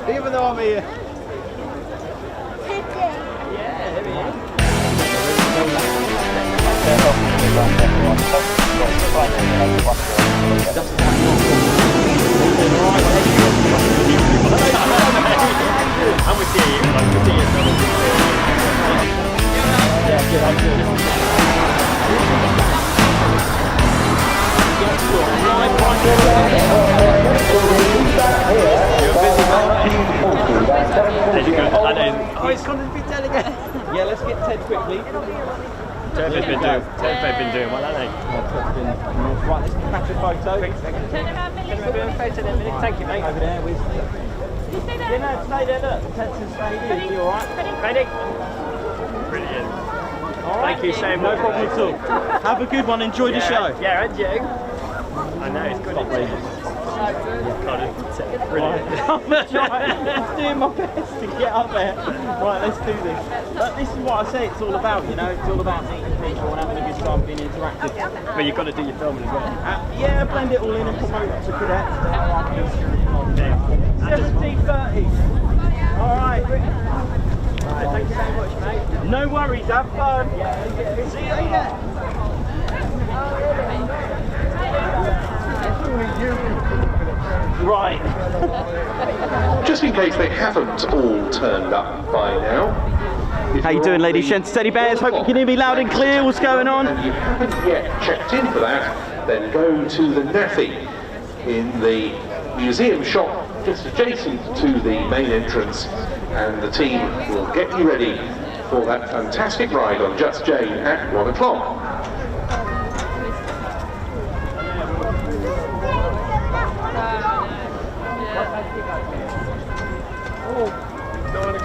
Even though I'm here. I'm with you. Oh, it's Coningsby Ted again. Yeah, let's get Ted quickly. Ted's been doing well, haven't they? Right, let's catch a photo. Turn around, Millie. We'll do a photo in a minute. Thank you, mate. Over there with... You stay there. Yeah, no, stay there, look. Ted's staying here. You alright? Ready? Brilliant. Thank you so much. No problem at all. Have a good one. Enjoy the show. Yeah, and you. I know, it's good. Brilliant. I'm doing my best to get up there. Right, let's do this. But this is what I say it's all about, you know. It's all about meeting people and having a good time, being interactive. But you've got to do your filming as well. Yeah, blend it all in and promote it to cadets. 17:30. All right. Right, thank you so much, mate. No worries. Have fun. See you later. Right. Just in case they haven't all turned up by now. How you doing, ladies, gents, teddy bears? Hope you can hear me loud and clear. What's going on? And you haven't yet checked in for that, then go to the NAFI in the museum shop just adjacent to the main entrance, and the team will get you ready for that fantastic ride on Just Jane at 1 o'clock.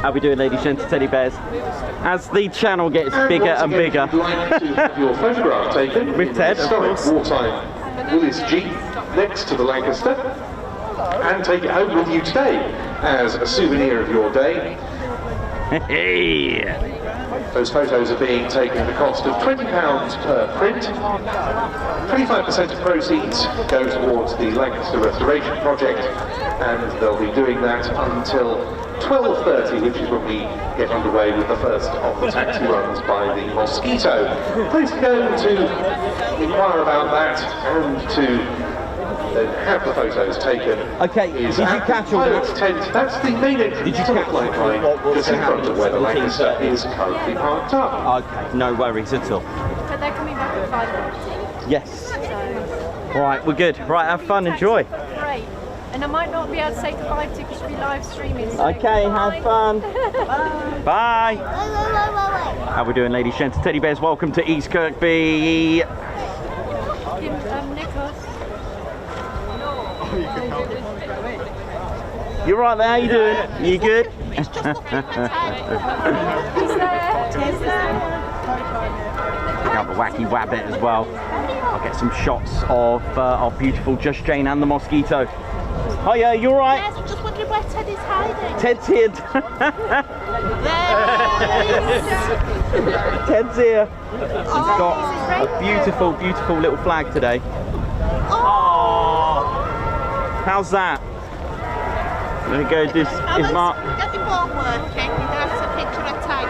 How we doing, ladies, gents, teddy bears? As the channel gets bigger and bigger. If you'd like to have your photograph taken With Ted, of historic course. wartime Willis Jeep next to the Lancaster, and take it home with you today as a souvenir of your day. Hey! Those photos are being taken at the cost of £20 per print. 25% of proceeds go towards the Lancaster Restoration Project, and they'll be doing that until 12:30, which is when we get underway with the first of the taxi runs by the Mosquito. Please go to inquire about that and to have the photos taken. Okay, did you catch all that? Tent. That's the main entrance. Did you to the catch flight line, just in front of where the Lancaster is currently parked up. Okay, no worries at all. But they're coming back at 5:30. Yes. Right, we're good. Right, have fun, enjoy. Great. And I might not be able to say goodbye to you because we'll be live streaming. So Okay, bye. have fun. Bye. How we doing, ladies, gents, teddy bears? Welcome to East Kirkby. Nicholas. You right there? How you doing? You good? He's there. He's there. Pick up the wacky wabbit as well. I'll get some shots of our beautiful Just Jane and the Mosquito. Hiya, you alright? Yes, I'm just wondering where Ted is hiding. Ted's here. Ted's here. He's got a beautiful, beautiful little flag today. Oh! How's that? There we go. This is Mark. Get the ball working. There's a picture of Ted.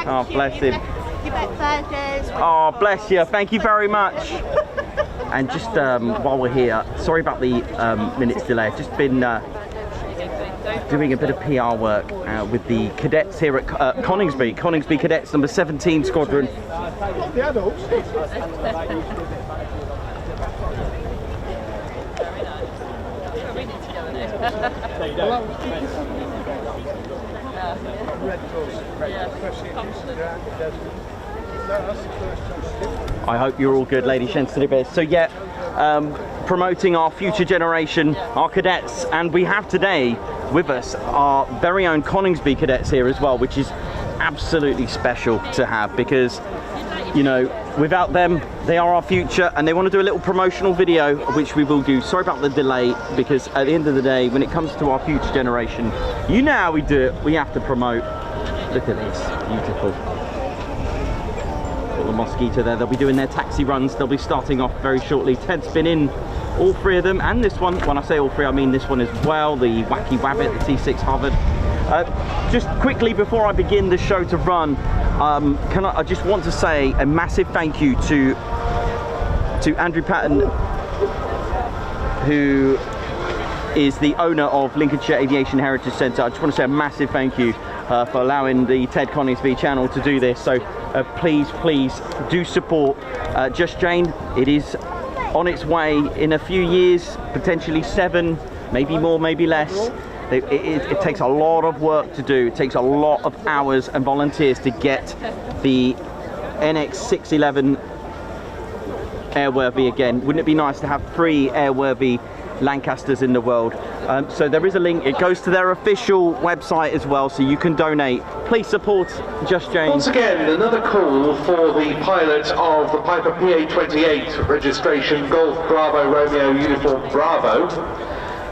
Oh, bless him. You bet Thursdays. Oh, bless you. Thank you very much. And just while we're here, sorry about the minute's delay. I've just been doing a bit of PR work with the cadets here at Coningsby Cadets number 17 Squadron. The adults. I hope you're all good, ladies and gentlemen. So yeah, promoting our future generation, our cadets, and we have today with us our very own Coningsby cadets here as well, which is absolutely special to have, because you know, without them, they are our future, and they want to do a little promotional video, which we will do. Sorry about the delay, because at the end of the day, when it comes to our future generation, you know how we do it. We have to promote. Look at this, beautiful. Got the Mosquito there. They'll be doing their taxi runs. They'll be starting off very shortly. Ted's been in all three of them, and this one. When I say all three, I mean this one as well, the Wacky Wabbit, the T6 Harvard. Just quickly before I begin the show to run, I just want to say a massive thank you to Andrew Patton, who is the owner of Lincolnshire Aviation Heritage Centre. I just want to say a massive thank you for allowing the Ted Coningsby channel to do this. So please do support Just Jane. It is on its way in a few years, potentially 7, maybe more, maybe less. It takes a lot of work to do. It takes a lot of hours and volunteers to get the NX611 airworthy again. Wouldn't it be nice to have 3 airworthy Lancasters in the world? So there is a link. It goes to their official website as well, so you can donate. Please support Just Jane. Once again, another call for the pilot of the Piper PA-28 registration Golf Bravo Romeo Uniform Bravo.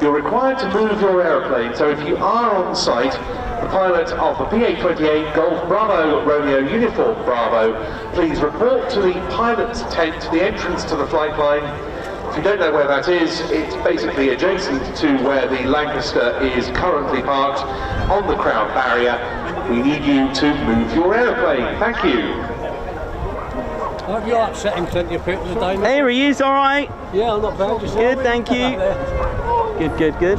You're required to move your aeroplane, so if you are on site, the pilot of the PA-28 Golf Bravo Romeo Uniform Bravo, please report to the pilot's tent, the entrance to the flight line. If you don't know where that is, it's basically adjacent to where the Lancaster is currently parked on the crowd barrier. We need you to move your aeroplane. Thank you. Have you upset him plenty of people today, mate? Here he is, all right. Yeah, I'm not bad. Just Good, thank you. Good.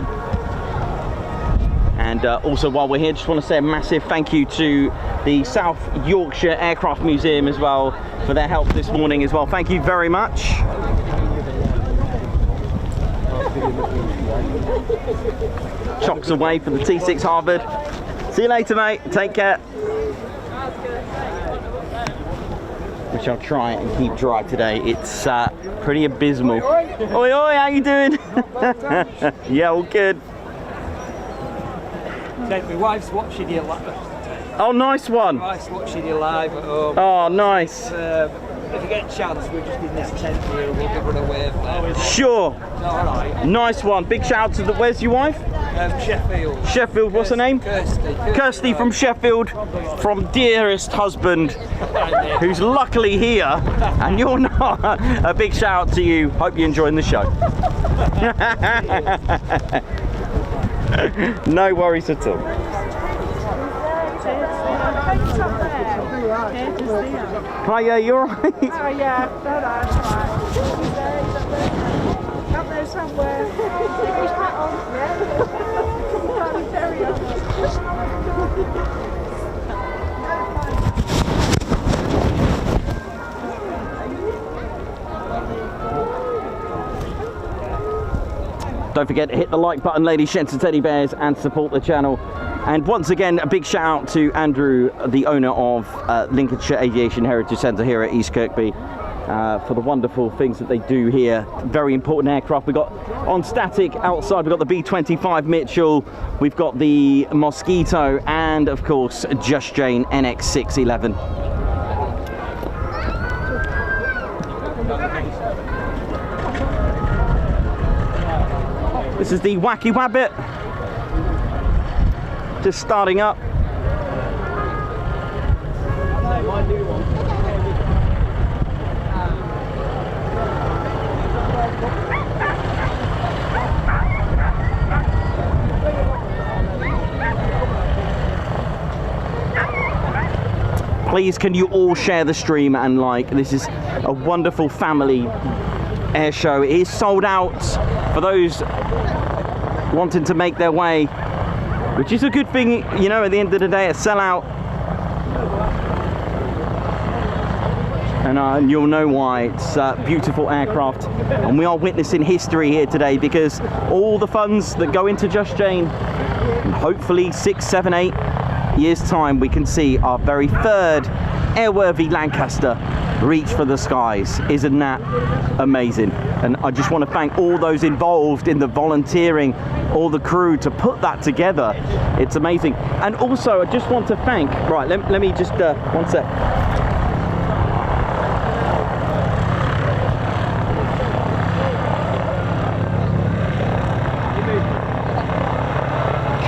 And also, while we're here, just want to say a massive thank you to the South Yorkshire Aircraft Museum as well for their help this morning as well. Thank you very much. Chocks away for the T6 Harvard. See you later, mate. Take care. Which I'll try and keep dry today. It's pretty abysmal. Oi, how you doing? Yeah, all good. My wife's watching you live. Oh, nice one. My wife's watching you live at home. Oh, nice. If you get a chance, we're just in this tent here and we'll give her a wave. Sure. Alright. Nice one. Big shout out to the... Where's your wife? Sheffield. Sheffield, what's her name? Kirsty from Sheffield, from dearest husband, who's luckily here, and you're not. A big shout out to you. Hope you're enjoying the show. No worries at all. Hiya, you alright? Oh yeah, no, that's right. Up there somewhere. Stick his hat on. Yeah. Very Don't forget to hit the like button, ladies, gents and teddy bears, and support the channel. And once again, a big shout out to Andrew, the owner of Lincolnshire Aviation Heritage Centre here at East Kirkby, for the wonderful things that they do here. Very important aircraft. We've got on static outside, we've got the B-25 Mitchell, we've got the Mosquito, and of course, Just Jane NX611. This is the Wacky Wabbit. Just starting up. Please, can you all share the stream and like? This is a wonderful family air show. It is sold out for those wanting to make their way, which is a good thing, you know. At the end of the day, a sellout, and you'll know why. It's beautiful aircraft, and we are witnessing history here today, because all the funds that go into Just Jane, hopefully 6, 7, 8 years time, we can see our very third airworthy Lancaster reach for the skies. Isn't that amazing? And I just want to thank all those involved in the volunteering, all the crew to put that together. It's amazing. And also, I just want to thank, right, let me just one sec.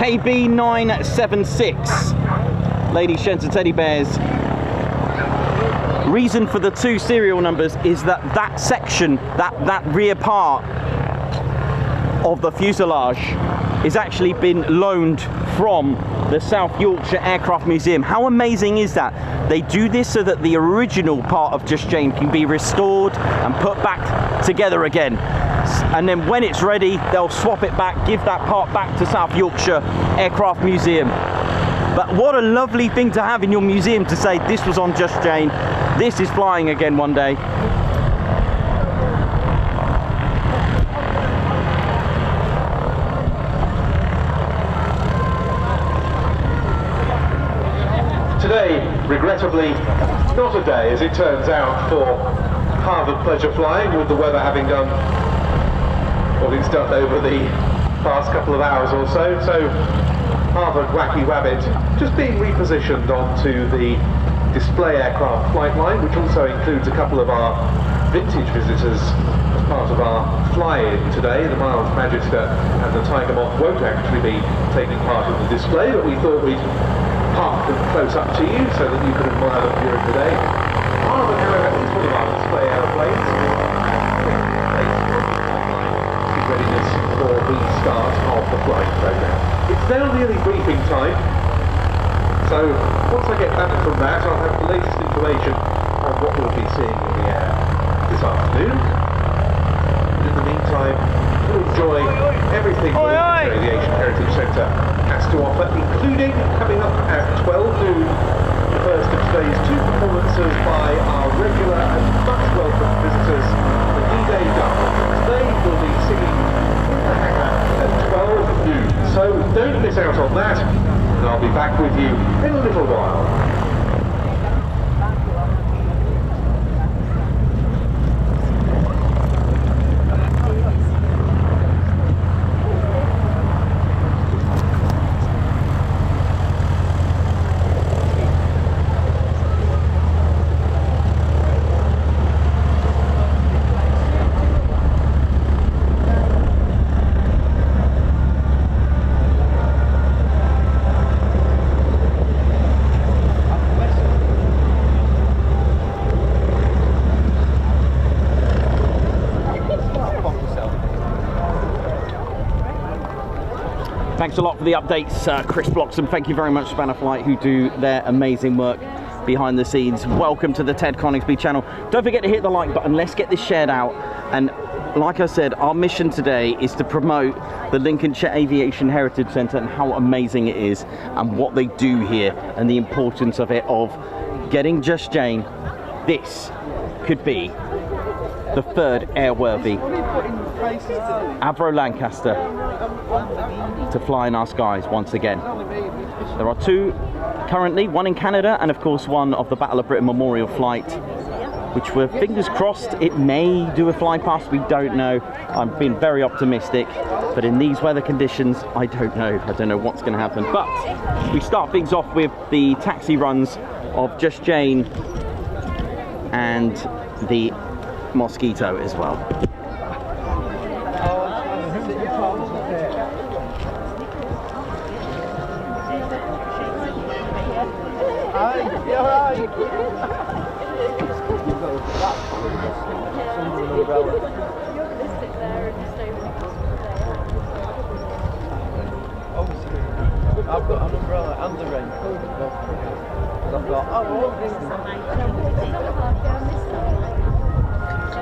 KB976. Ladies, gents and teddy bears. Reason for the 2 serial numbers is that that section, that rear part of the fuselage is actually been loaned from the South Yorkshire Aircraft Museum. How amazing is that? They do this so that the original part of Just Jane can be restored and put back together again. And then when it's ready, they'll swap it back, give that part back to South Yorkshire Aircraft Museum. But what a lovely thing to have in your museum, to say this was on Just Jane, this is flying again one day. Today, regrettably, not a day as it turns out for Harvard pleasure flying, with the weather having done what it's done over the past couple of hours or so. So Harvard Wacky Wabbit just being repositioned onto the display aircraft flight line, which also includes a couple of our vintage visitors as part of our fly-in today. The Miles Magister and the Tiger Moth won't actually be taking part in the display, but we thought we'd park them close up to you so that you could admire them during the day. Harvard, however, is one of our display aeroplanes. Readiness for the start of the flight program. It's now nearly briefing time, so once I get back from that, I'll have the latest information on what we'll be seeing in the air this afternoon. And in the meantime, we'll enjoy everything the Lincolnshire Aviation Heritage Centre has to offer, including, coming up at 12 noon, the first of today's 2 performances by our regular and much welcome visitors, the D-Day Double. They will be singing at 12 noon, so don't miss out on that, and I'll be back with you in a little while. Thanks a lot for the updates, Chris Bloxham. Thank you very much, Spanner Flight, who do their amazing work behind the scenes. Welcome to the Ted Coningsby channel. Don't forget to hit the like button. Let's get this shared out. And like I said, our mission today is to promote the Lincolnshire Aviation Heritage Centre and how amazing it is and what they do here and the importance of it, of getting Just Jane. This could be the 3rd airworthy Avro Lancaster to fly in our skies once again. There are 2 currently, one in Canada and of course one of the Battle of Britain Memorial flight, which we're fingers crossed it may do a fly past. We don't know. I'm being very optimistic, but in these weather conditions I don't know what's going to happen. But we start things off with the taxi runs of Just Jane and the Mosquito as well. I've got an umbrella and the raincoat. I've got,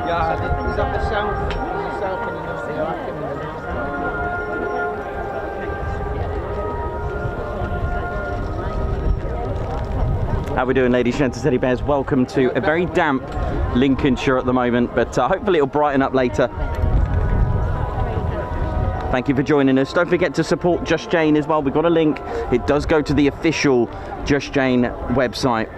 yeah, is that the south? The south and the north? How are we doing, ladies and gentlemen, teddy bears? Welcome to a very damp Lincolnshire at the moment, but hopefully it'll brighten up later. Thank you for joining us. Don't forget to support Just Jane as well. We've got a link. It does go to the official Just Jane website.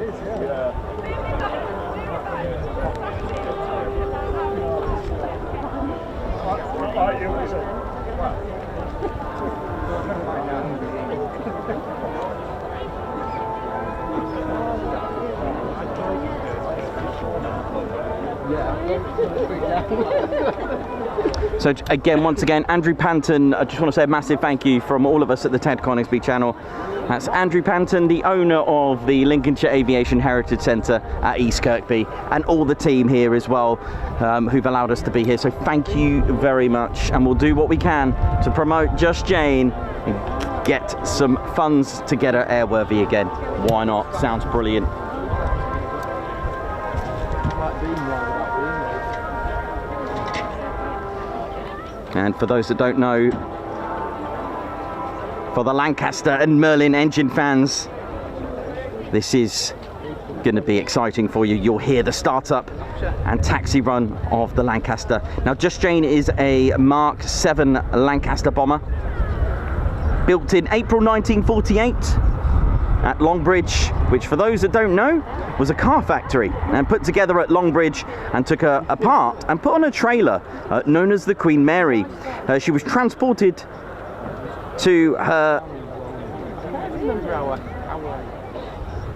So again, once again, Andrew Panton, I just want to say a massive thank you from all of us at the Ted Coningsby channel. That's Andrew Panton, the owner of the Lincolnshire Aviation Heritage Centre at East Kirkby, and all the team here as well, who've allowed us to be here. So thank you very much, and we'll do what we can to promote Just Jane and get some funds to get her airworthy again. Why not? Sounds brilliant. And for those that don't know, for the Lancaster and Merlin engine fans, this is going to be exciting for you. You'll hear the startup and taxi run of the Lancaster. Now, Just Jane is a Mark 7 Lancaster bomber, built in April 1948 at Longbridge, which for those that don't know was a car factory, and put together at Longbridge and took her apart and put on a trailer known as the Queen Mary. She was transported to her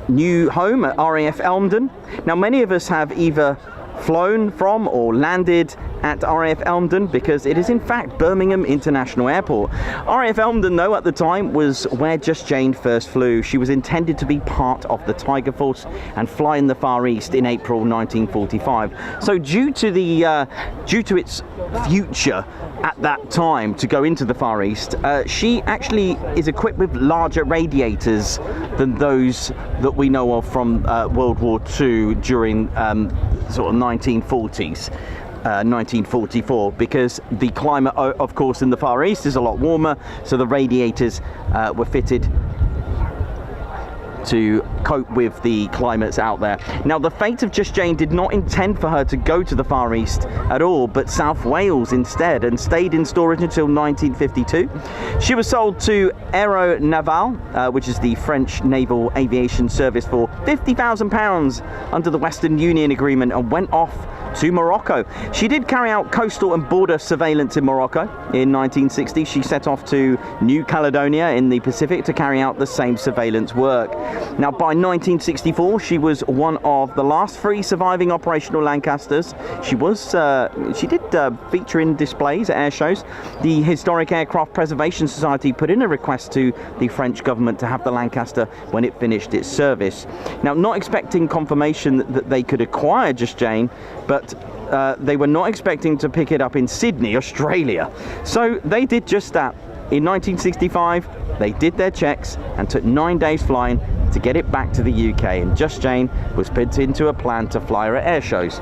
new home at RAF Elmdon. Now, many of us have either flown from or landed at RAF Elmdon, because it is in fact Birmingham International Airport. RAF Elmdon, though, at the time was where Just Jane first flew. She was intended to be part of the Tiger Force and fly in the Far East in April 1945. So due to its future at that time to go into the Far East, she actually is equipped with larger radiators than those that we know of from World War II during sort of 1940s. 1944, because the climate, of course, in the Far East is a lot warmer, so the radiators were fitted to cope with the climates out there. Now, the fate of Just Jane did not intend for her to go to the Far East at all, but South Wales instead, and stayed in storage until 1952. She was sold to Aero Naval, which is the French Naval Aviation Service, for £50,000 under the Western Union Agreement, and went off to Morocco. She did carry out coastal and border surveillance in Morocco. In 1960, she set off to New Caledonia in the Pacific to carry out the same surveillance work. Now, by 1964, she was one of the last 3 surviving operational Lancasters. She did feature in displays at air shows. The Historic Aircraft Preservation Society put in a request to the French government to have the Lancaster when it finished its service. Now, not expecting confirmation that they could acquire Just Jane, but they were not expecting to pick it up in Sydney, Australia. So they did just that. In 1965, they did their checks and took 9 days flying to get it back to the UK, and Just Jane was put into a plan to fly her at air shows.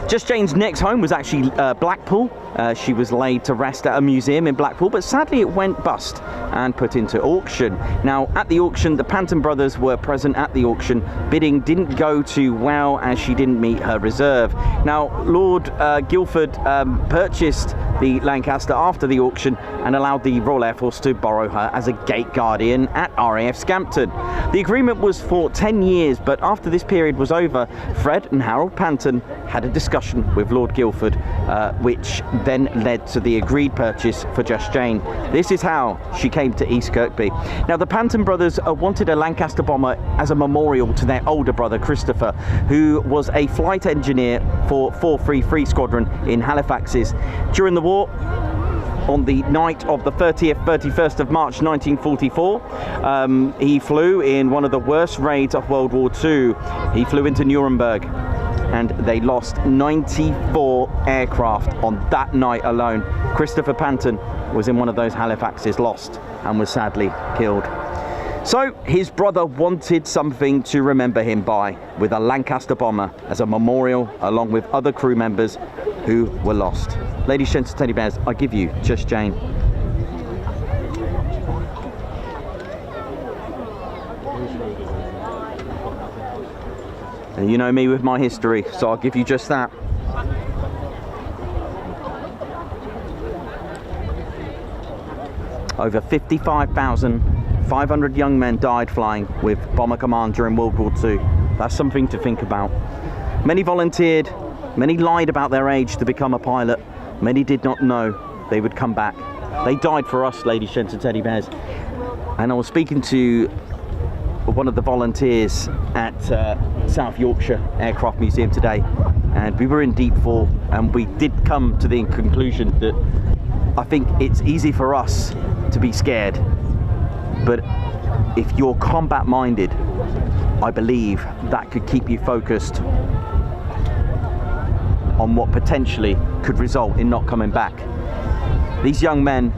Just Jane's next home was actually Blackpool. She was laid to rest at a museum in Blackpool, but sadly it went bust and put into auction. Now, at the auction, the Panton brothers were present at the auction. Bidding didn't go too well, as she didn't meet her reserve. Now, Lord Guildford purchased the Lancaster after the auction and allowed the Royal Air Force to borrow her as a gate guardian at RAF Scampton. The agreement was for 10 years, but after this period was over, Fred and Harold Panton had a discussion with Lord Guildford, which then led to the agreed purchase for Just Jane. This is how she came to East Kirkby. Now, the Panton brothers wanted a Lancaster bomber as a memorial to their older brother Christopher, who was a flight engineer for 433 Squadron in Halifax's. During the war, on the night of the 31st of March 1944, he flew in one of the worst raids of World War II. He flew into Nuremberg, and they lost 94 aircraft on that night alone. Christopher Panton was in one of those Halifaxes, lost, and was sadly killed. So his brother wanted something to remember him by, with a Lancaster bomber as a memorial, along with other crew members who were lost. Ladies, gents, teddy bears, I give you Just Jane. And you know me with my history, so I'll give you just that. Over 55,500 young men died flying with Bomber Command during World War II. That's something to think about. Many volunteered, many lied about their age to become a pilot. Many did not know they would come back. They died for us, ladies, gents, and teddy bears. And I was speaking to one of the volunteers at South Yorkshire Aircraft Museum today, and we were in deep fall, and we did come to the conclusion that I think it's easy for us to be scared, but if you're combat minded, I believe that could keep you focused on what potentially could result in not coming back. These young men,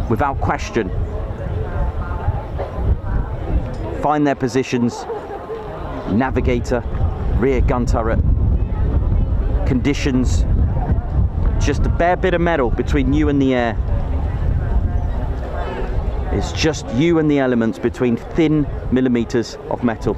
without question, find their positions, navigator, rear gun turret, conditions, just a bare bit of metal between you and the air. It's just you and the elements between thin millimeters of metal.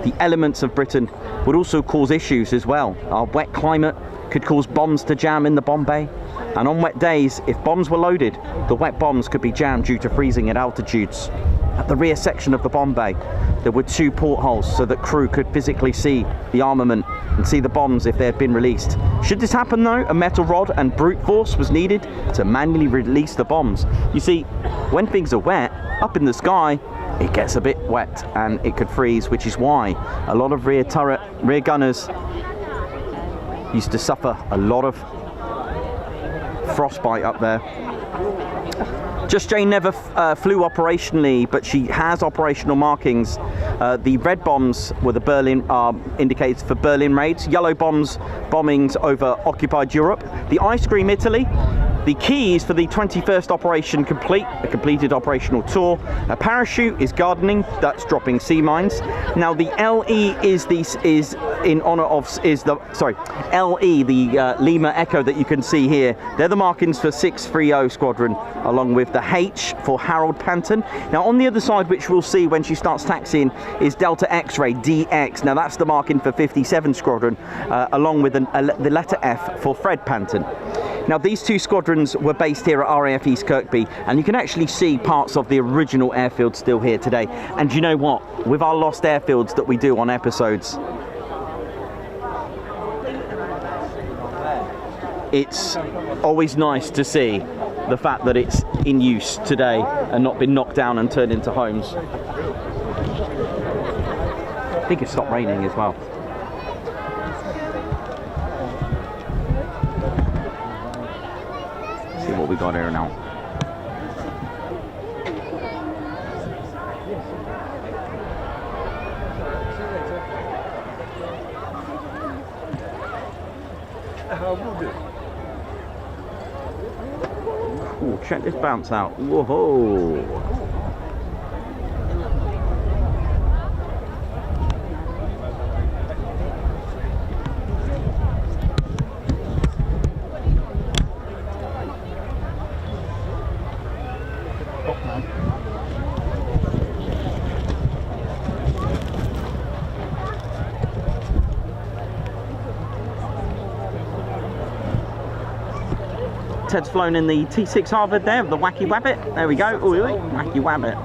The elements of Britain would also cause issues as well. Our wet climate could cause bombs to jam in the bomb bay, and on wet days, if bombs were loaded, the wet bombs could be jammed due to freezing at altitudes. At the rear section of the bomb bay, there were 2 portholes so that crew could physically see the armament and see the bombs if they had been released. Should this happen though, a metal rod and brute force was needed to manually release the bombs. You see, when things are wet, up in the sky, it gets a bit wet and it could freeze, which is why a lot of rear gunners used to suffer a lot of frostbite up there. Just Jane never flew operationally, but she has operational markings. The red bombs were the Berlin indicated for Berlin raids. Yellow bombs, bombings over occupied Europe. The ice cream, Italy. The keys for the 21st operation complete, a completed operational tour. A parachute is gardening, that's dropping sea mines. Now the LE is in honor of LE, the Lima Echo that you can see here. They're the markings for 630 Squadron, along with the H for Harold Panton. Now on the other side, which we'll see when she starts taxiing, is Delta X-Ray DX. Now that's the marking for 57 Squadron, along with the letter F for Fred Panton. Now these 2 squadrons were based here at RAF East Kirkby, and you can actually see parts of the original airfield still here today. And you know what? With our lost airfields that we do on episodes, it's always nice to see the fact that it's in use today and not been knocked down and turned into homes. I think it stopped raining as well. See what we got here now. Ooh, check this bounce out. Whoa! Ted's flown in the T6 Harvard there, the Wacky Wabbit. There we go. Ooh, Wacky Wabbit.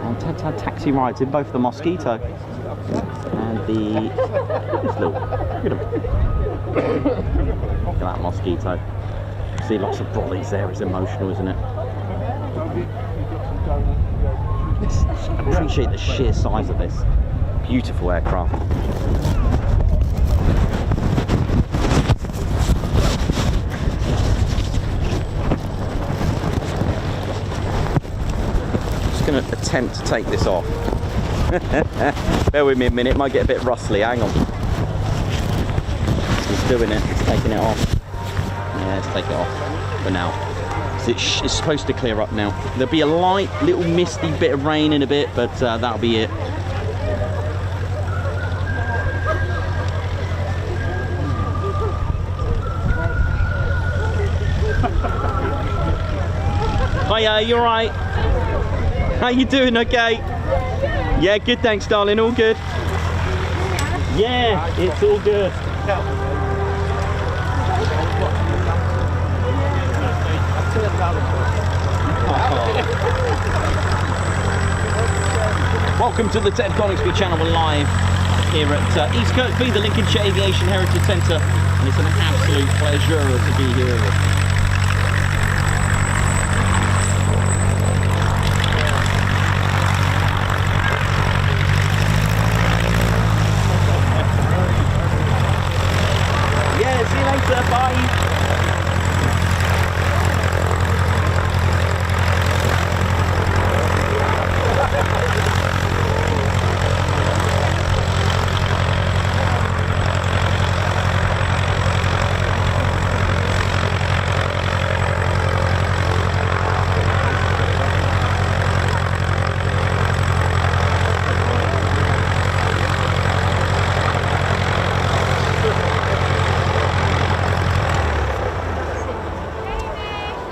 And Ted's had taxi rides in both the Mosquito and the... Look at that Mosquito. See lots of brollies there. It's emotional, isn't it? I appreciate the sheer size of this. Beautiful aircraft. Going to attempt to take this off. Bear with me a minute, it might get a bit rustly. Hang on. It's doing it. It's taking it off. Yeah, let's take it off for now. It's supposed to clear up now. There'll be a light, little misty bit of rain in a bit, but that'll be it. Hiya, you alright? How you doing? Okay? Yeah, good, thanks darling, all good. Yeah, it's all good. Welcome to the Ted Coningsby channel. We're live here at East Kirkby, the Lincolnshire Aviation Heritage Centre, and it's an absolute pleasure to be here. care. See you later. Bye.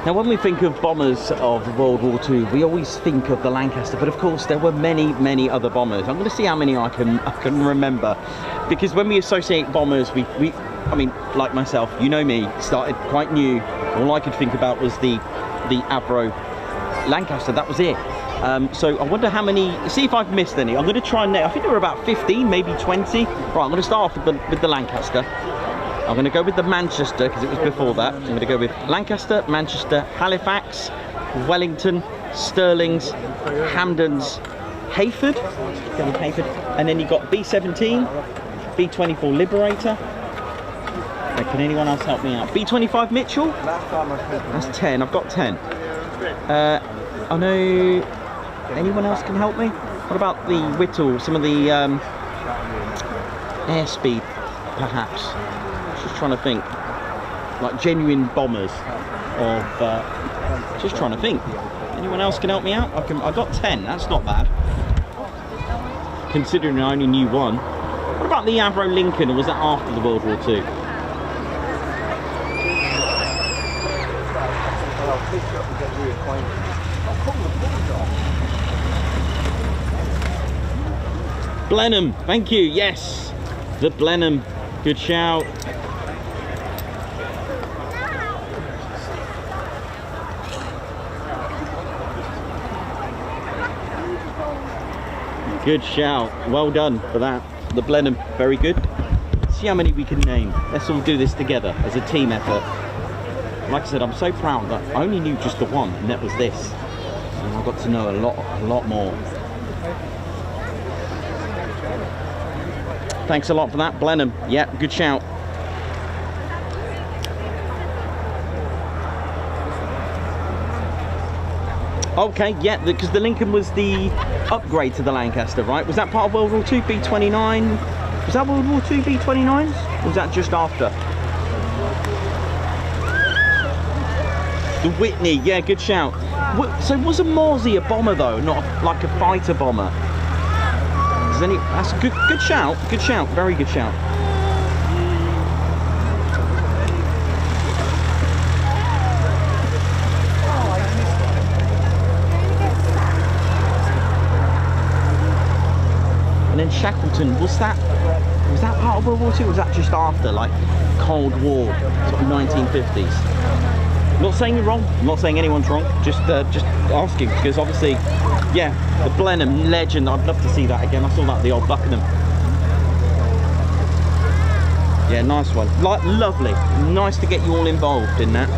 Now, when we think of bombers of World War II, we always think of the Lancaster, but of course there were many, many other bombers. I'm going to see how many I can remember, because when we associate bombers, I mean, like myself, you know me, started quite new. All I could think about was the Avro Lancaster. That was it. So I wonder how many. See if I've missed any. I'm going to try and. I think there were about 15, maybe 20. Right, I'm going to start off with the Lancaster. I'm going to go with the Manchester because it was before that. I'm going to go with Lancaster, Manchester, Halifax, Wellington, Stirlings, Hampdens, Hayford, and then you got B-17, B-24 Liberator. Can anyone else help me out? B-25 Mitchell? That's 10. I've got 10. I know. Anyone else can help me? What about the Whittle? Some of the airspeed, perhaps. Just trying to think, like genuine bombers of. Just trying to think. Anyone else can help me out? I got 10. That's not bad, considering I only knew one. What about the Avro Lincoln, or was that after the World War II? Blenheim, thank you. Yes, the Blenheim. Good shout. Good shout. Well done for that. The Blenheim, very good. Let's see how many we can name. Let's all do this together as a team effort. Like I said, I'm so proud that I only knew just the one, and that was this. And I got to know a lot more. Thanks a lot for that, Blenheim. Yeah, good shout. Okay, yeah, because the Lincoln was the upgrade to the Lancaster, right? Was that part of World War II, B-29? Was that World War II, B-29s? Or was that just after? The Whitney, yeah, good shout. So was a Mosey a bomber though, not like a fighter bomber? That's a good shout, very good shout. And then Shackleton, was that part of World War II, or was that just after, like Cold War, sort of 1950s? Not saying you're wrong, I'm not saying anyone's wrong, just asking, because obviously, yeah, the Blenheim legend, I'd love to see that again. I saw that at the old Buckingham. Yeah, nice one. Like, lovely. Nice to get you all involved in that.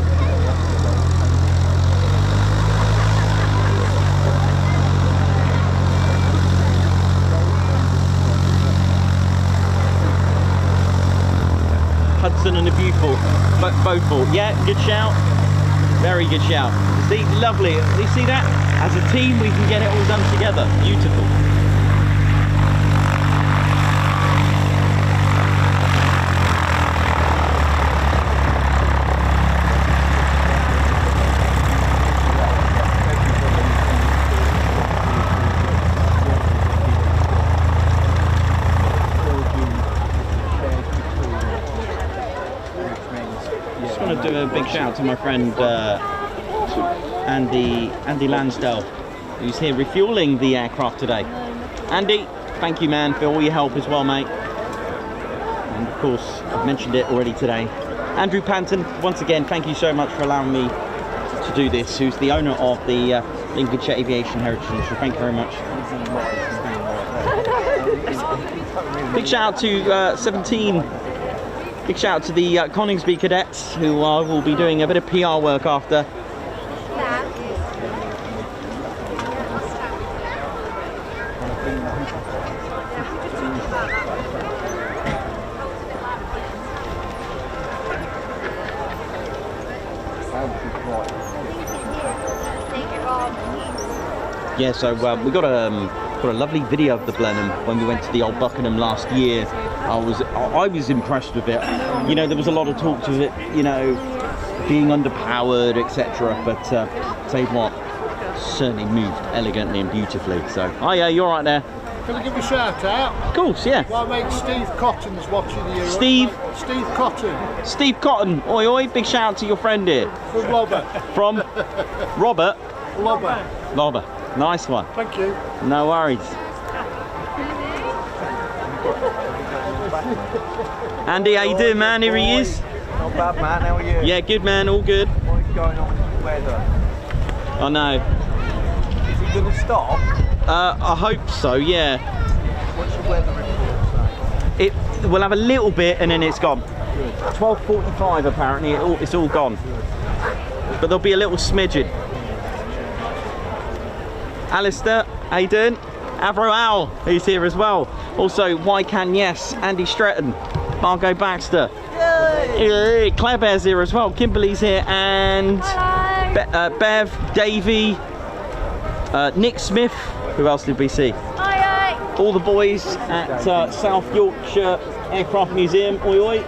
Hudson and the Beaufort. Yeah, good shout. Very good shout. See, lovely. You see that? As a team, we can get it all done together. Beautiful. Just want to do a big shout out to my friend Andy Lansdale, who's here refueling the aircraft today. Andy, thank you, man, for all your help as well, mate. And of course, I've mentioned it already today. Andrew Panton, once again, thank you so much for allowing me to do this, who's the owner of the Lincolnshire Aviation Heritage Centre. Thank you very much. Big shout out to 17. Big shout out to the Coningsby cadets, who will be doing a bit of PR work after. Yeah, so we got a lovely video of the Blenheim when we went to the old Buckingham last year. I was impressed with it. You know, there was a lot of talk of it, you know, being underpowered, etc. But tell you what, certainly moved elegantly and beautifully. So, oh yeah, you're right there. Can I give a shout out? Of course, yeah. My mate Steve Cotton's watching you. Steve? Steve Cotton. Steve Cotton, oi oi, big shout out to your friend here. From Robert. From Robert? Robert. Robert, nice one. Thank you. No worries. Andy, how you doing, man? Here he is. Not bad, man. How are you? Yeah, good, man. All good. What is going on with the weather? I know. Is it going to stop? I hope so, yeah. What's the weather report say? It will have a little bit and then it's gone. 12:45 apparently, it's all gone. But there'll be a little smidgen. Alistair, how you doing? Avro Owl, who's here as well. Also, Why Can Yes, Andy Stretton, Margot Baxter. Yay! Claire Bear's here as well. Kimberly's here and Bev, Davey, Nick Smith. Who else did we see? All the boys at South Yorkshire Aircraft Museum. Oi oi.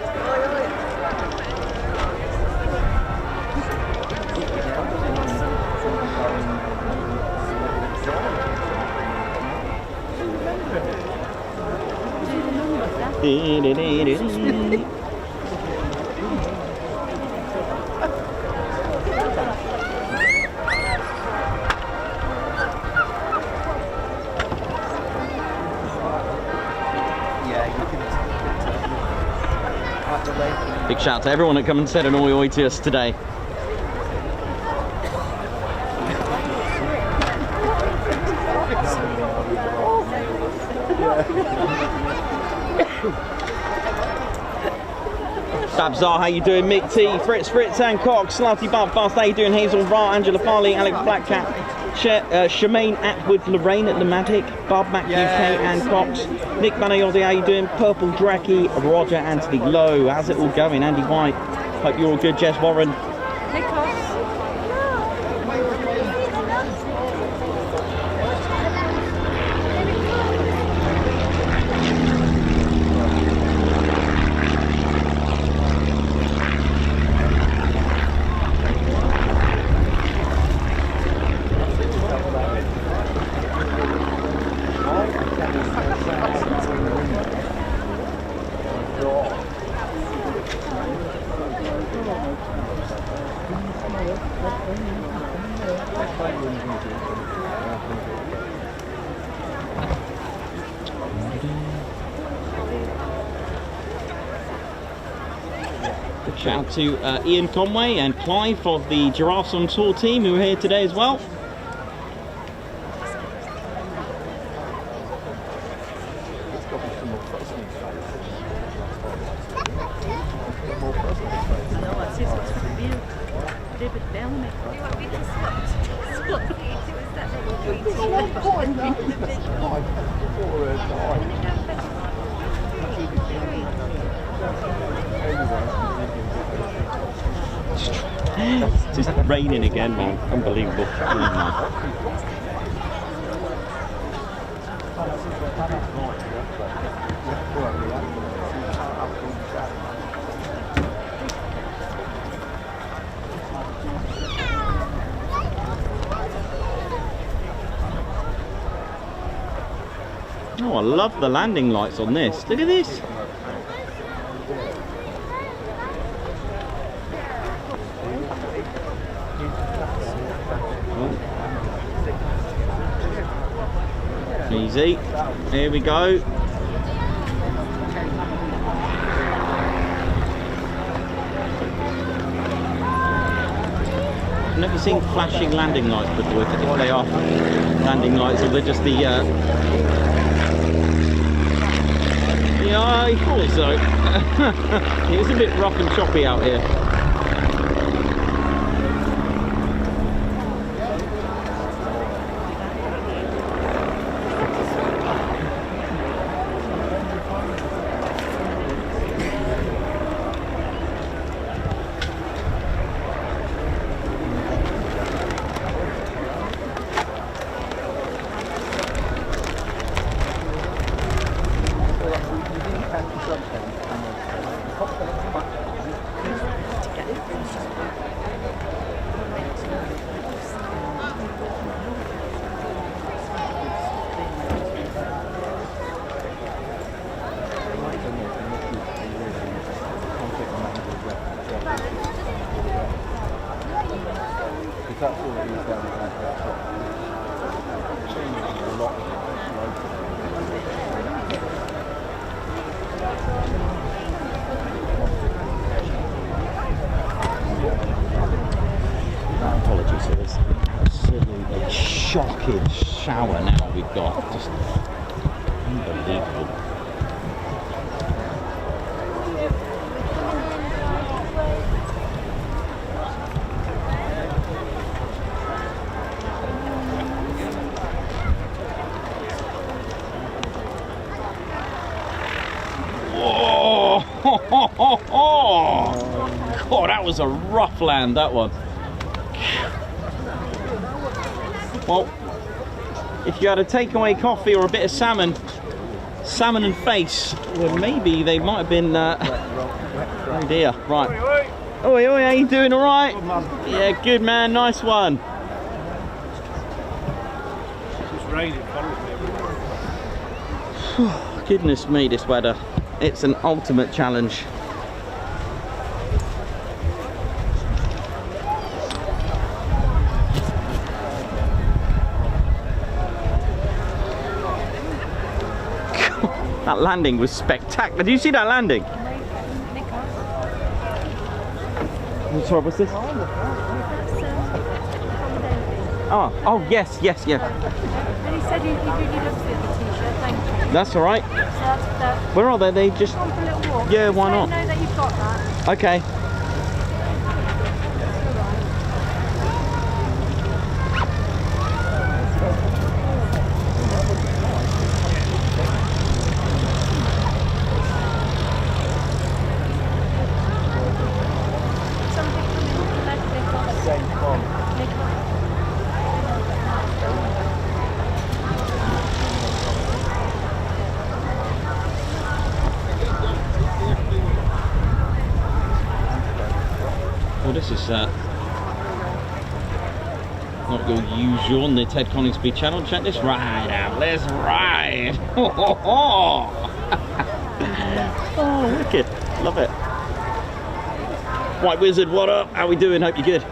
Big shout out to everyone that come and said an oi oi to us today. Babzar, how you doing? Mick T, Fritz and Cox, Slutty Bub Fast, how you doing? Hazel Ra, Angela Farley, Alex Blackcat, Shemaine Atwood, Lorraine at Lematic, Bob Mac UK and Cox, Nick Banayodi, how you doing? Purple Dracky, Roger Anthony Lowe, how's it all going? Andy White, hope you're all good. Jess Warren. Shout out to Ian Conway and Clive of the Giraffes on Tour team who are here today as well. It's just raining again, man. Unbelievable. Oh, I love the landing lights on this. Look at this. Easy. Here we go. I've never seen flashing landing lights before. If they are landing lights or they're just the yeah, I thought so. It was a bit rough and choppy out here. that's all it is down there. A lot of Apologies for this absolutely shocking shower now we've got. Just unbelievable. Oh, God, that was a rough land, that one. Well, if you had a takeaway coffee or a bit of salmon and face, well, maybe they might have been. Oh dear, right. Oi, oi, how you doing? All right? Yeah, good man, nice one. It's raining. Goodness me, this weather. It's an ultimate challenge. That landing was spectacular. Did you see that landing? I'm sorry, what's this? Oh, yes. And he said he really loves the t-shirt, thank you. That's all right. So that's Where are they? They just... Come for a little walk. Yeah, why not? I know that you've got that. Okay. Well, this is not your usual on the Ted Coningsby channel. Check this ride out. Let's ride. Oh, wicked. Love it. White Wizard, what up? How we doing? Hope you're good.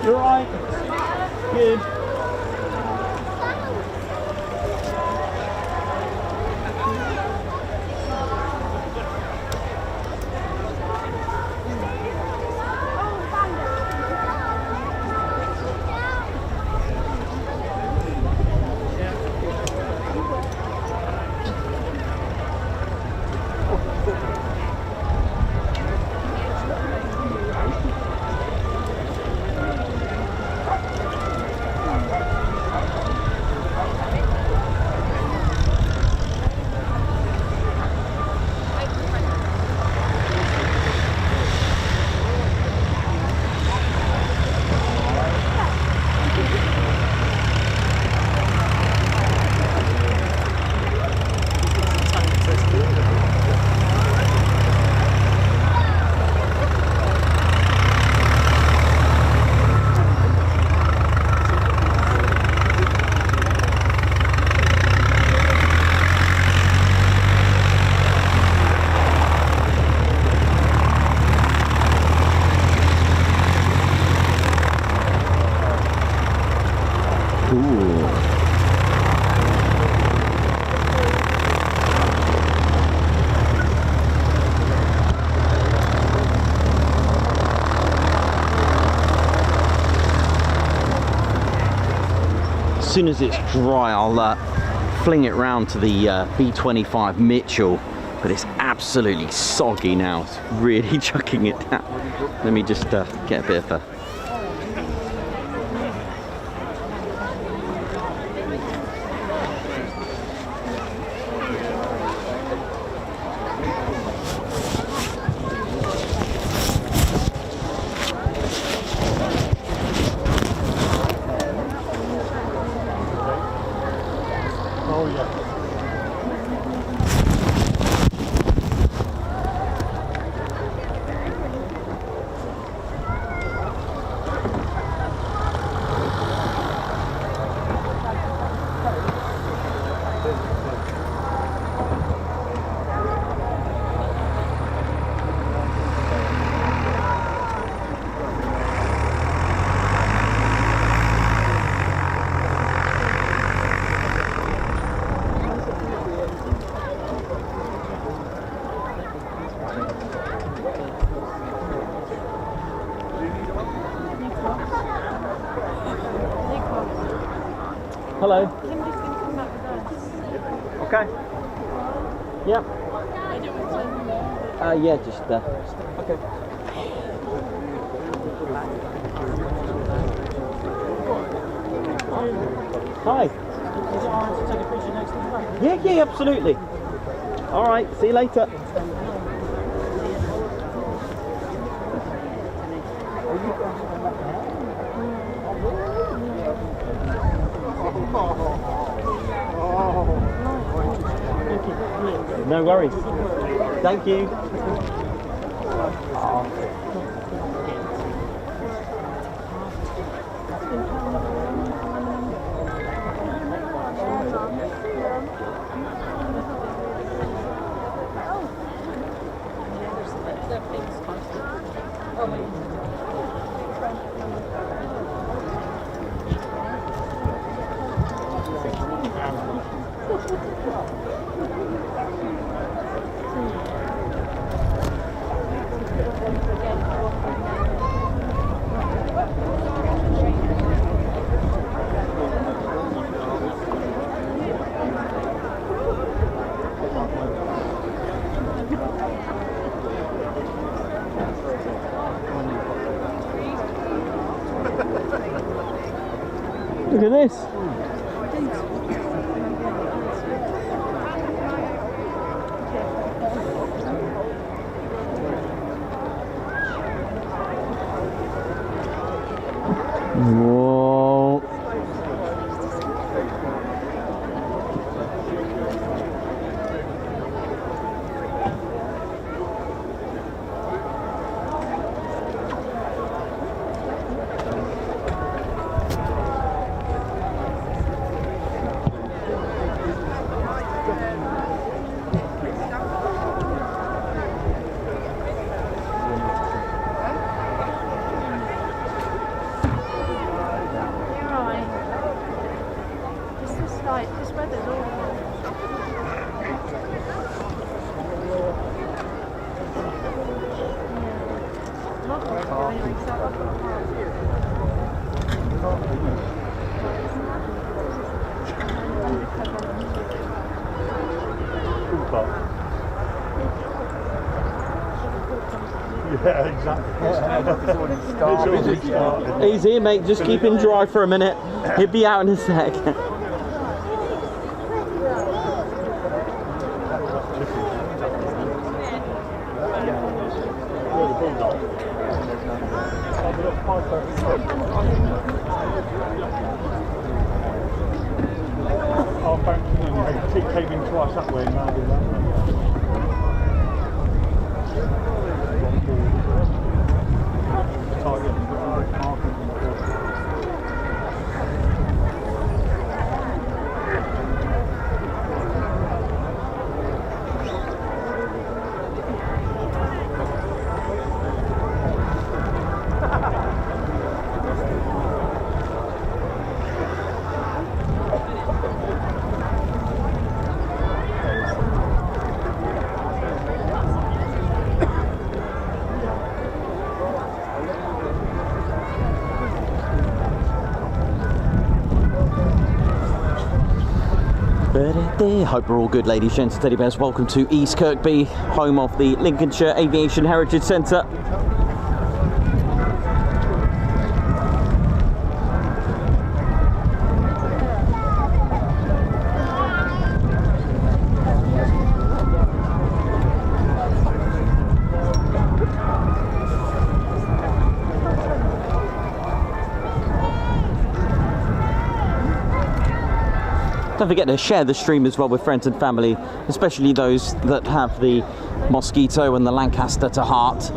You're right. Good. As soon as it's dry, I'll fling it round to the B25 Mitchell, but it's absolutely soggy now. It's really chucking it down. Let me just get a bit of a... Hello. Kimberly's going to come back with us. Okay. Yep. Yeah, just okay. Hi. Is it alright to take a picture next to the back? Yeah, absolutely. All right, see you later. No worries. Thank you. Look at this. Whoa. This weather's awful. Yeah, exactly. He's here, mate. Just keep him dry for a minute. He'll be out in a sec. Oh, thank you. He came in twice that way and now do that way. Hope we're all good, ladies, gents, and teddy bears. Welcome to East Kirkby, home of the Lincolnshire Aviation Heritage Centre. Don't forget to share the stream as well with friends and family, especially those that have the Mosquito and the Lancaster to heart.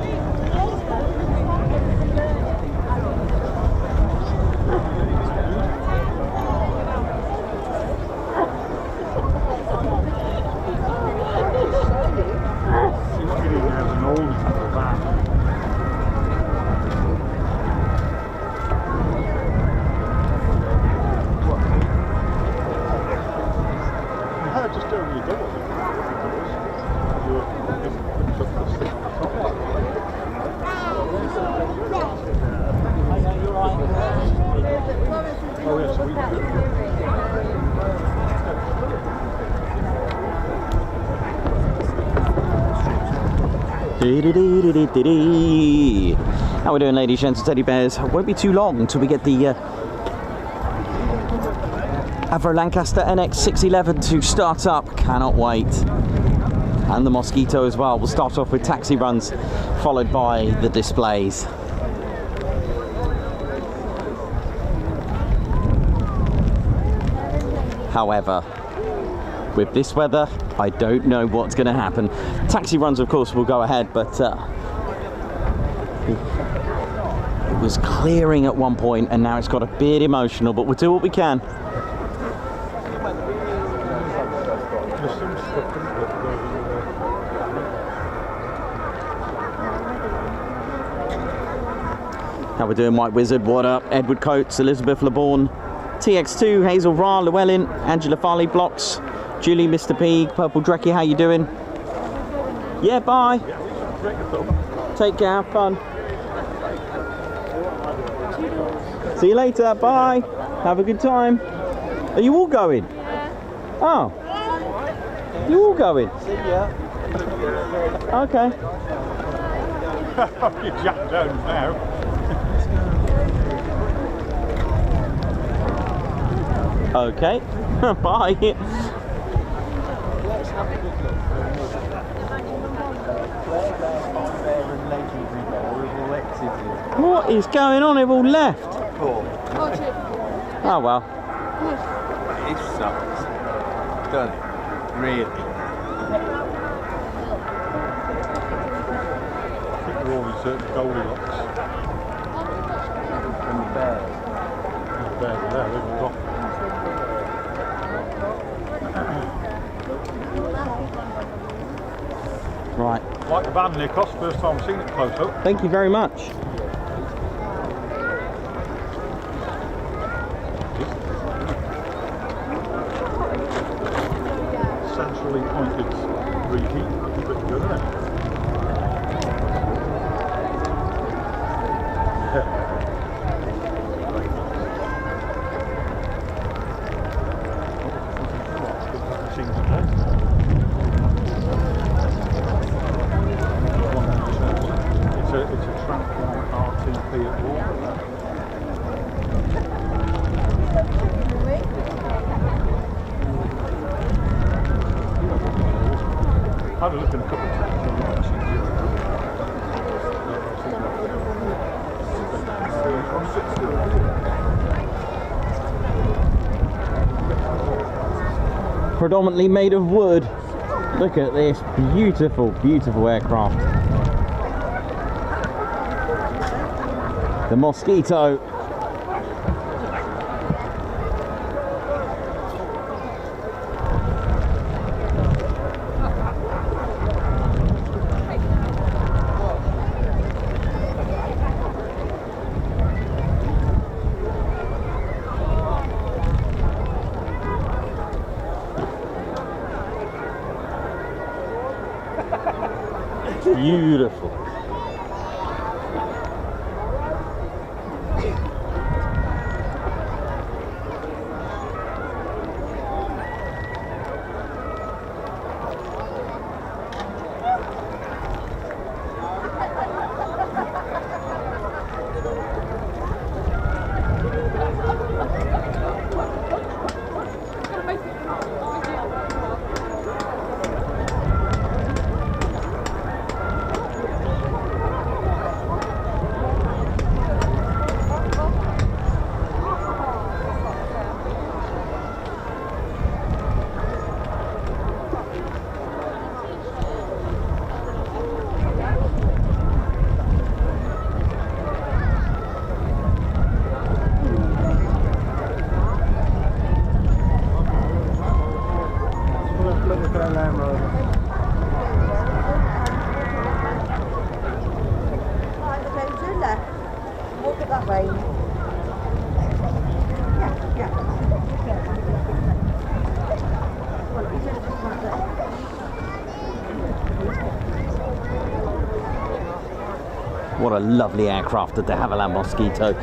How we doing, ladies, gents, and teddy bears? Won't be too long until we get the Avro Lancaster NX611 to start up. Cannot wait. And the Mosquito as well. We'll start off with taxi runs, followed by the displays. However, with this weather, I don't know what's going to happen. Taxi runs, of course, will go ahead, but it was clearing at one point, and now it's got a bit emotional, but we'll do what we can. How we doing, White Wizard? What up? Edward Coates, Elizabeth LeBourne, TX2, Hazel Ra, Llewellyn, Angela Farley, Blocks, Julie, Mr. P, Purple Drecky, how you doing? Yeah, bye. Take care, have fun. See you later, bye. Have a good time. Are you all going? Oh. You all going? Okay. You jumped down now. Okay. Bye. What is going on? They've all left. Oh well. It sucks. Doesn't it? Really. I think we're all in certain Goldilocks. And the bears. The bears are there, they've got. Right. Like the van, Nikos, first time I've seen it close up. Thank you very much. Centrally pointed reheat, that's pretty good, isn't it? It's a Tranquil RTP at war. I had a look in a couple of times. Predominantly made of wood. Look at this beautiful, beautiful aircraft. The Mosquito. Beautiful. What a lovely aircraft at the Havilland Mosquito.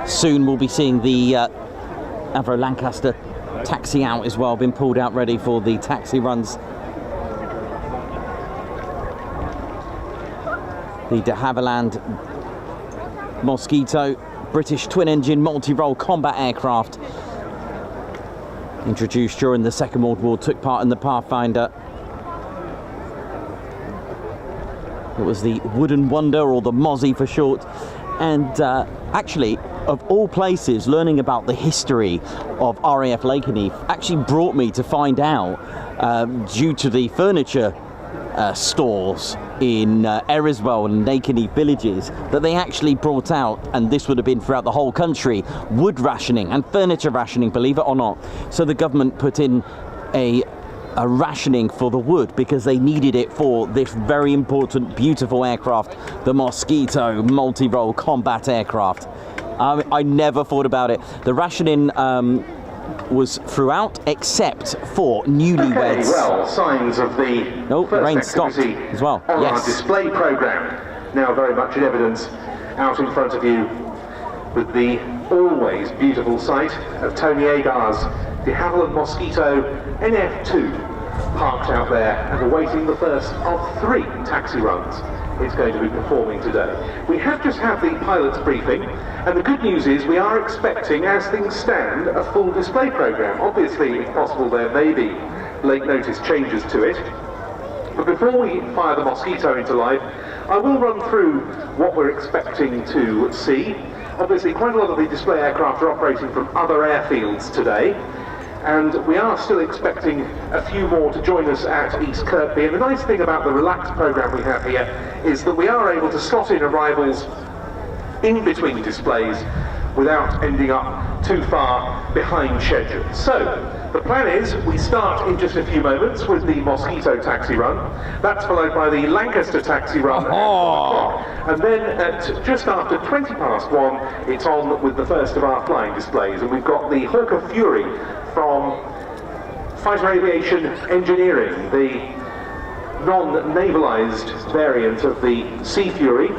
Soon we'll be seeing the Avro Lancaster taxi out as well, been pulled out ready for the taxi runs. the de Havilland Mosquito, British twin-engine multi-role combat aircraft, introduced during the Second World War, took part in the Pathfinder. It was the Wooden Wonder, or the Mozzie for short, and actually, of all places, learning about the history of RAF Lakenheath actually brought me to find out, due to the furniture stores in Eriswell and Lakenheath villages, that they actually brought out, and this would have been throughout the whole country, wood rationing and furniture rationing, believe it or not. So the government put in a rationing for the wood because they needed it for this very important, beautiful aircraft, the Mosquito multi-role combat aircraft. I never thought about it. The rationing was throughout, except for newlyweds. Okay, well, signs of the rain first stopped activity as well. on Yes. our display programme. Now very much in evidence out in front of you with the always beautiful sight of Tony Agar's de Havilland Mosquito NF.11 parked out there and awaiting the first of 3 taxi runs it's going to be performing today. We have just had the pilot's briefing, and the good news is we are expecting, as things stand, a full display programme. Obviously, if possible, there may be late notice changes to it. But before we fire the Mosquito into life, I will run through what we're expecting to see. Obviously, quite a lot of the display aircraft are operating from other airfields today, and we are still expecting a few more to join us at East Kirkby. And the nice thing about the relaxed programme we have here is that we are able to slot in arrivals in between displays without ending up too far behind schedule. So, the plan is we start in just a few moments with the Mosquito taxi run. That's followed by the Lancaster taxi run at 1 o'clock. And then at just after 1:20, it's on with the first of our flying displays. And we've got the Hawker Fury from Fighter Aviation Engineering, the non-navalised variant of the Sea Fury.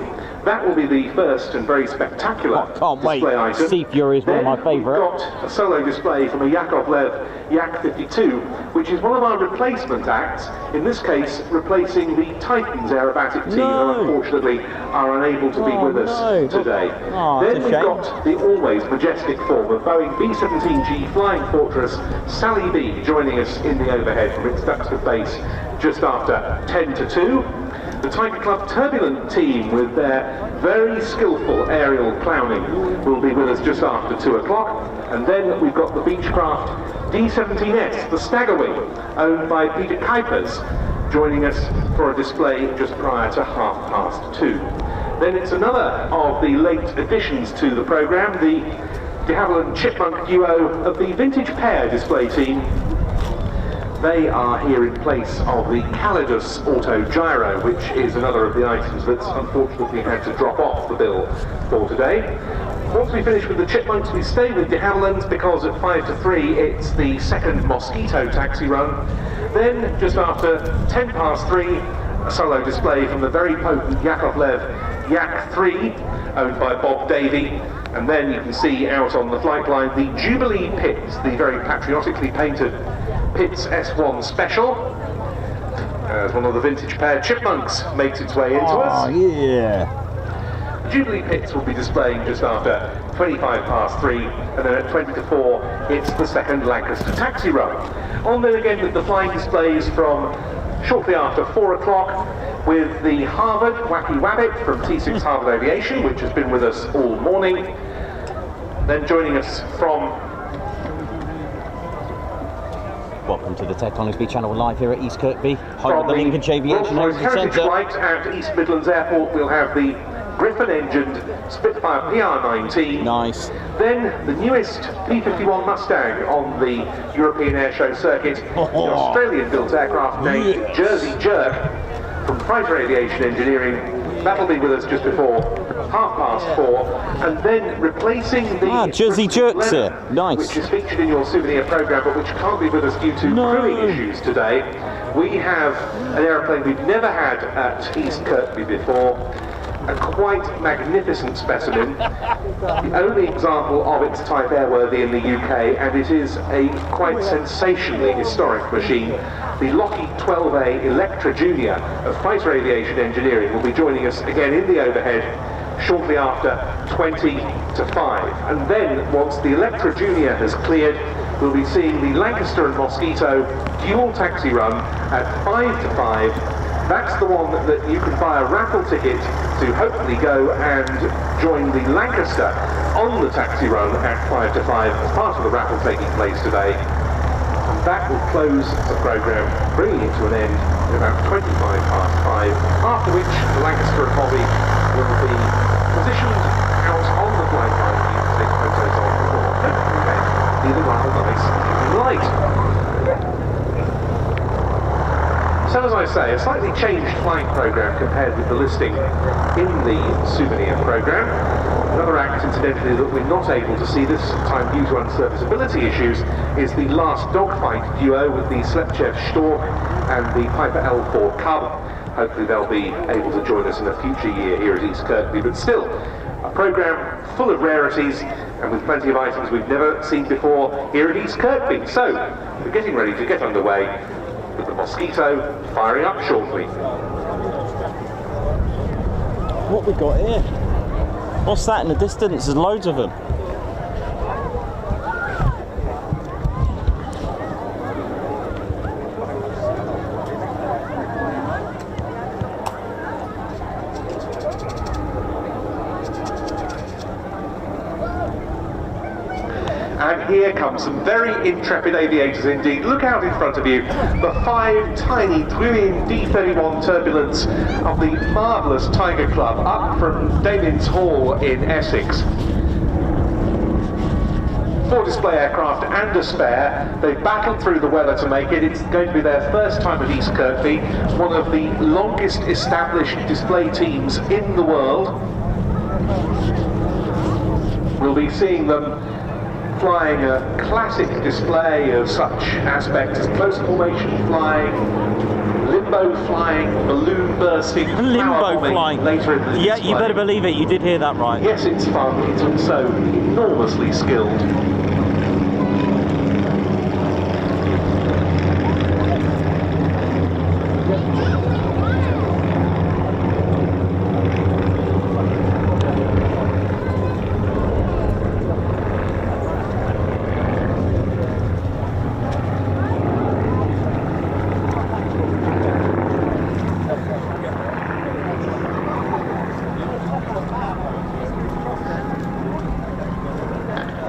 That will be the first and very spectacular display item. Sea Fury is one of my favourite. We've got a solo display from a Yakovlev Yak 52, which is one of our replacement acts, in this case replacing the Titans aerobatic team, who unfortunately are unable to be with us today. Then we've got the always majestic form of Boeing B-17G Flying Fortress Sally B joining us in the overhead from its Duxford base just after 1:50. The Tiger Club Turbulent team, with their very skillful aerial clowning, will be with us just after 2 o'clock. And then we've got the Beechcraft D-17S, the Staggerwing, owned by Peter Kuipers, joining us for a display just prior to 2:30. Then it's another of the late additions to the programme, the de Havilland Chipmunk duo of the Vintage Pair display team. They are here in place of the Calidus Auto Gyro, which is another of the items that's unfortunately had to drop off the bill for today. Once we finish with the Chipmunks, we stay with de Havilland because at 2:55 it's the second Mosquito taxi run. Then, just after 3:10, a solo display from the very potent Yakovlev Yak 3, owned by Bob Davey. And then you can see out on the flight line the Jubilee Pitts, the very patriotically painted Pitts S1 Special, as one of the Vintage Pair Chipmunks makes its way into us. Yeah. Jubilee Pitts will be displaying just after 3:25, and then at 4:20 it's the second Lancaster taxi run. On then again with the flying displays from shortly after 4 o'clock, with the Harvard Wacky Wabbit from T6 Harvard Aviation, which has been with us all morning. Then joining us from... Welcome to the Ted Coningsby channel, live here at East Kirkby, home of the Lincolnshire Aviation Heritage Centre. Flight at East Midlands Airport, we'll have the Griffon-engined Spitfire PR-19. Nice. Then the newest P-51 Mustang on the European Airshow circuit, the Australian-built aircraft named Jersey Jerk from Fighter Aviation Engineering. That'll be with us just before 4:30, and then replacing the Jersey Jerks here. Nice. Which is featured in your souvenir programme, but which can't be with us due to crewing issues today. We have an aeroplane we've never had at East Kirkby before, a quite magnificent specimen, the only example of its type airworthy in the UK, and it is a quite sensationally historic machine. The Lockheed 12A Electra Junior of Fighter Aviation Engineering will be joining us again in the overhead shortly after 20 to 5. And then, once the Electra Junior has cleared, we'll be seeing the Lancaster and Mosquito dual taxi run at 5 to 5. That's the one that you can buy a raffle ticket to hopefully go and join the Lancaster on the taxi run at 5 to 5 as part of the raffle taking place today. And that will close the programme, bringing it to an end at about 25 past 5, after which the Lancaster and Hobby will be positioned out on the flight line for you to take photos of before hopefully then feeling rather nice and light. So as I say, a slightly changed flying programme compared with the listing in the souvenir programme. Another act, incidentally, that we're not able to see this time due to unserviceability issues is the last dogfight duo with the Slepchev Stork and the Piper L4 Cub. Hopefully they'll be able to join us in a future year here at East Kirkby, but still, a programme full of rarities and with plenty of items we've never seen before here at East Kirkby. So, we're getting ready to get underway, with the Mosquito firing up shortly. What we got here? What's that in the distance? There's loads of them. And here come some very intrepid aviators indeed. Look out in front of you, the 5 tiny Druin D31 Turbulence of the marvellous Tiger Club up from Damon's Hall in Essex. 4 display aircraft and a spare. They've battled through the weather to make it. It's going to be their first time at East Kirkby, one of the longest established display teams in the world. We'll be seeing them flying a classic display of such aspects as close formation flying, limbo flying, balloon bursting, Limbo flying later in the display. Yeah, you better believe it, you did hear that right. Yes, it's fun, it's also enormously skilled.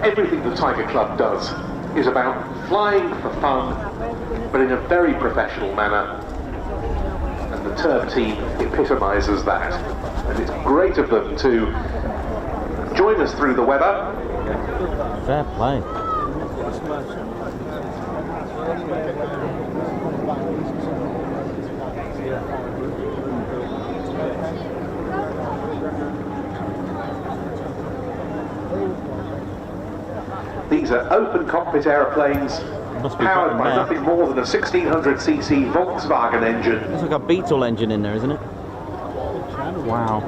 Everything the Tiger Club does is about flying for fun, but in a very professional manner. And the Turb team epitomises that. And it's great of them to join us through the weather. Fair play. These are open cockpit aeroplanes powered by nothing more than a 1600cc Volkswagen engine. There's like a Beetle engine in there, isn't it? Wow.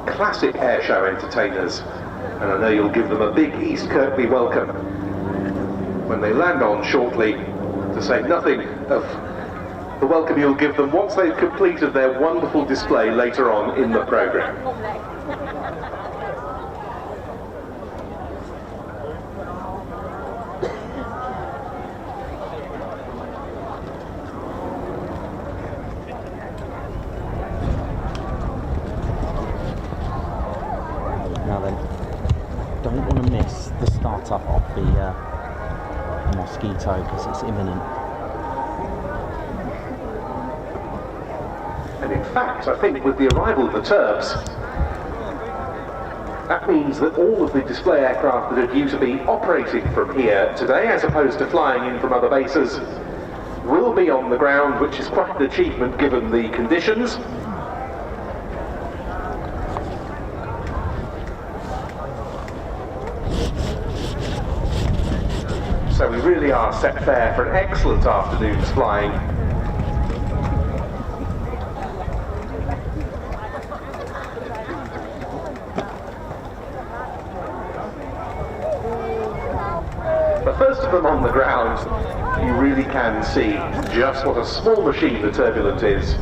Classic airshow entertainers, and I know you'll give them a big East Kirkby welcome when they land on shortly, to say nothing of the welcome you'll give them once they've completed their wonderful display later on in the programme. Now then, don't want to miss the start-up of the Mosquito because it's imminent. And in fact, I think with the arrival of the Turbs, that means that all of the display aircraft that are due to be operating from here today, as opposed to flying in from other bases, will be on the ground, which is quite an achievement given the conditions. So we really are set fair for an excellent afternoon's flying. first of them on the ground, you really can see just what a small machine the Turbulent is.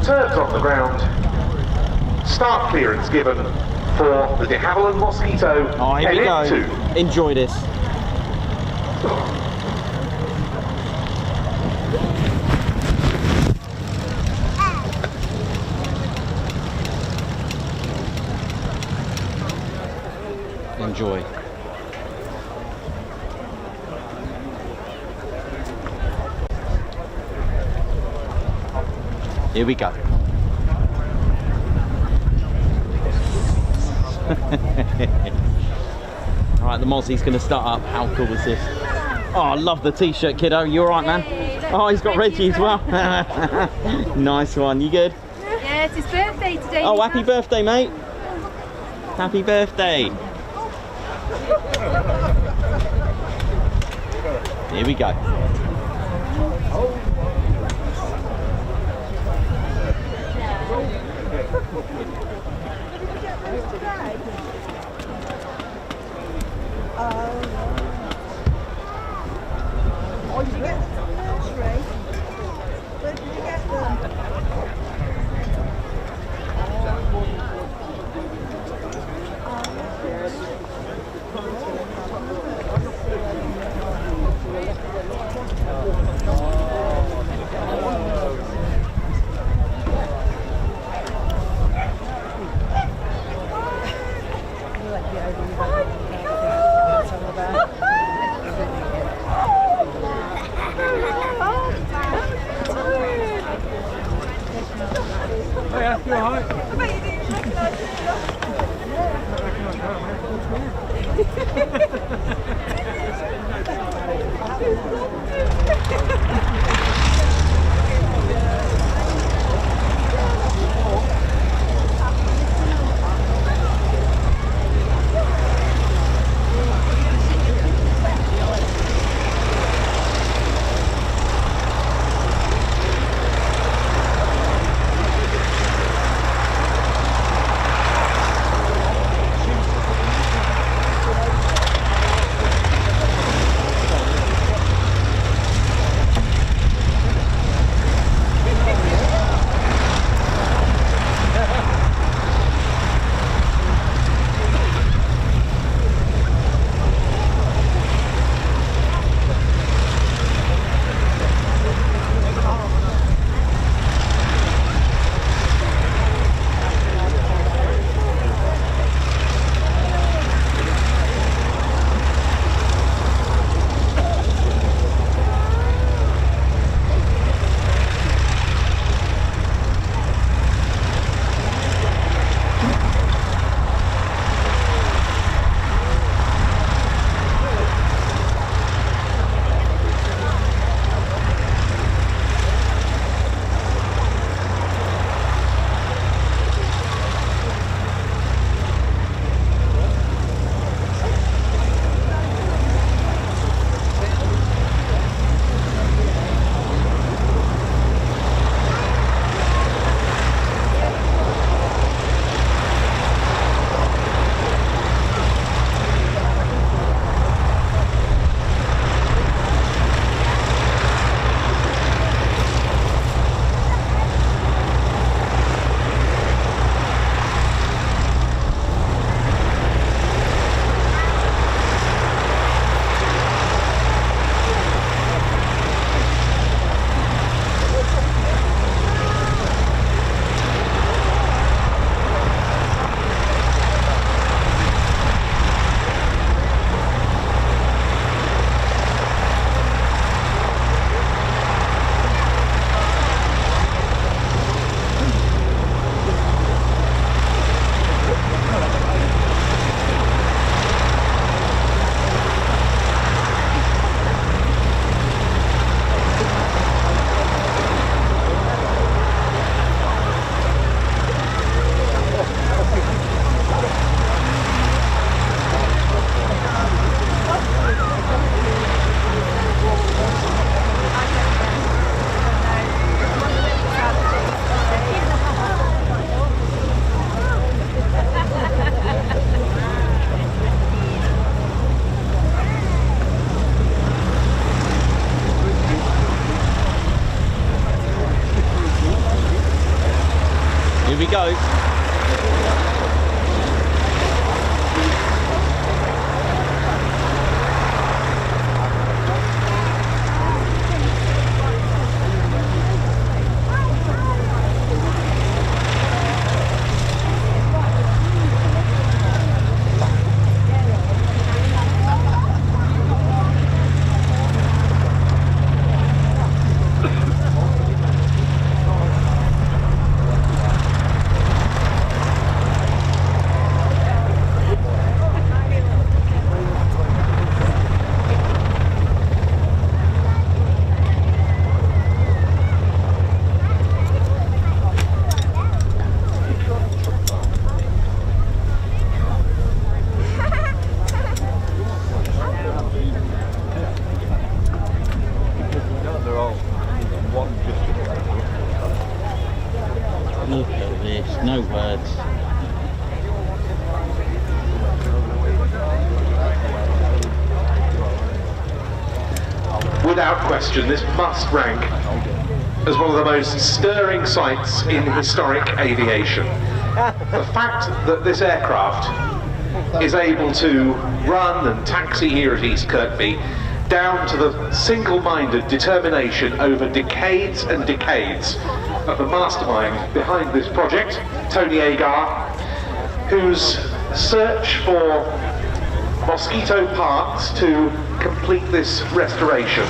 Turbs on the ground, start clearance given for the Havilland Mosquito NF.11. Here we go. Enjoy this. Enjoy. Here we go. Alright, the Mozzie's going to start up. How cool is this? Oh, I love the t-shirt, kiddo. You alright, man? Oh, he's got Reggie as well. Nice one. You good? Yeah, it's his birthday today. Oh, happy birthday, mate. Happy birthday. Here we go. Oh, did you get them from the nursery? Where did you get them? Here we go. Look at this, no words. Without question, this must rank as one of the most stirring sights in historic aviation. The fact that this aircraft is able to run and taxi here at East Kirkby, down to the single-minded determination over decades and decades of the mastermind behind this project, Tony Agar, whose search for Mosquito parts to complete this restoration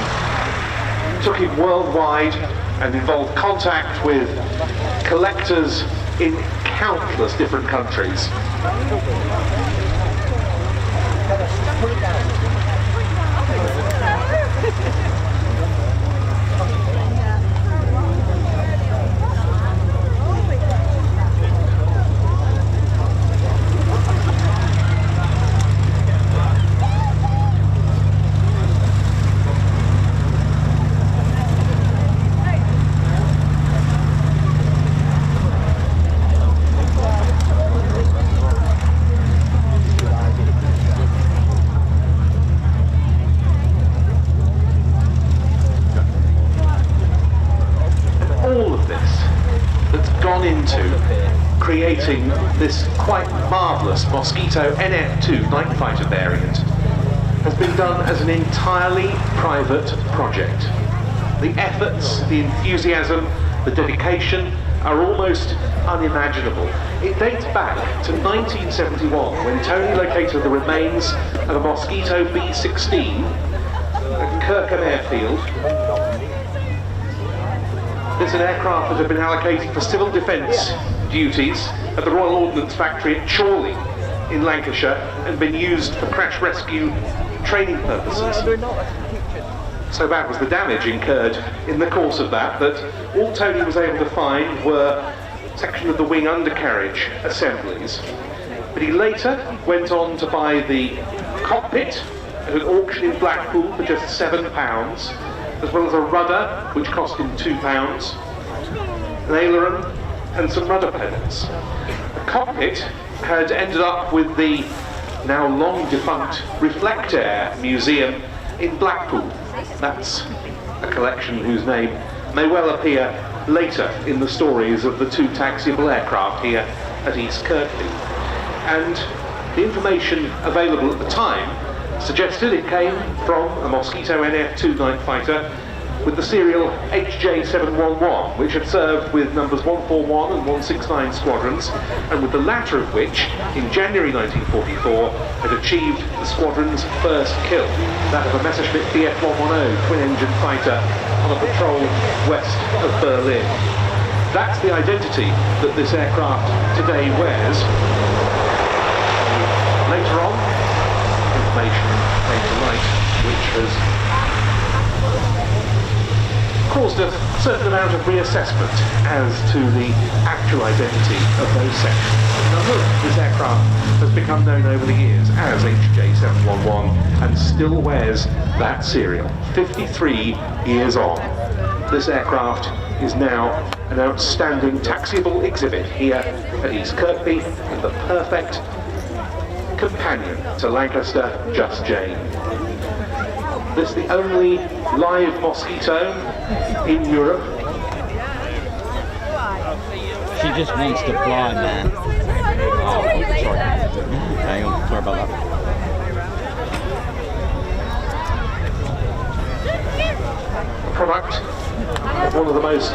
took him worldwide and involved contact with collectors in countless different countries. Creating this quite marvellous Mosquito NF2 night fighter variant has been done as an entirely private project. The efforts, the enthusiasm, the dedication are almost unimaginable. It dates back to 1971 when Tony located the remains of a Mosquito B-16 at Kirkham Airfield. This is an aircraft that had been allocated for civil defence duties at the Royal Ordnance Factory at Chorley in Lancashire and been used for crash rescue training purposes. So bad was the damage incurred in the course of that all Tony was able to find were a section of the wing undercarriage assemblies. But he later went on to buy the cockpit at an auction in Blackpool for just £7, as well as a rudder which cost him £2, an aileron and some rudder pennants. The cockpit had ended up with the now long defunct Reflectair Museum in Blackpool. That's a collection whose name may well appear later in the stories of the two taxiable aircraft here at East Kirkby. And the information available at the time suggested it came from a Mosquito NF2 night fighter with the serial HJ711, which had served with numbers 141 and 169 squadrons, and with the latter of which, in January 1944, had achieved the squadron's first kill, that of a Messerschmitt BF110 twin-engine fighter on a patrol west of Berlin. That's the identity that this aircraft today wears. Later on, information came to light which has caused a certain amount of reassessment as to the actual identity of those sections. Now, this aircraft has become known over the years as HJ711 and still wears that serial. 53 years on. This aircraft is now an outstanding taxiable exhibit here at East Kirkby and the perfect companion to Lancaster Just Jane. This is the only live Mosquito in Europe. She just wants to fly, man. Oh, sorry. Hang on, sorry about that. Product of one of the most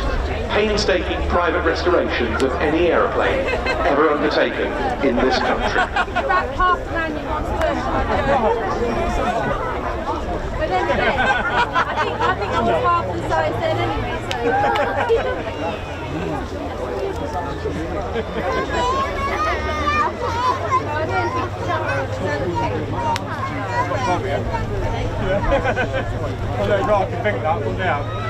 painstaking private restorations of any aeroplane ever undertaken in this country. About half an annual once But then again, I think I was half the size then anyway, so. I don't know, I can think that one now.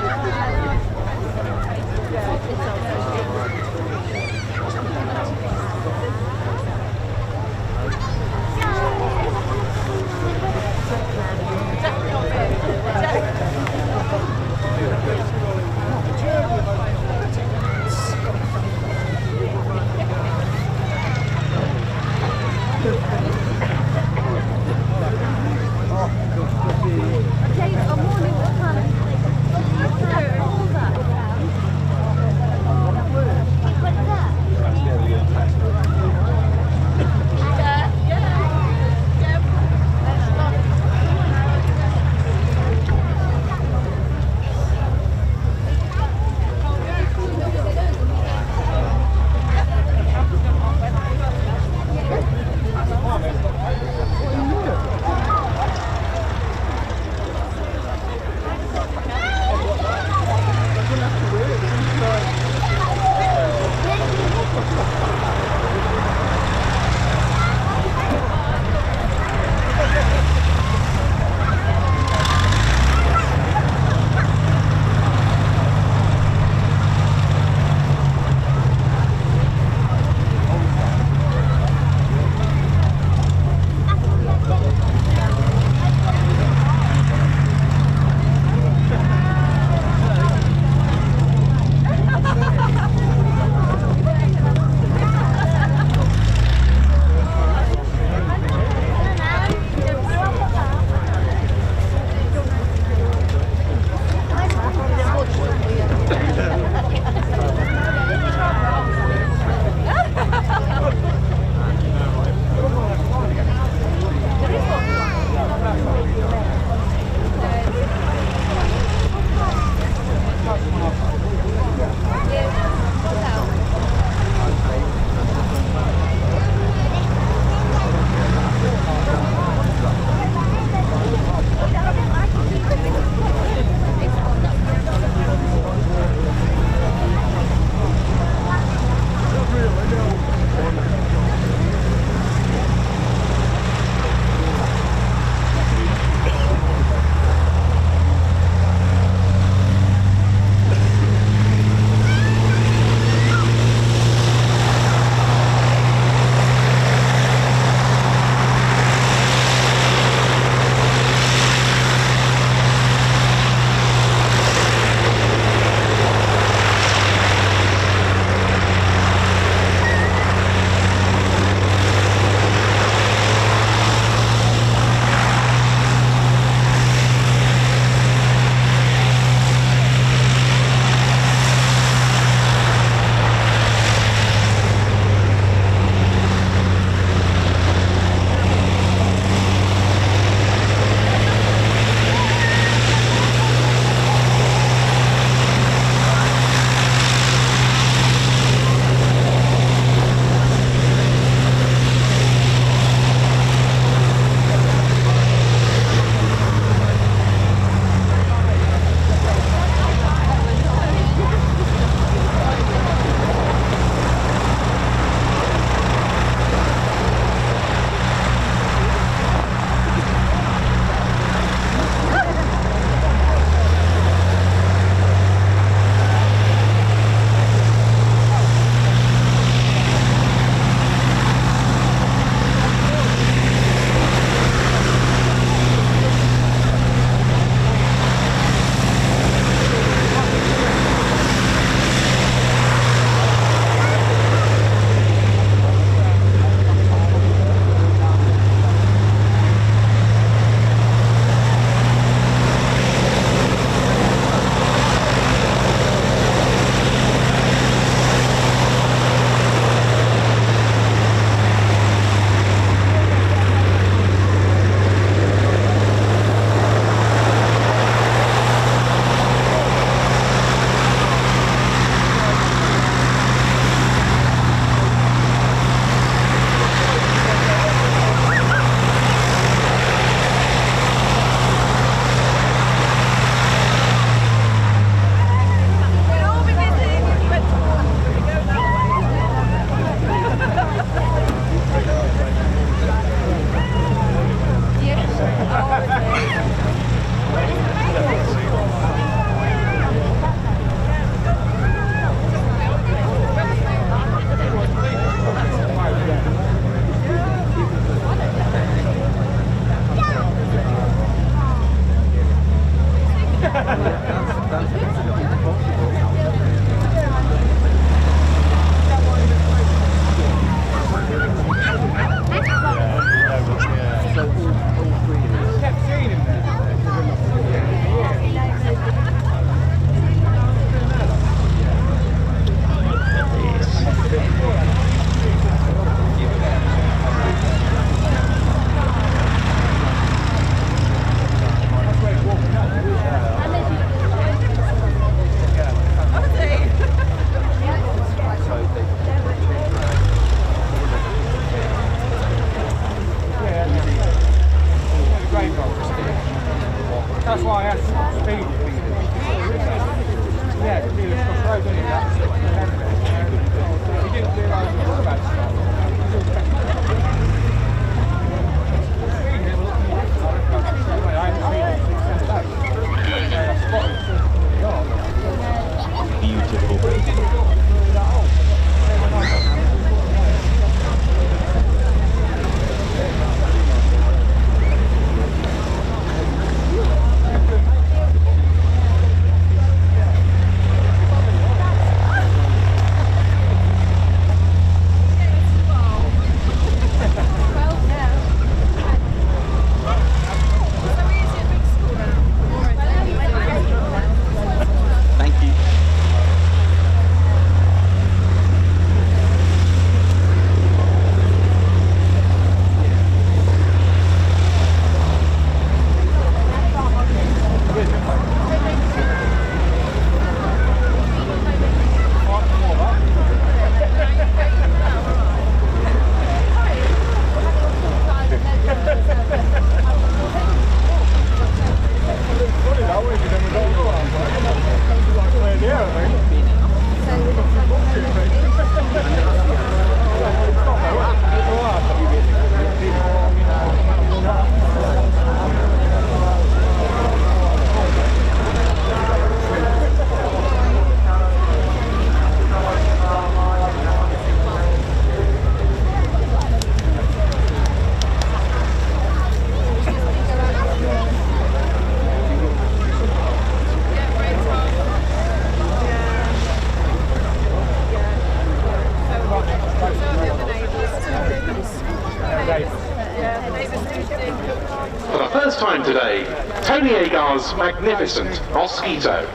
For the first time today, Tony Agar's magnificent Mosquito.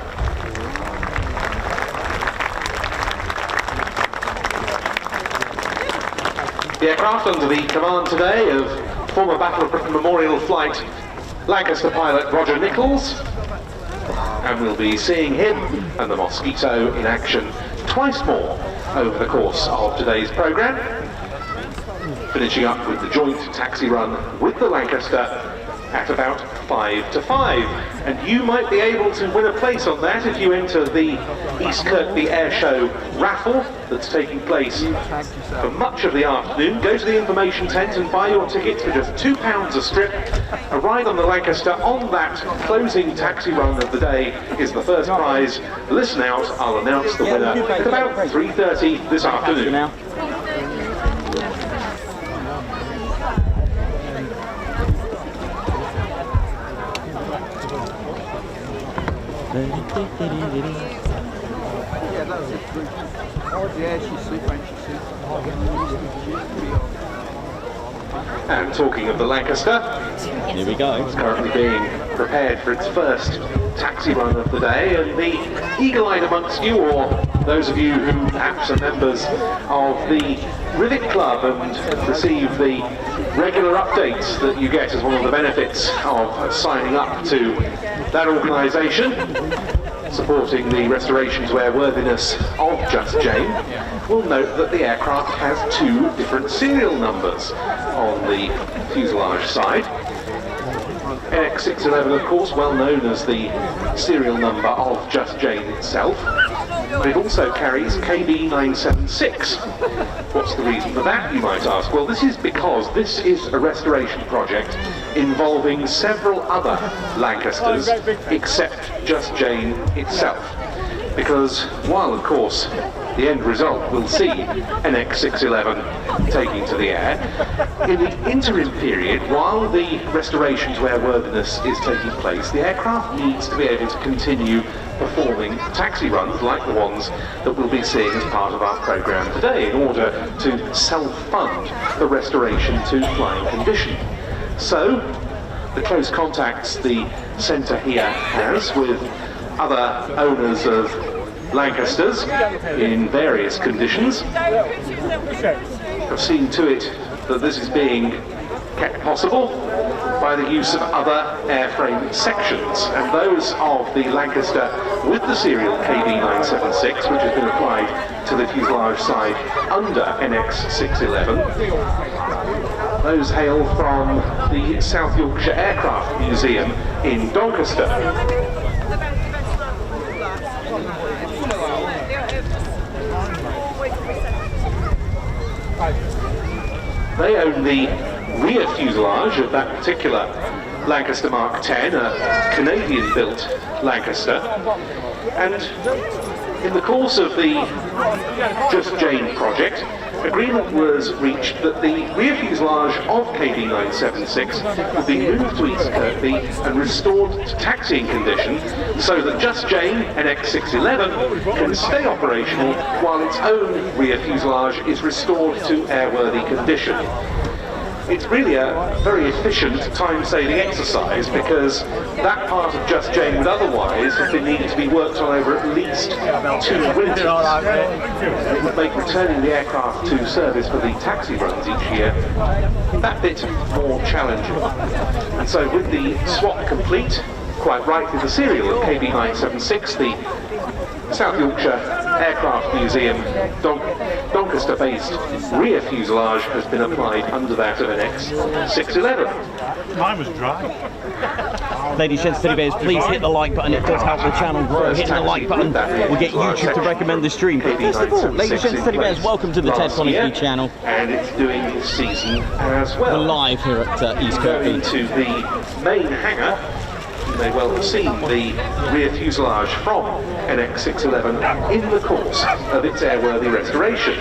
The aircraft under the command today of former Battle of Britain Memorial Flight Lancaster pilot Roger Nichols, and we'll be seeing him and the Mosquito in action twice more over the course of today's programme, finishing up with the joint taxi run with the Lancaster at about 5 to 5. And you might be able to win a place on that if you enter the East Kirkby Airshow raffle that's taking place for much of the afternoon. Go to the information tent and buy your tickets for just £2 a strip. A ride on the Lancaster on that closing taxi run of the day is the first prize. Listen out, I'll announce the winner at about 3:30 this afternoon. And talking of the Lancaster, here we go. It's currently being prepared for its first taxi run of the day, and the eagle-eyed amongst you, or those of you who perhaps are members of the Rivet Club and receive the regular updates that you get as one of the benefits of signing up to that organisation, supporting the restoration to airworthiness of Just Jane, will note that the aircraft has two different serial numbers on the fuselage side. NX611, of course, well known as the serial number of Just Jane itself, but it also carries KB976. What's the reason for that, you might ask? Well, this is because this is a restoration project involving several other Lancasters except Just Jane itself. Because while, of course, the end result will see NX611 taking to the air, in the interim period, while the restoration to airworthiness is taking place, the aircraft needs to be able to continue performing taxi runs like the ones that we'll be seeing as part of our programme today in order to self-fund the restoration to flying condition. So, the close contacts the centre here has with other owners of Lancasters in various conditions have seen to it that this is being kept possible by the use of other airframe sections, and those of the Lancaster with the serial KB976, which has been applied to the fuselage side under NX611, those hail from the South Yorkshire Aircraft Museum in Doncaster. They own the rear fuselage of that particular Lancaster Mark 10, a Canadian-built Lancaster. And in the course of the Just Jane project, agreement was reached that the rear fuselage of KD976 would be moved to East Kirkby and restored to taxiing condition so that Just Jane NX611 can stay operational while its own rear fuselage is restored to airworthy condition. It's really a very efficient time-saving exercise because that part of Just Jane would otherwise have been needed to be worked on over at least 2 winters. It would make returning the aircraft to service for the taxi runs each year that bit more challenging. And so with the swap complete, quite rightly the serial of KB976, the South Yorkshire Aircraft Museum Doncaster-based rear fuselage has been applied under that of an NX611. Mine was dry. Ladies, gents, teddy bears, please hit the like button. It does help the channel grow. Hitting the like button will get YouTube to recommend the stream. But first of all, ladies, gents, teddy bears, welcome to the Ted Coningsby channel. And it's doing this season as well. We're live here at East Kirkby. Going to the main hangar. You may well have seen the rear fuselage from NX611 in the course of its airworthy restoration.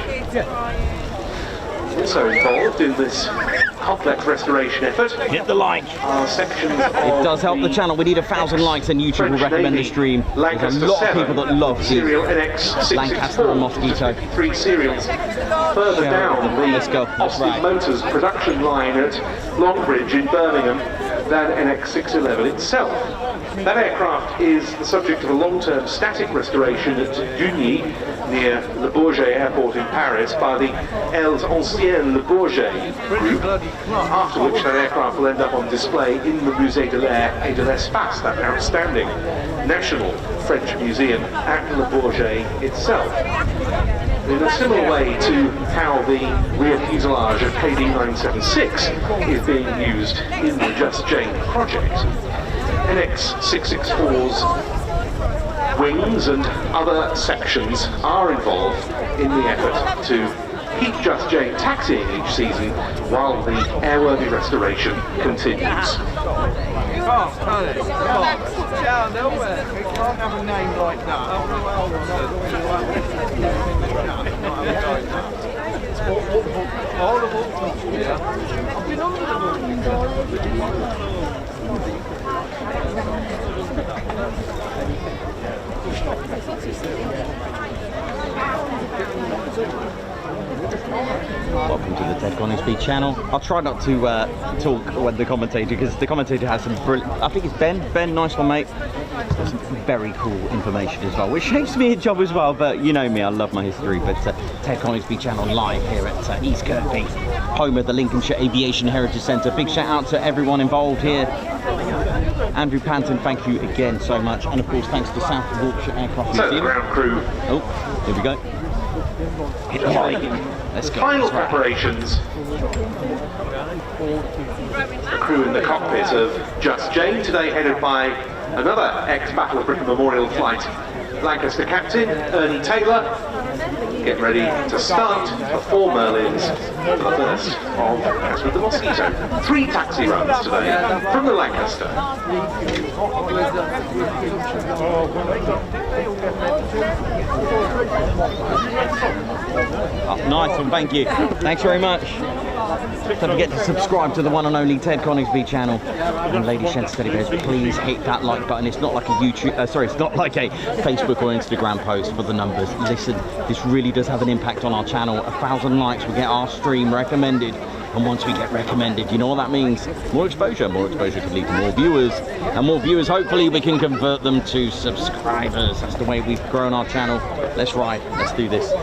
Also involved in this complex restoration effort. Hit the like. Are sections of it does help the channel. We need 1,000 likes and YouTube will recommend the stream. There's a lot of people that love the Lancaster and Mosquito. 3 serials further down the Austin Motors production line at Longbridge in Birmingham than NX611 itself. That aircraft is the subject of a long-term static restoration at Dugny, near Le Bourget Airport in Paris, by the Els Anciens Le Bourget group, after which that aircraft will end up on display in the Musée de l'Air et de l'Espace, that outstanding national French museum at Le Bourget itself. In a similar way to how the rear fuselage of KD976 is being used in the Just Jane project, NX664's wings and other sections are involved in the effort to keep Just Jane taxiing each season while the airworthy restoration continues. Welcome to the Ted Coningsby channel. I'll try not to talk when the commentator, because the commentator has some brilliant, I think it's Ben, nice one mate. Some very cool information as well, which saves me a job as well, but you know me, I love my history. But Ted Coningsby channel live here at East Kirkby, home of the Lincolnshire Aviation Heritage Centre. Big shout out to everyone involved here. Andrew Panton, thank you again so much, and of course thanks to South Yorkshire Aircraft Museum. So the ground crew. Oh, here we go. Hit the like. Let's go. Final preparations. The crew in the cockpit of Just Jane, today headed by another ex-Battle of Britain Memorial Flight Lancaster captain, Ernie Taylor, getting ready to start the 4 Merlins for the first of Messerschmitt the Mosquito. 3 taxi runs today from the Lancaster. Oh, nice one, thank you. Thanks very much. Don't forget to subscribe to the one and only Ted Coningsby channel. And ladies, gents, teddy bears, please hit that like button. It's not like a YouTube, it's not like a Facebook or Instagram post for the numbers. Listen, this really does have an impact on our channel. 1,000 likes, we get our stream recommended. And once we get recommended, you know what that means? More exposure. More exposure could lead to more viewers. And more viewers, hopefully, we can convert them to subscribers. That's the way we've grown our channel. Let's ride. Let's do this.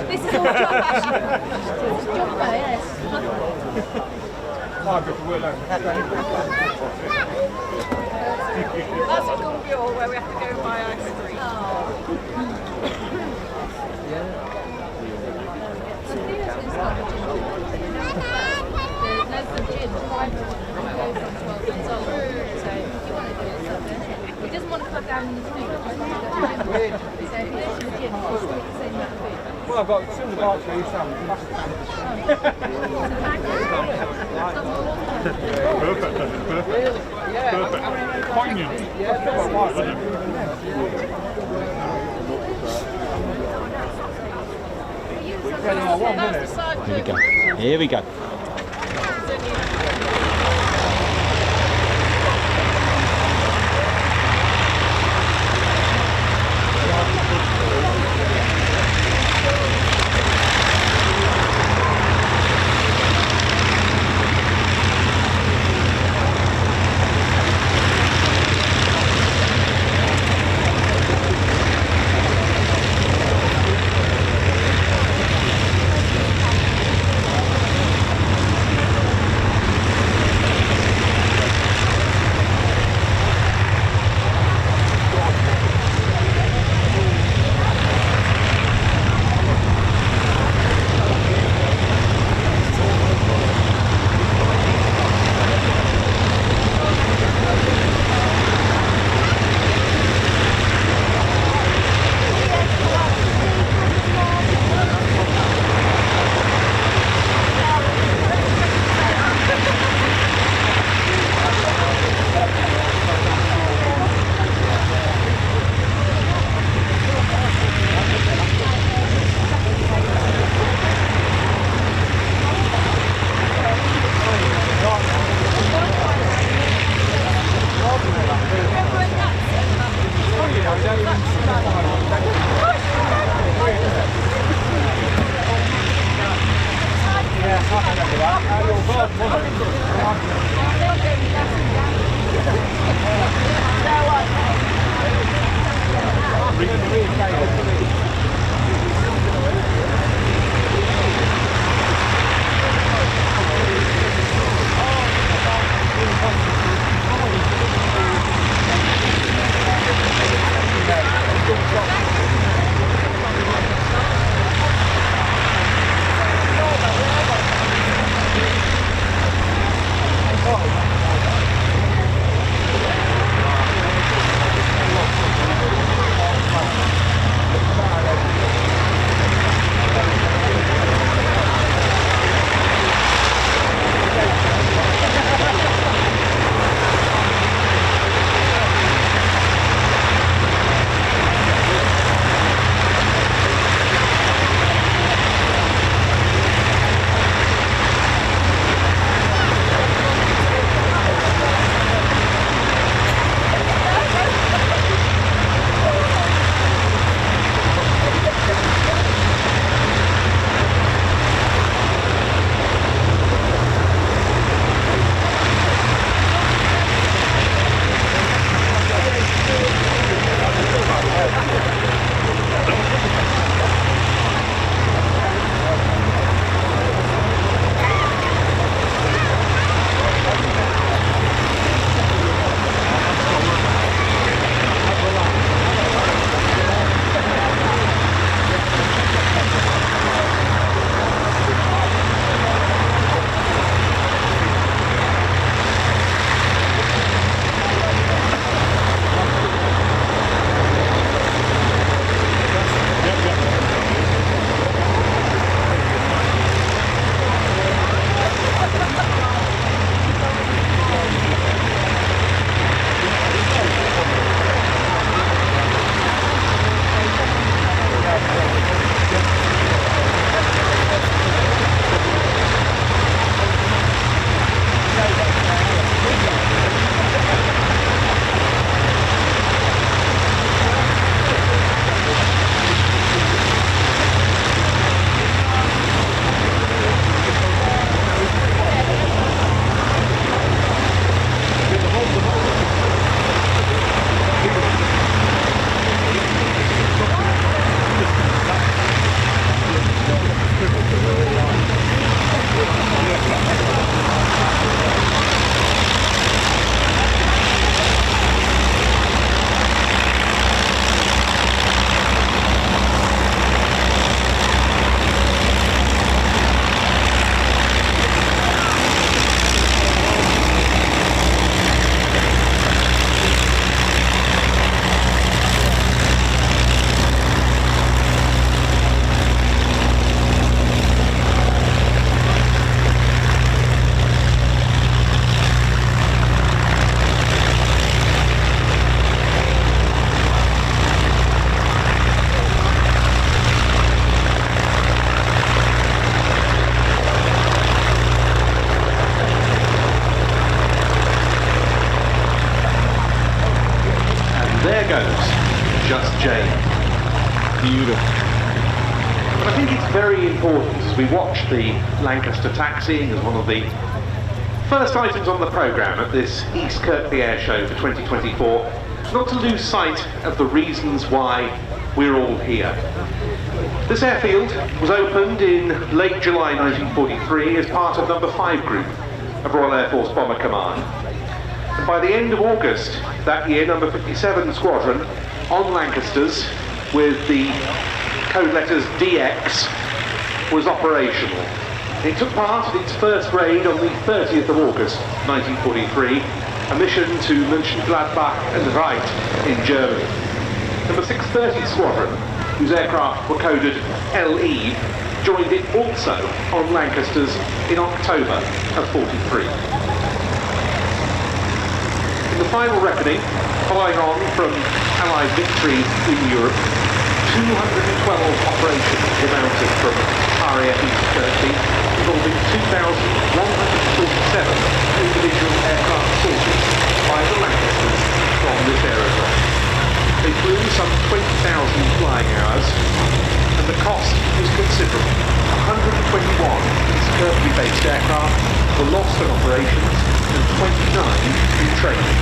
This is all jumper, yes. That's a good view where we have to go buy ice cream. in the private one, and he goes on 12 months old. So if you want to do it, stop doing it. He doesn't want to cut down on his food, he just wants to go to the gym. So if he goes to the gym, he'll still eat the same amount of food. Well, I've got some of the parts where you sound Perfect, perfect. Really? Yeah. Perfect. Poignant. Yeah, that's right, wasn't it? Here we go. Here we go. Just J. Beautiful. But I think it's very important as we watch the Lancaster taxiing as one of the first items on the programme at this East Kirkby Airshow for 2024, not to lose sight of the reasons why we're all here. This airfield was opened in late July 1943 as part of No. 5 Group of Royal Air Force Bomber Command. And by the end of August that year, No. 57 Squadron on Lancasters with the code letters DX was operational. It took part in its first raid on the 30th of August 1943, a mission to Mönchengladbach and Reit in Germany. No. 630 Squadron, whose aircraft were coded LE, joined it also on Lancasters in October of 43. In the final reckoning, following on from Allied victory in Europe, 212 operations were mounted from RAF East Kirkby, involving 2,147 individual aircraft sorted by the Lancasters from this aerodrome. They flew some 20,000 flying hours, and the cost was considerable. 121 East Kirkby-based aircraft were lost in operations, and 29 in training.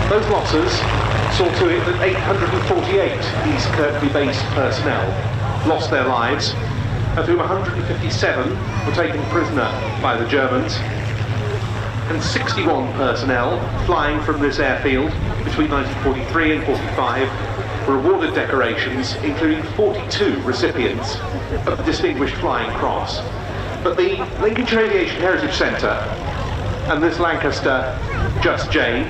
Those losses saw to it that 848 East Kirkby-based personnel lost their lives, of whom 157 were taken prisoner by the Germans, and 61 personnel flying from this airfield between 1943 and 45 were awarded decorations, including 42 recipients of the Distinguished Flying Cross. But the Lincolnshire Aviation Heritage Centre and this Lancaster Just J,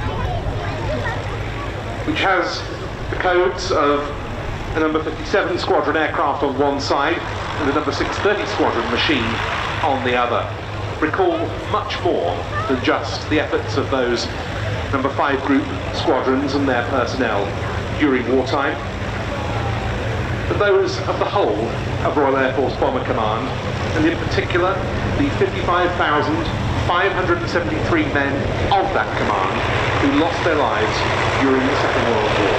which has the codes of the No. 57 Squadron aircraft on one side and the No. 630 Squadron machine on the other, recall much more than just the efforts of those No. 5 Group squadrons and their personnel during wartime, but those of the whole of Royal Air Force Bomber Command, and in particular the 55,573 men of that command who lost their lives during the Second World War.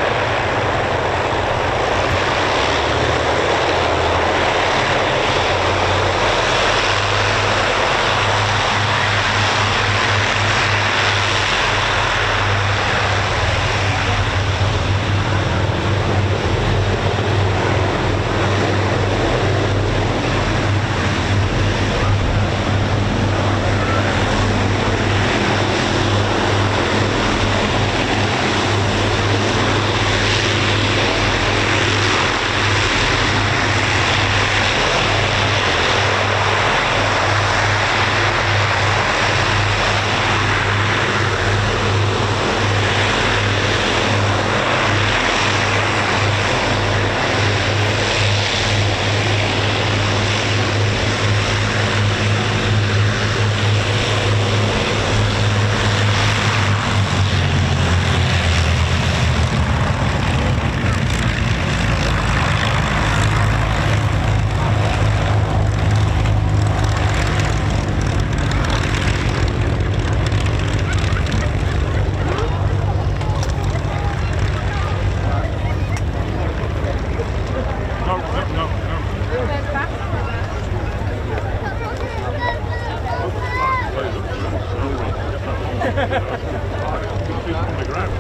On the ground.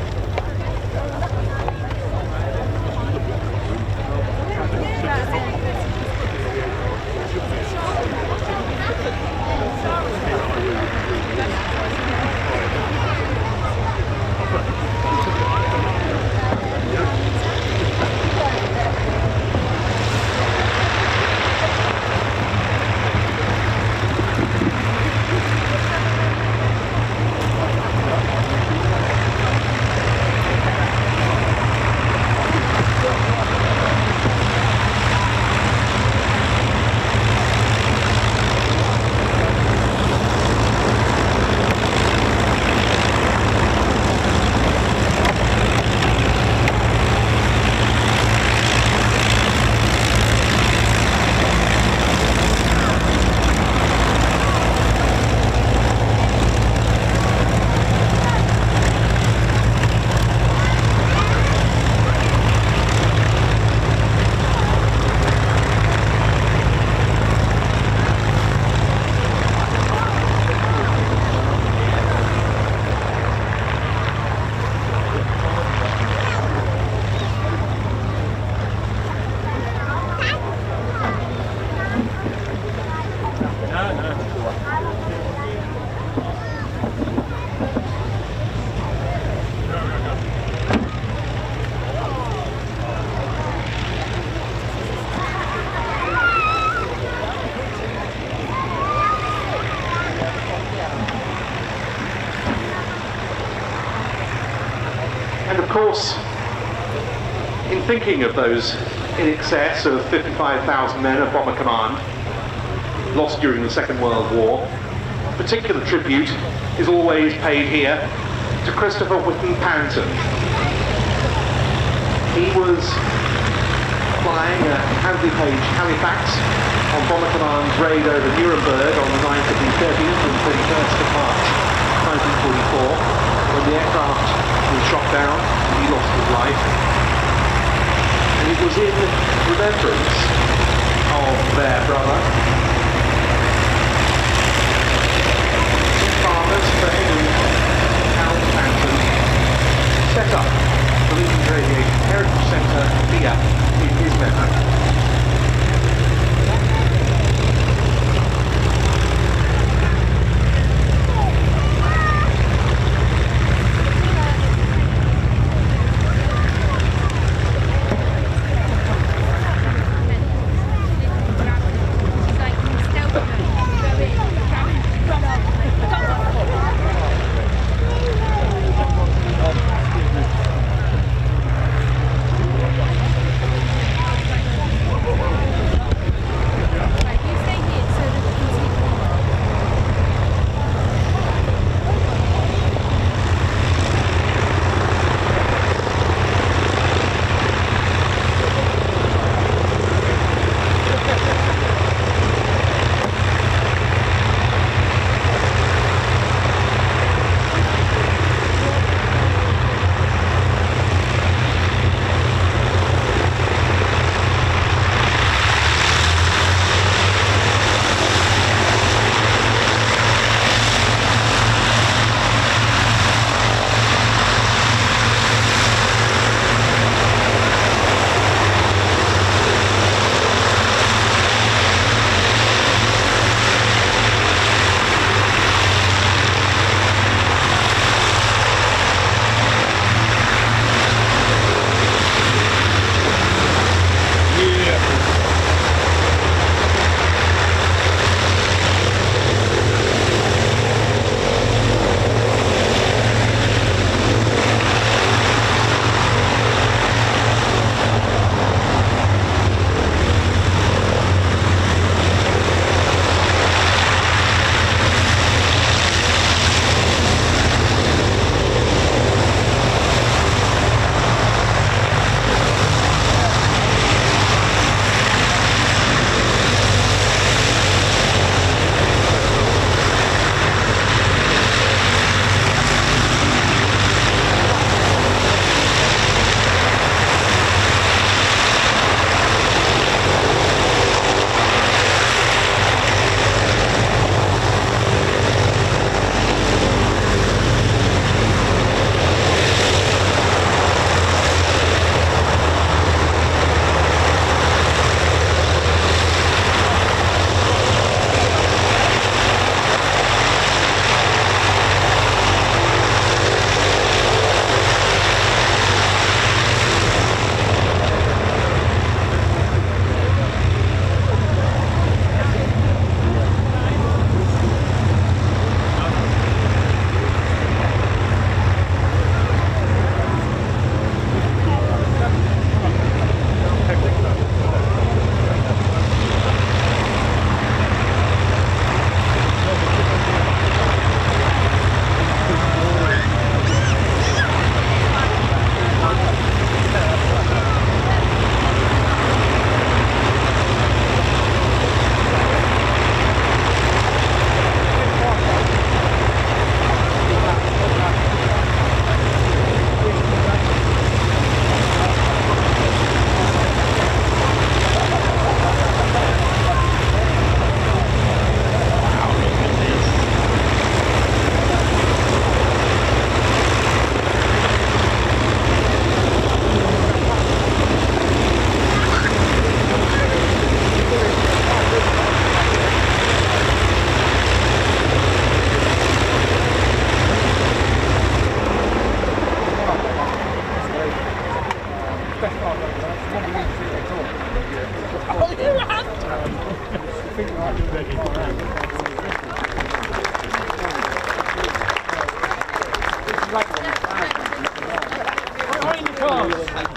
And of course, in thinking of those in excess of 55,000 men of Bomber Command lost during the Second World War, a particular tribute is always paid here to Christopher Whitten Panton. He was flying a Halifax on Bomber Command's raid over Nuremberg on the night of the 30th and 31st of March 1944, when the aircraft was shot down and he lost his life. And it was in remembrance of their brother, farmers, Fred and Harold Panton, set up the Lincolnshire Aviation Heritage Centre here in his memory. Like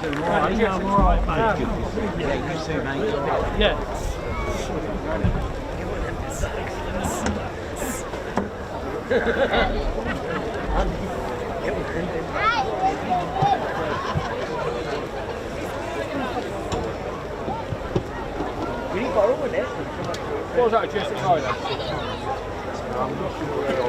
What was that, just rider? I'm not sure where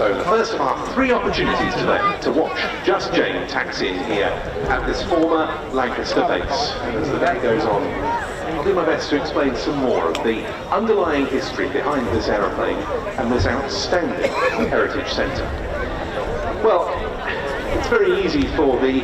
So the first of our 3 opportunities today to watch Just Jane taxiing here at this former Lancaster base. And as the day goes on, I'll do my best to explain some more of the underlying history behind this aeroplane and this outstanding Heritage Centre. Well, it's very easy for the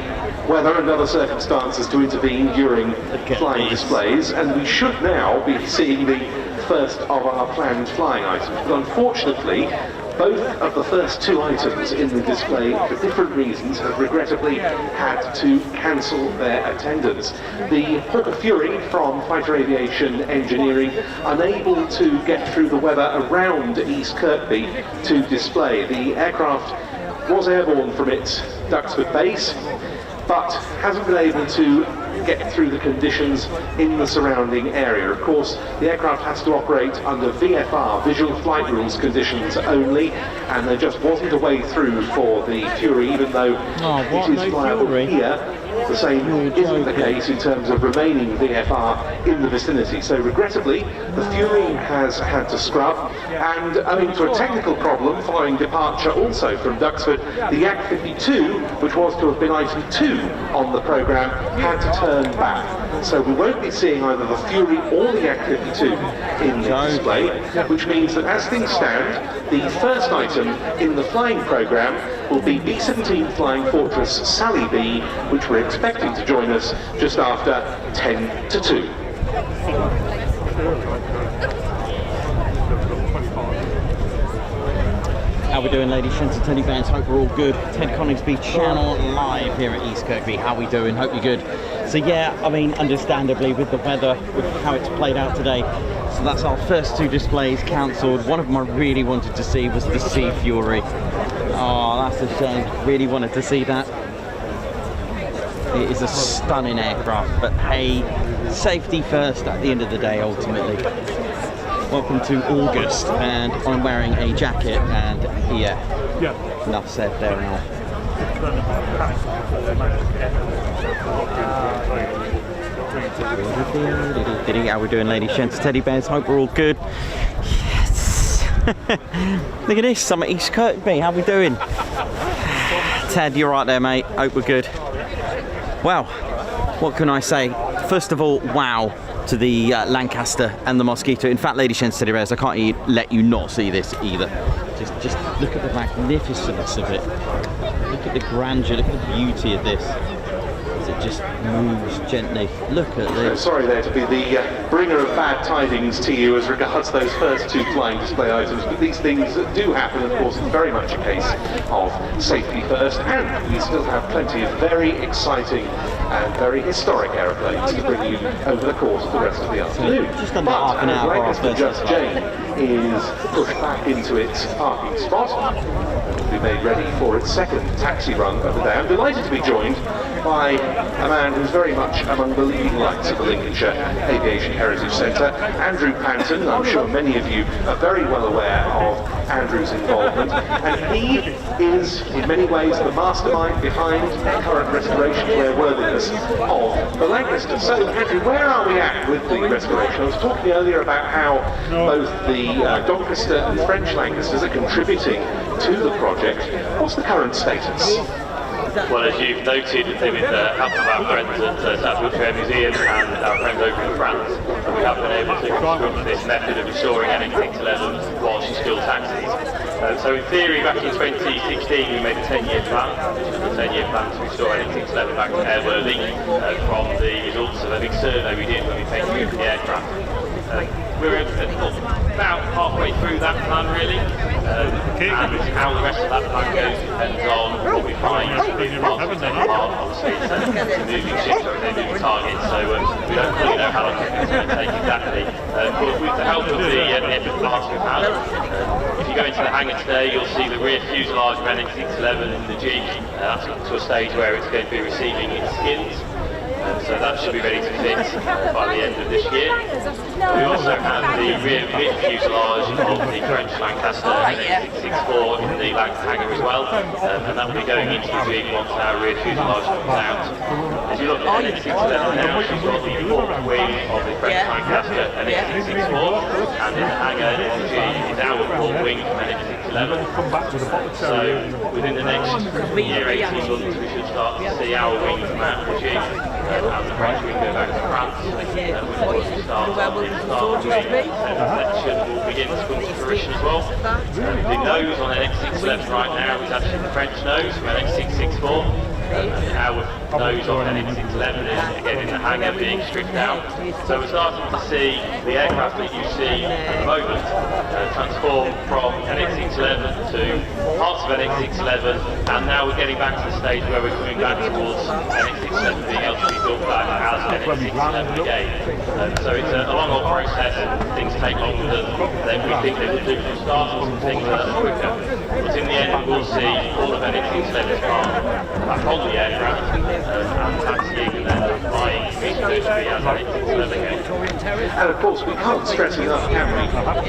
weather and other circumstances to intervene during flying displays, and we should now be seeing the first of our planned flying items. But unfortunately, both of the first 2 items in the display, for different reasons, have regrettably had to cancel their attendance. The Hawker Fury from Fighter Aviation Engineering, unable to get through the weather around East Kirkby to display. The aircraft was airborne from its Duxford base, but hasn't been able to get through the conditions in the surrounding area. Of course, the aircraft has to operate under VFR, Visual Flight Rules conditions only, and there just wasn't a way through for the Fury, even though it is flyable here. The same isn't the case in terms of remaining VFR in the vicinity. So regrettably, the Fury has had to scrub, and owing to a technical problem following departure also from Duxford, the Yak 52, which was to have been item 2 on the programme, had to turn back. So we won't be seeing either the Fury or the Yak 52 in the display, which means that as things stand, the first item in the flying programme will be B-17 Flying Fortress Sally B, which we're expecting to join us just after 10 to 2. How we doing, ladies, gents and teddy bears? Hope we're all good. Ted Coningsby channel live here at East Kirkby. How we doing? Hope you're good. So yeah, I mean, understandably with the weather, with how it's played out today, so that's our first 2 displays cancelled. One of them I really wanted to see was the Sea Fury. Oh, that's a shame. Really wanted to see that. It is a stunning aircraft, but hey, safety first at the end of the day, ultimately. Welcome to August, and I'm wearing a jacket, and yeah, enough said there now. How we doing, ladies, gents, teddy bears? Hope we're all good. Yes. Look at this, I'm at East Kirkby. How we doing? Ted, you're right there, mate. Hope we're good. Well, what can I say? First of all, wow to the Lancaster and the Mosquito. In fact, ladies and teddy bears, I can't let you not see this either. Just look at the magnificence of it. Look at the grandeur, look at the beauty of this. As it just moves gently. Look at this. I'm sorry there to be the bringer of bad tidings to you as regards those first 2 flying display items, but these things do happen. Of course, it's very much a case of safety first, and we still have plenty of very exciting and very historic aeroplanes to bring you over the course of the rest of the afternoon. Just under half an hour Lancaster Just Jane is pushed back into its parking spot. It will be made ready for its second taxi run of the day. I'm delighted to be joined by a man who's very much among the leading lights of the Lincolnshire Aviation Heritage Centre, Andrew Panton. I'm sure many of you are very well aware of Andrew's involvement, and he is in many ways the mastermind behind the current restoration to airworthiness of the Lancaster. So Andrew, where are we at with the restoration? I was talking earlier about how both the Doncaster and French Lancasters are contributing to the project. What's the current status? Well, as you've noted, with the help of our friends at Military Museum and our friends over in France, we have been able to construct this method of restoring NX11 whilst still taxis. So in theory, back in 2016, we made a 10-year plan, a 10-year plan to restore NX11 back to airworthy from the results of a big survey we did when we came through the aircraft. We're about halfway through that plan really, and how the rest of that plan goes depends on what we find with parts of the part. Obviously it's a moving ship, so they're moving targets, so we don't really know how long it's going to take exactly. But with the help of the different parts we've had, if you go into the hangar today, you'll see the rear fuselage of NX611 and the jig. That's up to a stage where it's going to be receiving its skins. So that should be ready to fit by the end of this year. We also have the rear mid fuselage of the French Lancaster NX664 in the hangar as well, and that will be going into the jig once our rear fuselage comes out. As you look at NX611 now, she's got the forward wing of the French Lancaster NX664, and in the hangar in the jig is our forward wing from NX611. So within the next year, 18 months, we should start to see our wing come out of the jig. And the French wing go back to France, which start selection will begin to come to fruition as well. The nose on NX611 right now is actually the French nose from NX664. Our nose on NX611 is again in the hangar being stripped out. So we're starting to see the aircraft that you see at the moment transform from NX611 to parts of NX611, and now we're getting back to the stage where we're coming back towards NX611 being able to be built back as NX611 again. So it's a long old process, and things take longer than we think they will do from the start, or some things that are quicker. But in the end, we'll see all of NX611's part back on the aircraft and taxiing and then flying Messerschmitt as NX611 again. And of course, we can't stress enough, can we?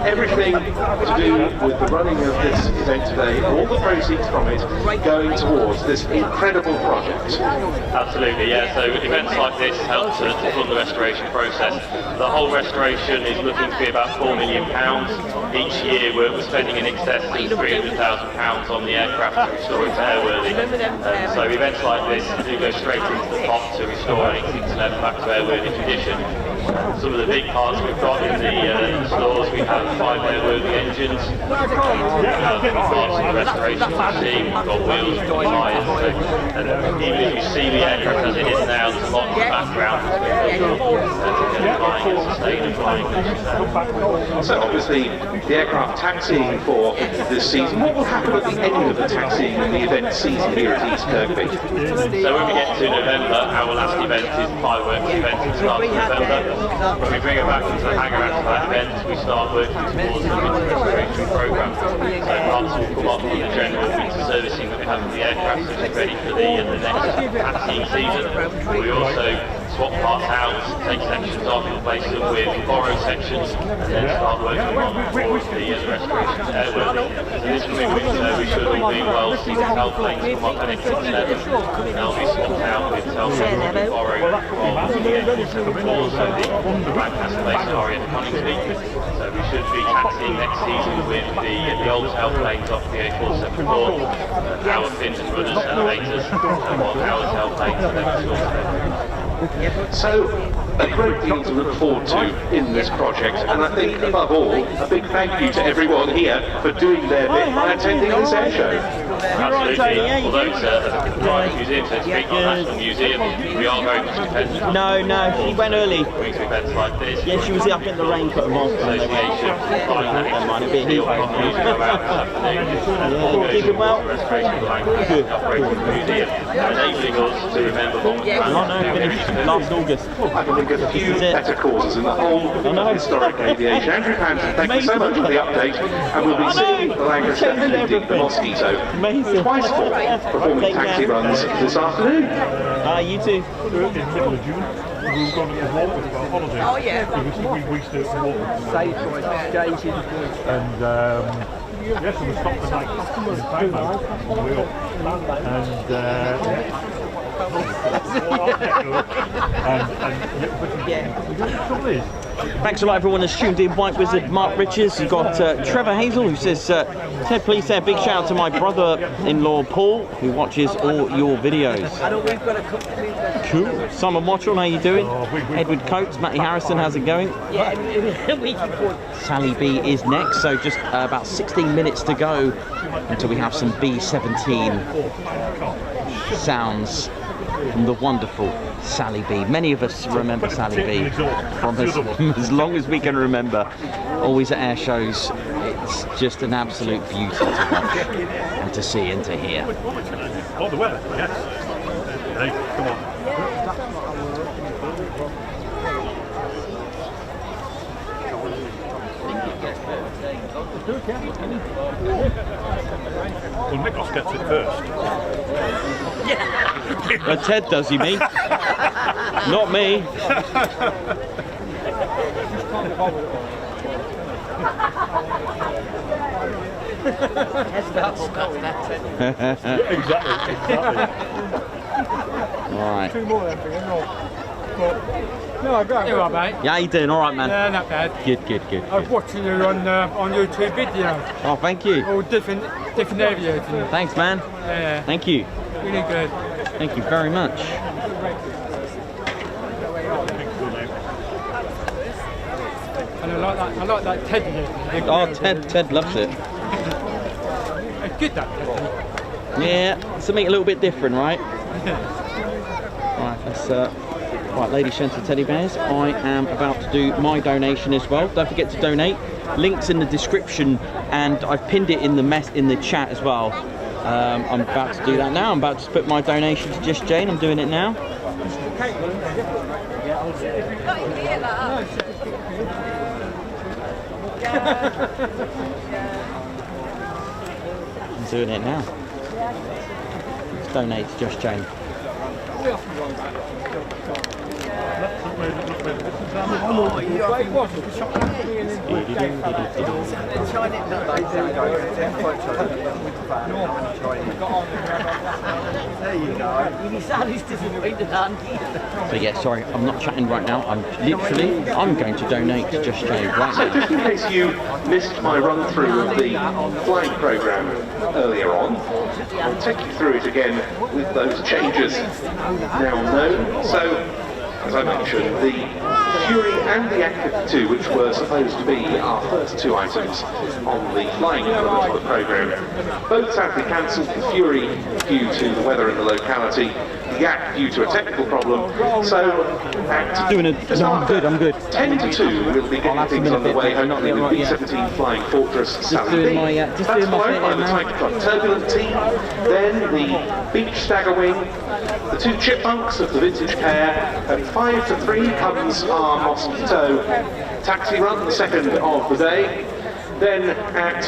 Everything to do with the running of this event today, all the proceeds from it going towards this incredible project. Absolutely, yeah. So events like this help to fund the restoration process. The whole restoration is looking to be about £4 million. Each year we're spending in excess of £300,000 on the aircraft to restore it to airworthy. So events like this do go straight into the pot to restore NX611 back to airworthy condition. Some of the big parts we've got in the stores, we have 5 airworthy engines, we have parts of the restoration machine, we've got wheels, we've got tyres, and even if you see the aircraft as it is now, there's a lot in the background that's been built up to get flying and sustain and flying conditions. So obviously the aircraft taxiing for this season, what will happen at the end of the taxiing and the event season here at East Kirkby? So when we get to November, our last event is the fireworks event at the start of November. When we bring it back into the hangar after that event, we start working towards the winter restoration programme. So parts will come up from the general winter servicing that we have for the aircraft, which is ready for the next taxiing season. We also swap parts out, take sections off, replace them with borrow sections, and then start working on towards the restoration to airworthy. So this coming winter, we should all be well see the tail planes come up NX611. They'll be swapped out with tail planes that we borrow from the A474, so the Lancaster based RAF Coningsby. So we should be taxiing next season with the old tail planes off the A474, our fins and rudders, elevators, and what our tail planes are then restored. So, a great deal to look forward to in this project, and I think above all, a big thank you to everyone here for doing their bit by attending this air show. Absolutely. Although it's a private museum, so it's a big national museum, we are very much dependent. No, she went early. Events like this. Yeah, she was up in the rain cut them off. Association, might have been heat. Keep it well. Enabling us to remember what was finished last August. I can think of a few better causes in the whole historic aviation. Andrew Panton, thank you so much for the update, and we'll be seeing the Lancaster Havilland Mosquito twice more performing taxi runs this afternoon. You too. In the middle of June, we were going to Norfolk for holiday. Oh yeah. We reached out to Norfolk. And yes, we stopped the night in time out on the way up. And Thanks a lot everyone that's tuned in. White Wizard Mark Richards. You've got Trevor Hazel who says, Ted, please say a big shout out to my brother-in-law Paul who watches all your videos. Cool. Simon Wattrell, how you doing? Edward Coates, Matty Harrison, how's it going? Sally B is next, so just about 16 minutes to go until we have some B-17 sounds from the wonderful Sally B. Many of us remember Sally B from as long as we can remember. Always at air shows. It's just an absolute beauty to watch and to see and to hear. Oh, the weather, yes. Hey, come on. Well, Miklos gets it first. Well, Ted does, you mean? Not me. Exactly. Right. Two more then, no, I got it. You all right, mate? Yeah, how you doing? All right, man. Yeah, not bad. Good. I was watching you on YouTube video. Oh, thank you. All different aviators. Thanks, man. Yeah, Thank you. really good. Thank you very much. And I like that Ted. Oh, Ted loves it. It's good, that Ted. Yeah, something a little bit different, right? Right, that's right, Lady Shenton teddy bears. I am about to do my donation as well. Don't forget to donate. Links in the description, and I've pinned it in the chat as well. I'm about to do that now. I'm about to put my donation to Just Jane. I'm doing it now. I'm doing it now. Let's donate to Just Jane. So yeah, sorry, I'm not chatting right now. I'm going to donate to Just Jane right So now. just in case you missed my run through of the flying programme earlier on, I'll take you through it again with those changes now known. So, as I mentioned, the Fury and the Yak-52, which were supposed to be our first two items on the flying element of the programme, both sadly cancelled. The Fury due to the weather in the locality, the Yak due to a technical problem. So, at I'm good. 10 to 2, we'll be getting things on the way, hopefully with B-17 Flying Fortress Sally B. That's followed by the Tiger Club Turbulent team, then the Beach Stagger Wing, the two Chipmunks of the vintage pair. At 5 to 3 comes our Mosquito taxi run, the second of the day. Then at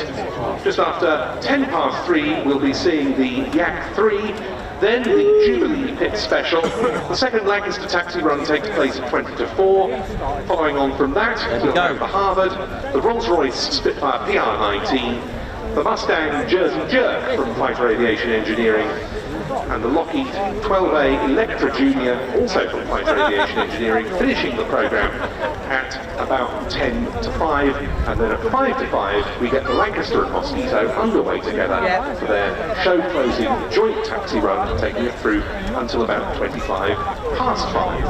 just after 10 past 3, we'll be seeing the Yak 3. Then the Jubilee Pit Special. The second Lancaster taxi run takes place at 20 to 4. Following on from that, we'll have the Harvard, the Rolls-Royce Spitfire PR-19, the Mustang Jersey Jerk from Fighter Aviation Engineering, and the Lockheed 12A Electra Junior, also from Fighter Aviation Engineering, finishing the programme at about 10 to 5, and then at 5 to 5 we get the Lancaster and Mosquito underway together for their show closing joint taxi run, taking it through until about 25 past 5.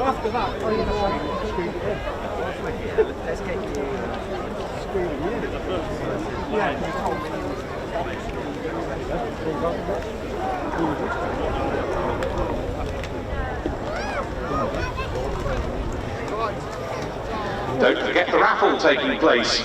After that, let's get Don't forget the raffle taking place.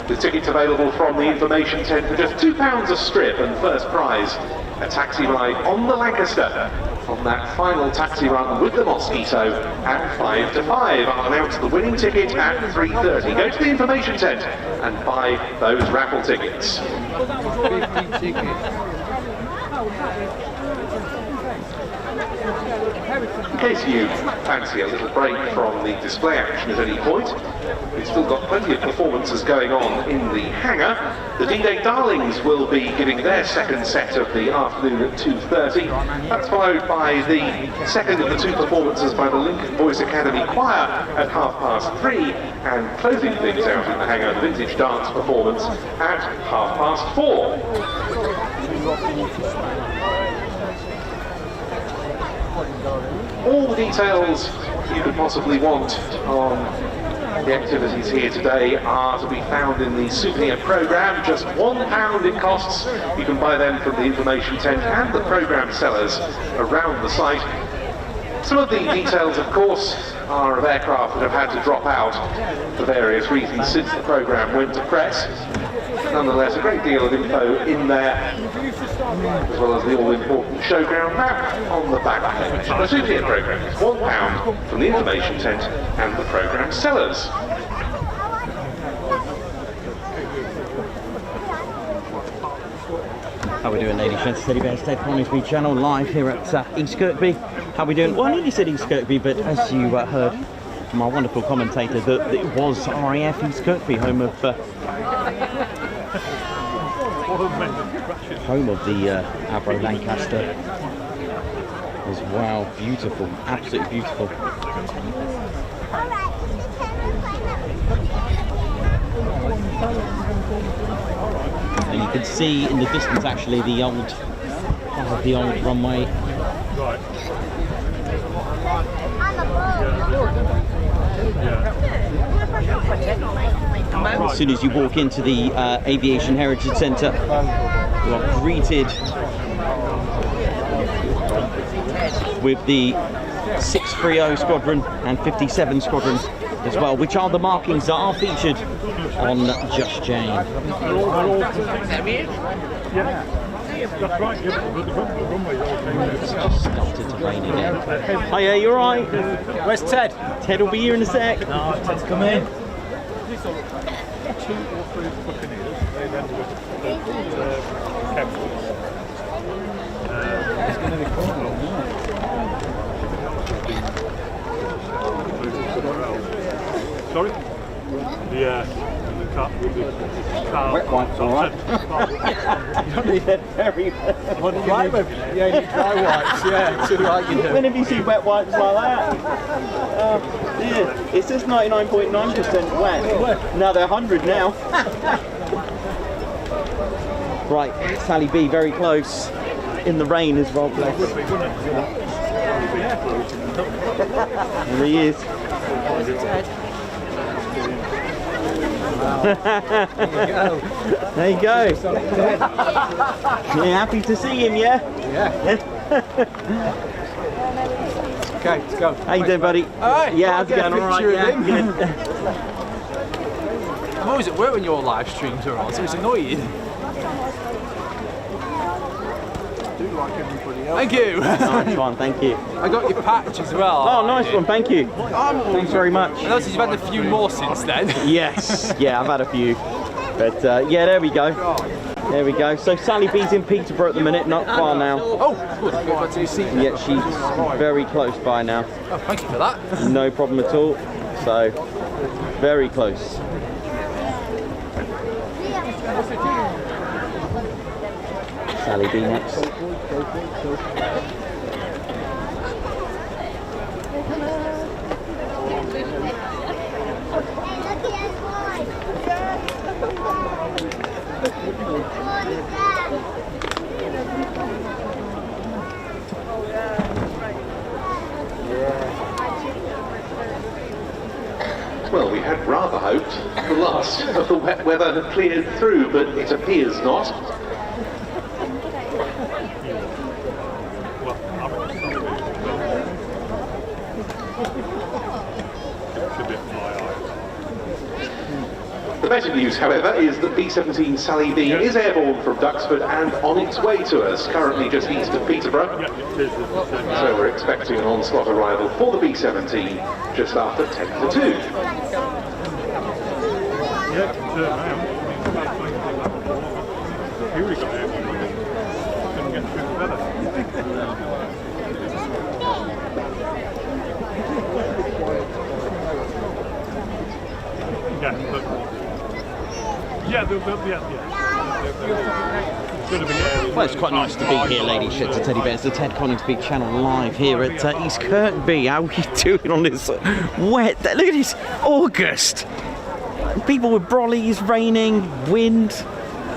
With tickets available from the information tent for just £2 a strip, and first prize, a taxi ride on the Lancaster on that final taxi run with the Mosquito at 5 to 5. I'll announce the winning ticket at 3:30. Go to the information tent and buy those raffle tickets. 50 tickets. In case you fancy a little break from the display action at any point, we've still got plenty of performances going on in the hangar. The D-Day Darlings will be giving their second set of the afternoon at 2:30. That's followed by the second of the two performances by the Lincoln Boys Academy Choir at 3:30, and closing things out in the hangar, the Vintage Dance performance at 4:30. All the details you could possibly want on the activities here today are to be found in the souvenir programme. Just £1 it costs. You can buy them from the information tent and the programme sellers around the site. Some of the details, of course, are of aircraft that have had to drop out for various reasons since the programme went to press. Nonetheless, a great deal of info in there, as well as the all-important showground map on the back page. The souvenir programme is £1 from the information tent and the programme sellers. How we doing, ladies and gentlemen? Teddy Bear's Ted Coningsby channel, live here at East Kirkby. How we doing? Well, I nearly said East Kirkby, but as you heard from our wonderful commentator, that it was RAF East Kirkby, home of the Avro Lancaster. As well, beautiful, absolutely beautiful. And you can see in the distance actually the old runway. Right. As soon as you walk into the Aviation Heritage Centre, you are greeted with the 630 Squadron and 57 Squadron as well, which are the markings that are featured on Just Jane. Yeah. That's right. It's just started to rain again. Hiya, you alright? Where's Ted? Ted will be here in a sec. No, Ted's come in. 2 or 3 Buccaneers, they then with chemicals. It's going to be cool. Sorry? Yeah. Wet wipes, alright. You don't need that very Yeah, you need dry wipes, yeah, too right you do. When have you seen wet wipes like that? Yeah. It says 99.9% wet. No, they're 100 now. Right, Sally B very close. In the rain as well, bless. There he is. There you go. You're happy to see him, yeah? Yeah. Okay, let's go. How you doing, buddy? Alright. Yeah, how's it going? Alright, yeah. Good. I'm always at work when your live streams are on, so it's annoying. Like everybody else. Thank you. Nice one, thank you. I got your patch as well. Oh, nice one, thank you. Thanks very much. I noticed you've had a few more since then. Yes, yeah, I've had a few. But yeah, there we go. There we go. So Sally B's in Peterborough at the minute, not far now. Oh, good. Get back to your seat. Yeah, she's very close by now. Oh, thank you for that. No problem at all. So, very close. Sally B next. Well, we had rather hoped the last of the wet weather had cleared through, but it appears not. The better news, however, is that B-17 Sally B is airborne from Duxford and on its way to us, currently just east of Peterborough. So we're expecting an on-slot arrival for the B-17 just after 10 to 2. Yeah, he would have got airborne. Couldn't get through the weather. Well, it's quite nice to be here, ladies, shits and teddy bears. The Ted Coningsby channel live here at East Kirkby. How are you doing on this wet? Look at this, August. People with brollies, raining, wind,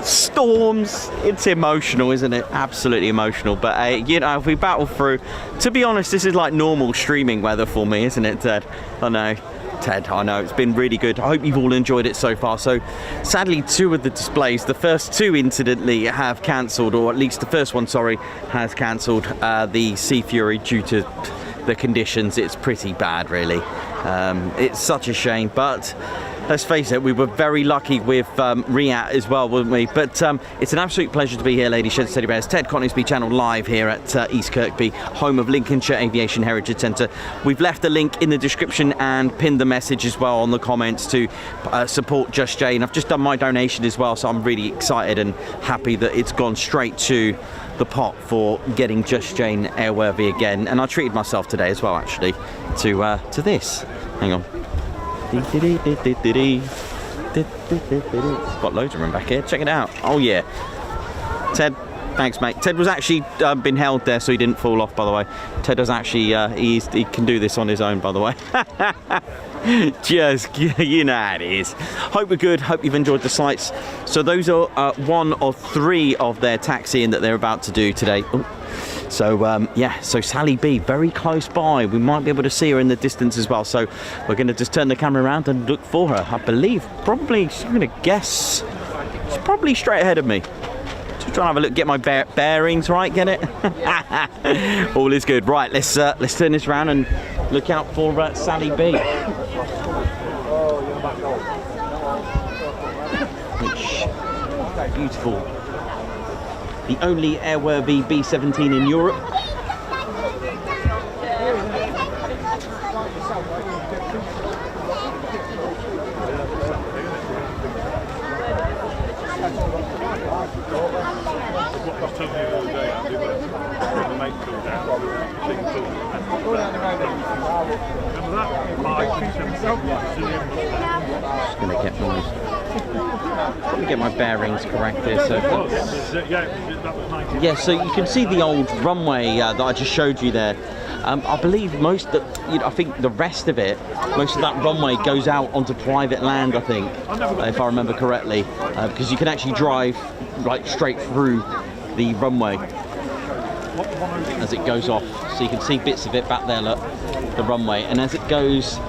storms. It's emotional, isn't it? Absolutely emotional. But you know, if we battle through, to be honest, this is like normal streaming weather for me, isn't it, Ted? I know. Ted, I know, it's been really good. I hope you've all enjoyed it so far. So sadly, 2 of the displays, the first 2 incidentally have cancelled, or at least the first one, sorry, has cancelled the Sea Fury due to the conditions. It's pretty bad, really. It's such a shame, but let's face it, we were very lucky with RAF as well, weren't we? But it's an absolute pleasure to be here, ladies and teddy bears. Ted Coningsby channel live here at East Kirkby, home of Lincolnshire Aviation Heritage Centre. We've left a link in the description and pinned the message as well on the comments to support Just J. And I've just done my donation as well, so I'm really excited and happy that it's gone straight to the pot for getting Just Jane airworthy again. And I treated myself today as well, actually, to this. Hang on. It's got loads of room back here. Check it out. Oh yeah. Ted, thanks mate. Ted was actually been held there so he didn't fall off, by the way. Ted was actually he can do this on his own, by the way. Just, you know how it is. Hope we're good. Hope you've enjoyed the sights. So those are 1 of 3 of their taxiing that they're about to do today. Ooh. So yeah, so Sally B, very close by. We might be able to see her in the distance as well. So we're going to just turn the camera around and look for her. I believe probably, I'm going to guess, she's probably straight ahead of me. Just trying to have a look, get my bearings right, get it? All is good. Right, let's turn this around and look out for Sally B. Which, beautiful. The only airworthy B-17 in Europe. Just gonna get my bearings correct here. So yeah, so you can see the old runway that I just showed you there. I believe I think the rest of it, most of that runway goes out onto private land, I think, if I remember correctly, because you can actually drive like straight through the runway as it goes off. So you can see bits of it back there, look, the runway, and as it goes,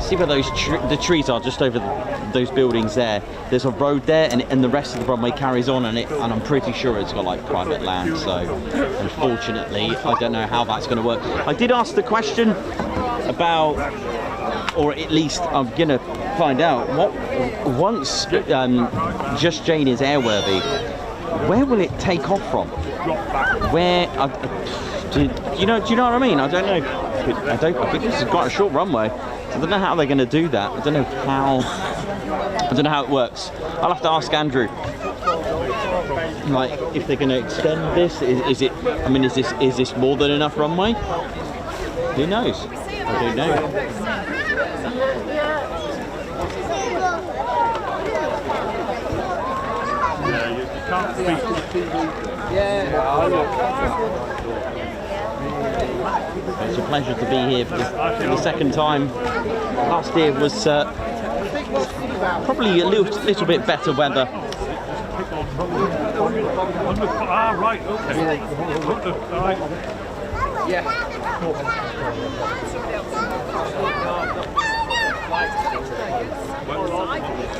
see where those the trees are just over those buildings there. There's a road there, and the rest of the runway carries on, and I'm pretty sure it's got like private land. So unfortunately, I don't know how that's going to work. I did ask the question about, or at least I'm gonna find out, what once Just Jane is airworthy, where will it take off from? Where do you know what I mean? I don't know. I think this has got a short runway. I don't know how they're going to do that. I don't know how it works. I'll have to ask Andrew. Like, if they're going to extend this, is this more than enough runway? Who knows? I don't know. Yeah, you can't beat. It's a pleasure to be here for the second time. Last year was probably a little bit better weather. Ah, right, okay. Right. Yeah.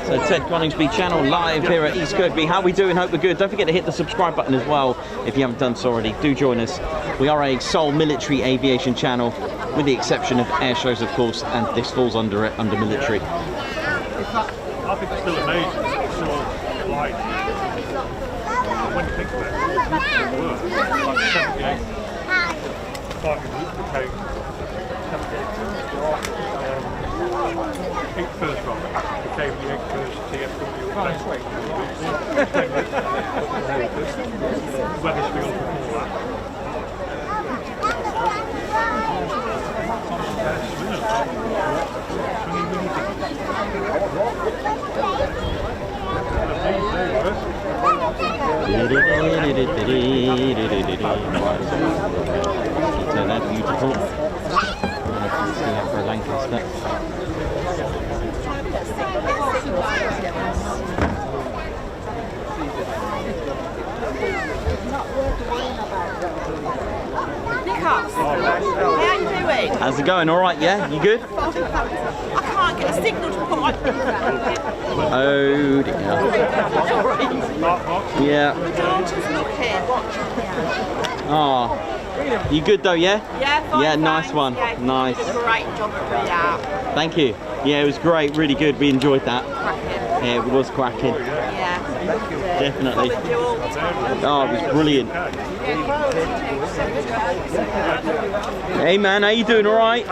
So Ted Coningsby channel live here at East Kirkby. How are we doing? Hope we're good. Don't forget to hit the subscribe button as well if you haven't done so already. Do join us. We are a sole military aviation channel, with the exception of air shows, of course, and this falls under it, under military. I think it's still amazing. It's sort of like, when you think about it, it works. Like 78. Like, okay, 8 first rocket became the 8 first TFW. Wethersfield before that. So that's beautiful. For Lancaster. How are you doing? How's it going? All right, yeah? You good? I can't get a signal to put my Oh dear. Yeah. My daughter's looking. Oh. You good though, yeah? Yeah, fine, yeah, nice thanks. one. Yeah, nice. You did a great job at Riyadh. Thank you. Yeah, it was great, really good. We enjoyed that. Cracking. Yeah, it was cracking. Yeah. Definitely. Probably do all the time. Oh, it was brilliant. Hey man, how you doing? All right?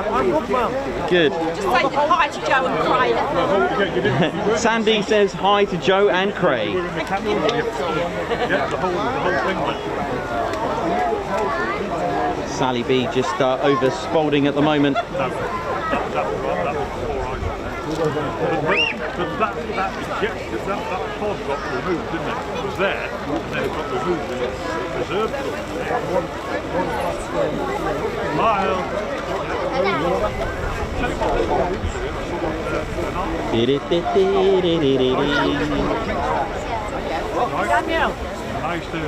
Good. Just say hi to Joe and Craig. Sandy says hi to Joe and Craig. Sally B just over Spalding at the moment. But that pod got removed, didn't it? It was there, and then it got removed and it's preserved. Smile. Nice to.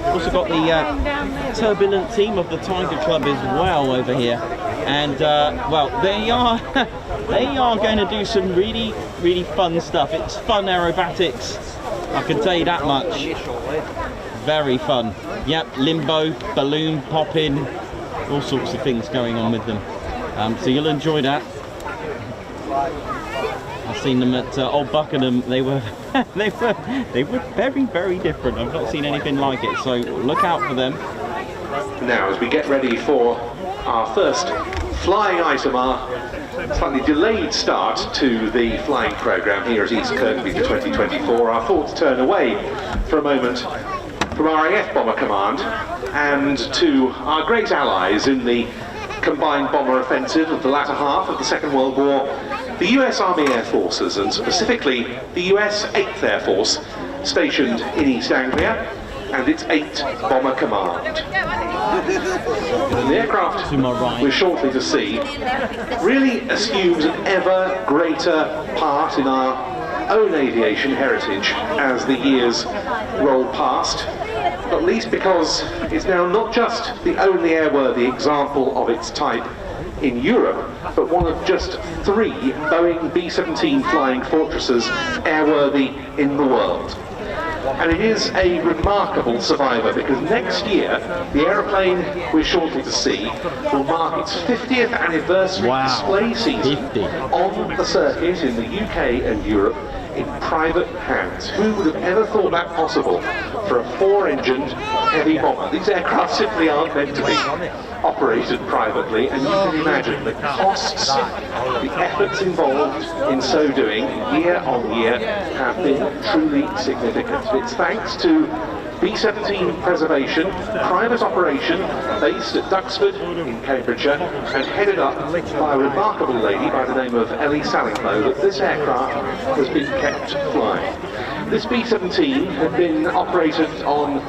Also got the turbulent team of the Tiger Club as well over here, and well, they are going to do some really fun stuff. It's fun aerobatics, I can tell you that much. Very fun. Yep, limbo, balloon popping, all sorts of things going on with them. So you'll enjoy that. I've seen them at Old Buckingham. They were they were very different. I've not seen anything like it. So look out for them. Now, as we get ready for our first flying item, our slightly delayed start to the flying programme here at East Kirkby for 2024, our thoughts turn away for a moment from RAF Bomber Command and to our great allies in the combined bomber offensive of the latter half of the Second World War, the US Army Air Forces, and specifically the US 8th Air Force, stationed in East Anglia, and its 8th Bomber Command. And the aircraft we're shortly to see really assumes an ever greater part in our own aviation heritage as the years roll past, not least because it's now not just the only airworthy example of its type in Europe, but one of just 3 Boeing B-17 Flying Fortresses airworthy in the world. And it is a remarkable survivor because next year the aeroplane we're shortly to see will mark its 50th anniversary display season on the circuit in the UK and Europe in private hands. Who would have ever thought that possible for a 4-engined heavy bomber? These aircraft simply aren't meant to be operated privately, and you can imagine the costs, the efforts involved in so doing year on year have been truly significant. It's thanks to B-17 Preservation, private operation based at Duxford in Cambridgeshire and headed up by a remarkable lady by the name of Ellie Sallinglow that this aircraft has been kept flying. This B-17 had been operated on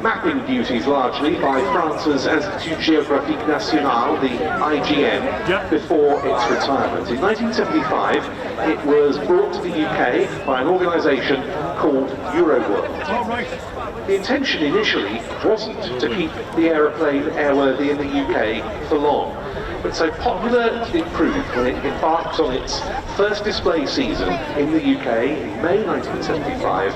mapping duties largely by France's Institut Géographique National, the IGN, before its retirement. In 1975, it was brought to the UK by an organisation called Euroworld. The intention initially wasn't to keep the aeroplane airworthy in the UK for long, but so popular it proved when it embarked on its first display season in the UK in May 1975,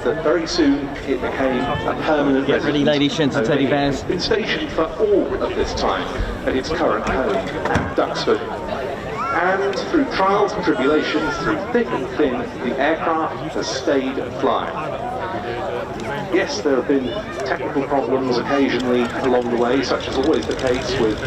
that very soon it became a permanent resident. Ready, ladies, gents, and teddy bears. It's been stationed for all of this time at its current home at Duxford. And through trials and tribulations, through thick and thin, the aircraft has stayed flying. Yes, there have been technical problems occasionally along the way, such as always the case with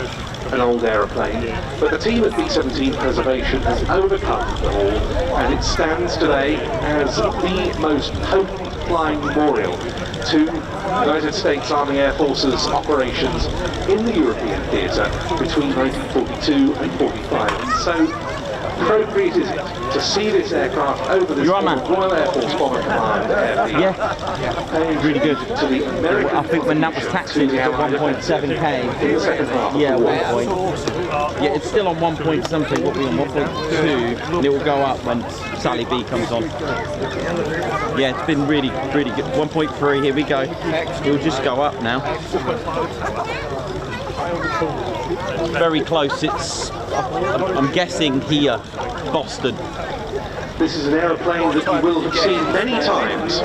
an old aeroplane, but the team at B-17 Preservation has overcome them all, and it stands today as the most potent flying memorial to United States Army Air Forces operations in the European theatre between 1942 and 45. And so appropriate is it to see this aircraft over this Royal Air Force Bomber Command airfield? Yeah, really good. To the American I think when that was taxiing, it was at 1.7k. in the second half. Yeah, 1 point. Yeah, it's still on 1 point something. What we on 1.2, and it will go up when Sally B comes on. Yeah, it's been really, really good. 1.3. Here we go. It will just go up now. Very close. It's, I'm guessing here, Boston. This is an aeroplane that you will have seen many times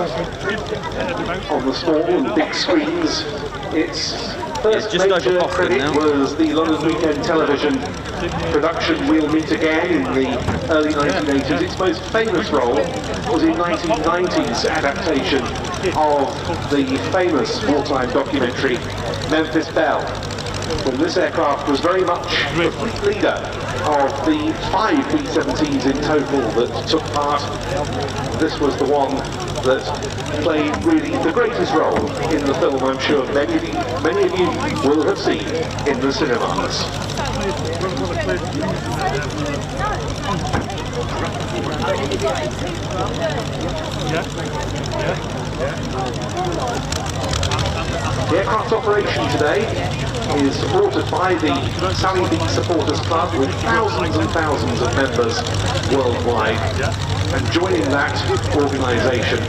on the small and big screens. Its first just over major Boston credit now. was the London Weekend Television production We'll Meet Again in the early 1980s. Its most famous role was in 1990's adaptation of the famous wartime documentary Memphis Belle, when this aircraft was very much the fleet leader of the 5 B-17s in total that took part. This was the one that played really the greatest role in the film. I'm sure many of you will have seen in the cinemas. The aircraft's operation today is supported by the Sally B Supporters Club with thousands and thousands of members worldwide, and joining that organisation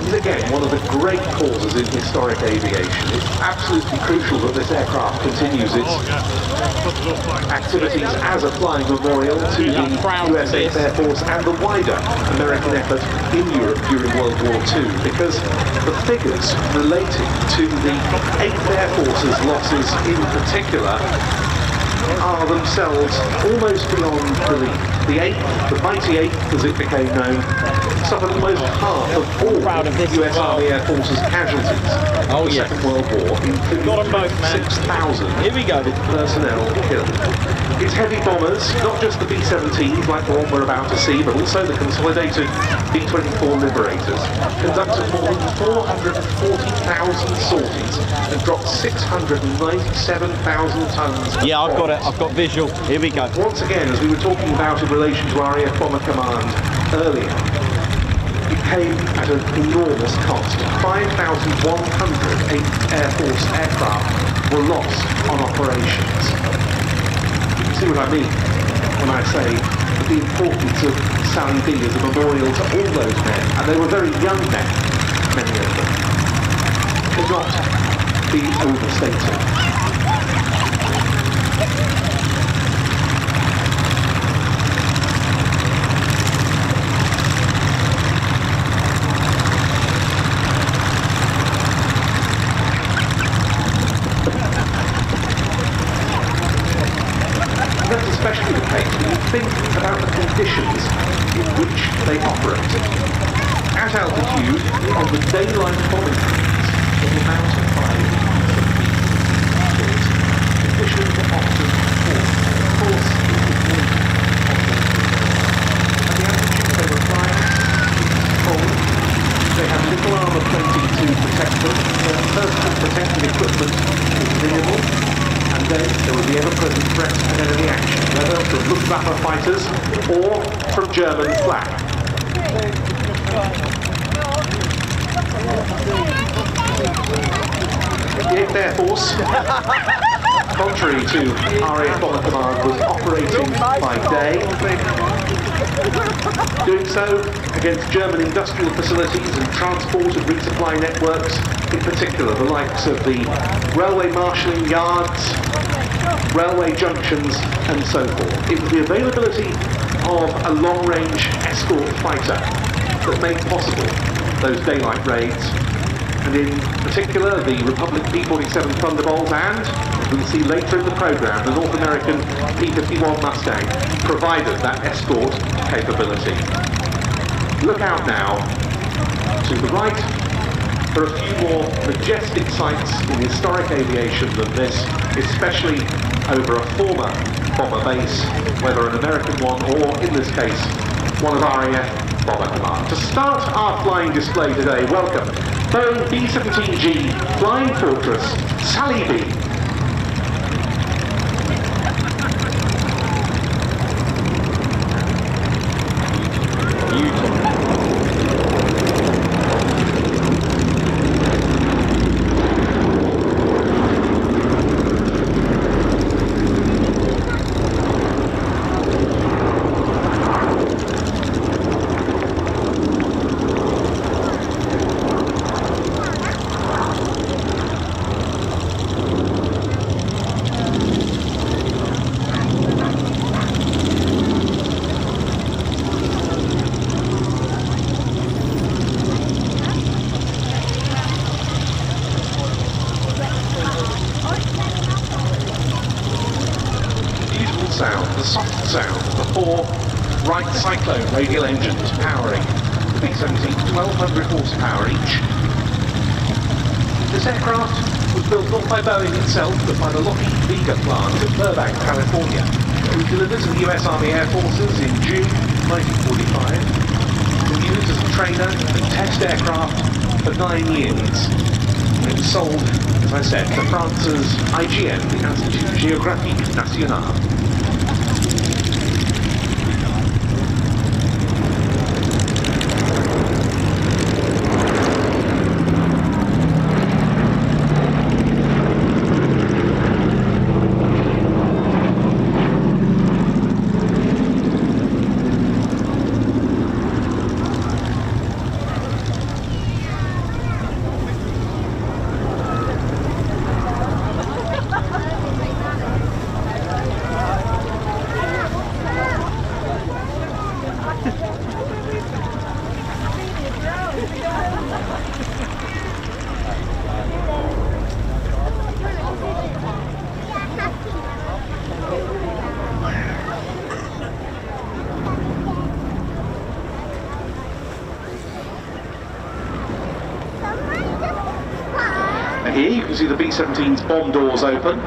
is again one of the great causes in historic aviation. It's absolutely crucial that this aircraft continues its activities as a flying memorial to the US Air Force and the wider American effort in Europe during World War II, because the figures relating to the 8th Air Force's losses in particular are themselves almost beyond belief. The 8th, the mighty 8th as it became known, suffered almost half of all US Army Air Force's casualties in the Second World War, including 6,000 personnel killed. Its heavy bombers, not just the B-17s like the one we're about to see, but also the consolidated B-24 Liberators, conducted more than 440,000 sorties and dropped 697,000 tons. Yeah, I've got it. I've got visual. Here we go. Once again, as we were talking about in relation to RAF Bomber Command earlier, it came at an enormous cost. 5,100 Air Force aircraft were lost on operations. See what I mean when I say that the importance of Sally B as a memorial to all those men, and they were very young men, many of them, cannot be overstated. Especially the case when you think about the conditions in which they operate. At altitude, on the daylight bombing planes of the mountain fire, conditions are often poor. Of course, at the altitude they were flying, it's cold, they have little armour plating to protect them, their personal protective equipment is minimal, and then there was the ever-present threat of enemy action, whether from Luftwaffe fighters or from German flak. The 8th Air Force, contrary to RAF Bomber Command, was operating by day, doing so against German industrial facilities and transport and resupply networks, in particular the likes of the railway marshalling yards, railway junctions and so forth. It was the availability of a long-range escort fighter that made possible those daylight raids, and in particular the Republic P-47 Thunderbolt and, as we'll see later in the programme, the North American P-51 Mustang provided that escort capability. Look out now to the right. There are a few more majestic sights in historic aviation than this, especially over a former bomber base, whether an American one or, in this case, one of RAF Bomber Command. To start our flying display today, welcome Boeing B-17G Flying Fortress Sally B. soft sound of the 4 Wright Cyclone radial engines powering the B-17, 1200 horsepower each. This aircraft was built not by Boeing itself, but by the Lockheed Vega plant in Burbank, California. It was delivered to the US Army Air Forces in June 1945. It was used as a trainer and test aircraft for 9 years. It was sold, as I said, to France's IGN, the Institut Géographique National. Here you can see the B-17's bomb doors open.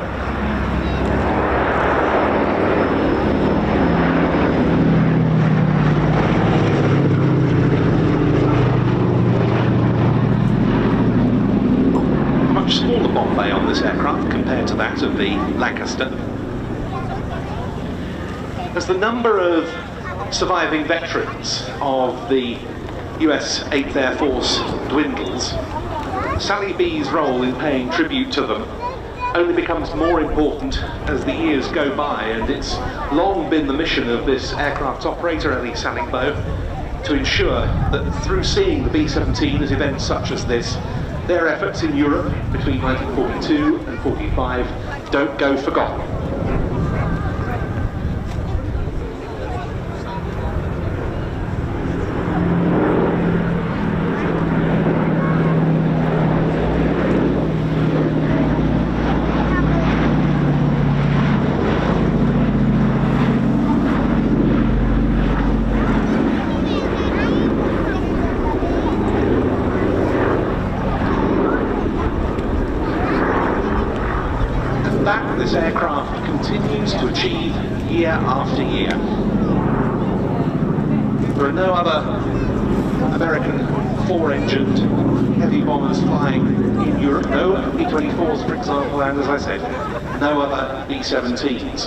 A much smaller bomb bay on this aircraft compared to that of the Lancaster. As the number of surviving veterans of the US 8th Air Force dwindles, Sally B's role in paying tribute to them only becomes more important as the years go by, and it's long been the mission of this aircraft operator, Ellie Sallingbow, to ensure that through seeing the B-17 at events such as this, their efforts in Europe between 1942 and 45 don't go forgotten. This aircraft continues to achieve year after year. There are no other American 4-engined heavy bombers flying in Europe, no B-24s for example, and as I said, no other B-17s.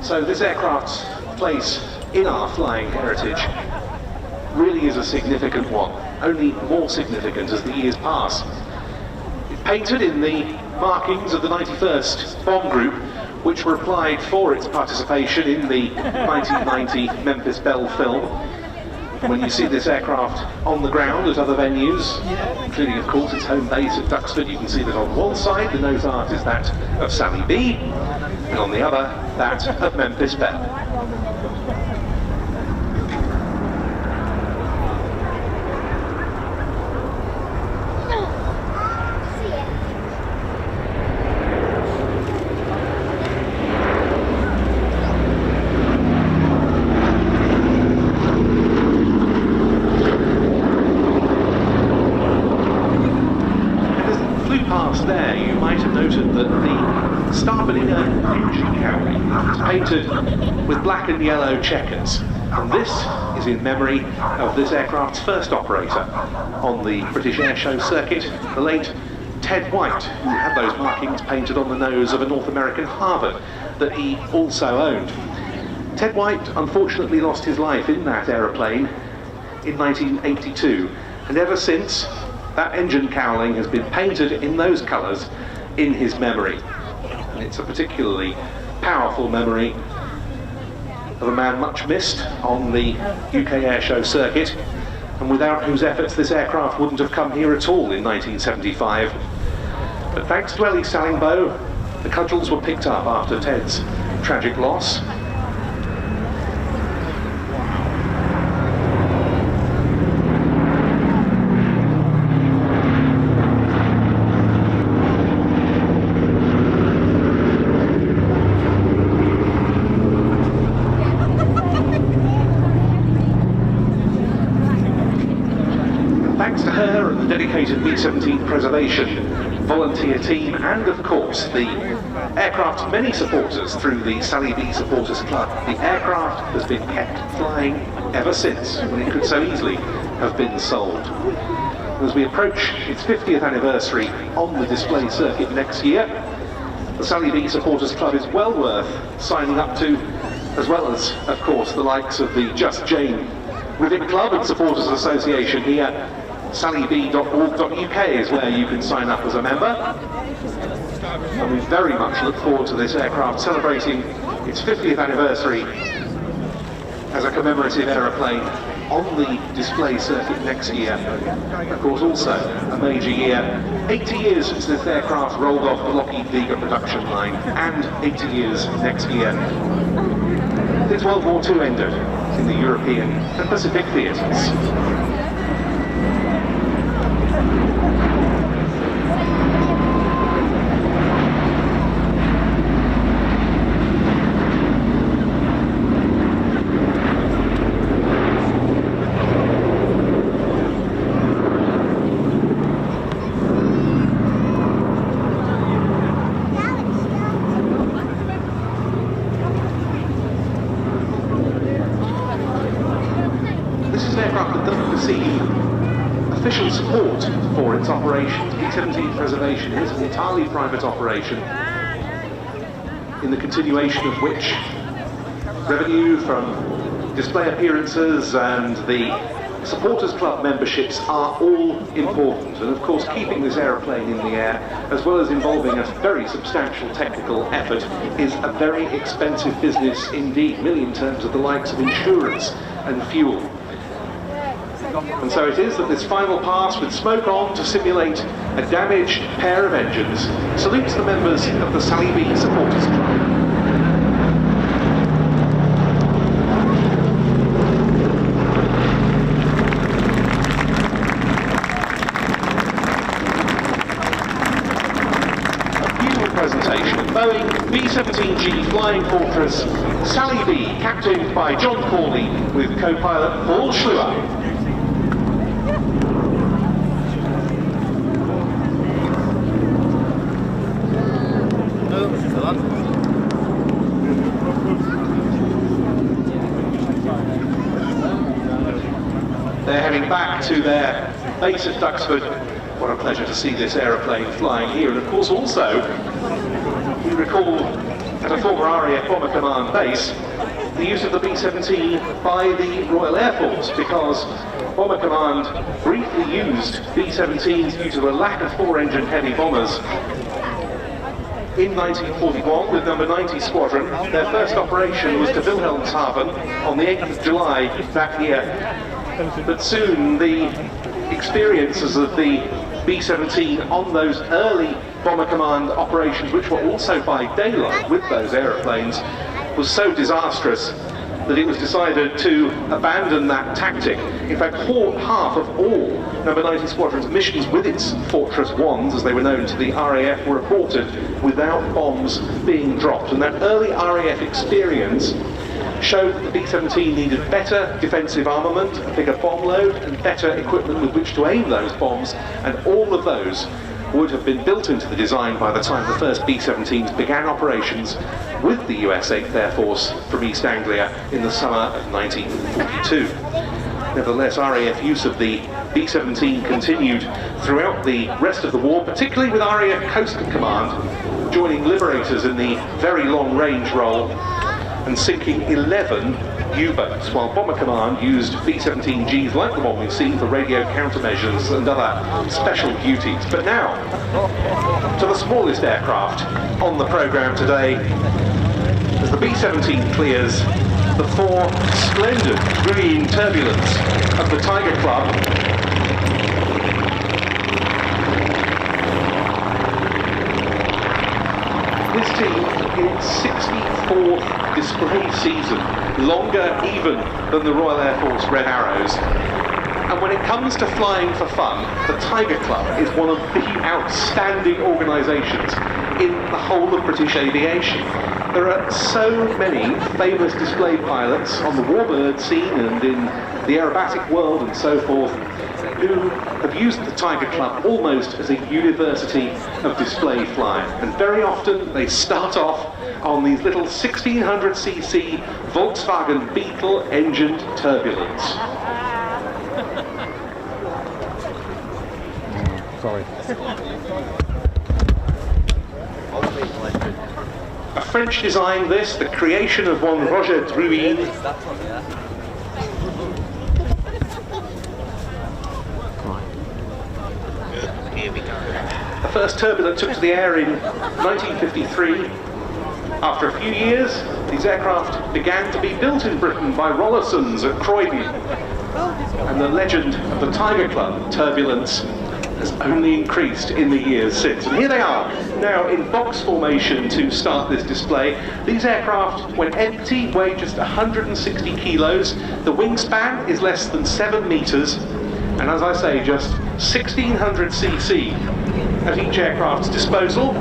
So this aircraft's place in our flying heritage really is a significant one, only more significant as the years pass. It's painted in the markings of the 91st Bomb Group, which were applied for its participation in the 1990 Memphis Belle film. When you see this aircraft on the ground at other venues, including of course its home base at Duxford, you can see that on one side the nose art is that of Sally B, and on the other that of Memphis Belle. There, you might have noted that the starboard inner engine cowling is painted with black and yellow checkers, and this is in memory of this aircraft's first operator on the British Airshow circuit, the late Ted White, who had those markings painted on the nose of a North American Harvard that he also owned. Ted White unfortunately lost his life in that aeroplane in 1982, and ever since that engine cowling has been painted in those colours in his memory. And it's a particularly powerful memory of a man much missed on the UK Airshow circuit, and without whose efforts this aircraft wouldn't have come here at all in 1975. But thanks to Ellie Sallingbow, the cudgels were picked up after Ted's tragic loss. Conservation volunteer team, and of course the aircraft's many supporters through the Sally B Supporters Club. The aircraft has been kept flying ever since, when it could so easily have been sold. As we approach its 50th anniversary on the display circuit next year, the Sally B Supporters Club is well worth signing up to, as well as, of course, the likes of the Just Jane Rivet Club and Supporters Association here. sallyb.org.uk is where you can sign up as a member. And we very much look forward to this aircraft celebrating its 50th anniversary as a commemorative aeroplane on the display circuit next year. Of course, also a major year. 80 years since this aircraft rolled off the Lockheed Vega production line, and 80 years next year since World War II ended in the European and Pacific theatres. Official support for its operations. B-17 preservation is an entirely private operation, in the continuation of which revenue from display appearances and the Supporters Club memberships are all important, and of course keeping this aeroplane in the air, as well as involving a very substantial technical effort, is a very expensive business indeed, nearly in terms of the likes of insurance and fuel. And so it is that this final pass with smoke on to simulate a damaged pair of engines salutes the members of the Sally B Supporters Club. A funeral presentation of Boeing B-17G Flying Fortress Sally B, captained by John Corley with co-pilot Paul Schluer. They're heading back to their base at Duxford. What a pleasure to see this aeroplane flying here. And of course also, we recall at a former RAF Bomber Command base, the use of the B-17 by the Royal Air Force, because Bomber Command briefly used B-17s due to a lack of four-engine heavy bombers in 1941 with number 90 Squadron. Their first operation was to Wilhelmshaven on the 8th of July that year. But soon the experiences of the B-17 on those early Bomber Command operations, which were also by daylight with those aeroplanes, was so disastrous that it was decided to abandon that tactic. In fact, half of all number 90 Squadron's missions with its Fortress 1s, as they were known to the RAF, were aborted without bombs being dropped. And that early RAF experience showed that the B-17 needed better defensive armament, a bigger bomb load, and better equipment with which to aim those bombs, and all of those would have been built into the design by the time the first B-17s began operations with the US 8th Air Force from East Anglia in the summer of 1942. Nevertheless, RAF use of the B-17 continued throughout the rest of the war, particularly with RAF Coastal Command joining Liberators in the very long-range role and sinking 11 U-boats, while Bomber Command used B-17Gs like the one we've seen for radio countermeasures and other special duties. But now, to the smallest aircraft on the programme today, as the B-17 clears the four splendid green turbulence of the Tiger Club. This team, in its 64th display season, longer even than the Royal Air Force Red Arrows. And when it comes to flying for fun, the Tiger Club is one of the outstanding organisations in the whole of British aviation. There are so many famous display pilots on the warbird scene and in the aerobatic world and so forth, who have used the Tiger Club almost as a university of display flying. And very often they start off on these little 1600cc Volkswagen Beetle engined turbulence. Sorry. A French designed this, the creation of one Roger Drouin. The first turbulent took to the air in 1953. After a few years, these aircraft began to be built in Britain by Rollisons at Croydon. And the legend of the Tiger Club turbulence has only increased in the years since. And here they are, now in box formation to start this display. These aircraft, when empty, weigh just 160 kilos. The wingspan is less than 7 meters. And as I say, just 1600cc at each aircraft's disposal.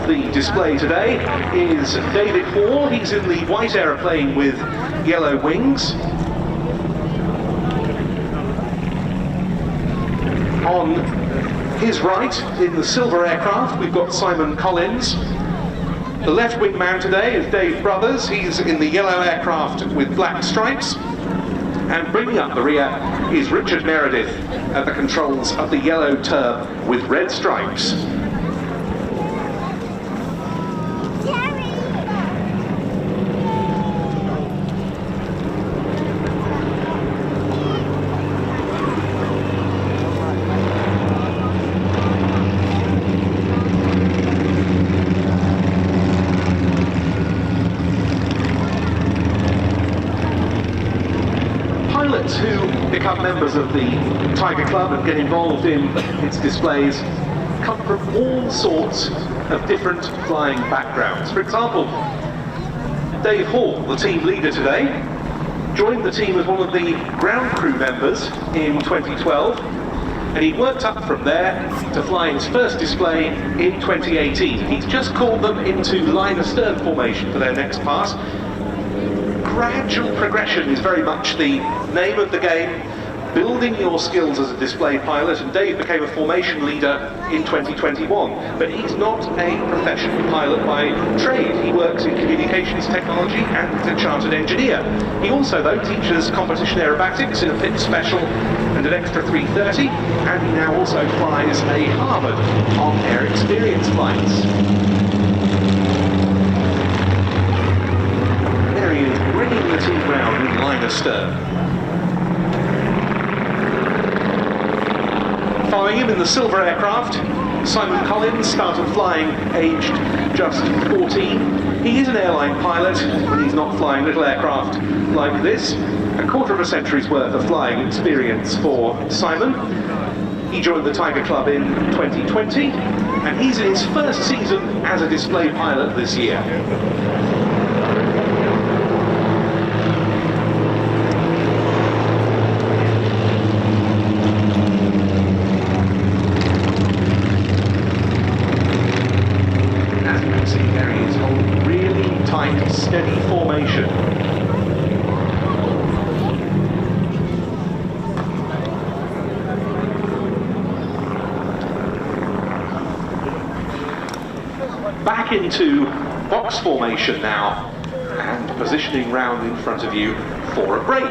The display today is David Hall. He's in the white aeroplane with yellow wings. On his right, in the silver aircraft, we've got Simon Collins. The left wing man today is Dave Brothers. He's in the yellow aircraft with black stripes. And bringing up the rear is Richard Meredith at the controls of the yellow turb with red stripes. Who become members of the Tiger Club and get involved in its displays come from all sorts of different flying backgrounds. For example, Dave Hall, the team leader today, joined the team as one of the ground crew members in 2012, and he worked up from there to fly his first display in 2018. He's just called them into line astern formation for their next pass. Gradual progression is very much the name of the game, building your skills as a display pilot, and Dave became a formation leader in 2021. But he's not a professional pilot by trade. He works in communications technology and is a chartered engineer. He also, though, teaches competition aerobatics in a Pitt Special and an extra 330, and he now also flies a Harvard on-air experience flights. There he is, bringing the team round with line astern. Following him in the silver aircraft, Simon Collins started flying aged just 14. He is an airline pilot, but he's not flying little aircraft like this. A quarter of a century's worth of flying experience for Simon. He joined the Tiger Club in 2020, and he's in his first season as a display pilot this year. Steady formation. Back into box formation now, and positioning round in front of you for a break.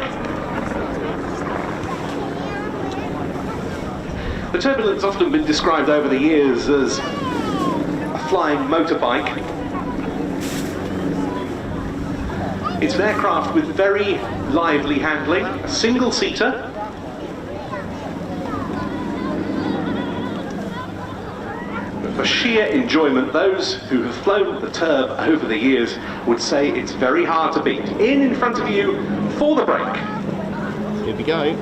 The Turbulent's often been described over the years as a flying motorbike. It's an aircraft with very lively handling, a single-seater. But for sheer enjoyment, those who have flown the Turb over the years would say it's very hard to beat. In front of you for the break. Here we go.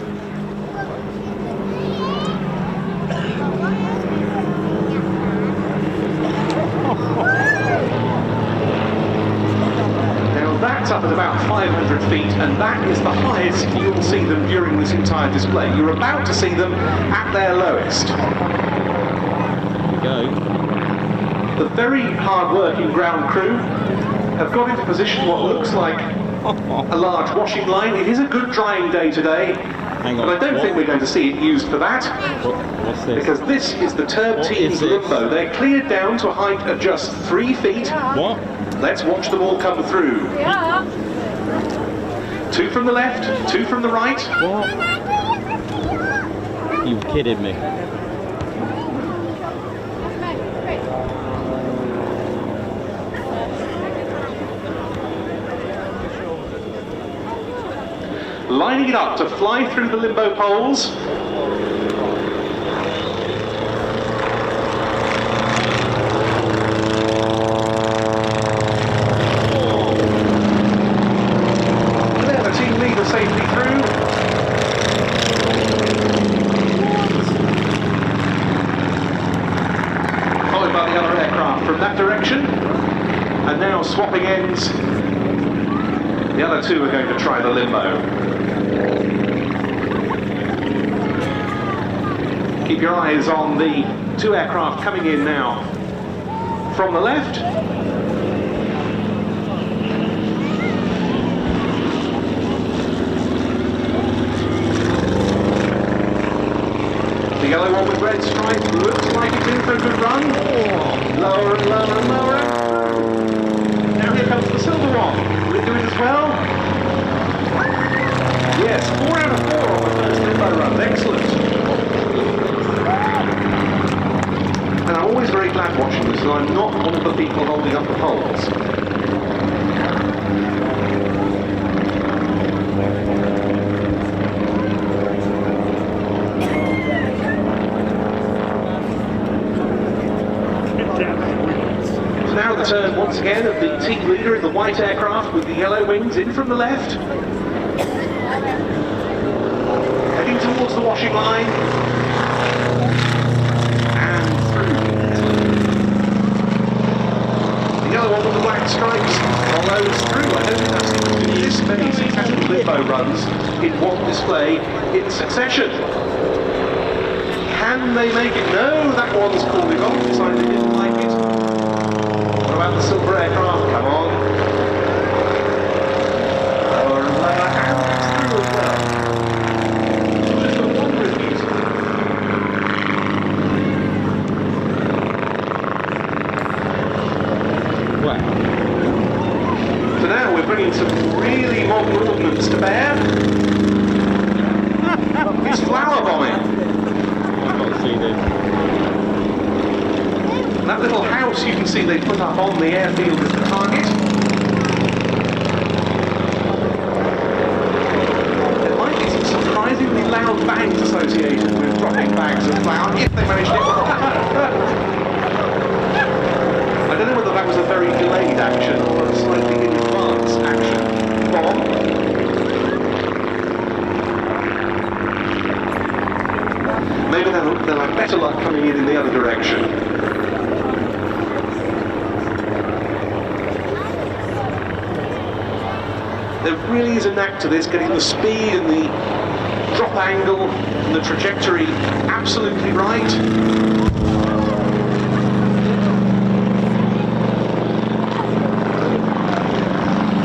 That's up at about 500 feet, and that is the highest you'll see them during this entire display. You're about to see them at their lowest. Here we go. The very hard-working ground crew have got into position what looks like a large washing line. It is a good drying day today, Hang on. but I don't think we're going to see it used for that. What's this? Because this is the turbines limbo. They're cleared down to a height of just 3 feet. What? Let's watch them all come through. Yeah. 2 from the left, 2 from the right. What? You kidding me? Lining it up to fly through the limbo poles. There, the team leader safely through. Followed by the other aircraft from that direction. And now swapping ends. The other 2 are going to try the limbo. Keep your eyes on the 2 aircraft coming in now from the left. The yellow one with red stripes looks like it's in for a good run. Lower and lower and lower. Now here comes the silver one. Will it do it as well? Yes, 4 out of 4 on the first limbo run. Excellent. And I'm always very glad watching this, and I'm not one of the people holding up the poles. So now the turn once again of the team leader in the white aircraft with the yellow wings in from the left. Heading towards the washing line. The yellow one with the black stripes follows through. I don't think that's been this many successful limbo runs in one display in succession. Can they make it? No, that one's calling off. Decided they didn't like it. What about the silver aircraft? Come on. Lower and lower, and it's through as well. Just a wondrous music. So now we're bringing some really modern ordnance to bear. It's flower bombing. I've got to see this. That little house you can see they put up on the airfield as the target. There might be some surprisingly loud bangs associated with dropping bags of flour if they manage to. I don't know whether that was a very delayed action or a slightly in advance action. Bomb. Maybe they'll have better luck coming in the other direction. There really is a knack to this, getting the speed and the drop angle and the trajectory absolutely right.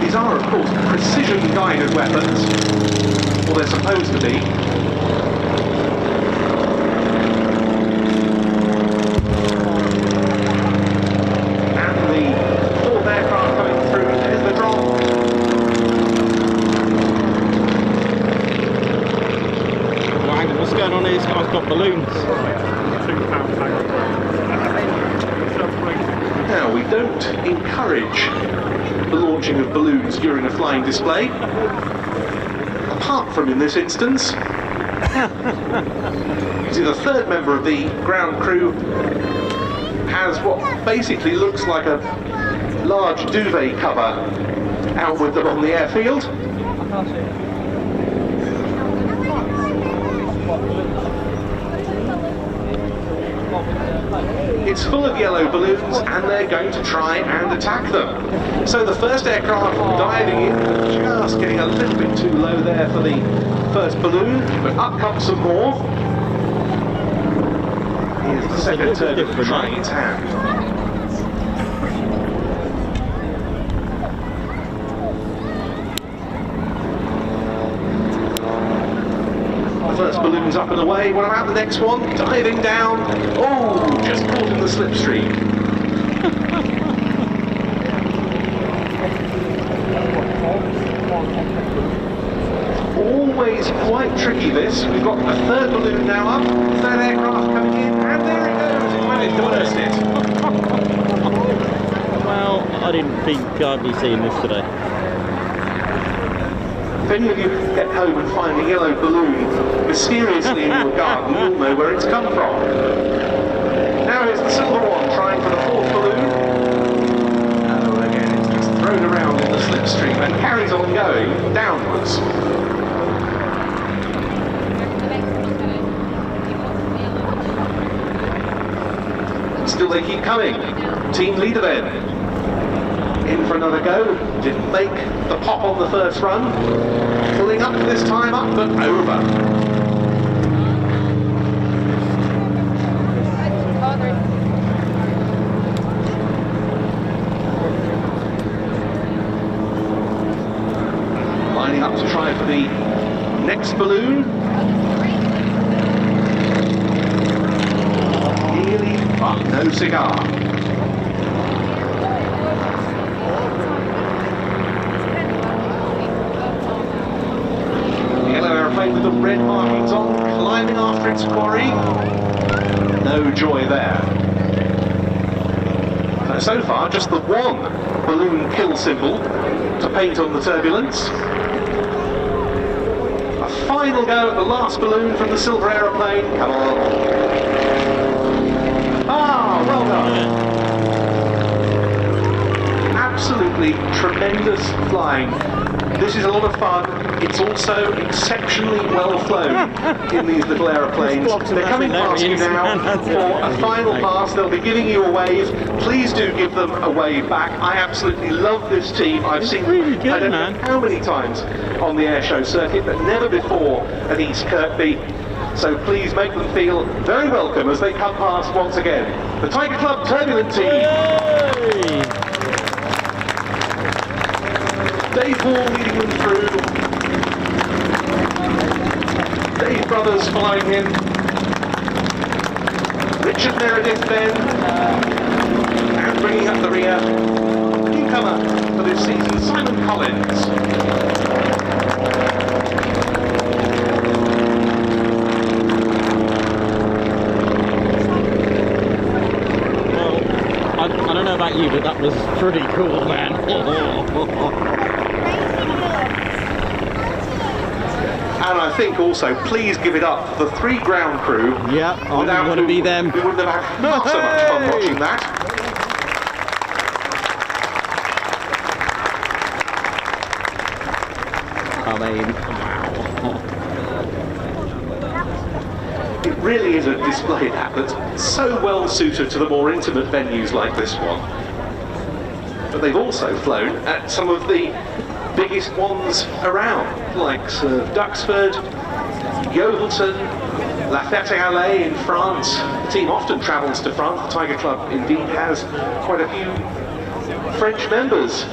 These are, of course, precision-guided weapons, or they're supposed to be. And the 4th aircraft coming through, there's the drop. What's going on here? This guy's got balloons. Now, we don't encourage the launching of balloons during a flying display, apart from in this instance. You see, the 3rd member of the ground crew has what basically looks like a large duvet cover out with them on the airfield. It's full of yellow balloons and they're going to try and attack them. So the first aircraft diving in, just getting a little bit too low there for the first balloon, but up comes some more. Here's the second turbine trying its hand. First balloon's up and away. What about the next one? Diving down. Oh, just caught in the slipstream. Always quite tricky this. We've got a third balloon now up. Third aircraft coming in, and there it goes. It managed to burst it. Well, I didn't think I'd be seeing this today. If any of you get home and find a yellow balloon mysteriously in your garden, you'll know where it's come from. Now here's the silver one trying for the fourth balloon. Oh, again, it's just thrown around in the slipstream and carries on going downwards. Still they keep coming. Team leader then. In for another go. Didn't make the pop on the first run. Pulling up this time, up but over. Lining up to try for the next balloon. Nearly, but no cigar. With the red markings on, climbing after its quarry. No joy there. So far, just the one balloon kill symbol to paint on the turbulence. A final go at the last balloon from the silver aeroplane. Come on. Ah, well done. Absolutely tremendous flying. This is a lot of fun. It's also exceptionally well flown in these little aeroplanes. They're coming past you now for a final pass. They'll be giving you a wave. Please do give them a wave back. I absolutely love this team. I've seen them I don't know how many times on the airshow circuit, but never before at East Kirkby. So please make them feel very welcome as they come past once again. The Tiger Club Turbulent team. Yay! Dave Hall leading them through. Dave Brothers following him. Richard Meredith then. And bringing up the rear, newcomer for this season, Simon Collins. Well, I don't know about you, but that was pretty cool, man. And I think also, please give it up for the 3 ground crew. Yeah, I'm going to be them. We wouldn't have had not so much fun watching that. I mean, wow. It really is a display that's so well suited to the more intimate venues like this one. But they've also flown at some of the biggest ones around, like Duxford, Yeovilton, La Ferté-Alais in France. The team often travels to France. The Tiger Club indeed has quite a few French members.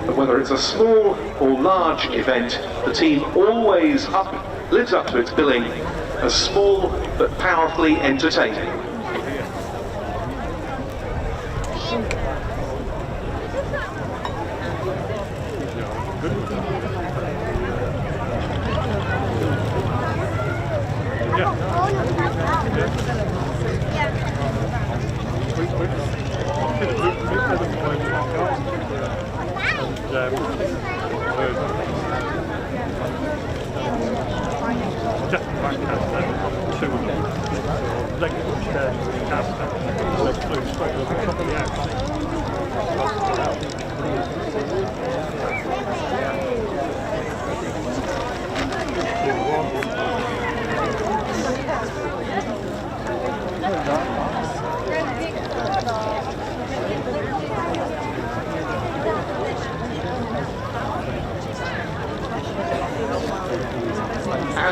But whether it's a small or large event, the team always lives up to its billing as small but powerfully entertaining.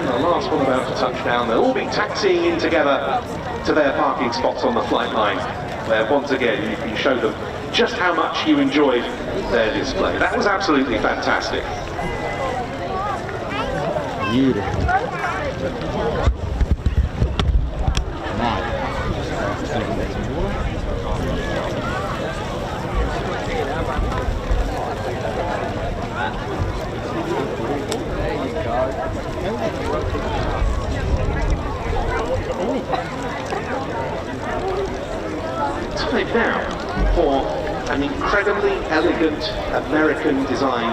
and the last one about to touch down. They'll all be taxiing in together to their parking spots on the flight line, where once again you can show them just how much you enjoyed their display. That was absolutely fantastic. Beautiful. Time now for an incredibly elegant American design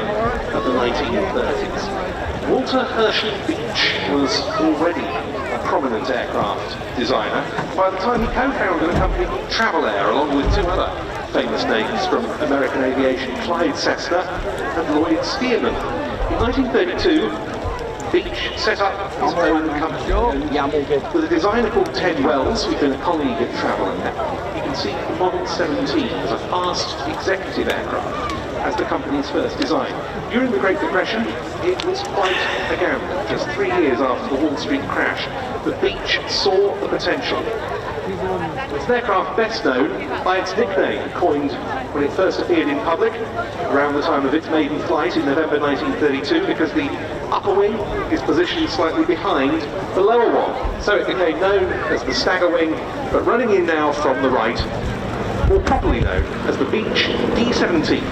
of the 1930s. Walter Hershey Beech was already a prominent aircraft designer by the time he co-founded a company called Travel Air, along with two other famous names from American aviation, Clyde Cessna and Lloyd Stearman. In 1932, Beech set up his own company with a designer called Ted Wells, who'd been a colleague at Travel Air. You can see Model 17 as a fast executive aircraft as the company's first design. During the Great Depression, it was quite a gamble. Just 3 years after the Wall Street crash, but Beech saw the potential. It's an aircraft best known by its nickname, coined when it first appeared in public around the time of its maiden flight in November 1932, because the upper wing is positioned slightly behind the lower one. So it became known as the stagger wing, but running in now from the right, more properly known as the Beech D-17.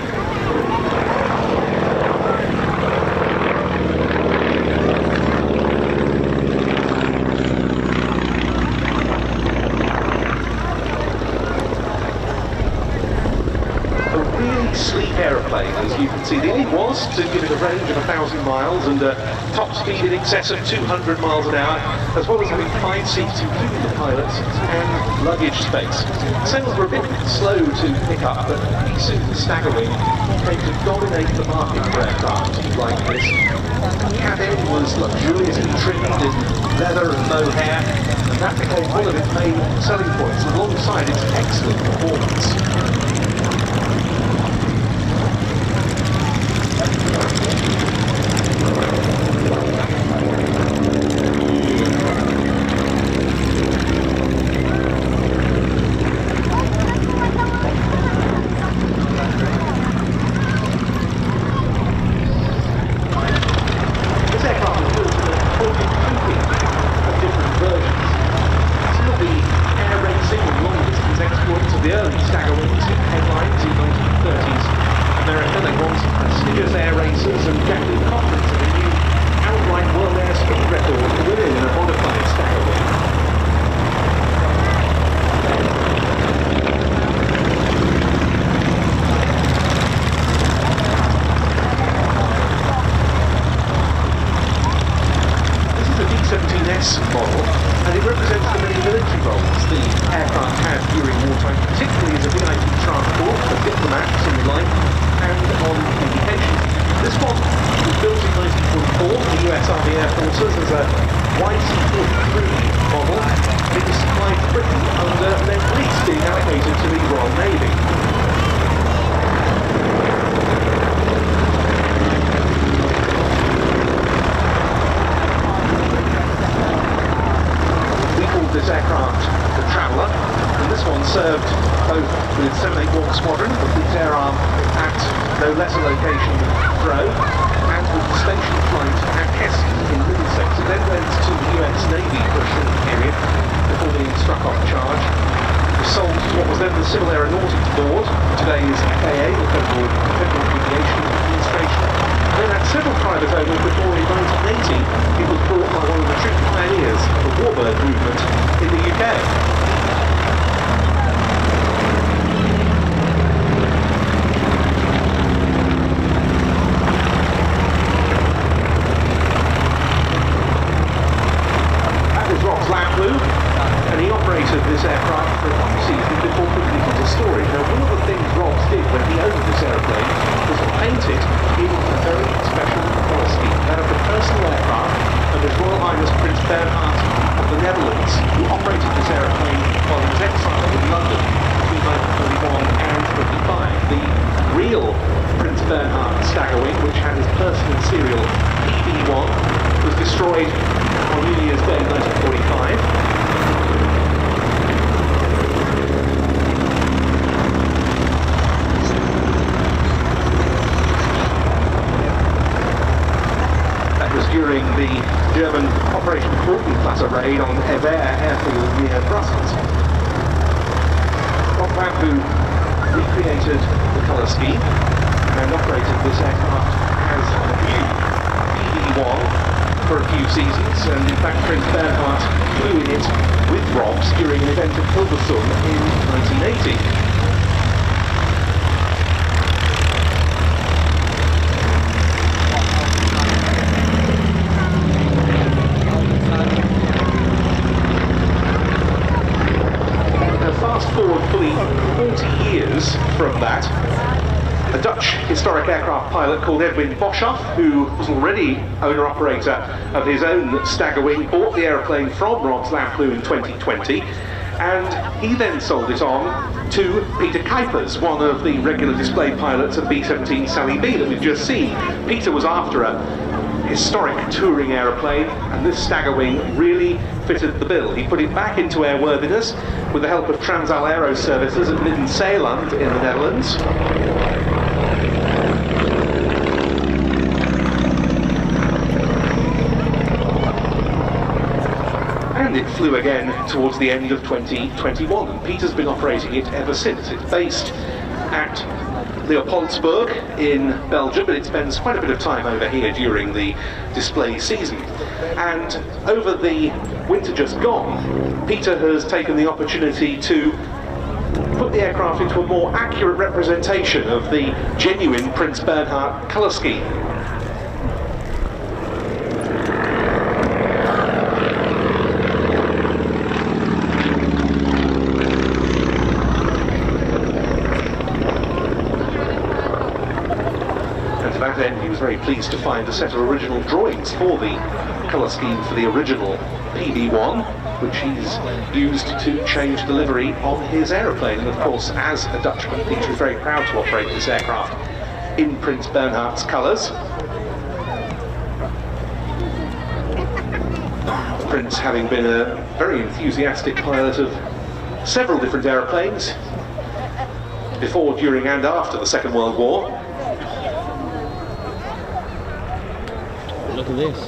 Aeroplane, as you can see. The aim was to give it a range of 1,000 miles and a top speed in excess of 200 miles an hour, as well as having 5 seats, including the pilots, and luggage space. Sales were a bit slow to pick up, but pretty soon the stagger wing came to dominate the market for aircraft like this. The cabin was luxuriously trimmed in leather and mohair, and that became one of its main selling points, alongside its excellent performance. model, and it represents the many military roles the aircraft had during wartime, particularly as a VIP transport for diplomats and the like, and on communication. This one was built in 1944 for the US Army Air Forces as a YC-43 model. It was supplied to Britain under their fleets being allocated to the Royal Navy. This aircraft, the Traveller, and this one served both with 781 Squadron, the fleet's air arm, at no less a location than Avro, and with the station flight at Heston in Middlesex. It then went to the US Navy for a short period before being struck off charge. It was sold to what was then the Civil Aeronautics Board, today's FAA, the Federal Aviation Administration. And then had several private owners before in 1980 it was bought by one of the true pioneers of the warbird movement in the UK. That was Rob's Lamblue, and he operated this aircraft for a few seasons before putting it into storage. Now, one of the things Robs did when he owned this aeroplane was to paint it in a very special colour scheme, that of the personal aircraft of His Royal Highness Prince Bernhard of the Netherlands, who operated this aeroplane while he was exiled in London between 1931 and 1935. The real Prince Bernhard Staggerwing, which had his personal serial PB1, was destroyed on New Year's Day 1945. During the German Operation Fortenflatter raid on Agar airfield near Brussels. Bob Bamboo recreated the colour scheme and operated this aircraft as a new BB-1 for a few seasons, and in fact Prince Bernhard flew in it with Robs during an event at Hilversum in 1980. Forward fully 40 years from that, a Dutch historic aircraft pilot called Edwin Boshoff, who was already owner-operator of his own Staggerwing, bought the aeroplane from Robs Lamplugh in 2020, and he then sold it on to Peter Kuipers, one of the regular display pilots of B-17 Sally B that we've just seen. Peter was after a historic touring aeroplane, and this Staggerwing really fitted the bill. He put it back into airworthiness with the help of Transal Aero Services at Midden-Zeeland in the Netherlands. And it flew again towards the end of 2021, and Peter's been operating it ever since. It's based at Leopoldsburg in Belgium, but it spends quite a bit of time over here during the display season. And over the winter just gone, Peter has taken the opportunity to put the aircraft into a more accurate representation of the genuine Prince Bernhard colour scheme. Then he was very pleased to find a set of original drawings for the colour scheme for the original PB1, which he's used to change the livery on his aeroplane. And of course, as a Dutchman, Peter is very proud to operate this aircraft in Prince Bernhard's colours. The Prince having been a very enthusiastic pilot of several different aeroplanes before, during and after the Second World War. Look at this.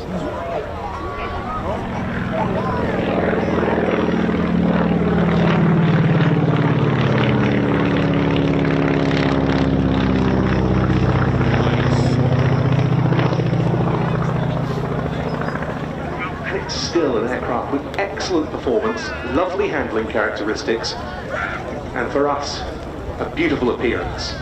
And it's still an aircraft with excellent performance, lovely handling characteristics, and for us, a beautiful appearance.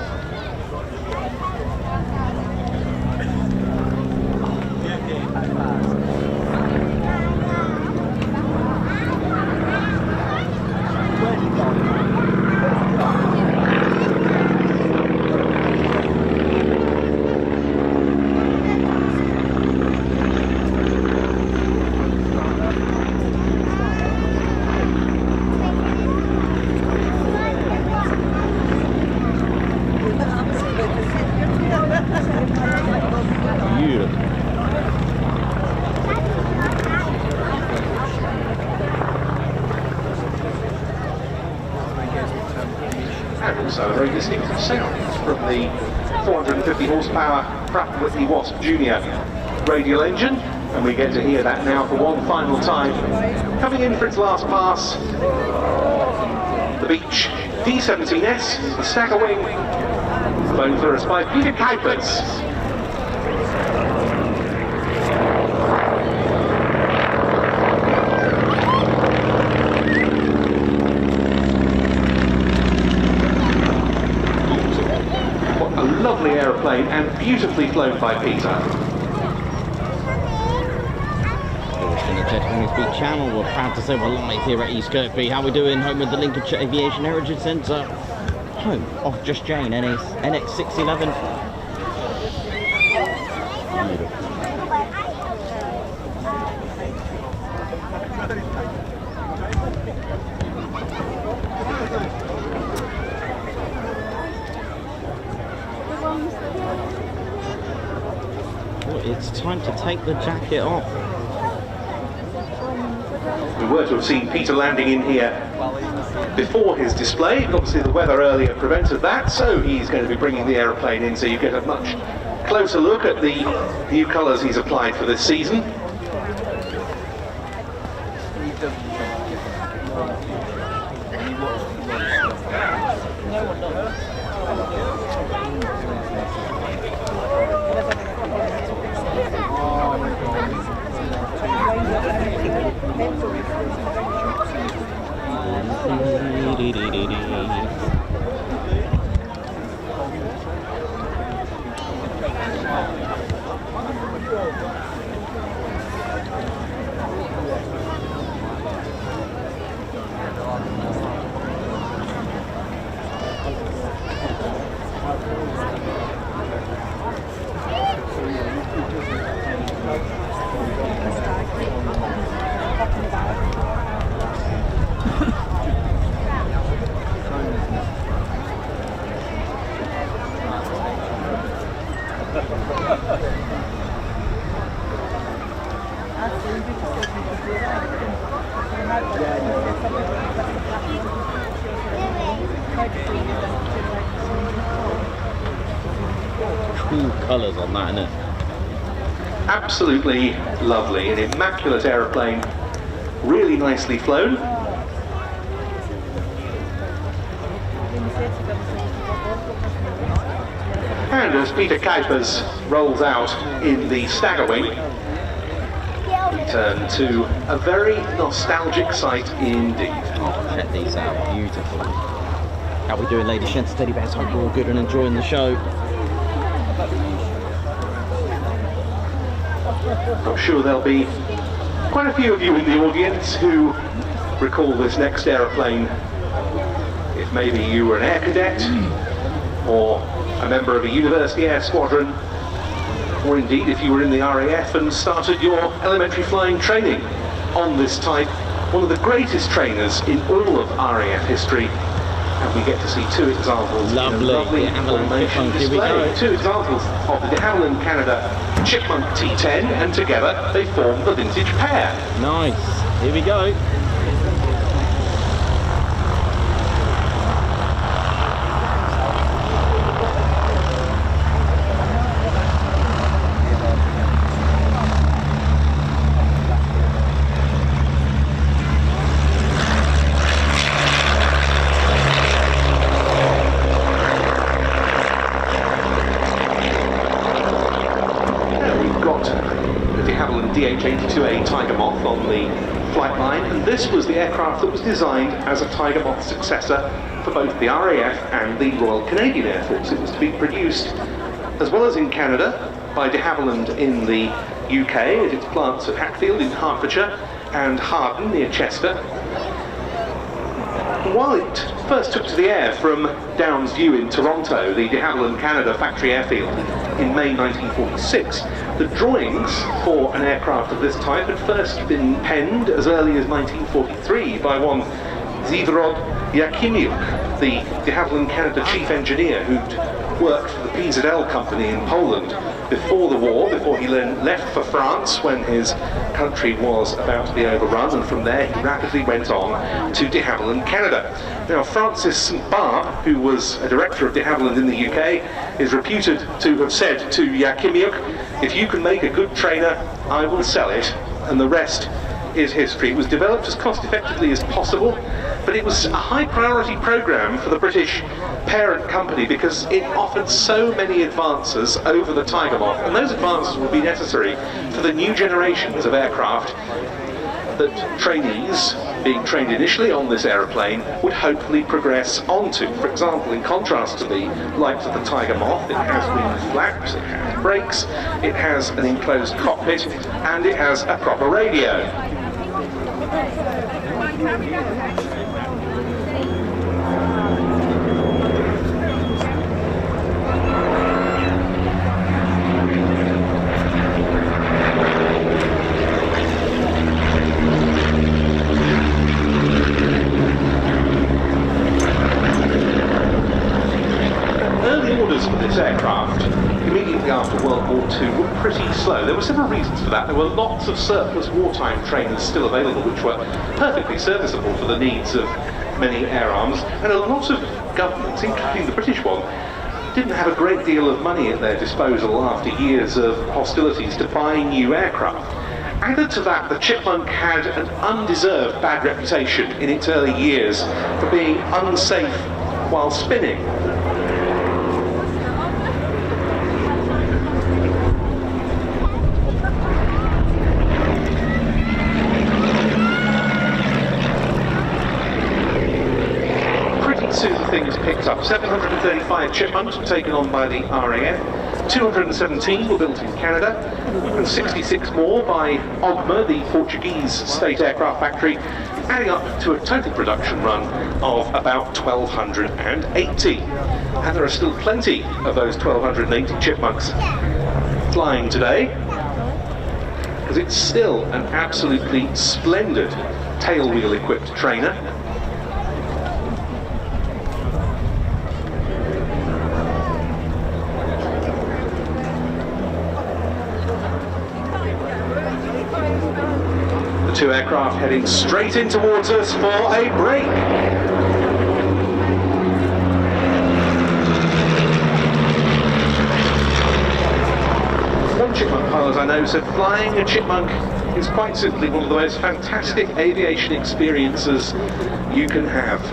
And also a very distinctive sound from the 450 horsepower Pratt & Whitney Wasp Junior radial engine, and we get to hear that now for one final time. Coming in for its last pass, the Beech D17S, the Staggerwing, flown for us by Peter Kuipers. Lovely aeroplane and beautifully flown by Peter. In the Ted Coningsby channel, we're proud to say we're live here at East Kirkby. How are we doing? Home of the Lincolnshire Aviation Heritage Centre. Home of Just Jane, NX611. It's time to take the jacket off. We were to have seen Peter landing in here before his display. Obviously the weather earlier prevented that, so he's going to be bringing the aeroplane in so you get a much closer look at the new colours he's applied for this season. Cool colours on that, isn't it? Absolutely lovely, an immaculate aeroplane, really nicely flown. And as Peter Kuipers rolls out in the staggerwing, we turn to a very nostalgic sight indeed. Oh, check these out, beautiful. How are we doing, ladies and teddy bears? Hope you're all good and enjoying the show. I'm sure there'll be quite a few of you in the audience who recall this next aeroplane. If maybe you were an air cadet, or a member of a university air squadron, or indeed if you were in the RAF and started your elementary flying training on this type, one of the greatest trainers in all of RAF history. And we get to see two examples. Lovely formation display. Two examples of the de Havilland Canada Chipmunk T10, and together they form the vintage pair. Nice. Here we go. J.A.H Tiger Moth on the flight line, and this was the aircraft that was designed as a Tiger Moth successor for both the RAF and the Royal Canadian Air Force. It was to be produced, as well as in Canada, by de Havilland in the UK at its plants at Hatfield in Hertfordshire and Harden near Chester. While it first took to the air from Downs View in Toronto, the de Havilland Canada factory airfield, in May 1946, the drawings for an aircraft of this type had first been penned as early as 1943 by one J.A.H, the de Havilland Canada chief engineer who'd worked for the PZL company in Poland before the war, before he left for France when his country was about to be overrun, and from there he rapidly went on to de Havilland Canada. Now, Francis St Barbe, who was a director of de Havilland in the UK, is reputed to have said to J.A.H, if you can make a good trainer, I will sell it, and the rest is history. It was developed as cost effectively as possible, but it was a high priority program for the British parent company because it offered so many advances over the Tiger Moth, and those advances would be necessary for the new generations of aircraft that trainees being trained initially on this aeroplane would hopefully progress onto. For example, in contrast to the likes of the Tiger Moth, it has wing flaps, it has brakes, it has an enclosed cockpit, and it has a proper radio. Early orders for this aircraft, immediately after World War II, were pretty slow. There were several reasons for that. There were lots of surplus wartime trainers still available, which were perfectly serviceable for the needs of many air arms, and a lot of governments, including the British one, didn't have a great deal of money at their disposal after years of hostilities to buy new aircraft. Added to that, the Chipmunk had an undeserved bad reputation in its early years for being unsafe while spinning. Things picked up. 735 Chipmunks were taken on by the RAF, 217 were built in Canada, and 66 more by Agar, the Portuguese state aircraft factory, adding up to a total production run of about 1,280. And there are still plenty of those 1,280 Chipmunks flying today, because it's still an absolutely splendid tailwheel equipped trainer. Two aircraft heading straight in towards us for a break. One Chipmunk pilot I know said flying a Chipmunk is quite simply one of the most fantastic aviation experiences you can have.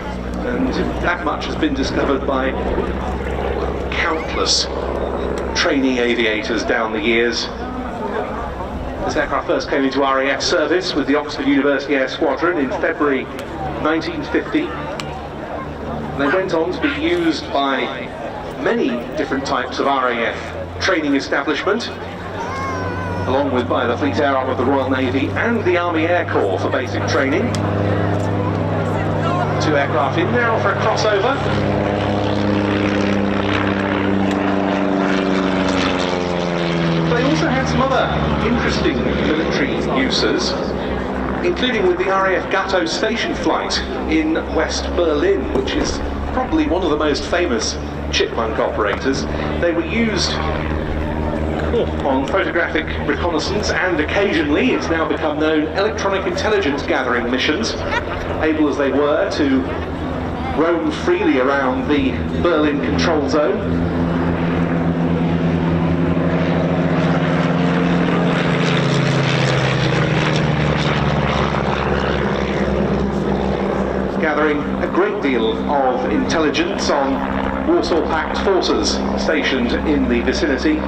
And that much has been discovered by countless trainee aviators down the years. This aircraft first came into RAF service with the Oxford University Air Squadron in February 1950. And they went on to be used by many different types of RAF training establishment, along with by the Fleet Air Arm of the Royal Navy and the Army Air Corps for basic training. Two aircraft in now for a crossover. They also had some other interesting military uses, including with the RAF Gatto station flight in West Berlin, which is probably one of the most famous Chipmunk operators. They were used on photographic reconnaissance and occasionally, it's now become known, electronic intelligence gathering missions, able as they were to roam freely around the Berlin control zone. Gathering a great deal of intelligence on Warsaw Pact forces stationed in the vicinity.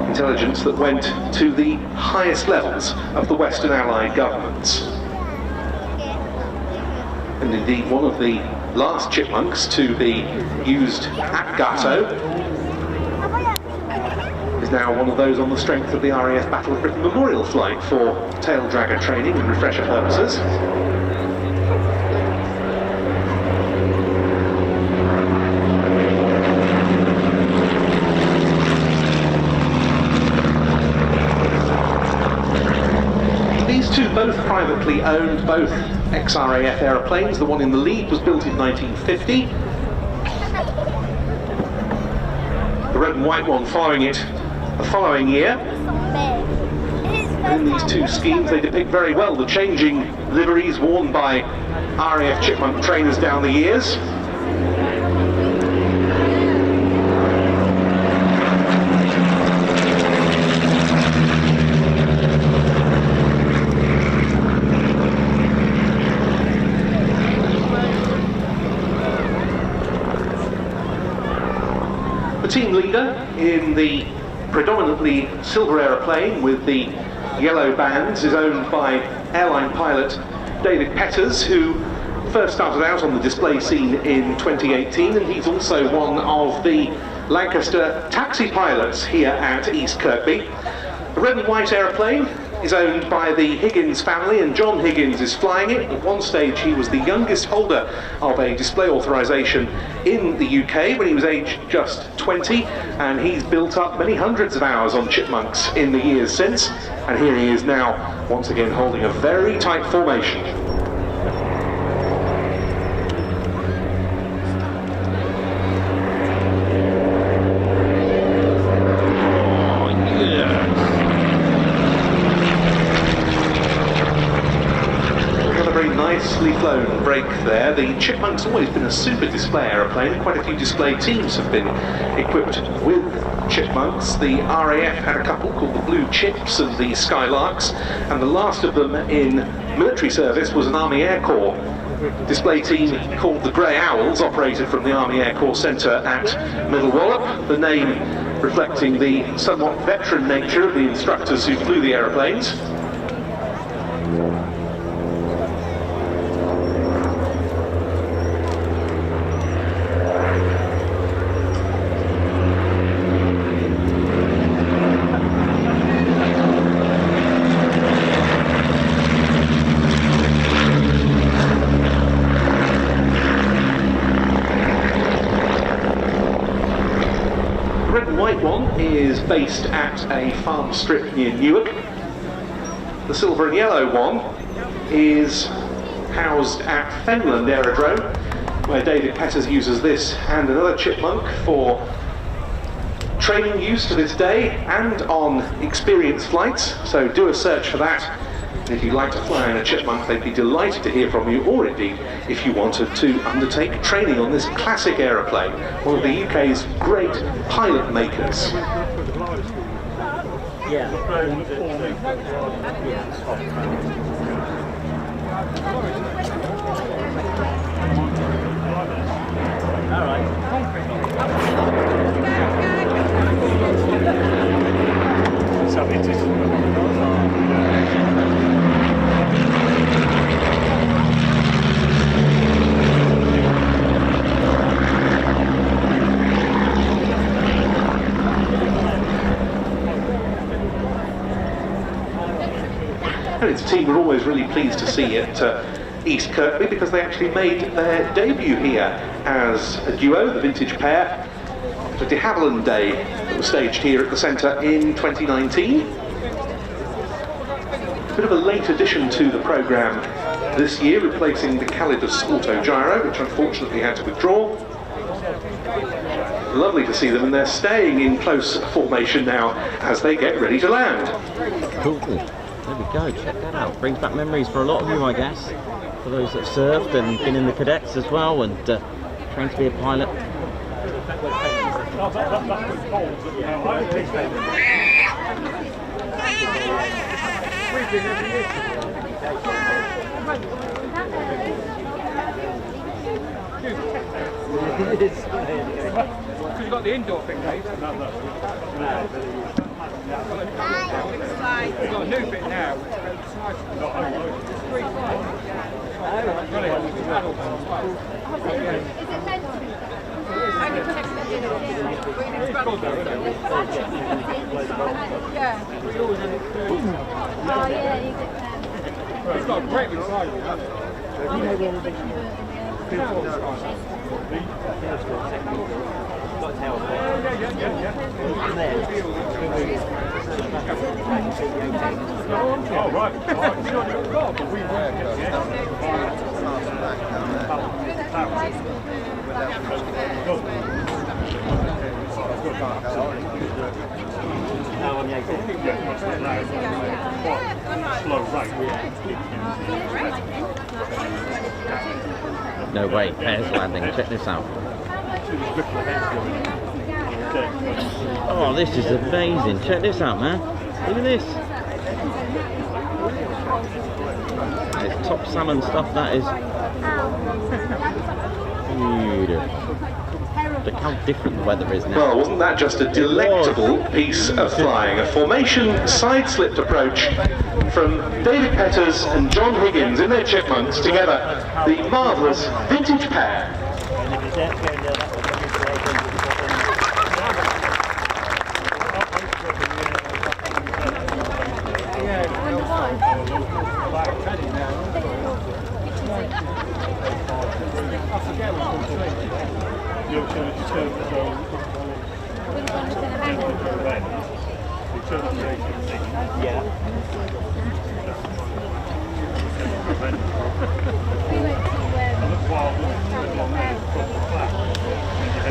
Intelligence that went to the highest levels of the Western Allied governments. And indeed one of the last Chipmunks to be used at Gatto is now one of those on the strength of the RAF Battle of Britain Memorial flight for tail dragger training and refresher purposes. Both privately owned, both ex-RAF aeroplanes. The one in the lead was built in 1950. The red and white one following it the following year. And in these two schemes they depict very well the changing liveries worn by RAF Chipmunk trainers down the years. Team leader in the predominantly silver aeroplane with the yellow bands is owned by airline pilot David Petters, who first started out on the display scene in 2018, and he's also one of the Lancaster taxi pilots here at East Kirkby. The red and white aeroplane is owned by the Higgins family, and John Higgins is flying it. At one stage he was the youngest holder of a display authorisation in the UK when he was aged just 20, and he's built up many hundreds of hours on Chipmunks in the years since, and here he is now once again holding a very tight formation. Oh, yeah. Nicely flown break there. The Chipmunk's always been a super display aeroplane. Quite a few display teams have been equipped with Chipmunks. The RAF had a couple called the Blue Chips and the Skylarks, and the last of them in military service was an Army Air Corps display team called the Grey Owls, operated from the Army Air Corps Centre at Middle Wallop, the name reflecting the somewhat veteran nature of the instructors who flew the aeroplanes. Is based at a farm strip near Newark. The silver and yellow one is housed at Fenland Aerodrome, where David Petters uses this and another Chipmunk for training use to this day and on experience flights, so do a search for that. And if you'd like to fly in a Chipmunk, they'd be delighted to hear from you, or indeed if you wanted to undertake training on this classic aeroplane, one of the UK's great pilot makers. Yeah. All right. Heritage team were always really pleased to see at East Kirkby, because they actually made their debut here as a duo, the vintage pair. It was the Havilland Day that was staged here at the centre in 2019. A bit of a late addition to the programme this year, replacing the Calidus Autogyro, which unfortunately had to withdraw. Lovely to see them, and they're staying in close formation now as they get ready to land. Cool. There we go, check that out. Brings back memories for a lot of you, I guess. For those that served and been in the cadets as well and trained to be a pilot. You've got the indoor thing, Dave. We've got a new bit now, which is nice. 3 flights. It's got a great big side. Oh, right. No way, Pear's landing, check this out. Oh, this is amazing, check this out, man. Look at this. It's top salmon stuff, that is. Beautiful. Look how different the weather is now. Well, wasn't that just a delectable piece of flying? A formation side-slipped approach from David Petters and John Higgins in their Chipmunks together, the marvellous vintage pair.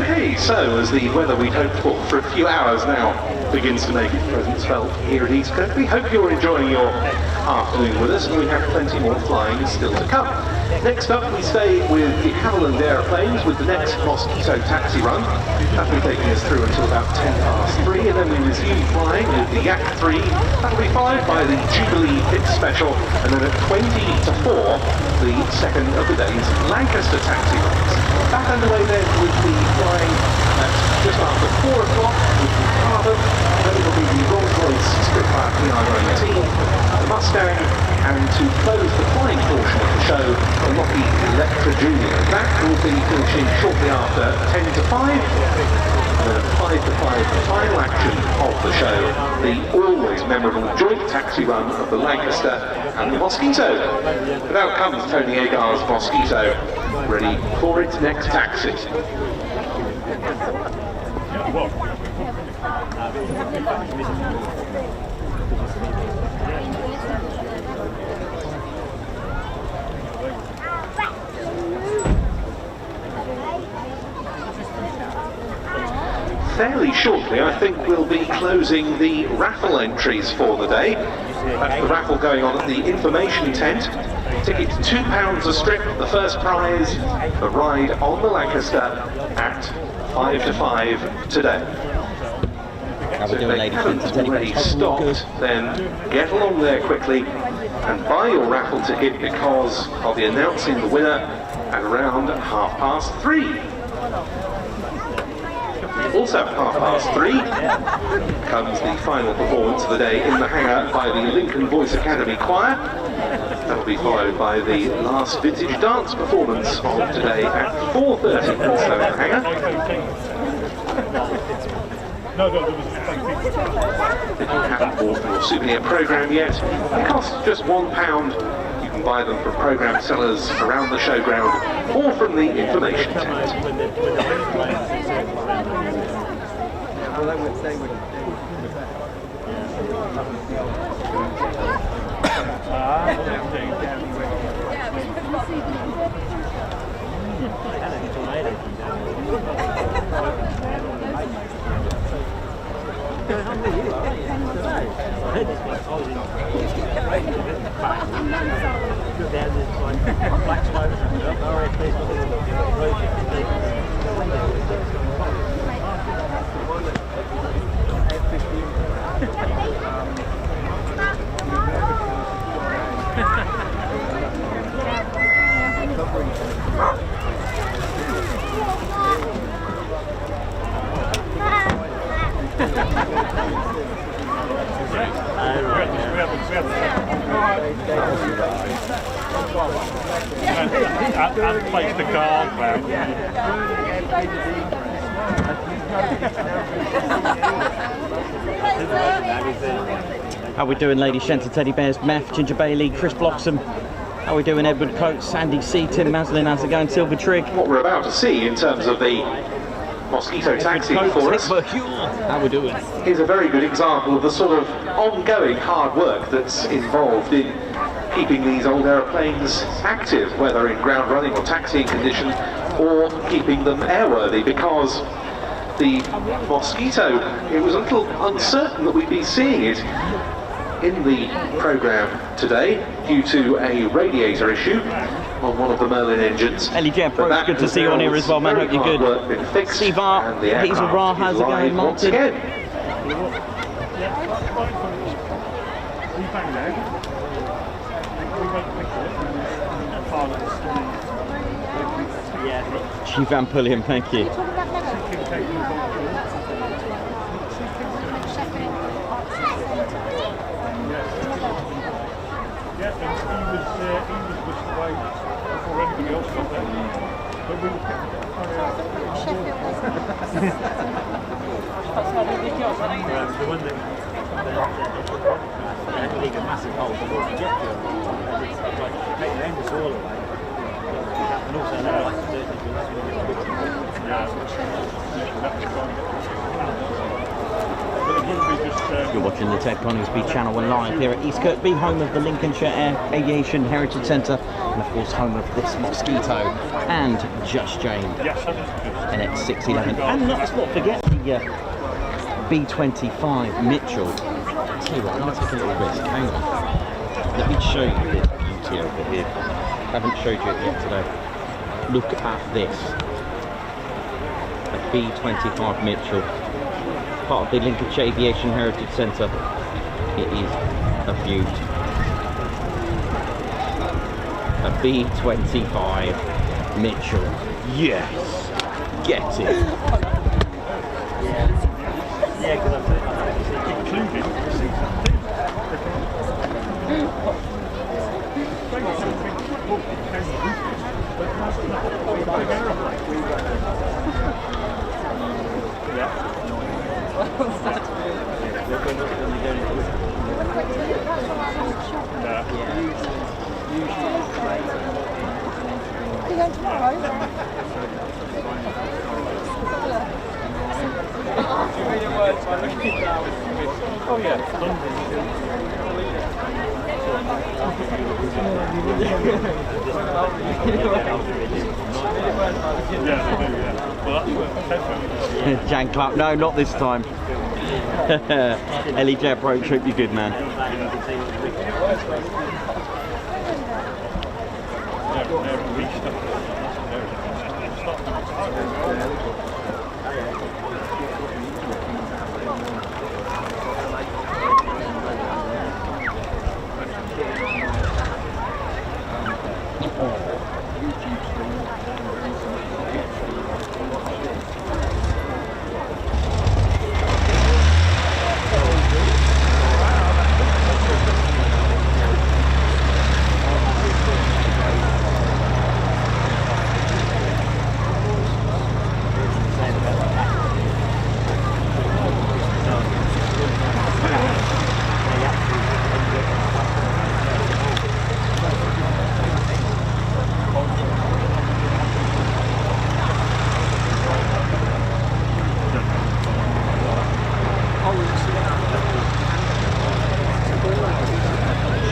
Okay, so as the weather we'd hoped for a few hours now begins to make its presence felt here at East Kirkby. Hope you're enjoying your afternoon with us, and we have plenty more flying still to come. Next up, we stay with the Havilland aeroplanes with the next Mosquito taxi run. That'll be taking us through until about 3:10, and then we resume flying with the Yak 3. That'll be followed by the Jubilee Hit Special, and then at 4:20, the second of the day's Lancaster taxi runs. Back underway then with the flying at just after 4 o'clock with the Carbon, then it'll be the Rolls-Royce Spitfire PR-19, the Mustang, and to close the flying portion of the show, the Lockheed Electra Junior. That will be finishing shortly after 10 to 5. And then at 5 to 5, the final action of the show, the always memorable joint taxi run of the Lancaster and the Mosquito. But out comes Tony Agar's Mosquito, ready for its next taxi. Fairly shortly, I think we'll be closing the raffle entries for the day. That's the raffle going on at the information tent. Tickets £2 a strip. The first prize, the ride on the Lancaster at 5 to 5 today. So if they haven't already stopped, then get along there quickly and buy your raffle ticket, because I'll be announcing the winner at around 3:30. Also at 3:30 comes the final performance of the day in the hangar by the Lincoln Voice Academy Choir. That'll be followed by the last vintage dance performance of today at 4:30, also in the hangar. If you haven't bought your souvenir programme yet, it costs just £1. You can buy them from programme sellers around the showground or from the information tent. And place the car down. How we doing, Lady Shenton, Teddy Bears, Meth, Ginger Bailey, Chris Bloxham? How we doing, Edward Coates, Sandy C, Tim Maslin, how's it going, Silver Trig? What we're about to see in terms of the Mosquito taxi for us how we doing? is a very good example of the sort of ongoing hard work that's involved in keeping these old aeroplanes active, whether in ground running or taxiing condition, or keeping them airworthy, because the Mosquito, it was a little uncertain that we'd be seeing it in the programme today due to a radiator issue on one of the Merlin engines. Ellie J. Pro, it's good to see you on here as well, man. Hope you're good. Steve R, Hazel Ra, how's it going, Martin? Chief Van Pulliam, thank you. You're watching the Ted Coningsby channel and live here at East Kirkby, home of the Lincolnshire Aviation Heritage Centre, and of course home of this Mosquito and Just Jane NX611. And let's not forget the B25 Mitchell. I'll tell you what, I'm going to take a little risk. Hang on. Let me show you this beauty over here. I haven't showed you it yet today. Look at this. A B25 Mitchell. Part of the Lincolnshire Aviation Heritage Centre. It is a beaut. A B25 Mitchell. Yes! Get it! Yeah, because I've included You going tomorrow? oh yeah, Jan Clark, no, not this time. LAHC approach, hope you're good, man.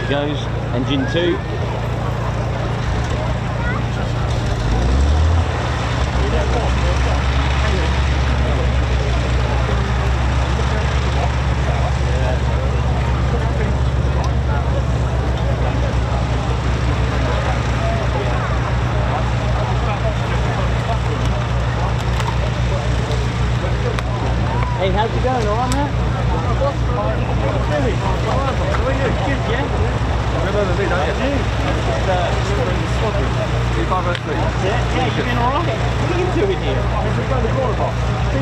Goes, engine 2. Hey, how's it going? All right, man? Yeah, you've been alright. What are you doing here? So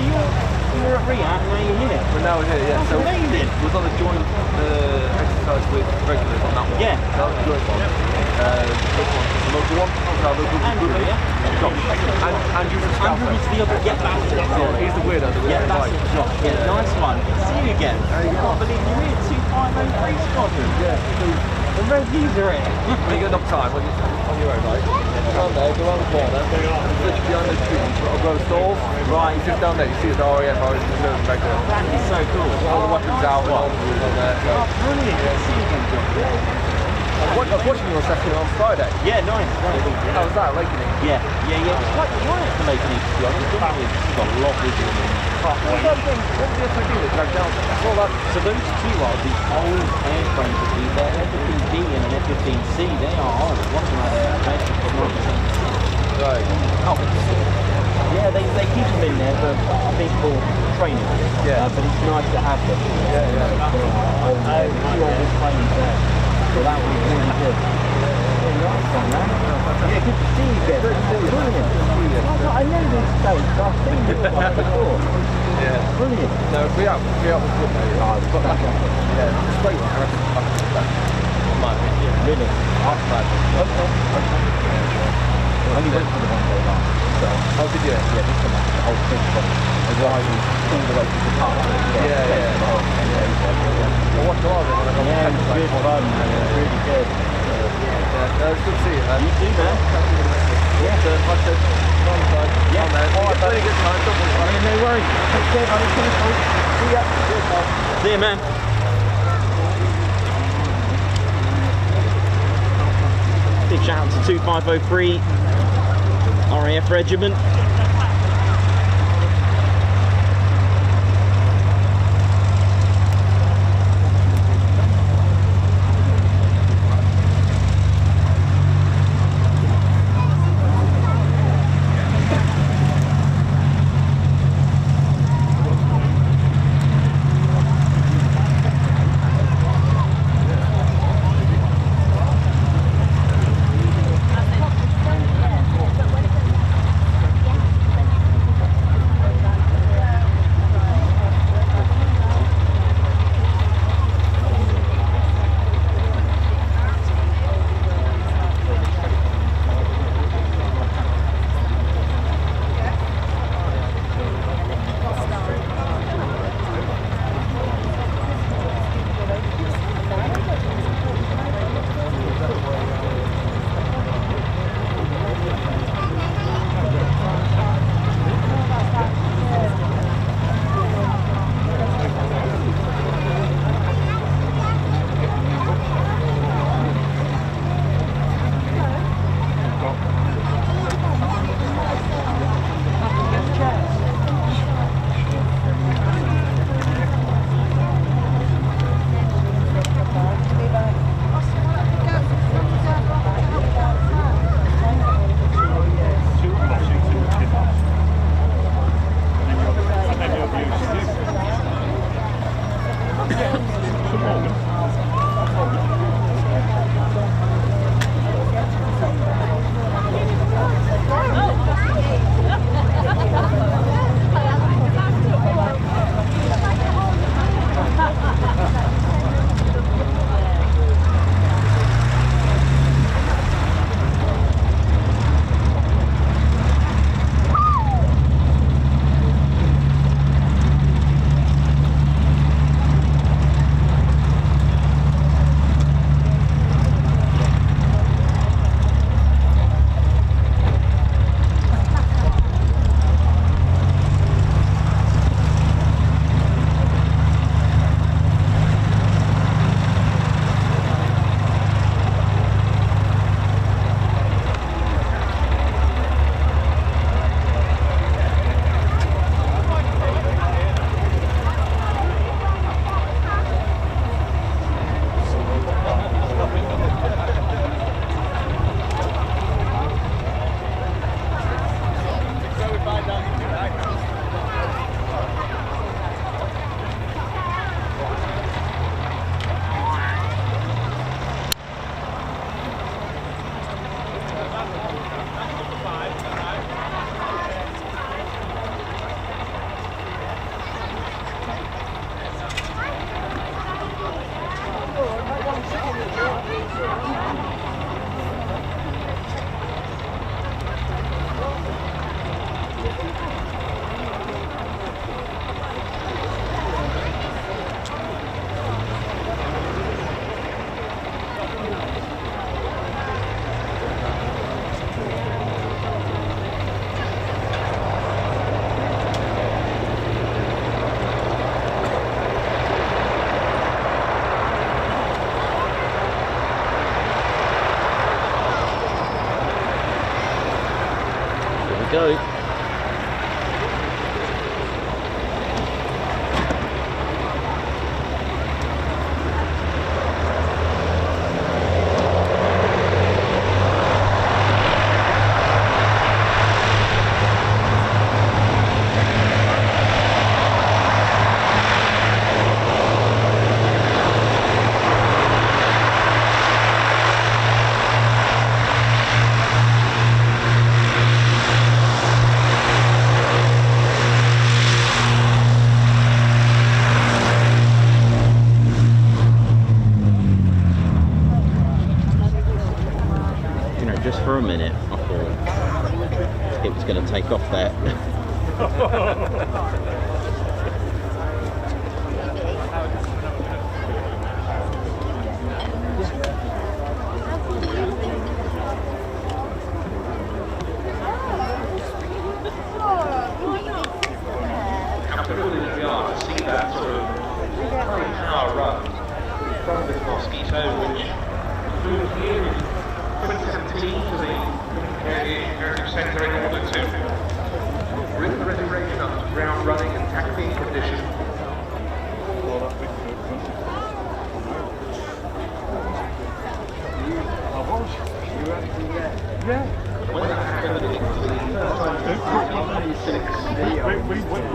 you're at RAF, now you're here? We're now here, yeah. That's so amazing. we was on a joint exercise with regulars on that one. Yeah. That was a joint one. This one, the local one. Our local Andrew, group. yeah? Andrew from Scotland. Andrew was the other Get Bastard. Yeah, he's the weirdo that we Get like. Bastard Josh. Yeah, nice one. Good to see you again. I can't believe you're here. 2503 Squadron. Yeah. The red views are here. When you get enough time, when you're on your own, right? Down there, go around the corner, and literally behind those trees, you've got a row of stalls. Right. You just down there, you see the RAF, Irish Reserve regular. That is so cool. All the weapons out, and all the rules on there. So. Oh, brilliant. Good to see you again, Josh. I was watching your session on Friday. Yeah, nice. How was that, Lakeney? Yeah. It's quite quiet for Lakeney, to be honest. It's got a lot with it. What was the SOD that dragged down? I saw that. So those two are the old airframes that they're F-15B and an F-15C. They are old. What's the matter? Right. Oh, yeah, they keep them in there for, I think, for training. Yeah. But it's nice to have them. Yeah. Two old planes there. So that was really good. Nice one, man. Yeah, good to see you again. Brilliant. I know these states. I've seen this one before. Yeah. Brilliant. No, we out was good, mate. Oh, we've got that one. Yeah, it's great. I reckon it's back to that. My opinion. Really? Okay. I only went for the one day last. So, oh, did you? Yeah, this one, the whole thing from arriving all the way to the park. Yeah. I watched a lot of it when I got yeah, it was good fun, man. It was really good. Yeah, no, it's good to see you, man. You too, man. Yeah. So, like I said, on time. Yeah. On there. All right, buddy. Good time. Don't worry about it. No worries. Take care, buddy. See ya. See ya, man. Big shout out to 2503 RAF Regiment. go. Just for a minute, I thought it was going to take off there. How privileged we are to see that sort of high-power run from this Mosquito, which flew here in 2017 to the Aviation Heritage Centre in order to bring the restoration up to ground running and taxiing condition. When that happened, it was the first time since 1996 We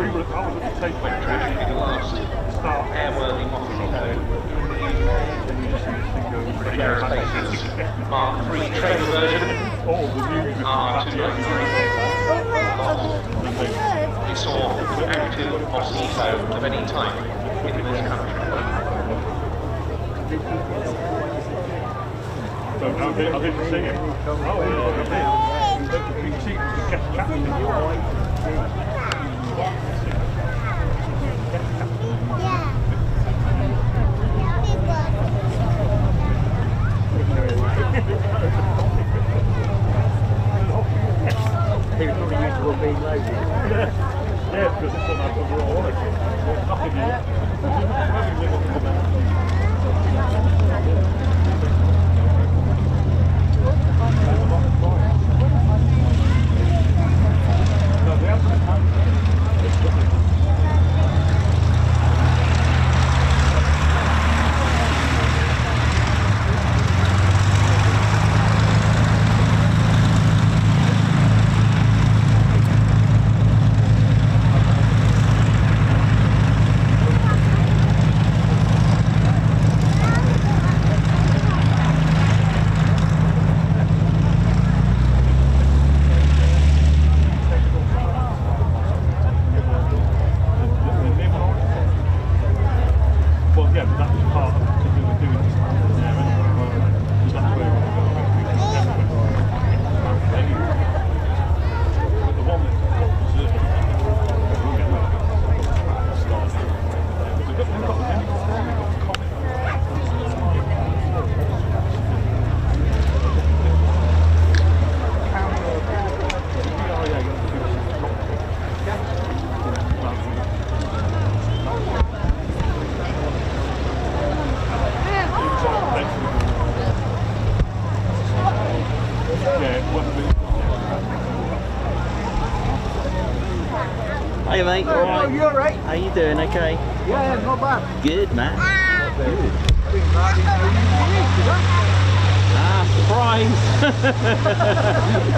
were, I was at the stage when tragically the last airworthy Mosquito British Aerospace's Mark III trailer version R293. We saw an active Mosquito of any type in this country. So I didn't see him. Oh, yeah. You can see He was probably used to being loaded. Yeah, because it's on that overall order. There's nothing in it. Hey mate, all right? Oh, you alright? How you doing? Okay. Yeah, not bad. Good, man. Good. Ah, surprise!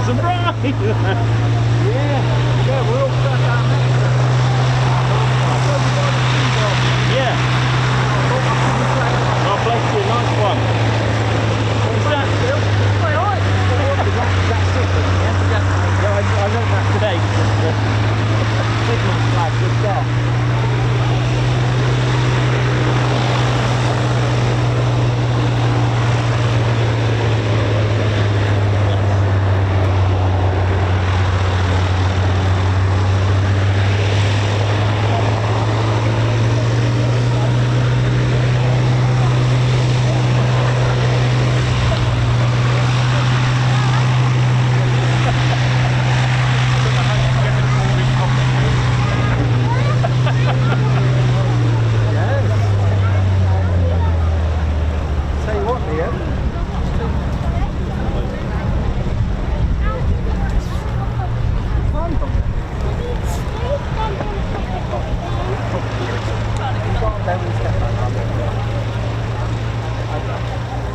Surprise! Yeah, we're all set down there. Yeah. Oh, bless you, nice one. What's that? That's it, yeah? I learned that today. Signal flag was there.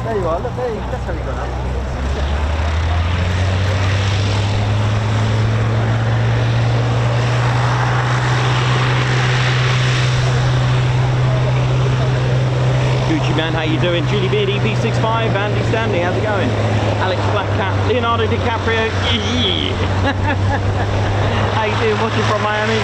There you are, look, there you go. That's how you done it. Gucci man, how you doing? Julie Beard, EP65, Andy Stanley, how's it going? Alex Black Cat, Leonardo DiCaprio, yeah. How you doing? Watching from Miami?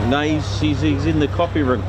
No, he's in the coffee room.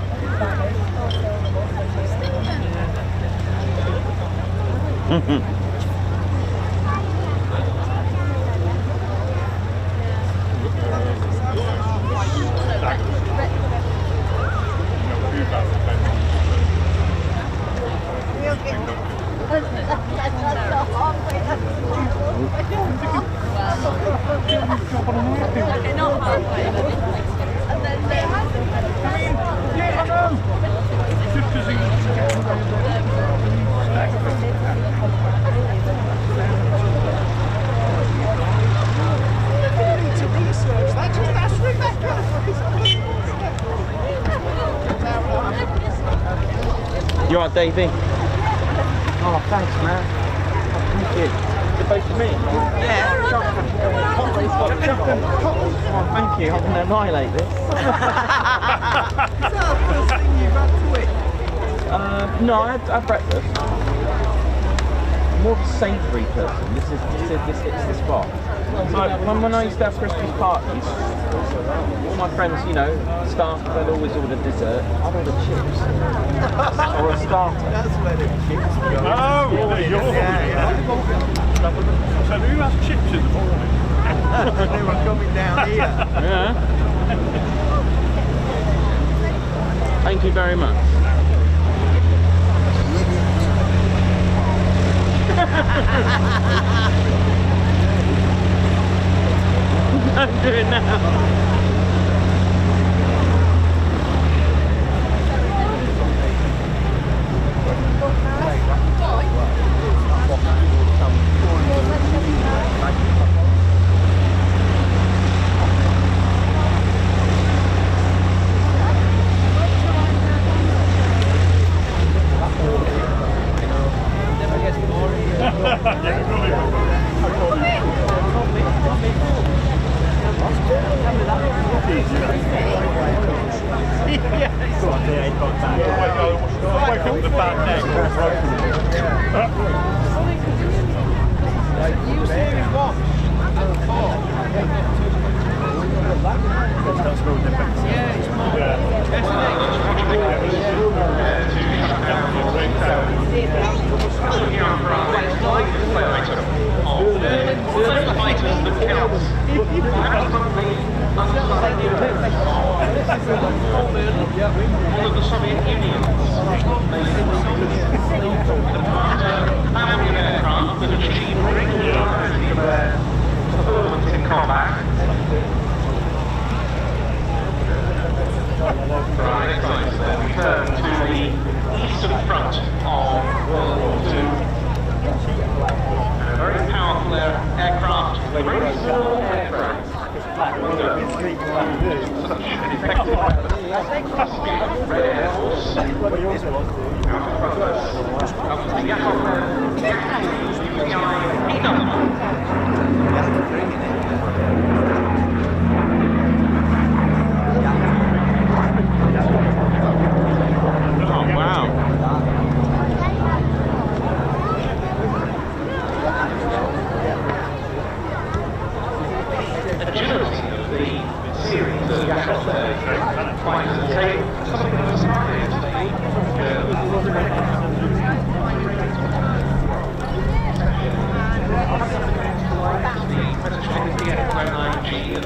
You alright, Davey? Oh, thanks, man. Thank you. Supposed to me? Yeah. Oh, thank you. I'm going to annihilate this. Is that the first thing you've had to eat? No, I had breakfast. I'm more of a savoury person. This hits the spot. So when I used to have Christmas parties, all my friends, you know, staff, they'd always order dessert. I'd order chips. Or a starter. That's where the chips go. Oh, there you go. Yeah. So who has chips in the morning? They were coming down here. Yeah. Thank you very much. Don't do it now. BF110 Union.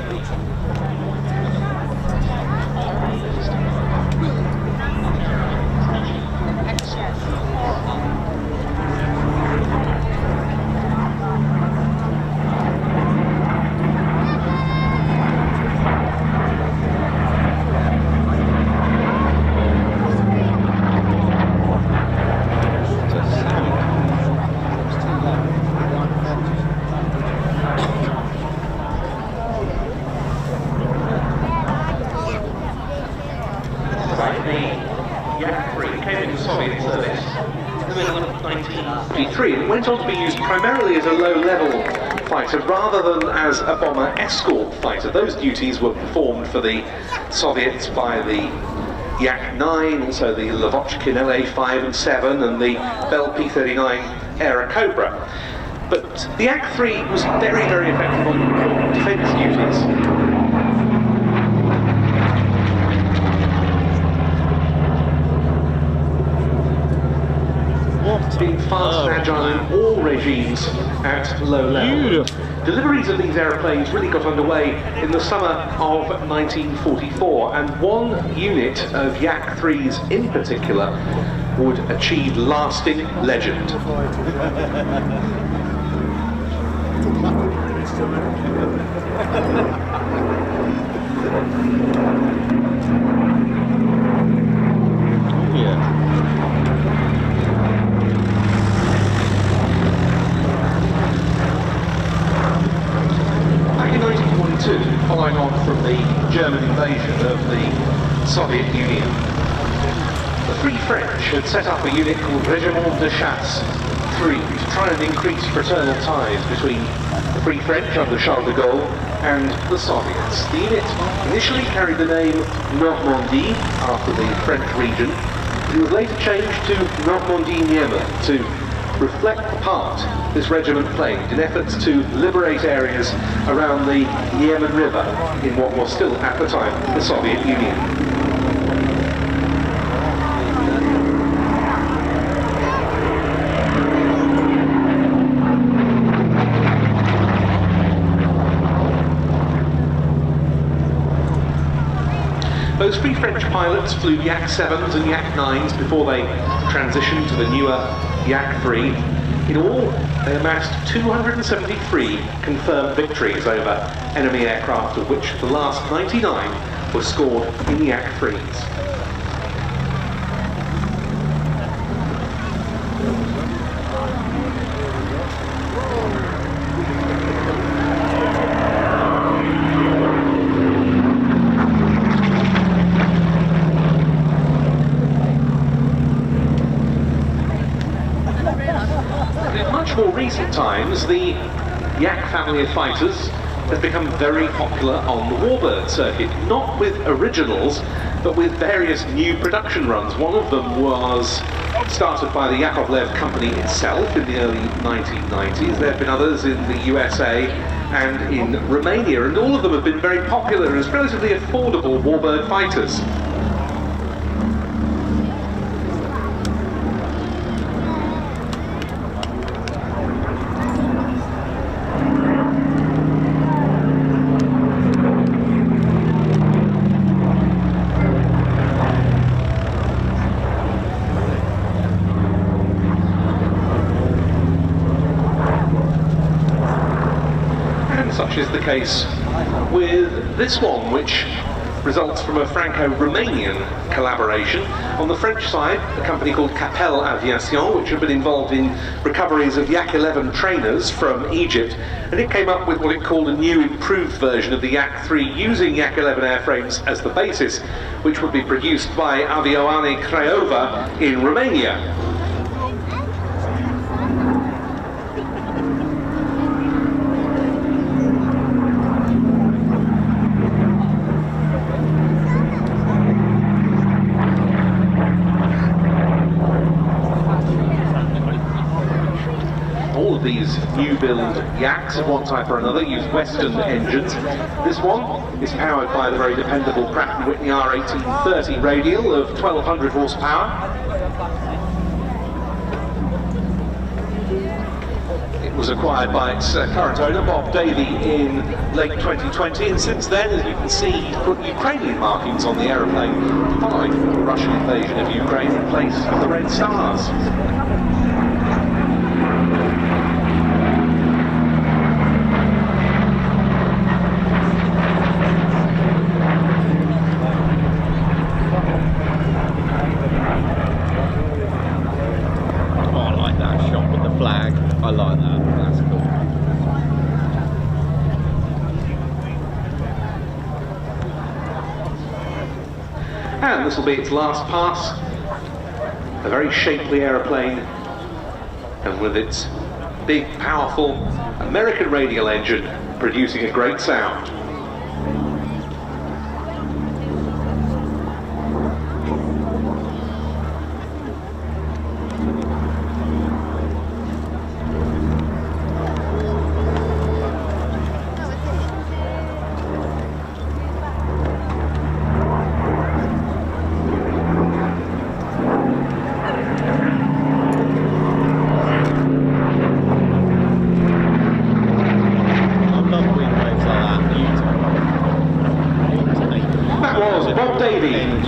It went on to be used primarily as a low-level fighter rather than as a bomber escort fighter. Those duties were performed for the Soviets by the Yak-9, also the Lavochkin LA-5 and 7 and the Bell P-39 Era Cobra. But the Yak-3 was very, very effective on defence duties. Being fast and agile in all regimes at low level. Deliveries of these aeroplanes really got underway in the summer of 1944, and one unit of Yak-3s in particular would achieve lasting legend. Following on from the German invasion of the Soviet Union, the Free French had set up a unit called Régiment de Chasse 3 to try and increase fraternal ties between the Free French under Charles de Gaulle and the Soviets. The unit initially carried the name Normandie after the French region, but it was later changed to Normandie-Niemen to reflect the part this regiment played in efforts to liberate areas around the Niemen River in what was still at the time the Soviet Union. Those Free French pilots flew Yak-7s and Yak-9s before they transitioned to the newer Yak-3. In all, they amassed 273 confirmed victories over enemy aircraft, of which the last 99 were scored in the Yak-3s. More recent times, the Yak family of fighters has become very popular on the Warbird circuit, not with originals, but with various new production runs. One of them was started by the Yakovlev company itself in the early 1990s. There have been others in the USA and in Romania, and all of them have been very popular as relatively affordable Warbird fighters. Such is the case with this one, which results from a Franco-Romanian collaboration. On the French side, a company called Capelle Aviation, which had been involved in recoveries of Yak-11 trainers from Egypt, and it came up with what it called a new improved version of the Yak-3 using Yak-11 airframes as the basis, which would be produced by Avioane Craiova in Romania. These new build Yaks of one type or another use Western engines. This one is powered by the very dependable Pratt & Whitney R1830 radial of 1200 horsepower. It was acquired by its current owner, Bob Davey, in late 2020, and since then, as you can see, put Ukrainian markings on the aeroplane following the Russian invasion of Ukraine in place of the red stars. I like that, that's cool. And this will be its last pass. A very shapely aeroplane, and with its big, powerful American radial engine producing a great sound.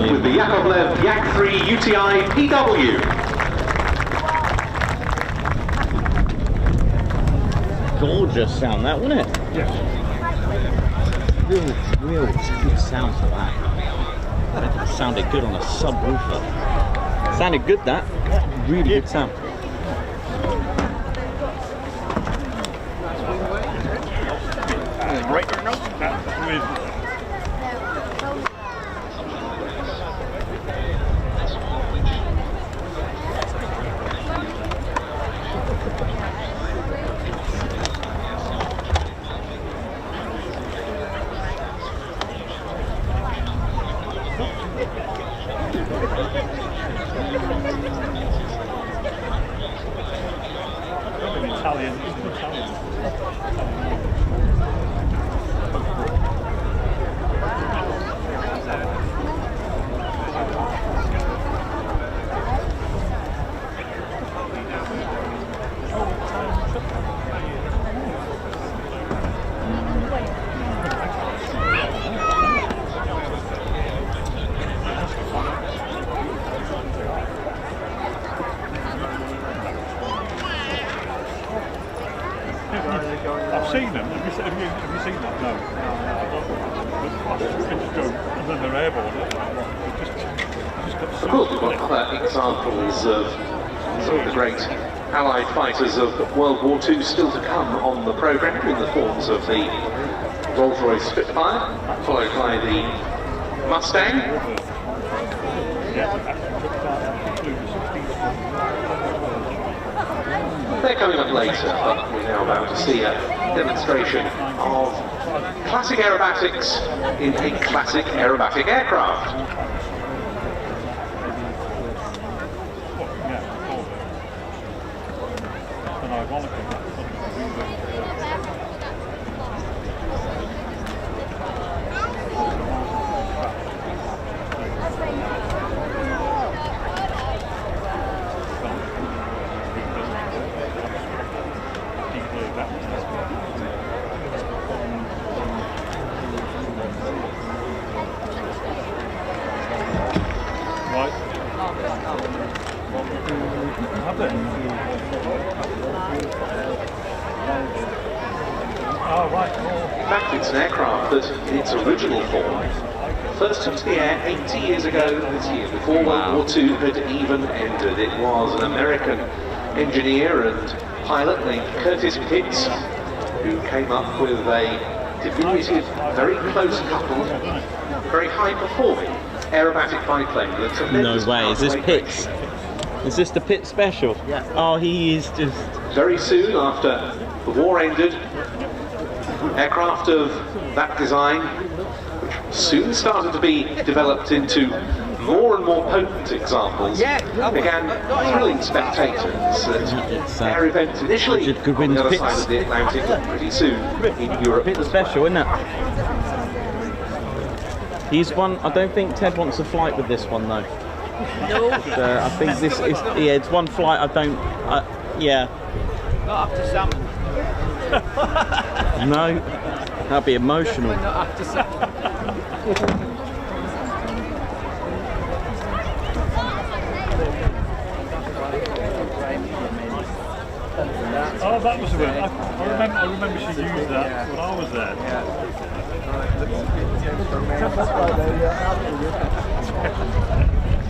With the Yak3 UTI PW. Gorgeous sound that, wasn't it? Yes. Real good sound for that. I think it sounded good on a subwoofer. Sounded good, that. Really good sound. Right there, no? I've seen them. Have you seen that? No. And then they're airborne. Of course, we've got other examples of some of the great Allied fighters of World War II still to come on the programme, in the forms of the Rolls-Royce Spitfire, followed by the Mustang. They're coming up later, but we're now about to see a demonstration of classic aerobatics in a classic aerobatic aircraft. In fact, it's an aircraft that, in its original form, first took to the air 80 years ago this year, before World War II had even ended. It was an American engineer and pilot named Curtis Pitts who came up with a diminutive, very close coupled, very high-performing aerobatic biplane. No way, is this Pitts? Is this the Pitts special? Yeah. Oh, he is just... Very soon after the war ended, aircraft of that design, which soon started to be developed into more and more potent examples, began thrilling spectators at air events initially on the other side of the Atlantic, but pretty soon in Europe. Pitts special, isn't it? He's one. I don't think Ted wants a flight with this one though. No. I think this is, yeah, it's one flight I don't, yeah. Not after salmon. No, that'd be emotional. Oh, that was a bit. I remember she used that when I was there.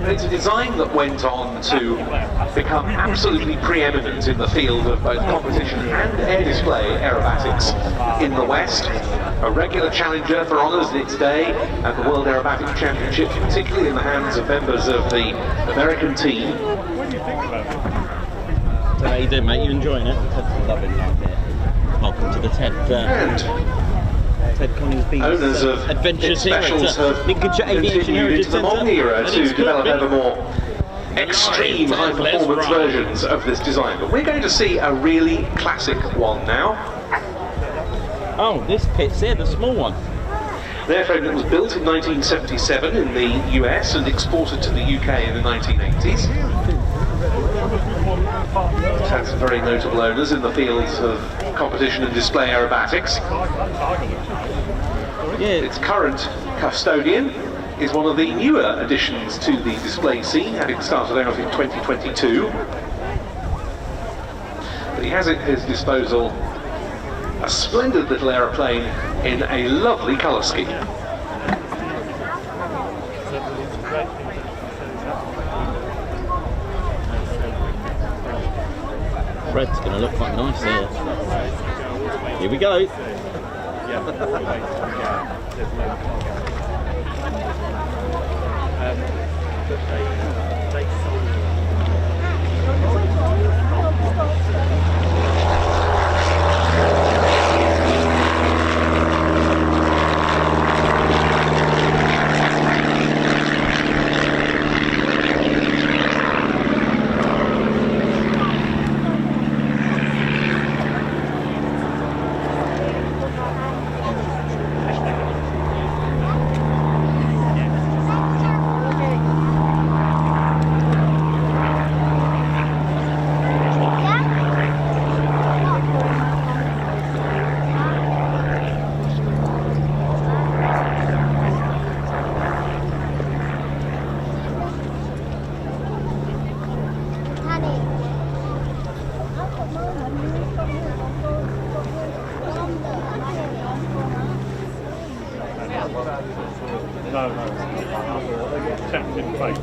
It's a design that went on to become absolutely preeminent in the field of both competition and air display aerobatics in the West. A regular challenger for honours in its day at the World Aerobatic Championships, particularly in the hands of members of the American team. What do you think about it? So how you doing, mate? You enjoying it? Ted's loving life here. Welcome to the Ted Coningsby Owners of Adventures its specials here at have Lincolnshire Aviation continued Heritage into the Centre. modern era to develop ever more extreme Right, high-performance let's ride. versions of this design. But we're going to see a really classic one now. Oh, this pit's here, the small one. The airframe that was built in 1977 in the US and exported to the UK in the 1980s. It's had some very notable owners in the fields of competition and display aerobatics. Yeah. Its current custodian is one of the newer additions to the display scene, having started out in 2022. But he has at his disposal a splendid little aeroplane in a lovely colour scheme. Red's going to look quite nice here. Here we go. No. Tempting fate.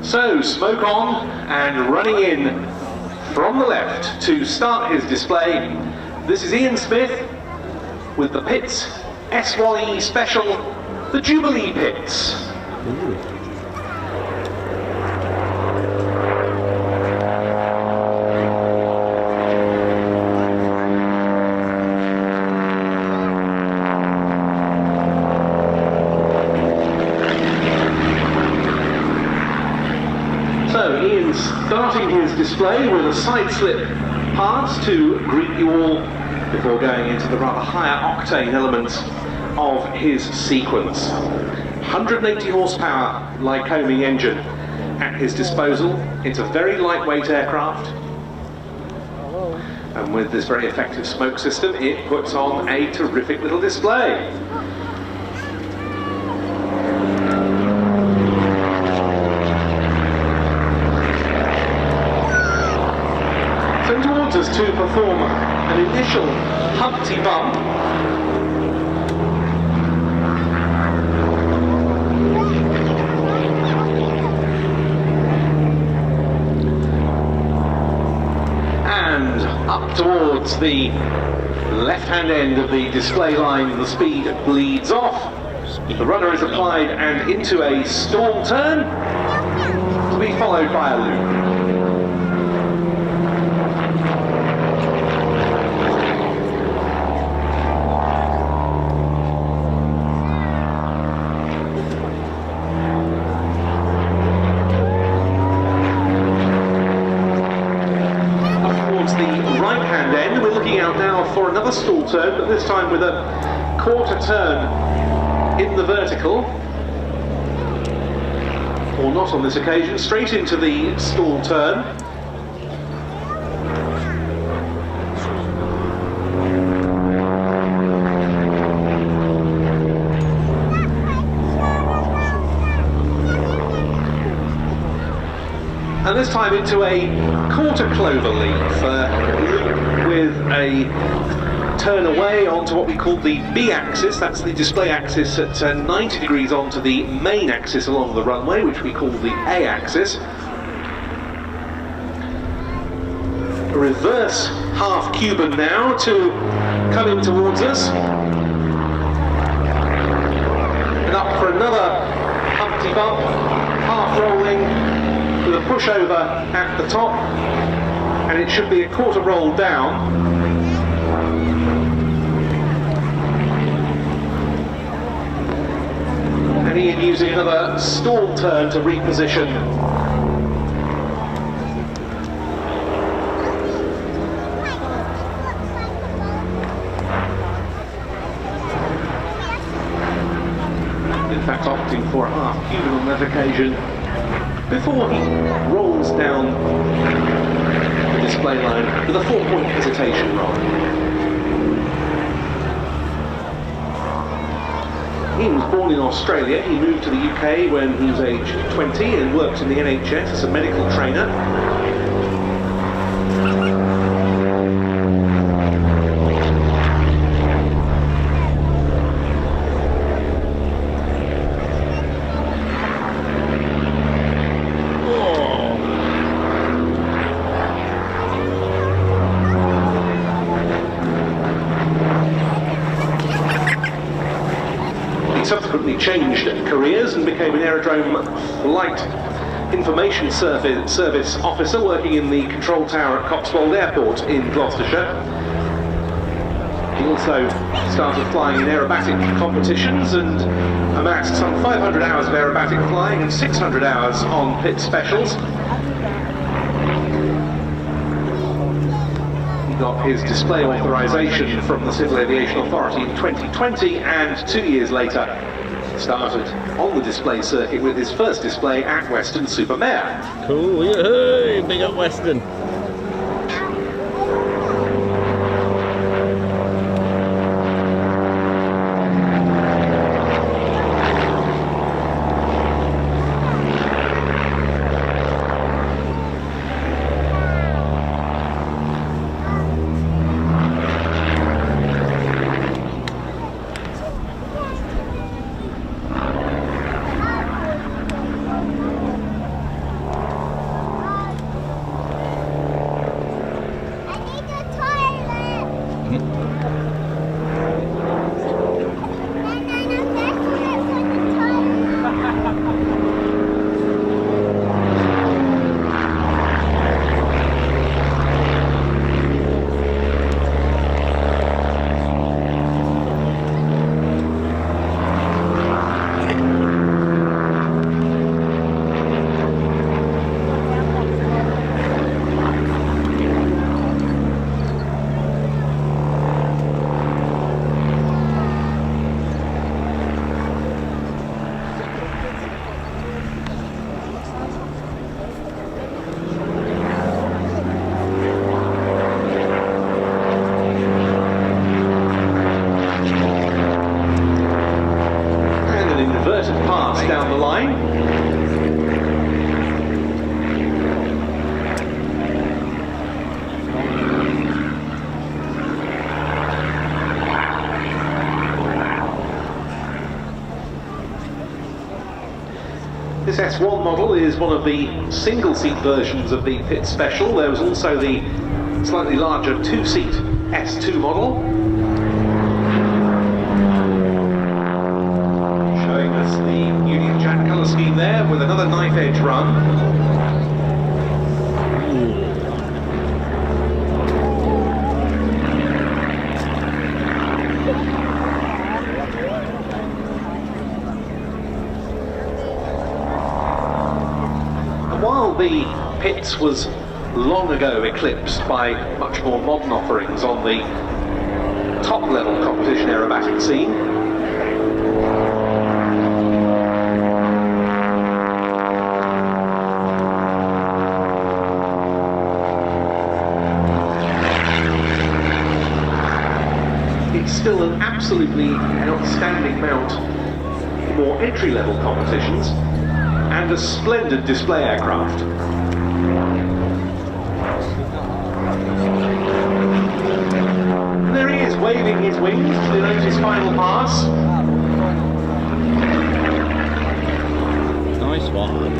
So, smoke on and running in from the left to start his display. This is Ian Smith with the Pitts S1E Special, the Jubilee Pitts. So Ian's starting his display with a side slip pass to greet you all before going into the rather higher octane elements of his sequence. 180 horsepower Lycoming engine at his disposal. It's a very lightweight aircraft. And with this very effective smoke system, it puts on a terrific little display. So towards us to perform an initial Humpty Bump. And up towards the left-hand end of the display line, the speed bleeds off. The rudder is applied and into a storm turn, to be followed by a loop. For another stall turn, but this time with a quarter turn in the vertical. or not on this occasion, straight into the stall turn. And this time into a quarter clover leaf with a turn away onto what we call the B axis. That's the display axis at 90 degrees onto the main axis along the runway, which we call the A axis. A reverse half Cuban now to come in towards us. And up for another Humpty Bump, half rolling, with a pushover at the top, and it should be a quarter roll down. And Ian using another stall turn to reposition. In fact, opting for a half Cuban on that occasion, before he rolls down the display line with a 4-point hesitation roll. He was born in Australia. He moved to the UK when he was aged 20 and worked in the NHS as a medical trainer. Subsequently changed careers and became an aerodrome flight information service officer working in the control tower at Cotswold Airport in Gloucestershire. He also started flying in aerobatic competitions and amassed some 500 hours of aerobatic flying and 600 hours on pit specials. He got his display authorization from the Civil Aviation Authority in 2020, and 2 years later started on the display circuit with his first display at Western Supermare. Cool, yay, big up Western. Down the line. This S1 model is one of the single-seat versions of the Pit Special. There was also the slightly larger two-seat S2 model. Colour scheme there with another knife edge run. And while the Pitts was long ago eclipsed by much more modern offerings on the top level competition aerobatic scene, still an absolutely outstanding mount for more entry-level competitions, and a splendid display aircraft. And there he is, waving his wings to denote his final pass. Nice one.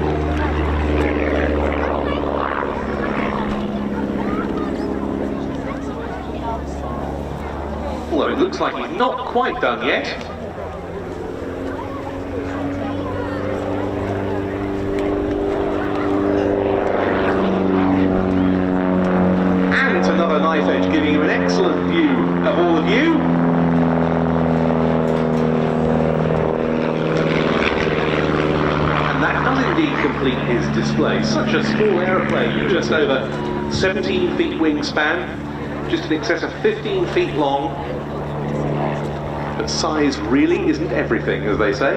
Although it looks like he's not quite done yet. And another knife edge giving you an excellent view of all of you. And that does indeed complete his display. Such a small aeroplane, just over 17 feet wingspan, just in excess of 15 feet long. But size really isn't everything, as they say.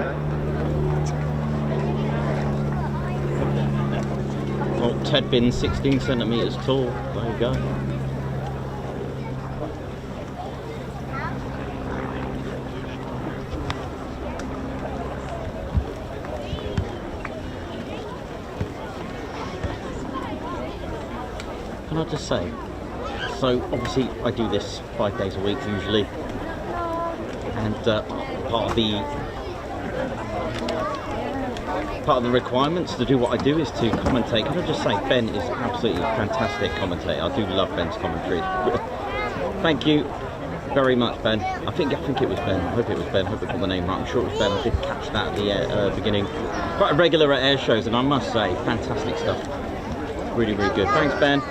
Well, Ted bin 16 centimetres tall. There you go. Can I just say, so obviously I do this 5 days a week usually, and part of the requirements to do what I do is to commentate. Can I just say, Ben is absolutely fantastic commentator. I do love Ben's commentary. Thank you very much, Ben. I think it was Ben. I hope it was Ben. I hope I got the name right. I'm sure it was Ben. I did catch that at the beginning. Quite a regular at air shows, and I must say, fantastic stuff. Really, really good. Thanks, Ben.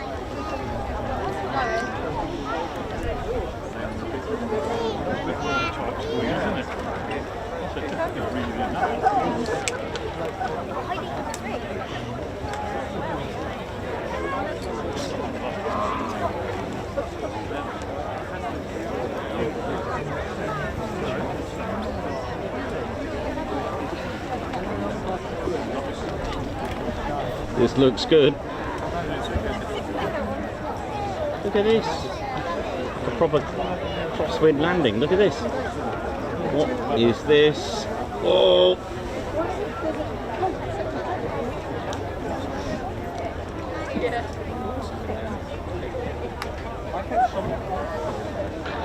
This looks good. Look at this. A proper crosswind landing. Look at this. What is this? Oh!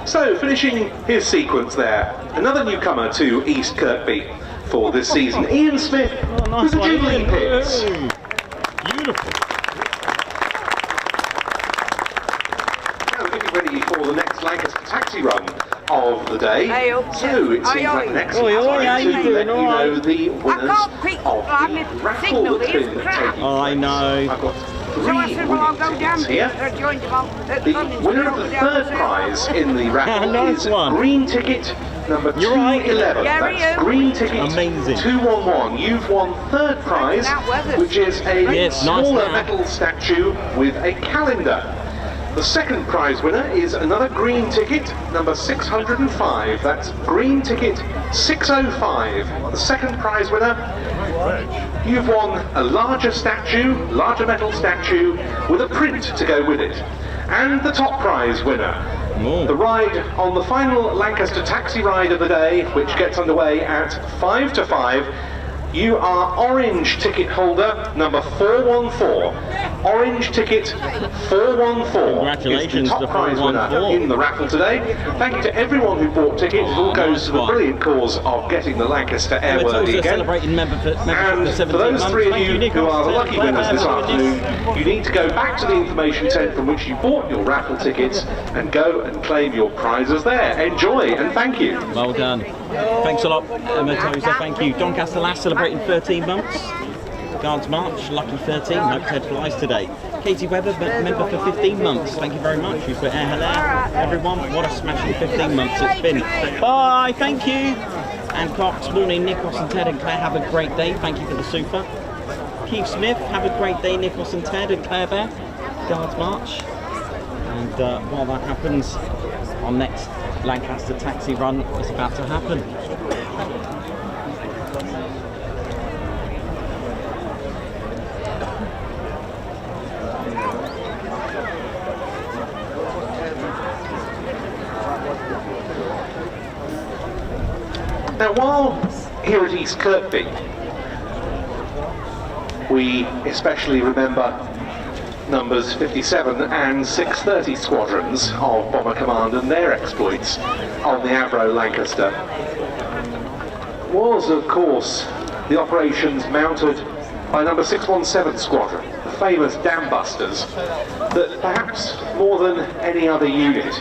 So, finishing his sequence there, another newcomer to East Kirkby for this season, Ian Smith, who's a Jubilee Pits. Beautiful. Now we're getting ready for the next Lancaster taxi run of the day. So it seems like an excellent time to let you know the winners of the raffle that's been taking place. I know. I've got 3 winning tickets here. The winner of the 3rd prize in the raffle is green ticket number 211. That's green ticket 211. You've won 3rd prize, which is a smaller metal statue with a calendar. The 2nd prize winner is another green ticket, number 605. That's green ticket 605. The 2nd prize winner, you've won a larger statue, larger metal statue, with a print to go with it. And the top prize winner, the ride on the final Lancaster taxi ride of the day, which gets underway at 5 to 5. You are orange ticket holder number 414. Orange ticket 414. Congratulations, is the top prize winner in the raffle today. Thank you to everyone who bought tickets. It all goes to the brilliant cause of getting the Lancaster airworthy again. And for those 3 of you who are the lucky winners this afternoon, you need to go back to the information tent from which you bought your raffle tickets and go and claim your prizes there. Enjoy and thank you. Well done. Thanks a lot, Matosa. Thank you. Doncaster LAHC celebrating 13 months. Guards March, lucky 13. Hope Ted flies today. Katie Webber, member for 15 months. Thank you very much. You've got air hello. Everyone, what a smashing 15 months it's been. Bye, thank you. And Cox, morning, Nikos and Ted and Claire, have a great day. Thank you for the super. Keith Smith, have a great day, Nikos and Ted and Claire Bear. Guards March. And while that happens, our next Lancaster taxi run is about to happen. Now, while here at East Kirkby, we especially remember numbers 57 and 630 squadrons of Bomber Command and their exploits on the Avro Lancaster, was of course the operations mounted by number 617 Squadron, the famous dam busters, that perhaps more than any other unit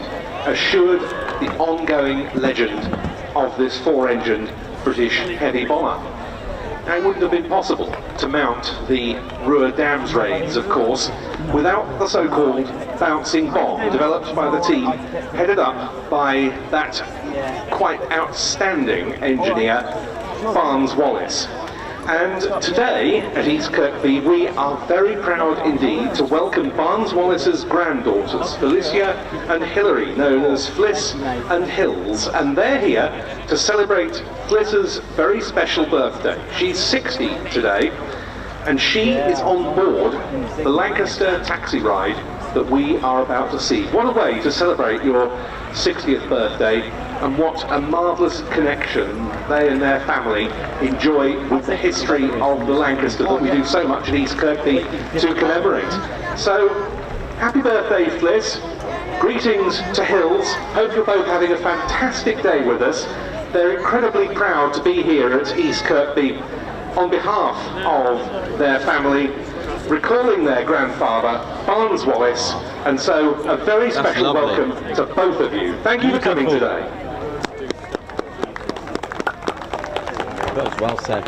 assured the ongoing legend of this four-engined British heavy bomber. Now, it wouldn't have been possible to mount the Ruhr Dams raids, of course, without the so-called bouncing bomb developed by the team headed up by that quite outstanding engineer, Barnes Wallis. And today at East Kirkby we are very proud indeed to welcome Barnes Wallis's granddaughters, Felicia and Hilary, known as Fliss and Hills, and they're here to celebrate Fliss's very special birthday. She's 60 today, and she is on board the Lancaster taxi ride that we are about to see. What a way to celebrate your 60th birthday, and what a marvellous connection they and their family enjoy with the history of the Lancaster that we do so much at East Kirkby to commemorate. So, happy birthday, Fliss. Greetings to Hills. Hope you're both having a fantastic day with us. They're incredibly proud to be here at East Kirkby on behalf of their family, recalling their grandfather, Barnes Wallis, and so a very special welcome to both of you. Thank you for coming today. That was well said.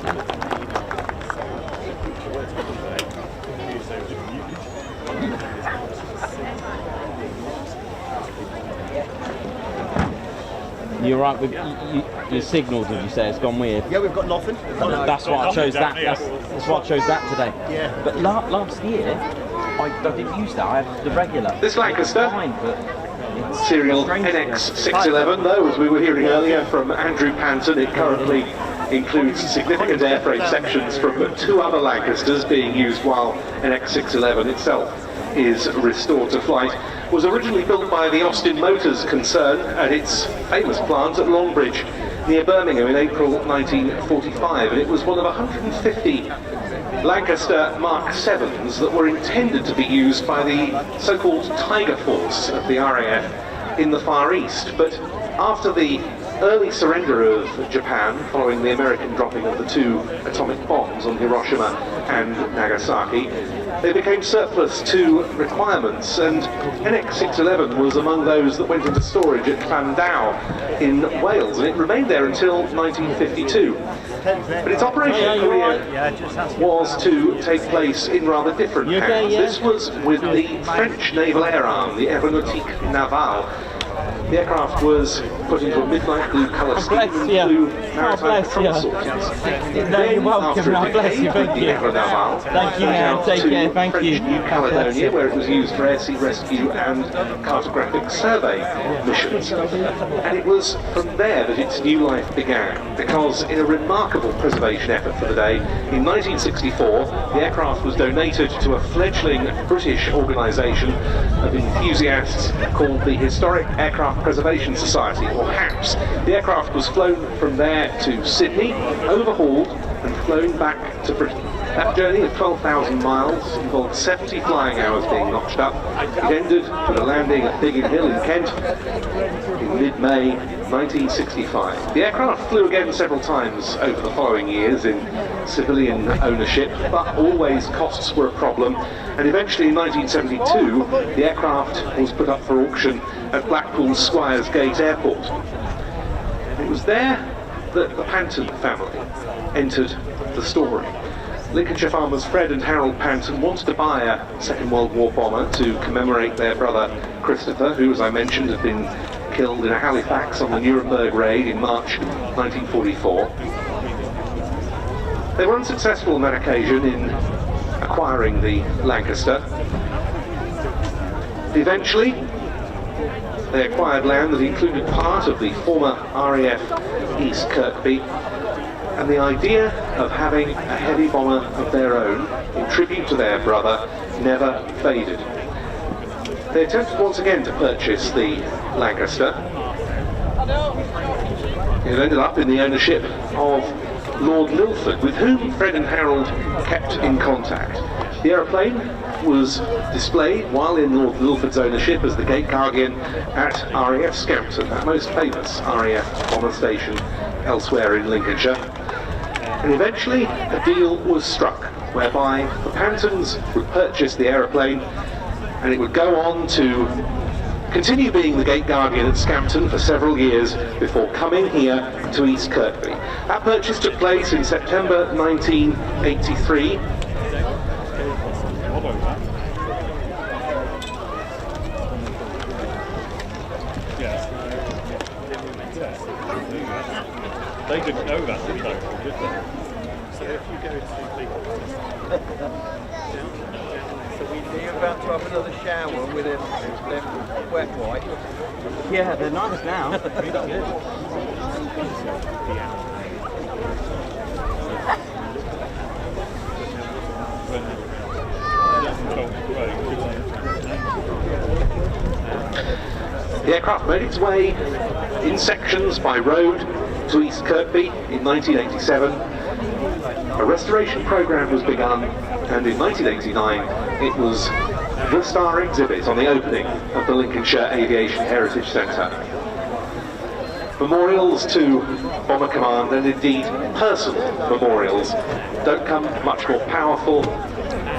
You're right with your signal, did you say? It's gone weird? Yeah, we've got nothing. That's why I chose that. That's why I chose that today. Yeah. But last year, I didn't use that. I had the regular. This Lancaster, fine, but serial NX611, though, as we were hearing earlier from Andrew Panton, it currently includes significant airframe sections from two other Lancasters being used while NX611 itself is restored to flight. Was originally built by the Austin Motors concern at its famous plant at Longbridge near Birmingham in April 1945, and it was one of 150 Lancaster Mark 7s that were intended to be used by the so-called Tiger Force of the RAF in the Far East. But after the early surrender of Japan, following the American dropping of the two atomic bombs on Hiroshima and Nagasaki, they became surplus to requirements, and NX611 was among those that went into storage at Llandow in Wales, and it remained there until 1952. But its operational career was to take place in rather different hands. This was with the French Naval Air Arm, the Aéronautique Navale. The aircraft was put into a midnight blue colour scheme and blue maritime patrol sorties. Then, after it became the Air Naval, thank you, man. Take care. Thank you. New Caledonia, where it was used for air-sea rescue and cartographic survey missions. And it was from there that its new life began, because in a remarkable preservation effort for the day, in 1964, the aircraft was donated to a fledgling British organisation of enthusiasts called the Historic Aircraft Preservation Society, or HAPS. The aircraft was flown from there to Sydney, overhauled and flown back to Britain. That journey of 12,000 miles involved 70 flying hours being notched up. It ended with a landing at Biggin Hill in Kent in mid-May 1965. The aircraft flew again several times over the following years in civilian ownership, but always costs were a problem, and eventually in 1972 the aircraft was put up for auction at Blackpool's Squires Gate Airport. It was there that the Panton family entered the story. Lincolnshire farmers Fred and Harold Panton wanted to buy a Second World War bomber to commemorate their brother Christopher, who, as I mentioned, had been killed in a Halifax on the Nuremberg raid in March 1944. They were unsuccessful on that occasion in acquiring the Lancaster. Eventually, they acquired land that included part of the former RAF East Kirkby, and the idea of having a heavy bomber of their own in tribute to their brother never faded. They attempted once again to purchase the Lancaster, It ended up in the ownership of Lord Lilford, with whom Fred and Harold kept in contact. The aeroplane was displayed while in Lord Lilford's ownership as the Gate Guardian at RAF Scampton, that most famous RAF bomber station elsewhere in Lincolnshire. And eventually a deal was struck whereby the Pantons would purchase the aeroplane and it would go on to continue being the Gate Guardian at Scampton for several years before coming here to East Kirkby. That purchase took place in September 1983. They didn't know that in total, did they? So if you go to So we're about to have another shower with them wet white. Yeah, they're nice now. The aircraft made its way in sections by road to East Kirkby in 1987. A restoration program was begun, and in 1989 it was the star exhibit on the opening of the Lincolnshire Aviation Heritage Centre. Memorials to Bomber Command, and indeed personal memorials, don't come much more powerful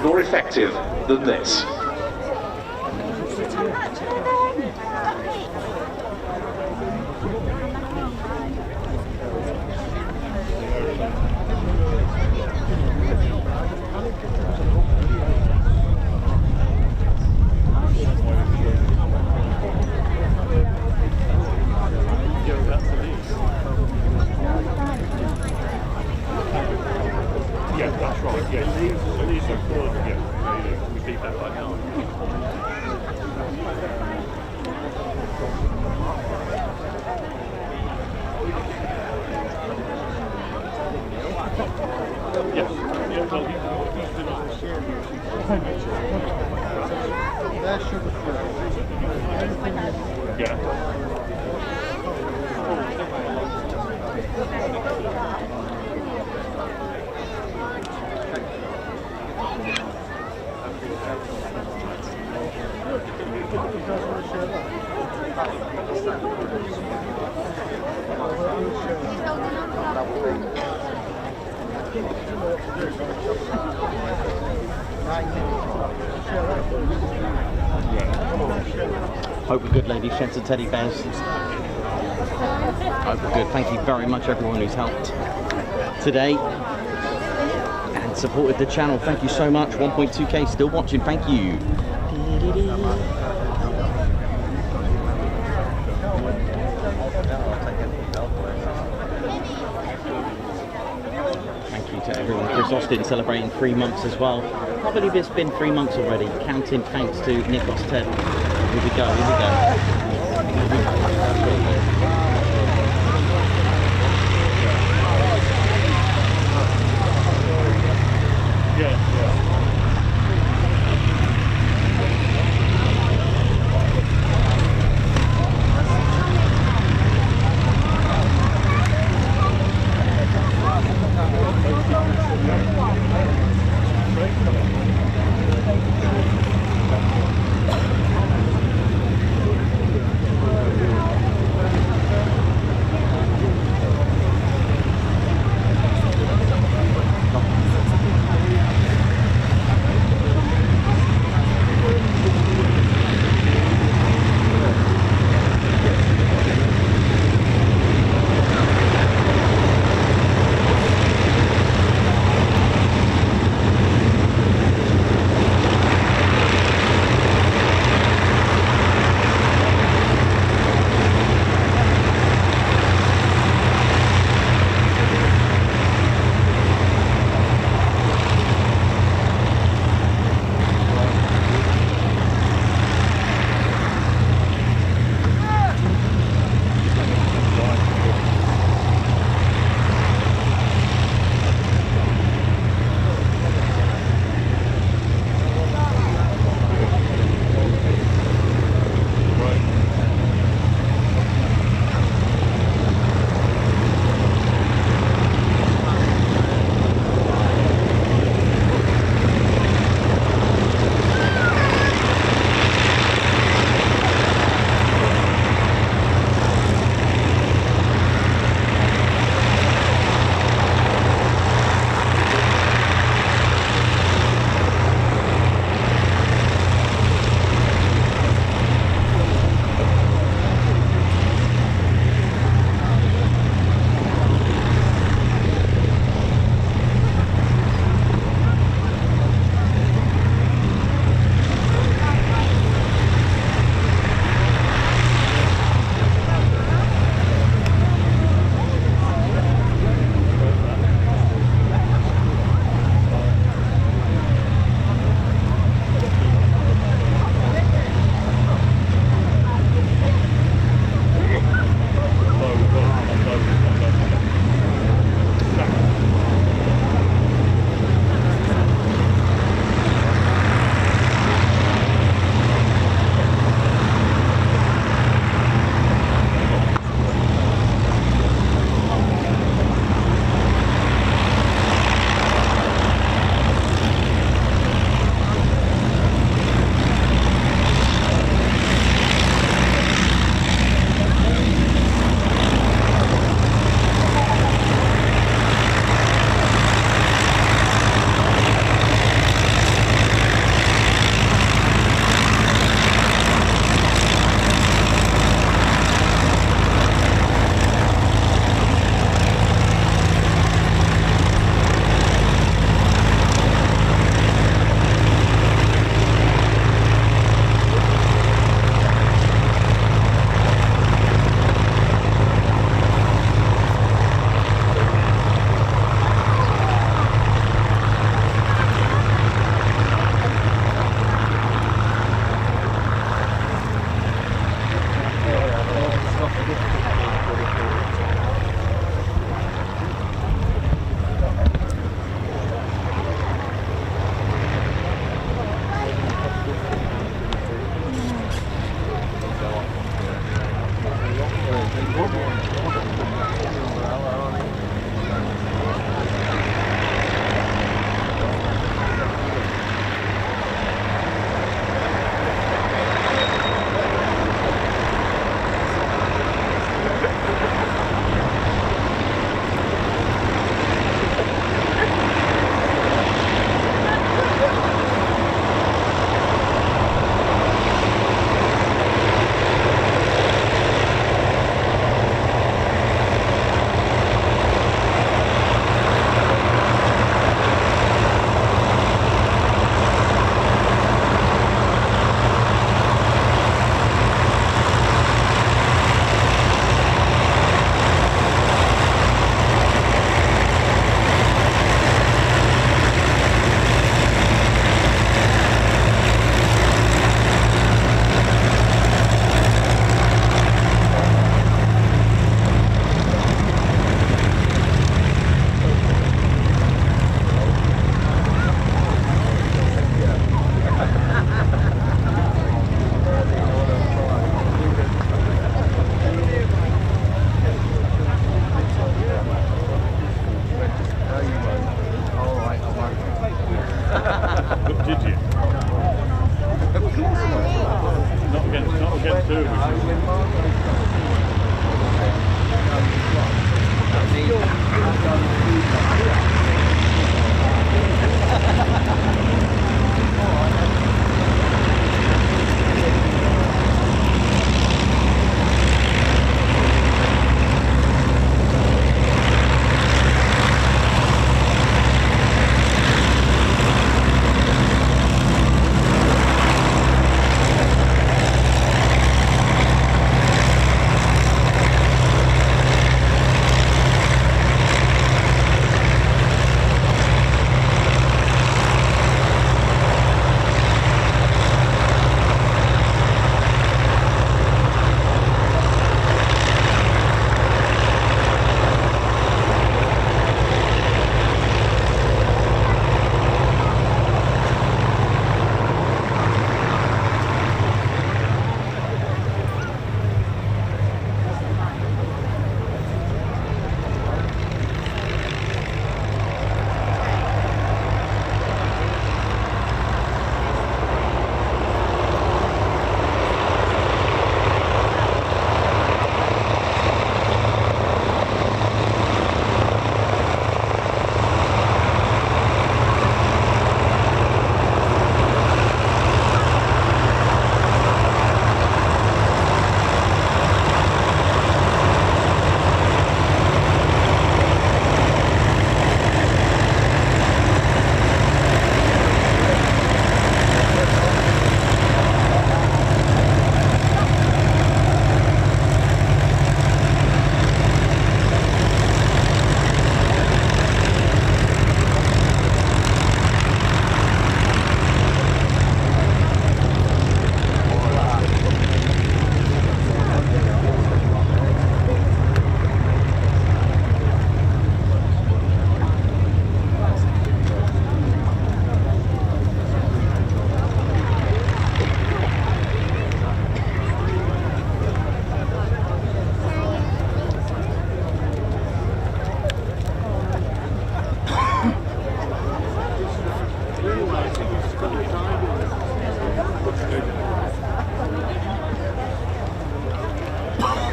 nor effective than this. Yeah, that's right. Yeah, these are called. Yeah, we keep that like now. Yes. Yeah. Well, That's sugar free. yeah. Hope we're good, ladies, gents and teddy bears. Hope we're good. Thank you very much, everyone who's helped today and supported the channel. Thank you so much. 1.2k still watching. Thank you. Thank you to everyone. Chris Austin celebrating 3 months as well. I can't believe it's been 3 months already. Counting thanks to Nicholas Ted. Here we go, here we go.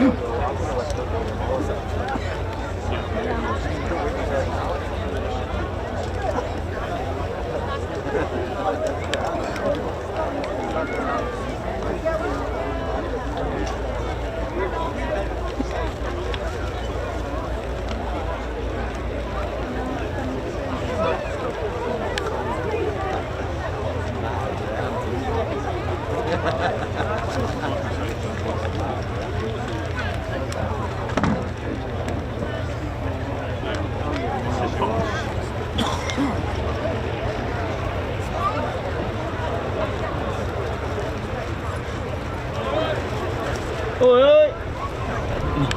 Oi, oi.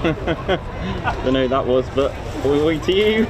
Don't know who that was, but oi, oi to you.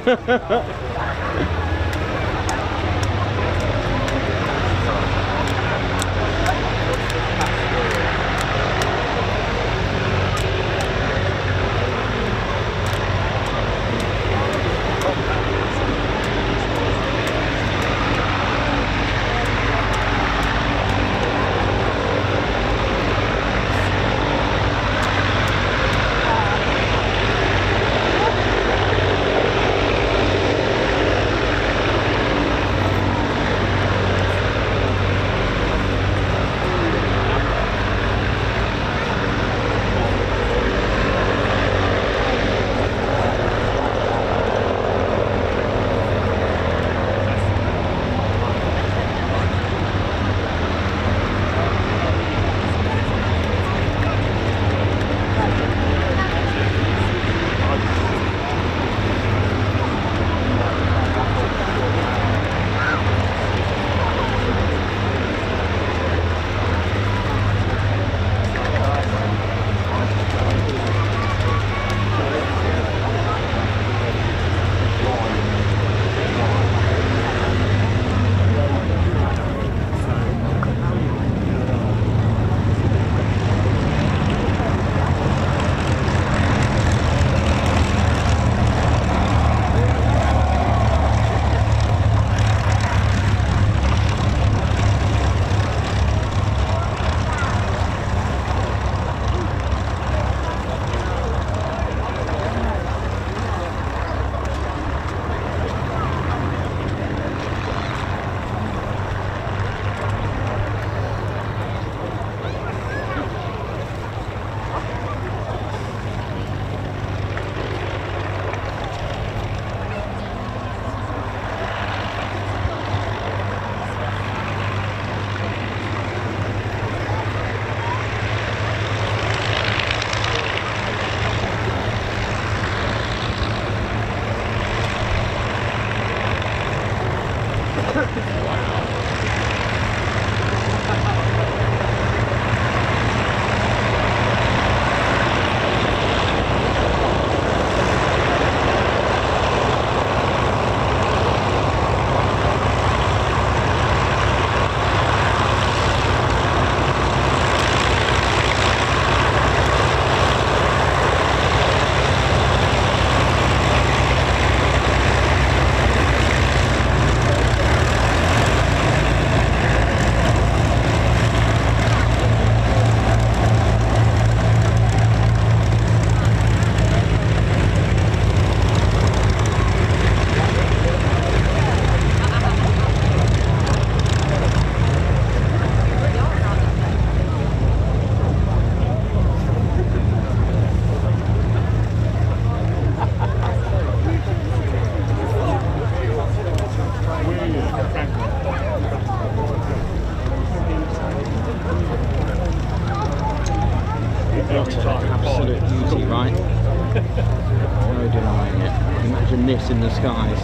Absolute beauty, right? No denying it. Imagine this in the skies.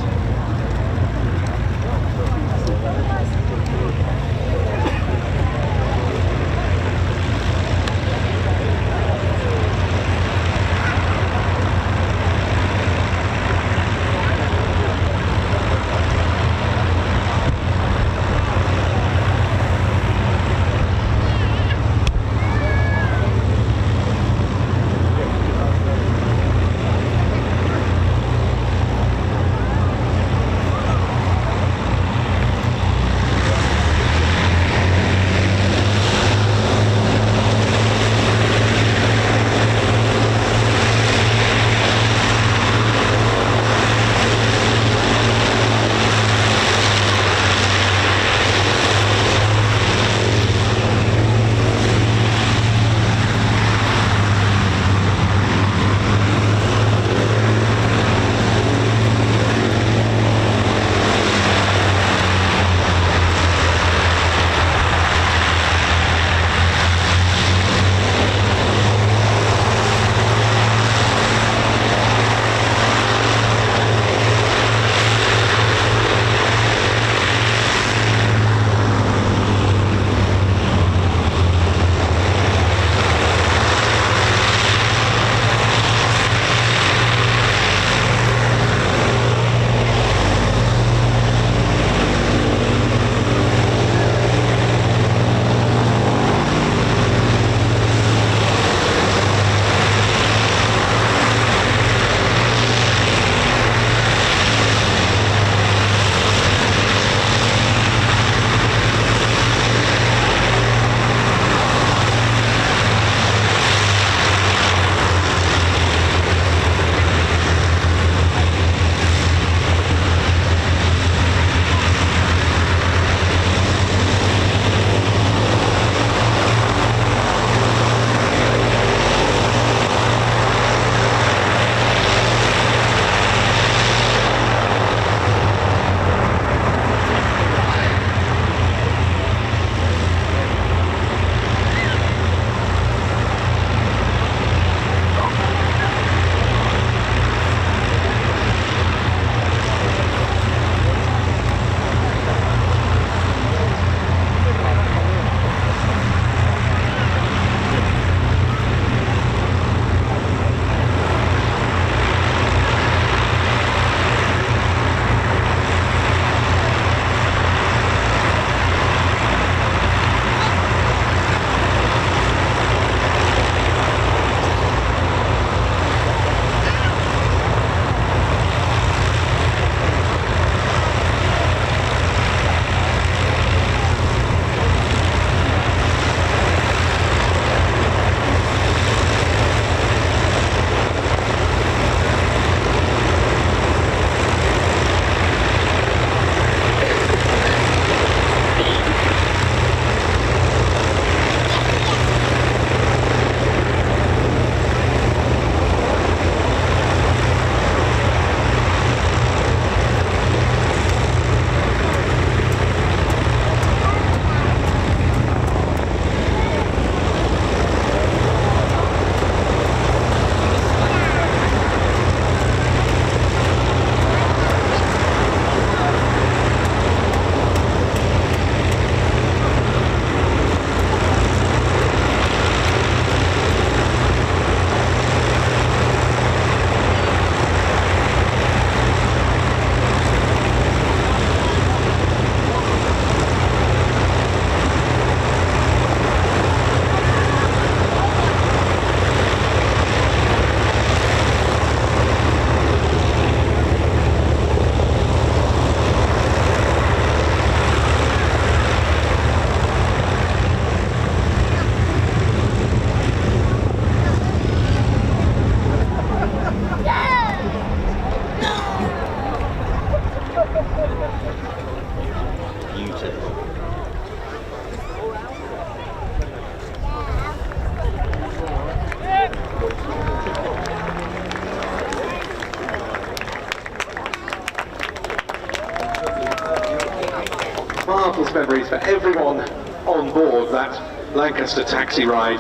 priceless memories for everyone on board that Lancaster taxi ride,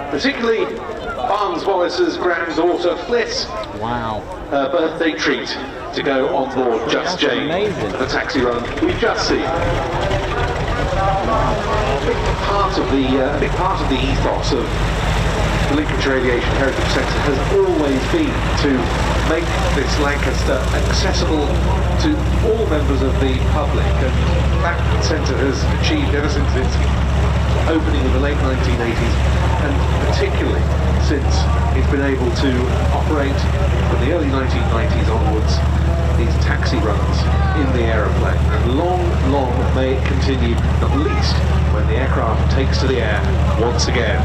particularly Barnes Wallace's granddaughter Fliss. Wow. Her birthday treat to go on board Just Jane, the taxi run we've just seen. A big part of the ethos of the Lincolnshire Aviation Heritage Centre has always been to make this Lancaster accessible to all members of the public, and that centre has achieved ever since its opening in the late 1980s, and particularly since it's been able to operate from the early 1990s onwards these taxi runs in the aeroplane. And long, long may it continue, not least when the aircraft takes to the air once again.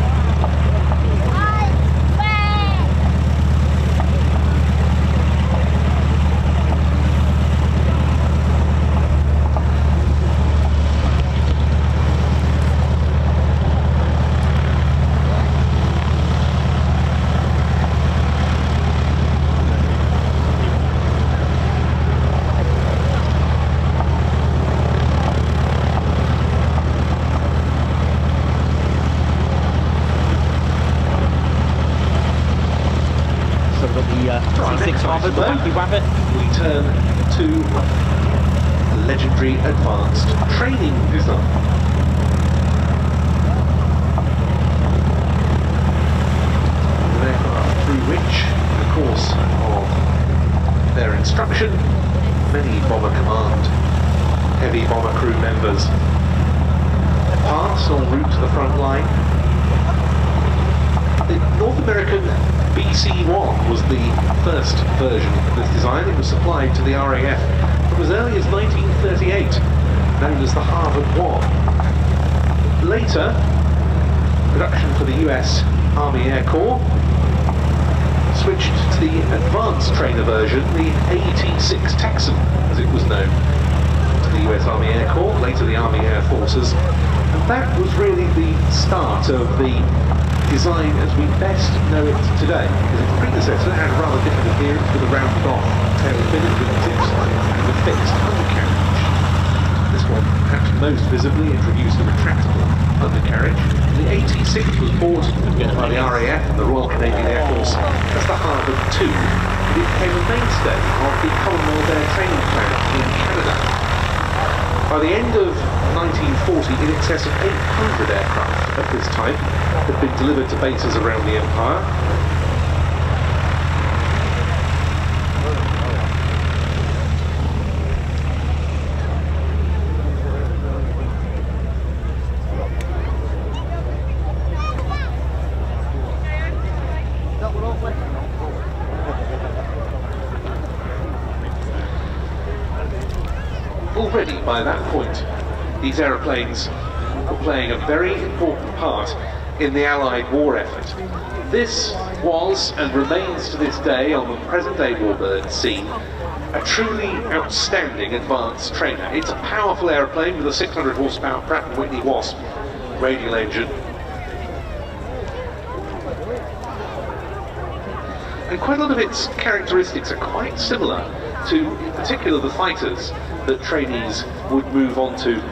We turn to legendary advanced training design. An aircraft through which, in the course of their instruction, many Bomber Command heavy bomber crew members pass en route to the front line. The North American BC-1 was the first version of this design. It was supplied to the RAF from as early as 1938, known as the Harvard 1. Later, production for the US Army Air Corps switched to the advanced trainer version, the AT-6 Texan, as it was known, to the US Army Air Corps, later the Army Air Forces. And that was really the start of the design as we best know it today, because its predecessor had rather different appearance with a rounded off tail fitted with tips and a fixed undercarriage. This one, perhaps most visibly, introduced a retractable undercarriage. The AT-6 was bought by the RAF and the Royal Canadian Air Force as the Harvard 2. It became a mainstay of the Commonwealth Air Training Plan in Canada. By the end of 1940, in excess of 800 aircraft of this type had been delivered to bases around the Empire. Already by that point, these aeroplanes were playing a very important part in the Allied war effort. This was and remains to this day on the present-day warbird scene a truly outstanding advanced trainer. It's a powerful aeroplane with a 600 horsepower Pratt & Whitney Wasp radial engine. And quite a lot of its characteristics are quite similar to, in particular, the fighters that trainees would move on to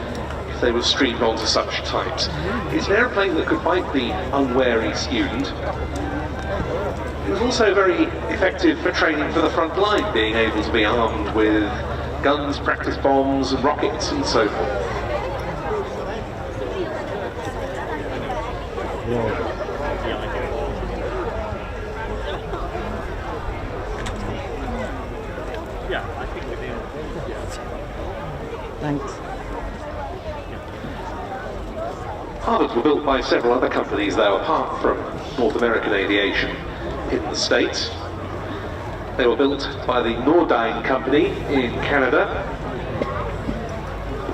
if they were streamed onto such types. It's an aeroplane that could bite the unwary student. It was also very effective for training for the front line, being able to be armed with guns, practice bombs and rockets and so forth. Thanks. Harvards were built by several other companies though, apart from North American Aviation in the States. They were built by the Nordine Company in Canada.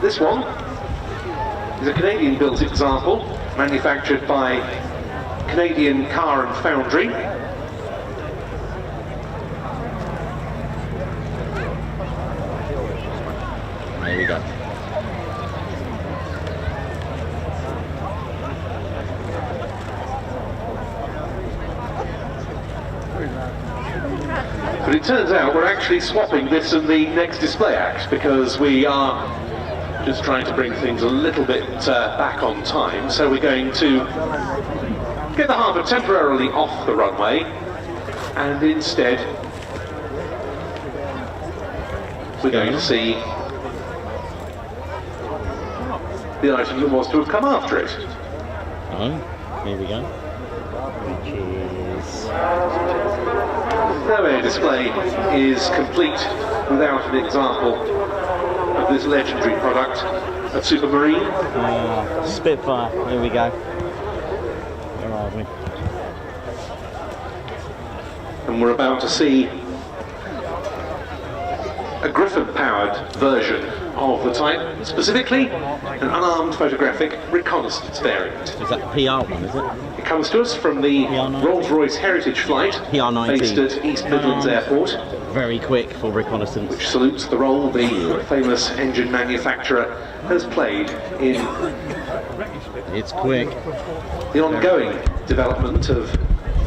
This one is a Canadian-built example, manufactured by Canadian Car and Foundry. There we go. But it turns out we're actually swapping this and the next display act, because we are just trying to bring things a little bit back on time. So we're going to get the harbour temporarily off the runway, and instead we're going to see the item that was to have come after it. Oh, here we go. Which is... No air display is complete without an example of this legendary product at Supermarine. Spitfire, here we go. Where are we? And we're about to see a Griffon-powered version of the type, specifically an unarmed photographic reconnaissance variant. Is that PR one, is it? It comes to us from the Rolls-Royce Heritage Flight, PR19. based at East Midlands Airport. Very quick for reconnaissance. Which salutes the role the famous engine manufacturer has played in It's quick. the ongoing development of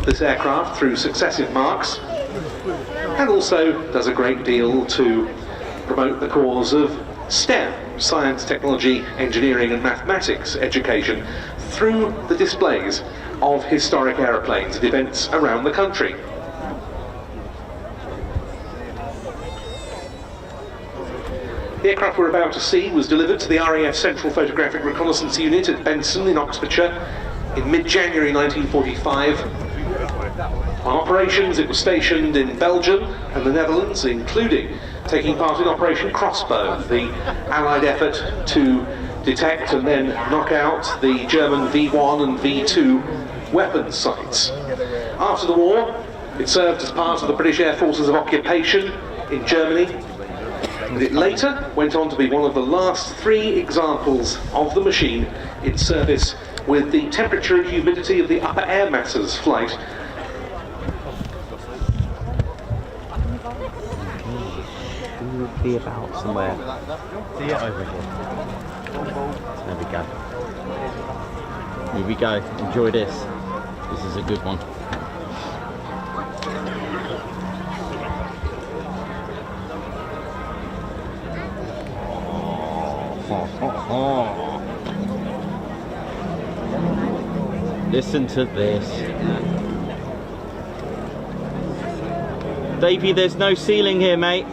this aircraft through successive marques, and also does a great deal to promote the cause of STEM, science, technology, engineering and mathematics education, through the displays of historic aeroplanes at events around the country. The aircraft we're about to see was delivered to the RAF Central Photographic Reconnaissance Unit at Benson in Oxfordshire in mid-January 1945. On operations, it was stationed in Belgium and the Netherlands, including taking part in Operation Crossbow, the Allied effort to detect and then knock out the German V1 and V2 weapons sites. After the war, it served as part of the British Air Forces of Occupation in Germany, and it later went on to be one of the last 3 examples of the machine in service with the temperature and humidity of the upper air masses flight. Should be about somewhere over here. There we go. Here we go. Enjoy this. This is a good one. Listen to this. Davey, there's no ceiling here, mate.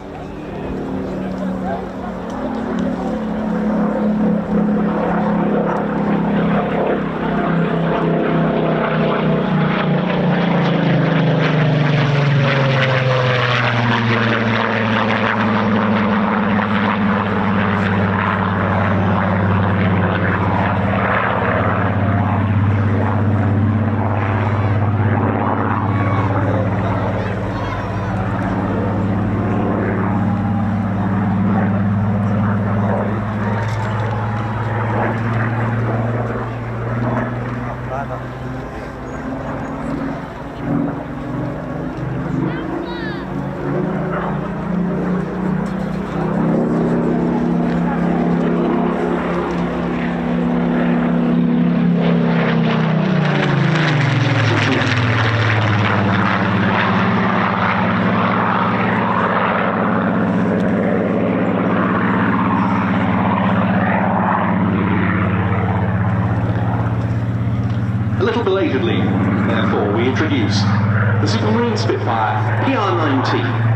Therefore, we introduce the Supermarine Spitfire PR19.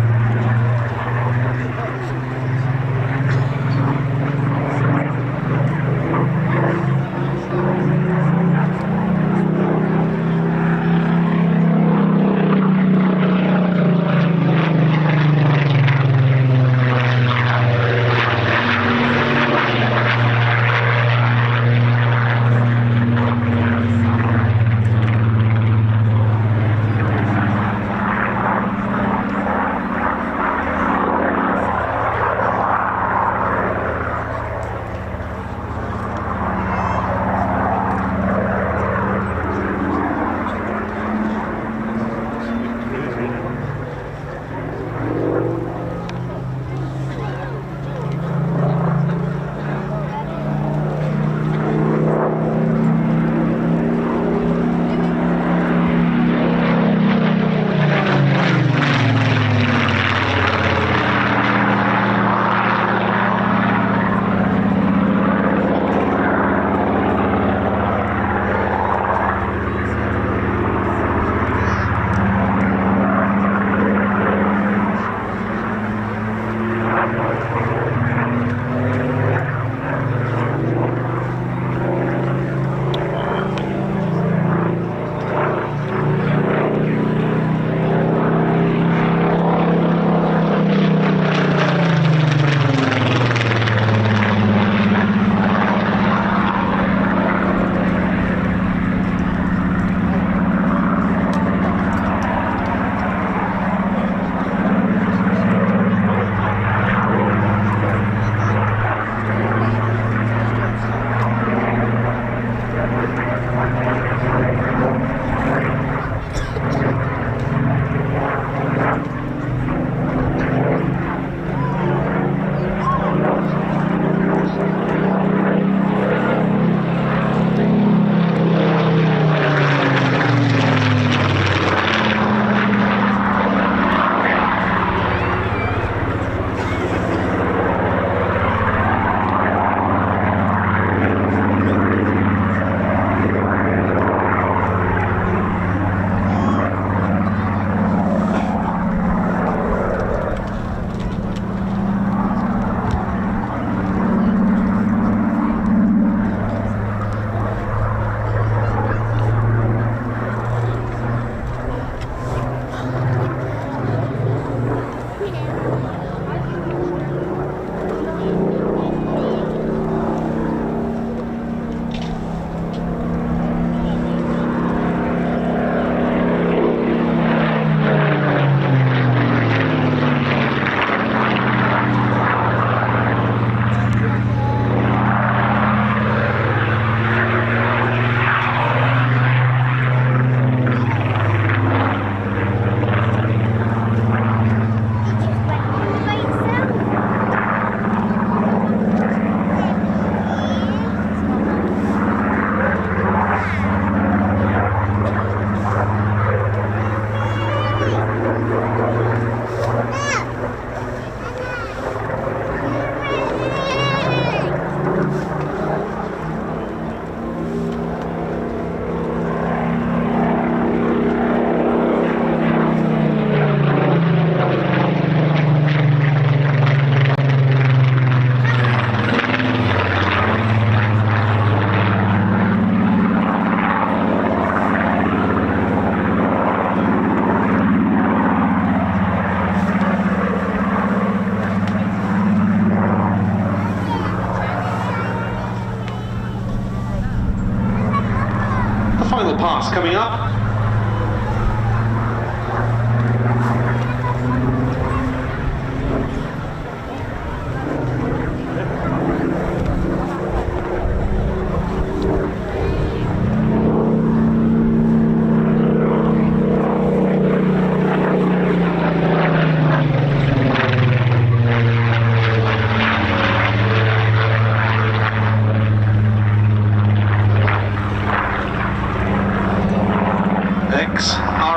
Final pass coming up.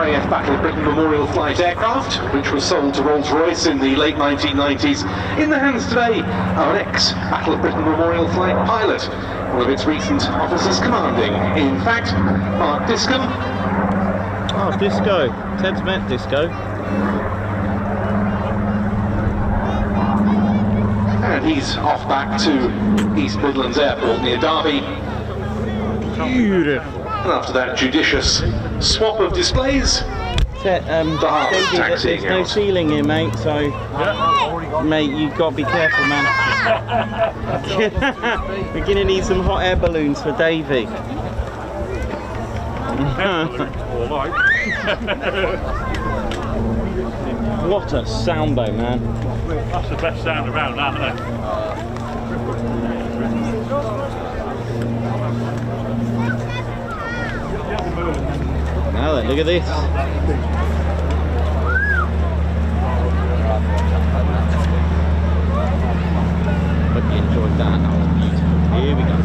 RAF Battle of Britain Memorial Flight aircraft, which was sold to Rolls-Royce in the late 1990s, in the hands today of an ex-Battle of Britain Memorial Flight pilot, one of its recent officers commanding. In fact, Mark Discombe. Oh, Disco. Ted's met Disco. And he's off back to East Midlands Airport near Derby. Beautiful. And after that judicious swap of displays, Ted, Davey, there's no ceiling here, mate, so mate, you've got to be careful, man. We're going to need some hot air balloons for Davey. What a soundbow, man. That's the best sound around, isn't it? Now then, look at this. Hope you enjoyed that. That was beautiful. Here we go.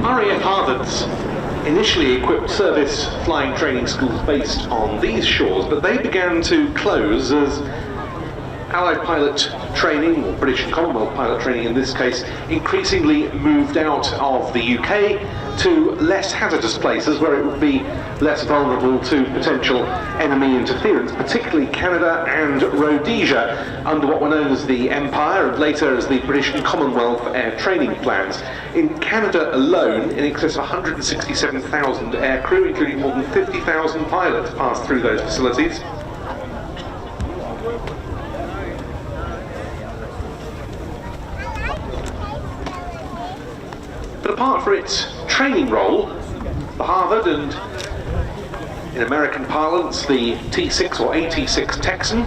RAF Harvard's initially equipped service flying training schools based on these shores, but they began to close as Allied pilot training, or British and Commonwealth pilot training in this case, increasingly moved out of the UK to less hazardous places where it would be less vulnerable to potential enemy interference, particularly Canada and Rhodesia, under what were known as the Empire and later as the British and Commonwealth Air Training Plans. In Canada alone, in excess of 167,000 air crew, including more than 50,000 pilots, passed through those facilities. But apart from its training role, the Harvard and, in American parlance, the T6 or AT6 Texan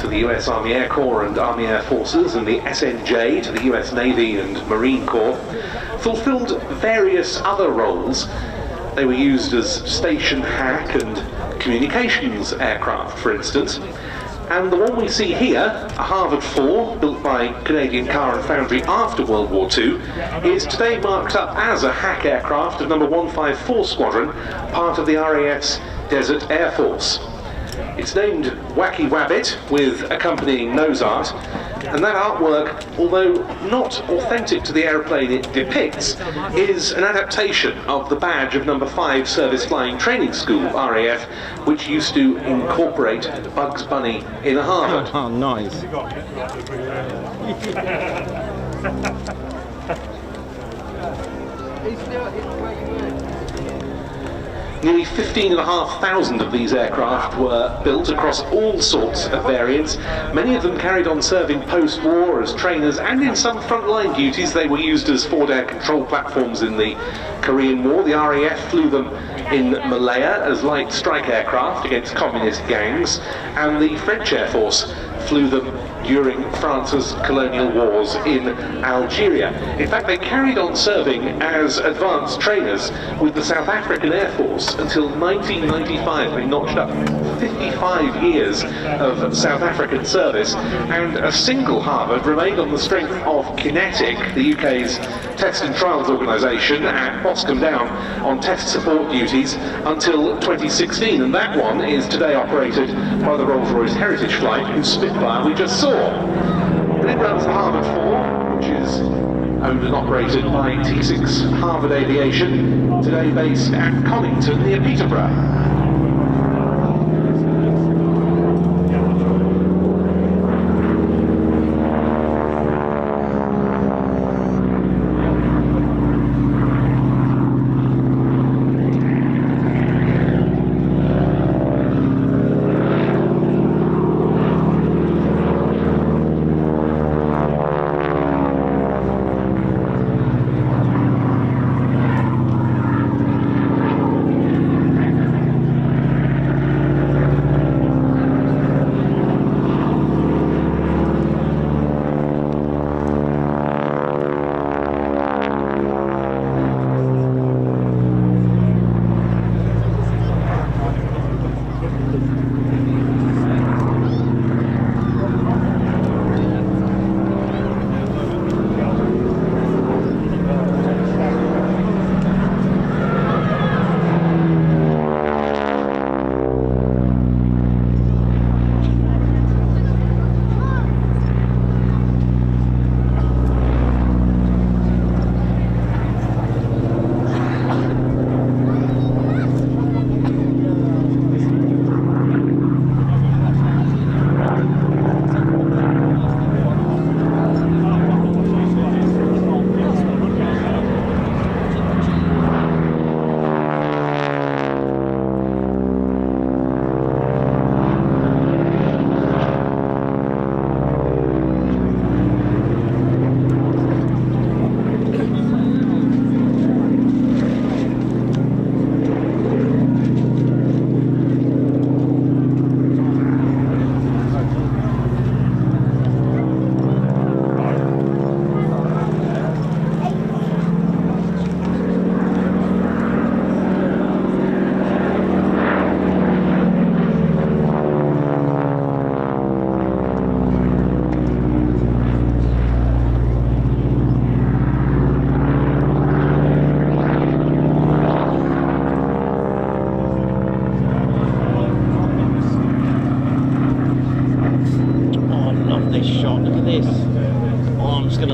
to the US Army Air Corps and Army Air Forces, and the SNJ to the US Navy and Marine Corps, fulfilled various other roles. They were used as station hack and communications aircraft, for instance. And the one we see here, a Harvard 4, built by Canadian Car and Foundry after World War II, is today marked up as a hack aircraft of number 154 Squadron, part of the RAF's Desert Air Force. It's named Wacky Wabbit, with accompanying nose art, and that artwork, although not authentic to the aeroplane it depicts, is an adaptation of the badge of number 5 Service Flying Training School, RAF, which used to incorporate Bugs Bunny in a Harvard. Oh, nice. Nearly 15,500 of these aircraft were built across all sorts of variants. Many of them carried on serving post-war as trainers, and in some frontline duties they were used as forward air control platforms in the Korean War. The RAF flew them in Malaya as light strike aircraft against communist gangs, and the French Air Force flew them during France's colonial wars in Algeria. In fact, they carried on serving as advanced trainers with the South African Air Force until 1995. They notched up 55 years of South African service, and a single Harvard remained on the strength of Kinetic, the UK's test and trials organisation, at Boscombe Down on test support duties until 2016, and that one is today operated by the Rolls-Royce Heritage flight, whose Spitfire we just saw. Then runs the Harvard 4, which is owned and operated by T6 Harvard Aviation, today based at Conington near Peterborough.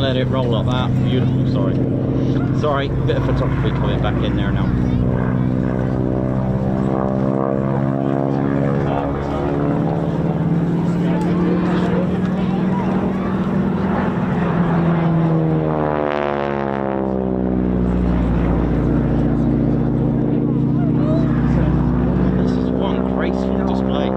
It roll like that. Beautiful. Sorry, bit of photography coming back in there now. This is one graceful display.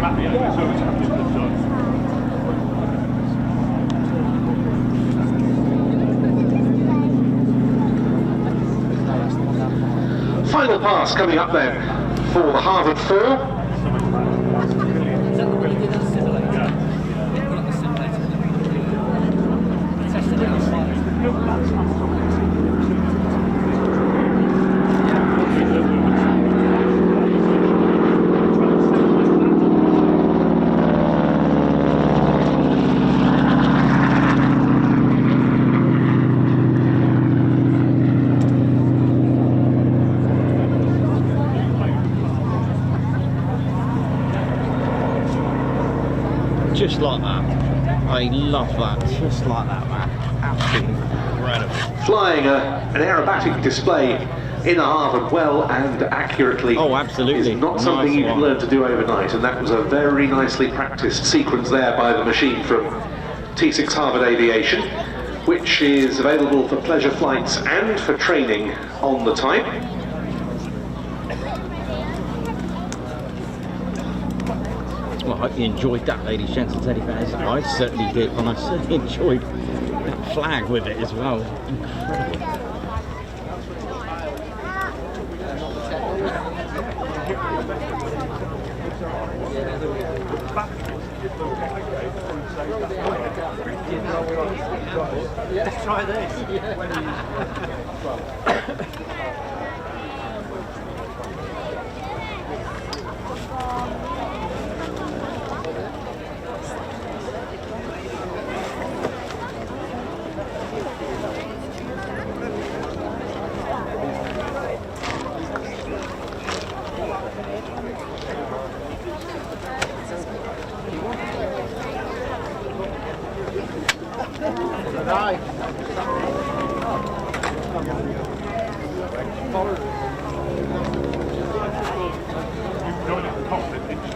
Final pass coming up then for the Harvard 4. Just like that. I love that. Just like that, man. Absolutely incredible. Flying an aerobatic display in a Harvard well and accurately. Oh, absolutely. Is not something you can learn to do overnight, and that was a very nicely practiced sequence there by the machine from T6 Harvard Aviation, which is available for pleasure flights and for training on the type. Well, I hope you enjoyed that, ladies, gents and teddy bears. I certainly did, and I certainly enjoyed that flag with it as well. Incredible. Let's try this.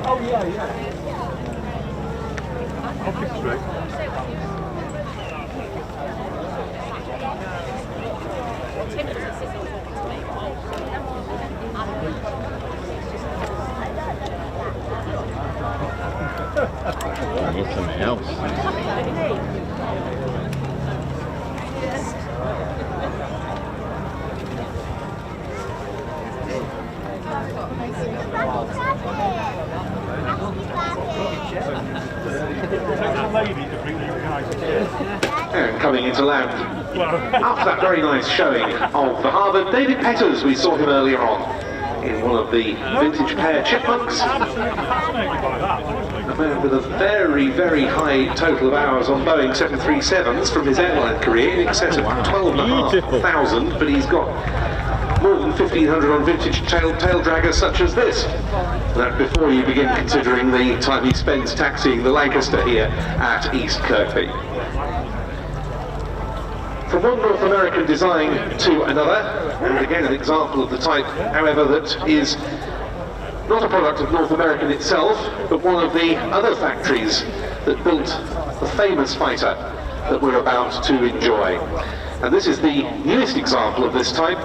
Oh yeah, yeah. Cockpit straight. Here's something else. And coming into land, after that very nice showing of the Harvard, David Petters, we saw him earlier on in one of the vintage pair chipmunks. A man with a very, very high total of hours on Boeing 737s from his airline career, in excess of 12,500, but he's got more than 1,500 on vintage tail draggers such as this. That before you begin considering the time he spends taxiing the Lancaster here at East Kirkby. From one North American design to another, and again an example of the type, however, that is not a product of North American itself, but one of the other factories that built the famous fighter that we're about to enjoy. And this is the newest example of this type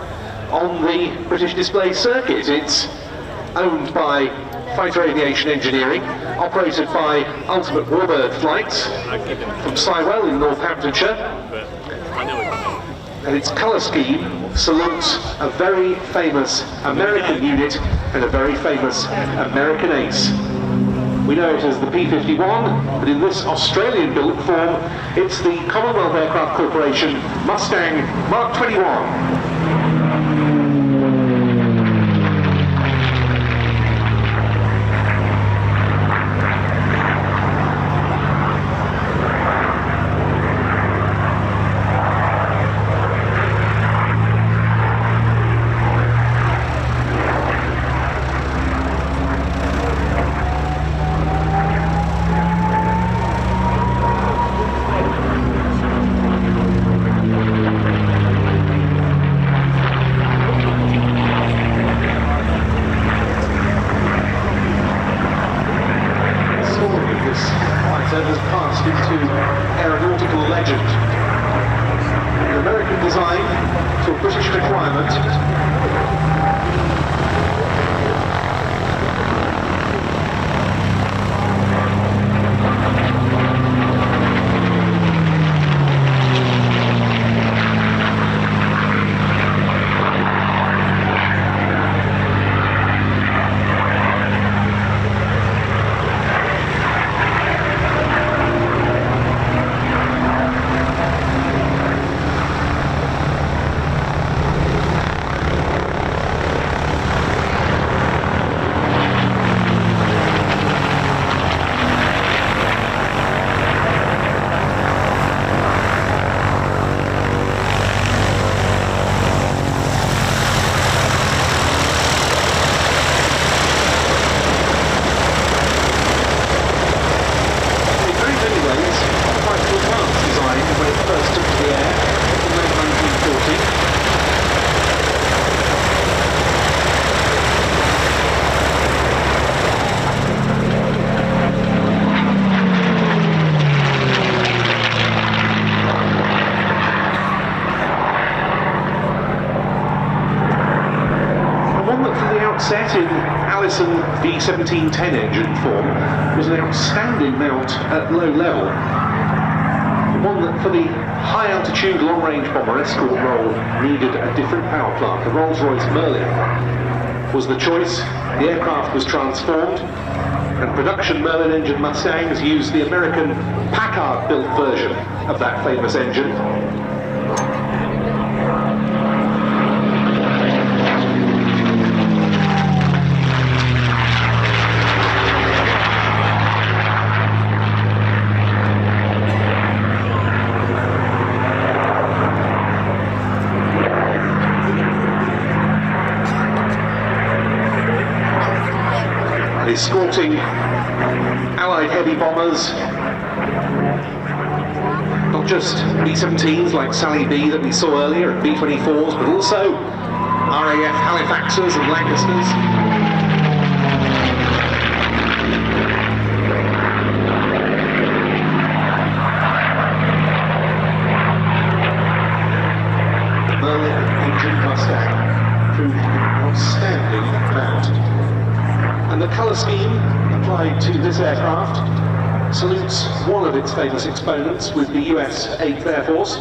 on the British display circuit. It's owned by Fighter Aviation Engineering, operated by Ultimate Warbird Flights from Sywell in Northamptonshire, and its colour scheme salutes a very famous American unit and a very famous American ace. We know it as the P-51, but in this Australian built form, it's the Commonwealth Aircraft Corporation Mustang Mark 21. Has passed into aeronautical legend. An American design to a British requirement. Allison V1710 engine form was an outstanding mount at low level. One that for the high altitude long range bomber escort role needed a different power plant. The Rolls-Royce Merlin was the choice. The aircraft was transformed, and production Merlin engine Mustangs used the American Packard built version of that famous engine. Escorting Allied heavy bombers, not just B-17s like Sally B that we saw earlier and B-24s, but also RAF Halifaxes and Lancasters. The Merlin engine Mustang proved an outstanding mount. And the colour scheme applied to this aircraft salutes one of its famous exponents with the US 8th Air Force.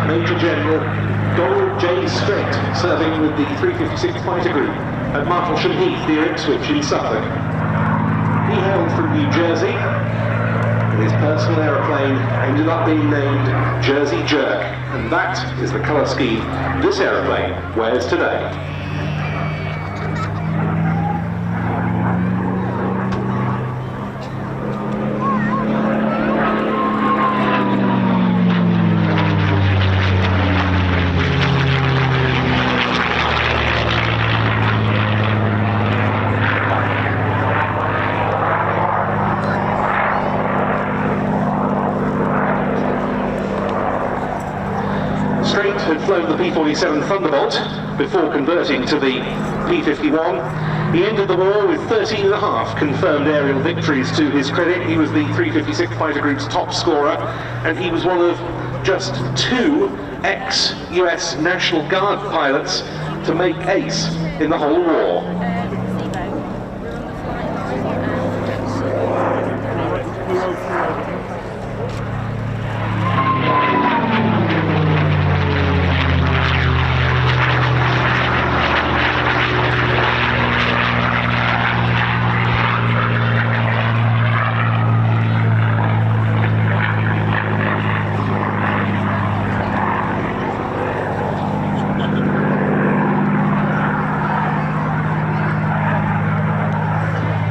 Major General Donald J. Strait, serving with the 356 Fighter Group at Martlesham Heath near Ipswich in Suffolk. He hailed from New Jersey, and his personal aeroplane ended up being named Jersey Jerk, and that is the colour scheme this aeroplane wears today. Had flown the P-47 Thunderbolt before converting to the P-51. He ended the war with 13.5 confirmed aerial victories to his credit. He was the 356 Fighter Group's top scorer, and he was one of just 2 ex-US National Guard pilots to make ace in the whole war.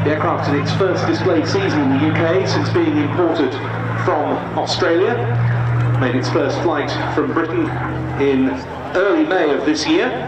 The aircraft in its first displayed season in the UK since being imported from Australia. Made its first flight from Britain in early May of this year.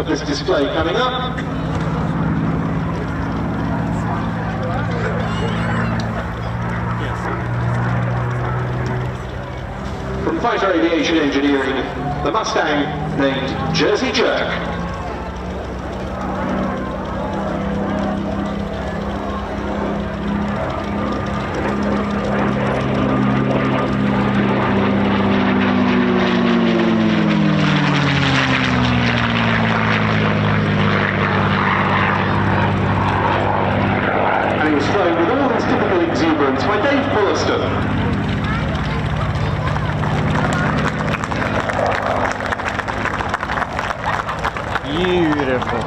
this display coming up. From Fighter Aviation Engineering, the Mustang named Jersey Jerk. Beautiful.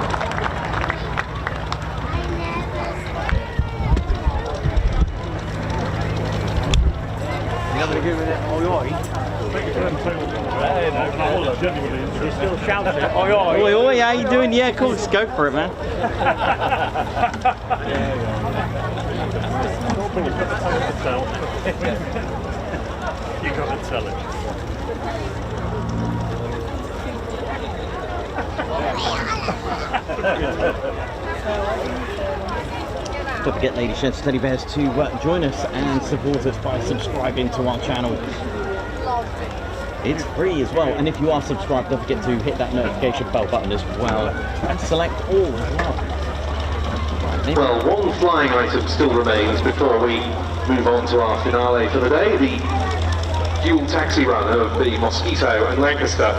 Still shouting, oi oi. Oi, oi, how you doing? Yeah, cool, just go for it, man. You got to tell it. Don't forget, ladies and gents, teddy bears, to join us and support us by subscribing to our channel. It's free as well, and if you are subscribed, don't forget to hit that notification bell button as well and select all as well. Well, one flying item still remains before we move on to our finale for the day, the dual taxi run of the Mosquito and Lancaster.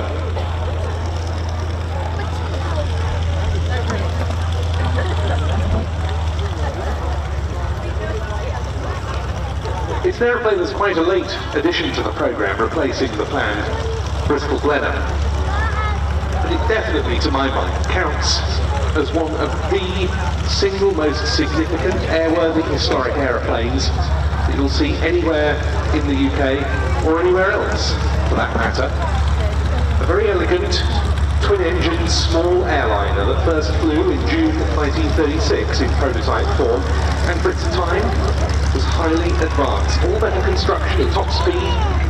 It's an airplane that's quite a late addition to the programme, replacing the planned Bristol Blenheim. But it definitely, to my mind, counts as one of the single most significant airworthy historic aeroplanes that you'll see anywhere in the UK or anywhere else, for that matter. A very elegant, twin-engine small airliner that first flew in June 1936 in prototype form, and for its time was highly advanced. All metal construction at top speed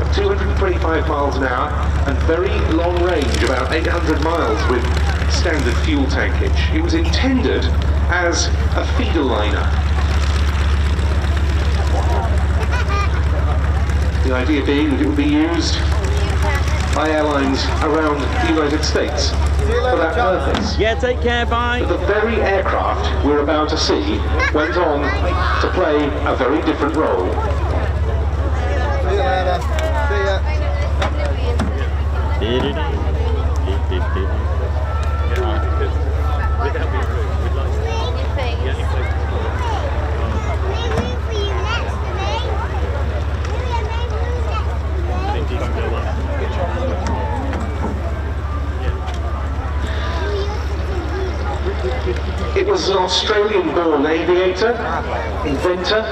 of 225 miles an hour and very long range, about 800 miles with standard fuel tankage. It was intended as a feeder liner. The idea being that it would be used by airlines around the United States for that purpose. Yeah, take care, bye. But the very aircraft we're about to see went on to play a very different role. See you later. See ya. It was an Australian-born aviator, inventor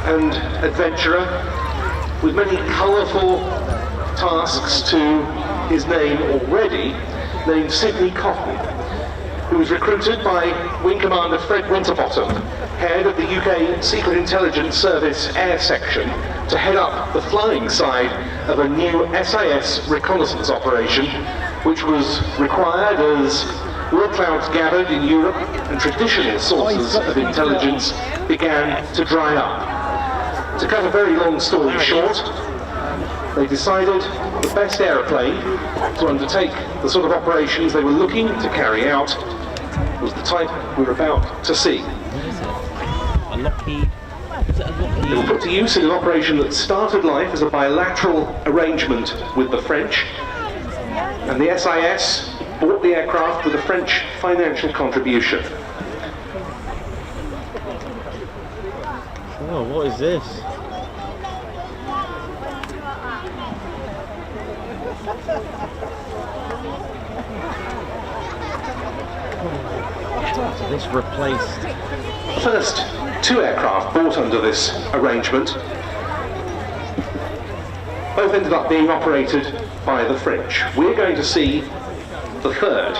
and adventurer with many colourful tasks to his name already, named Sidney Cotton, who was recruited by Wing Commander Fred Winterbottom, head of the UK Secret Intelligence Service Air Section, to head up the flying side of a new SIS reconnaissance operation, which was required as war clouds gathered in Europe and traditional sources of intelligence began to dry up. To cut a very long story short, they decided the best aeroplane to undertake the sort of operations they were looking to carry out was the type we're about to see. A Lockheed. Is it a Lockheed? They were put to use in an operation that started life as a bilateral arrangement with the French, and the SIS bought the aircraft with a French financial contribution. Oh, what is this? So this replaced... First two aircraft bought under this arrangement both ended up being operated by the French. We're going to see the third.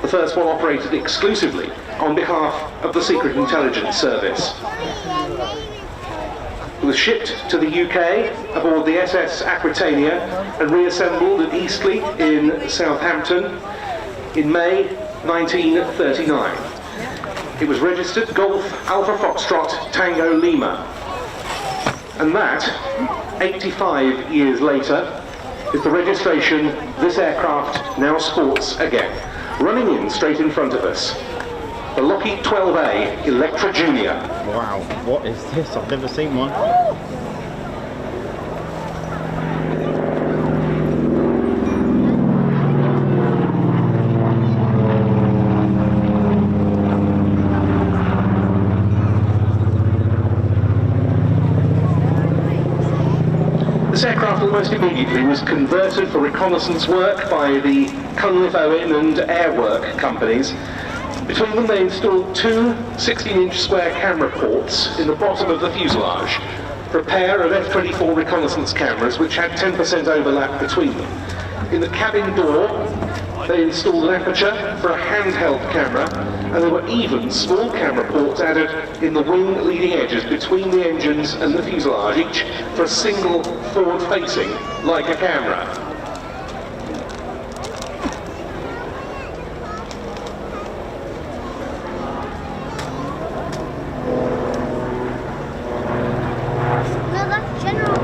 The first one operated exclusively on behalf of the Secret Intelligence Service. It was shipped to the UK aboard the SS Aquitania and reassembled at Eastleigh in Southampton in May 1939. It was registered Golf Alpha Foxtrot Tango Lima. And that, 85 years later, is the registration this aircraft now sports again. Running in straight in front of us, the Lockheed 12A Electra Junior. Wow, what is this? I've never seen one. This aircraft almost immediately was converted for reconnaissance work by the Cunliffe Owen and Airwork companies. Between them they installed two 16-inch square camera ports in the bottom of the fuselage for a pair of F-24 reconnaissance cameras which had 10% overlap between them. In the cabin door they installed an aperture for a handheld camera, and there were even small camera ports added in the wing leading edges between the engines and the fuselage, each for a single forward-facing Leica camera. No, that's general.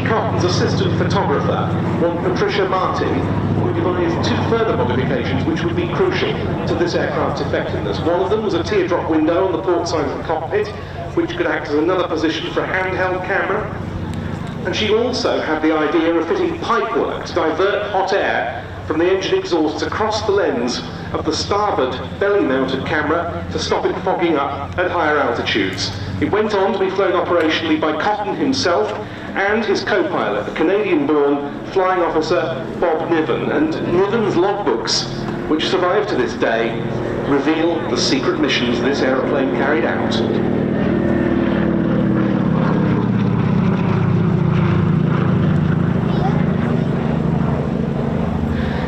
Cotton's assistant photographer, one Patricia Martin, who devised two further modifications which would be crucial to this aircraft's effectiveness. One of them was a teardrop window on the port side of the cockpit, which could act as another position for a handheld camera. And she also had the idea of fitting pipework to divert hot air from the engine exhausts across the lens of the starboard belly-mounted camera to stop it fogging up at higher altitudes. It went on to be flown operationally by Cotton himself and his co-pilot, the Canadian-born flying officer Bob Niven. And Niven's logbooks, which survive to this day, reveal the secret missions this aeroplane carried out.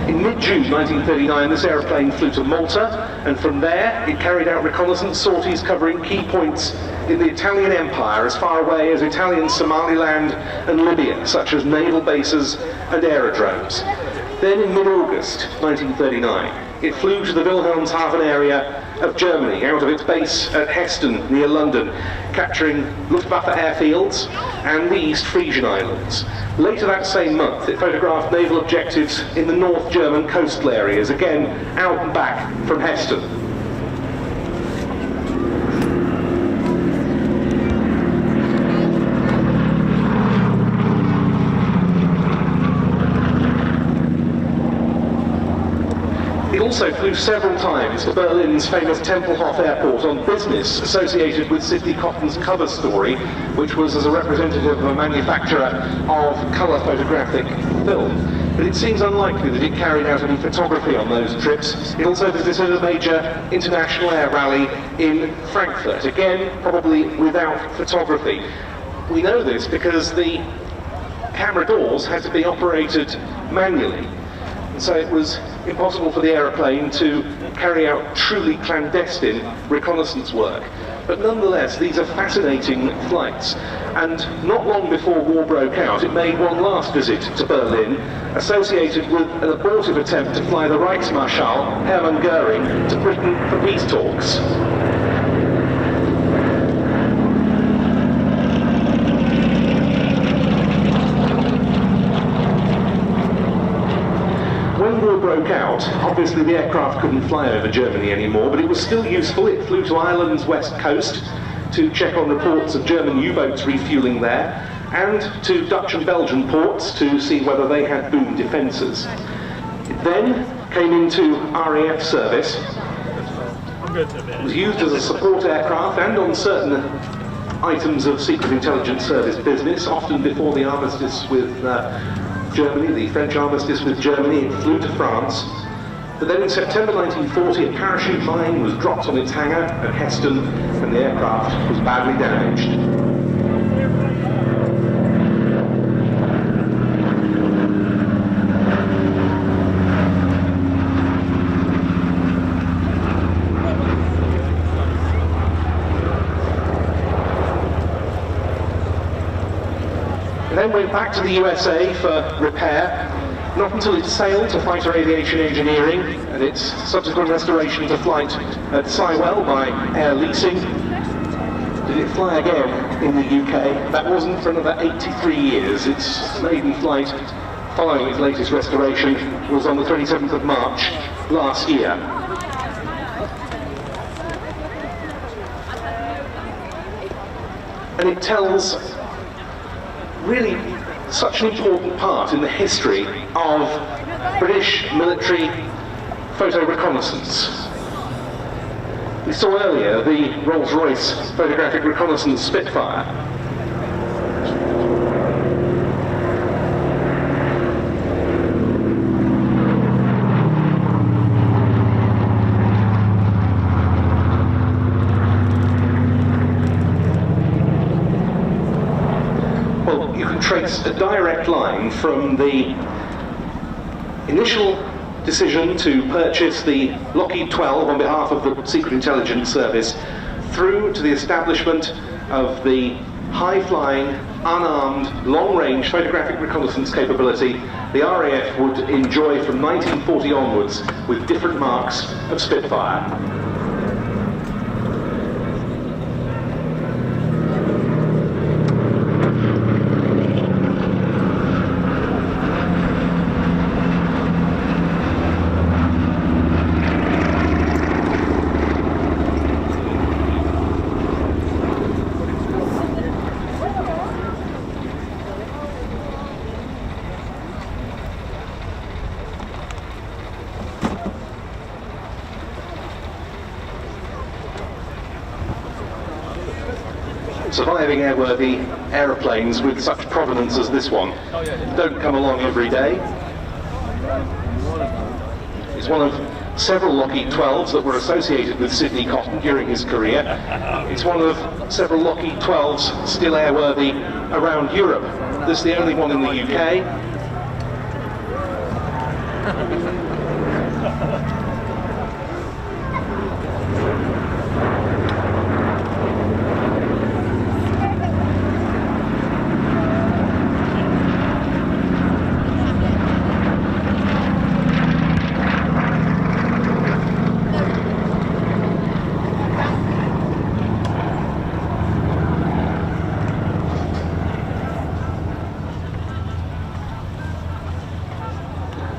In mid-June 1939, this aeroplane flew to Malta, and from there it carried out reconnaissance sorties covering key points in the Italian Empire as far away as Italian Somaliland and Libya, such as naval bases and aerodromes. Then in mid-August 1939, it flew to the Wilhelmshaven area of Germany, out of its base at Heston near London, capturing Luftwaffe airfields and the East Frisian Islands. Later that same month, it photographed naval objectives in the North German coastal areas, again out and back from Heston. It also flew several times to Berlin's famous Tempelhof Airport on business associated with Sidney Cotton's cover story, which was as a representative of a manufacturer of colour photographic film. But it seems unlikely that it carried out any photography on those trips. It also visited a major international air rally in Frankfurt, again probably without photography. We know this because the camera doors had to be operated manually. And so it was impossible for the aeroplane to carry out truly clandestine reconnaissance work. But nonetheless, these are fascinating flights. And not long before war broke out, it made one last visit to Berlin, associated with an abortive attempt to fly the Reichsmarschall Hermann Göring to Britain for peace talks. When war broke out, obviously the aircraft couldn't fly over Germany anymore, but it was still useful. It flew to Ireland's west coast to check on reports of German U-boats refuelling there, and to Dutch and Belgian ports to see whether they had boom defences. It then came into RAF service. It was used as a support aircraft and on certain items of Secret Intelligence Service business, often before the armistice with Germany, the French armistice with Germany. It flew to France. But then in September 1940, a parachute mine was dropped on its hangar at Heston, and the aircraft was badly damaged. then went back to the USA for repair. Not until it sailed to Fighter Aviation Engineering and its subsequent restoration to flight at Sywell by Air Leasing did it fly again in the UK. That wasn't for another 83 years. Its maiden flight following its latest restoration was on the 27th of March last year. And it tells really such an important part in the history of British military photo reconnaissance. We saw earlier the Rolls-Royce photographic reconnaissance Spitfire. Well, you can trace a direct line from the initial decision to purchase the Lockheed 12 on behalf of the Secret Intelligence Service through to the establishment of the high-flying, unarmed, long-range photographic reconnaissance capability the RAF would enjoy from 1940 onwards with different marks of Spitfire. Surviving airworthy aeroplanes with such provenance as this one don't come along every day. It's one of several Lockheed 12s that were associated with Sidney Cotton during his career. It's one of several Lockheed 12s still airworthy around Europe. This is the only one in the UK.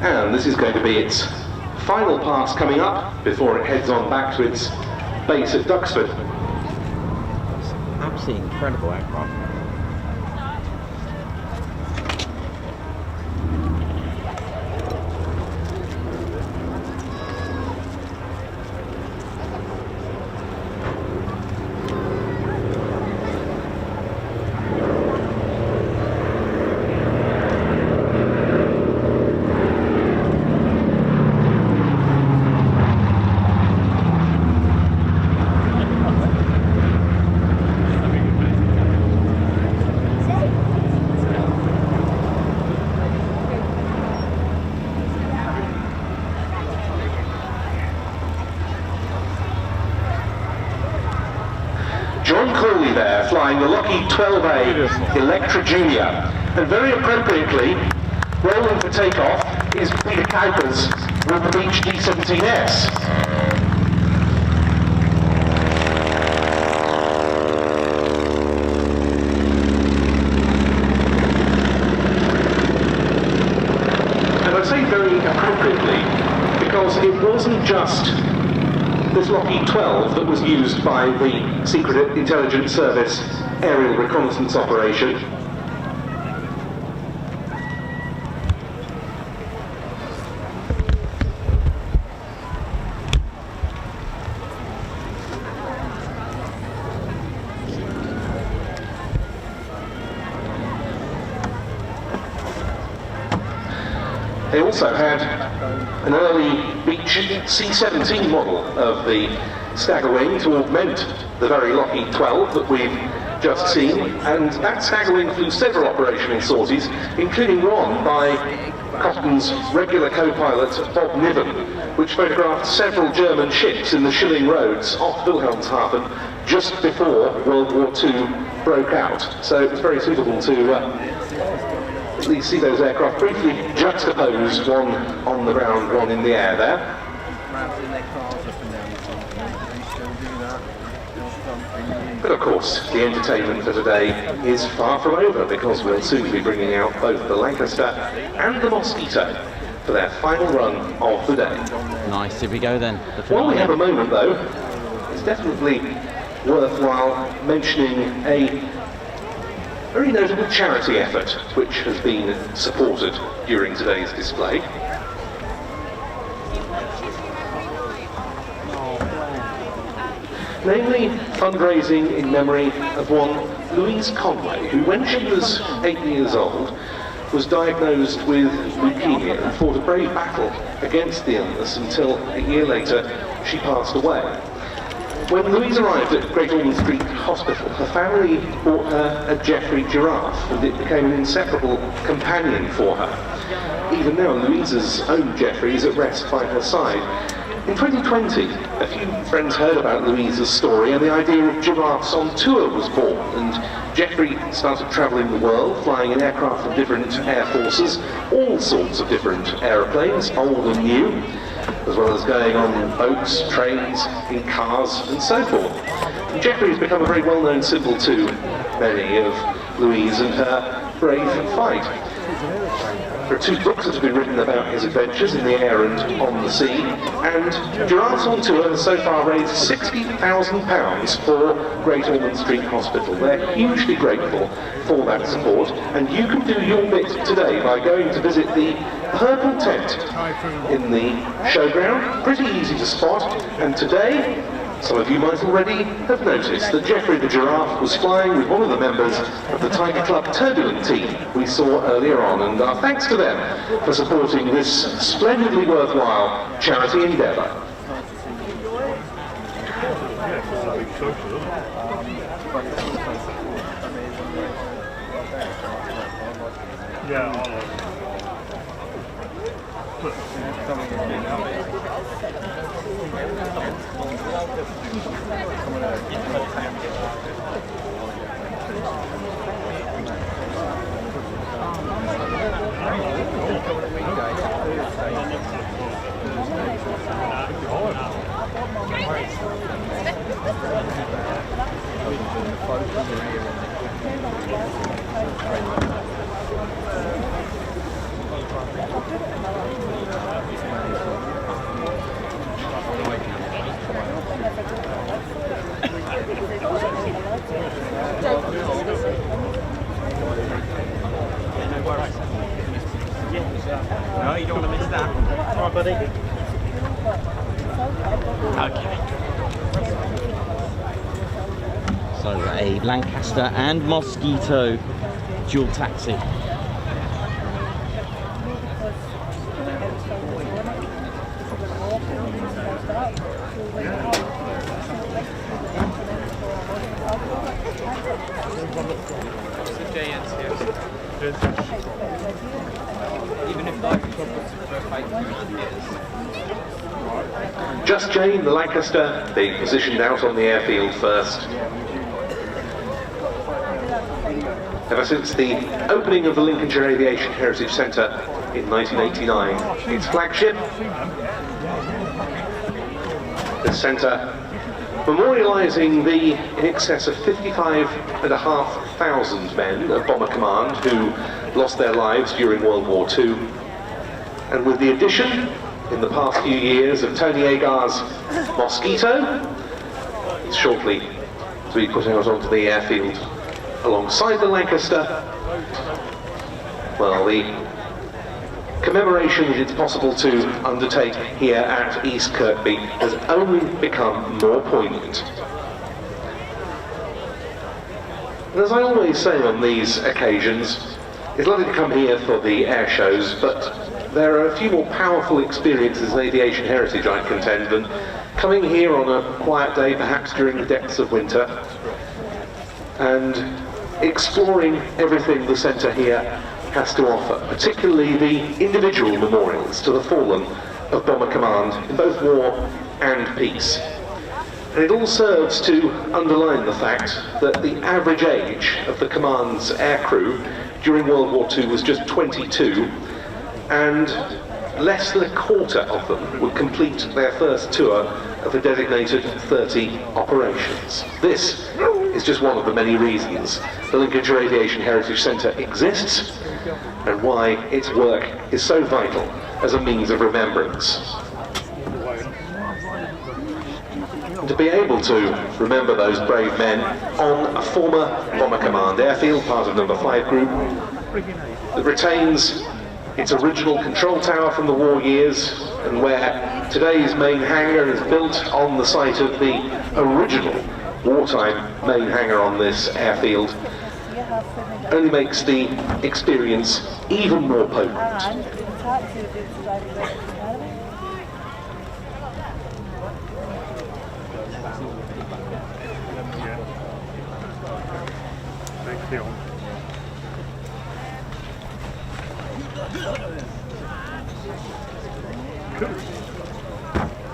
And this is going to be its final pass coming up before it heads on back to its base at Duxford. Absolutely incredible aircraft. Flying the Lockheed 12A Electra Junior, and very appropriately, rolling for takeoff is Peter Kuipers with the Beech D-17S. And I say very appropriately because it wasn't just this Lockheed 12 that was used by the Secret Intelligence Service aerial reconnaissance operation. They also had an early Beech C-17 model of the stagger wing to augment the very Lockheed 12 that we've just seen, and that stagger wing flew several operational sorties, including one by Cotton's regular co-pilot Bob Niven, which photographed several German ships in the Schilling Roads off Wilhelmshaven just before World War II broke out. So it was very suitable to at least see those aircraft briefly juxtaposed, one on the ground, one in the air there. But of course, the entertainment for today is far from over, because we'll soon be bringing out both the Lancaster and the Mosquito for their final run of the day. Nice, here we go then. While we have a moment though, it's definitely worthwhile mentioning a very notable charity effort which has been supported during today's display. Namely, fundraising in memory of one Louise Conway, who when she was 8 years old was diagnosed with leukemia and fought a brave battle against the illness until a year later she passed away. When Louise arrived at Great Ormond Street Hospital, her family bought her a Jeffrey giraffe, and it became an inseparable companion for her. Even now, Louise's own Jeffrey is at rest by her side. In 2020, a few friends heard about Louise's story, and the idea of giraffes on tour was born, and Jeffrey started travelling the world, flying in aircraft from different air forces, all sorts of different aeroplanes, old and new, as well as going on boats, trains, in cars, and so forth. And Jeffrey has become a very well-known symbol to many of Louise and her brave fight. There are 2 books that have been written about his adventures in the air and on the sea, and Giraffes on Tour has so far raised £60,000 for Great Ormond Street Hospital. They're hugely grateful for that support, and you can do your bit today by going to visit the Purple Tent in the showground. Pretty easy to spot, and today some of you might already have noticed that Jeffrey the giraffe was flying with one of the members of the Tiger Club Turbulent team we saw earlier on, and our thanks to them for supporting this splendidly worthwhile charity endeavour. No, you don't want to miss that. Come on, buddy. Okay. So a Lancaster and Mosquito dual taxi. Just Jane, the Lancaster, being positioned out on the airfield first. Ever since the opening of the Lincolnshire Aviation Heritage Centre in 1989, its flagship, the centre memorialising the in excess of 55,500 men of Bomber Command who lost their lives during World War II, and with the addition in the past few years of Tony Agar's Mosquito, it's shortly to be put out onto the airfield alongside the Lancaster. Well, the commemoration that it's possible to undertake here at East Kirkby has only become more poignant. And as I always say on these occasions, it's lovely to come here for the air shows, but there are a few more powerful experiences in aviation heritage, I contend, than coming here on a quiet day, perhaps during the depths of winter, and exploring everything the centre here has to offer, particularly the individual memorials to the fallen of Bomber Command in both war and peace. And it all serves to underline the fact that the average age of the command's aircrew during World War II was just 22, and less than a quarter of them would complete their first tour of the designated 30 operations. This is just one of the many reasons the Lincolnshire Aviation Heritage Centre exists and why its work is so vital as a means of remembrance. And to be able to remember those brave men on a former Bomber Command airfield, part of number 5 group, that retains its original control tower from the war years, and where today's main hangar is built on the site of the original wartime main hangar on this airfield, only makes the experience even more potent. Cool.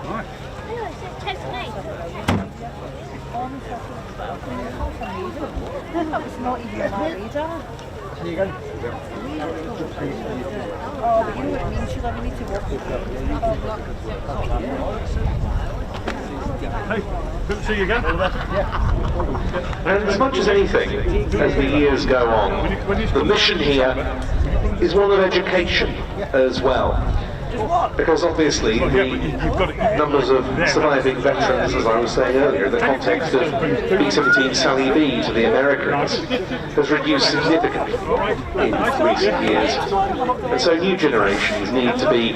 Nice. It's not even on my radar. Can you go? Oh, but you know what it means, you'll have need to walk Hey, good to see you again. And as much as anything, as the years go on, the mission here is one of education as well. Because obviously the numbers of surviving veterans, as I was saying earlier, in the context of B-17 Sally B to the Americans, has reduced significantly in recent years. And so new generations need to be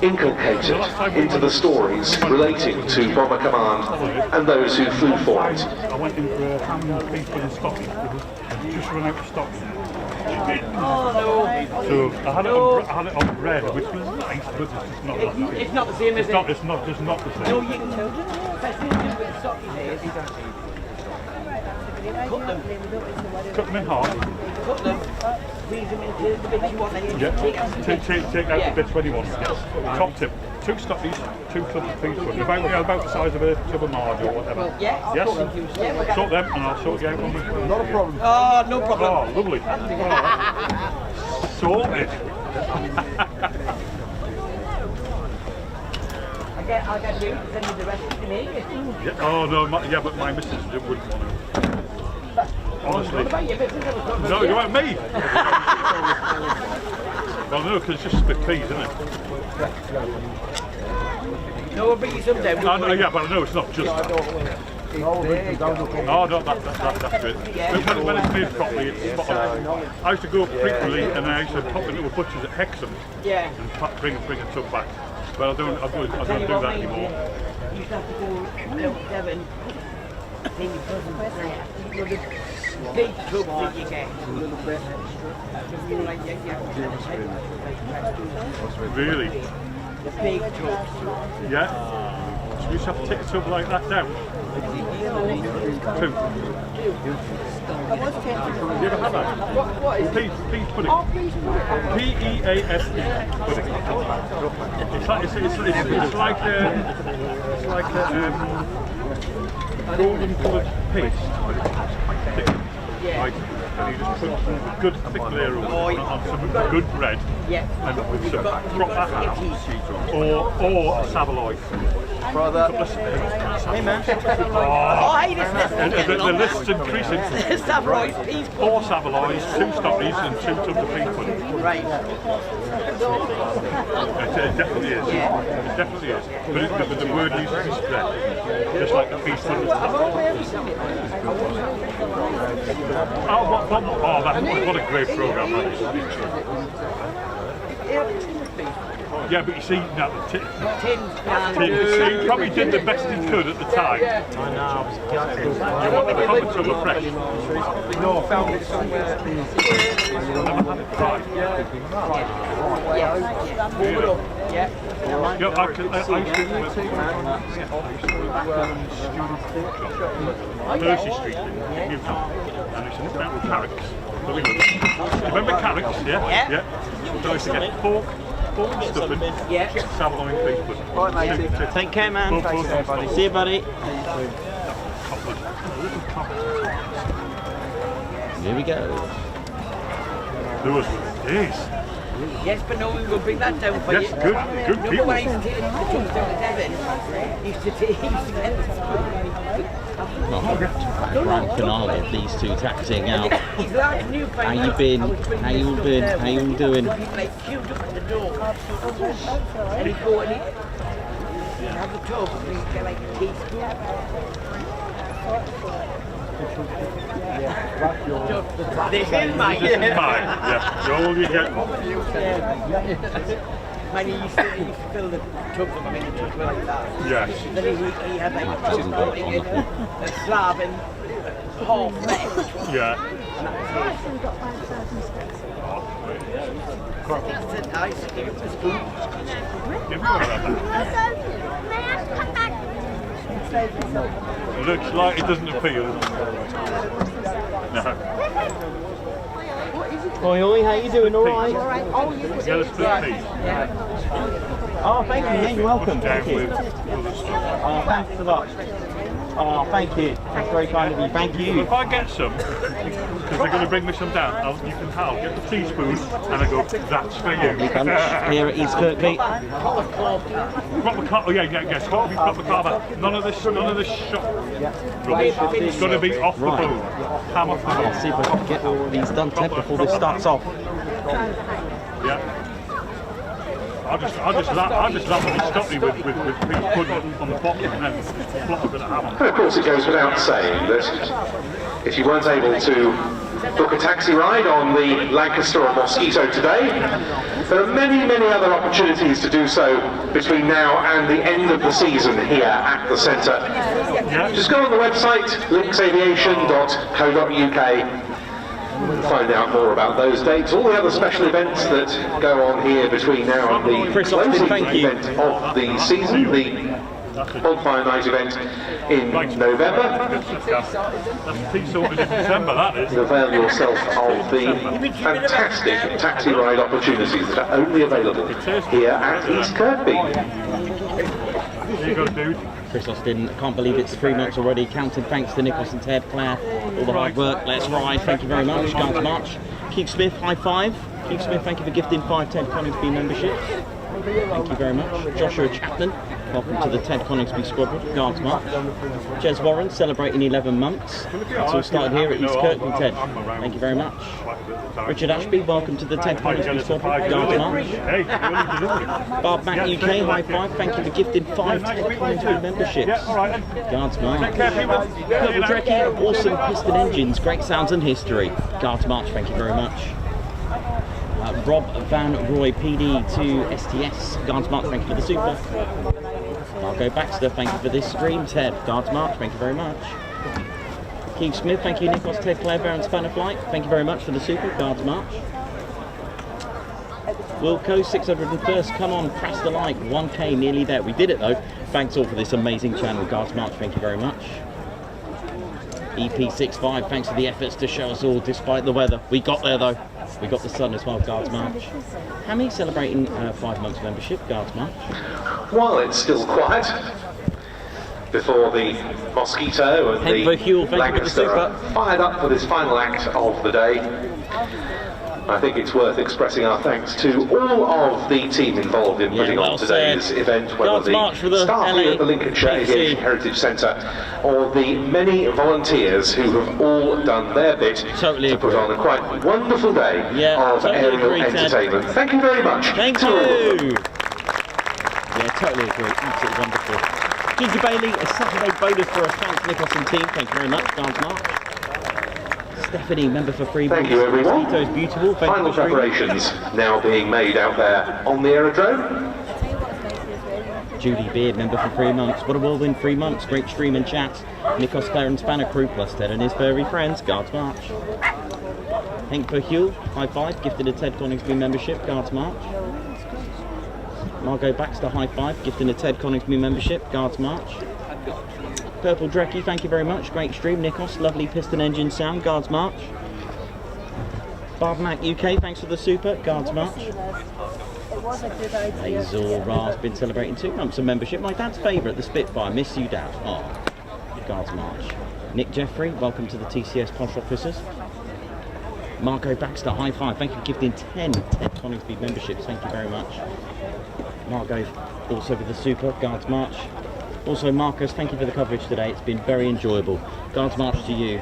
inculcated into the stories relating to Bomber Command and those who flew for it. I went in for a Havilland Mosquito in Scotland. Just run out of stock. Oh no! So I had it on bread, which was nice, but it's just not that nice. It's not the same, is it? It's not just not the same. No, you can tell. Best thing to do with stocky days is Cut them in half. cut them, squeeze them into the bits you want, and you Yeah. take out the Take out the bits when you want. Top tip: 2 stockies, 2 clubs of peas, about the size of a tub of marge or whatever. Yeah. Yes. Yeah. Sort them, and I'll sort you out on the. Not a problem. Oh, no problem. Oh, lovely. Oh. Sorted. I'll get you to send you the rest to me. Yeah. Oh no, but my missus wouldn't want to. Honestly. What about your business? No, you want me? Well, no, because it's just split peas, isn't it? No, we'll bring you some down. I know, yeah, but I know it's not just that. Oh, no, that's it. When it's made properly, it's spot on. I used to go frequently, and I used to pop the little butchers at Hexham and bring a tub back. But I don't do that anymore. You used to have to go out Devon. Then you put them there. Big tubs that you get. Really? The big tubs. Yeah? So you used to have to take a tub like that down? 2. Have you ever had that? What is it? Peas pudding. Oh, please put it. P-E-A-S-E pudding. It's like golden coloured paste. Right, and you just put some good thick layer on some good bread, and with some proper ham, or a Savoy. Brother. Hey man. Oh, hey, this The list's increasing. Savoy, peas 4 Savoys, 2 stockies, and 2 tubs of pea pudding. Right. It definitely is. It definitely is. But the word needs to be spread, just like the peas pudding. What a great programme that is. Yeah, but you see, now the he probably did the best he could at the time. I know. You want the common tub of fresh? No, I found it somewhere. Yeah, I used to Percy Street in Newton, and I used to look down with carrots. Remember carrots? Yeah? Yeah. So I used to get pork, spawn stuff and Savile people. Right, matey. Take care, man. See you, buddy. Here we go. There was this. Yes, but no, we will bring that down for Yes, you. good Remember people. when I used to take the trucks down to Devon? He used to get Grand finale of these two taxiing out. He's large new How you been? How you been? How you all doing? People like queued up at the door. And he'd go and he'd have the tub and he'd get like a teaspoon. This is mine. This is mine. Yeah, so all you get. Man, he used to fill the tubs up, I mean, the tubs were like that. Yes. Then he had like a slab and half left. Yeah. That's it, nice. Give him the spoon. Give me one of that. Looks like it doesn't appeal. No. Oi, oi, how you doing? All right? Yeah, the split piece. Oh, thank you. Yeah, you're welcome. Down Thank you. with other stuff. Oh, thanks a lot. Oh, thank you. That's very kind of you. Thank you. If I get some, because they're going to bring me some down, you can get the teaspoon and I go, that's for you. Here at East Kirkby. Proper car, oh yeah, yes, got to be proper carver. None of this shop rubbish. It's got to be off the Right. boom. Ham off the boom. Let's see if I can get all of these done, Ted, before this starts off. Yeah. I just love when he stopped me with people putting it on the bottom and then plot a bit of ham on. And of course, it goes without saying that if you weren't able to book a taxi ride on the Lancaster or Mosquito today, there are many, many other opportunities to do so between now and the end of the season here at the centre. Just go on the website, linksaviation.co.uk. Find out more about those dates, all the other special events that go on here between now and the Chris Austin, closing thank you. event of the season, the bonfire night event in November. That's tea sorted in December, that is. Avail yourself of the fantastic taxi ride opportunities that are only available here at East Kirkby. There you go, dude. Chris Austin, can't believe it's 3 months already. Counted thanks to Nicholas and Ted, Claire, all the hard work. Let's ride. Thank you very much. Guards March. Keith Smith, high five. Keith Smith, thank you for gifting 5 Ted Coningsby memberships. Thank you very much. Joshua Chapman, welcome to the Ted Coningsby Squadron, Guards March. Jez Warren, celebrating 11 months. It's all started here at East Kirkby, Ted. Thank you very much. Richard Ashby, welcome to the Ted Coningsby Squadron, Guards March. Bob Mac UK, high five. Thank you for gifting 5 Ted Coningsby memberships. Guards March. Purple Drecky, awesome piston engines, great sounds and history. Guards March, thank you very much. Rob Van Roy PD to STS, Guards March, thank you for the super. Margot Baxter, thank you for this stream. Ted, Guards March, thank you very much. Keith Smith, thank you. Nicholas, Ted, Claire, Baron, Spanner Flight, thank you very much for the super. Guards March. Wilco 601st, come on, press the like, 1k, nearly there. We did it though. Thanks all for this amazing channel. Guards March, thank you very much. EP65, thanks for the efforts to show us all despite the weather. We got there though. We got the sun as well, Guards March. Hammy celebrating 5 months membership, Guards March. While it's still quiet, before the Mosquito and the Lancaster are fired up for this final act of the day, I think it's worth expressing our thanks to all of the team involved in putting on today's event, whether the staff here at the Lincolnshire Aviation Heritage Centre or the many volunteers who have all done their bit to put on a quite wonderful day of aerial entertainment. Thank you very much. Thank you. Yeah, totally agree. Absolutely wonderful. Ginger Bailey, a Saturday bonus for us. Thanks, Nicholas and team. Thank you very much. Guards March. Stephanie, member for 3 months. Thank you, everyone. Mosquito's beautiful. Thank Final preparations now being made out there on the aerodrome. Judy Beard, member for 3 months. What a whirlwind 3 months. Great stream and chat. Nikos, Claire and Spanner crew plus Ted and his furry friends. Guards March. Hank Verhule, high five. Gifted a Ted Coningsby membership. Guards March. Margot Baxter, high five. Gifted a Ted Coningsby membership. Guards March. Purple Drecky, thank you very much. Great stream. Nikos, lovely piston engine sound. Guards March. Mac UK, thanks for the super. Guards March. It was a good idea. Hazel Ra's been celebrating 2 months of membership. My dad's favourite, the Spitfire. Miss you, Dad. Oh, Guards March. Nick Jeffrey, welcome to the TCS Posh Officers. Marco Baxter, high five. Thank you for gifting 10 Ted Coningsby memberships. Thank you very much. Marco also with the super. Guards March. Also, Marcus, thank you for the coverage today. It's been very enjoyable. Guards March to you.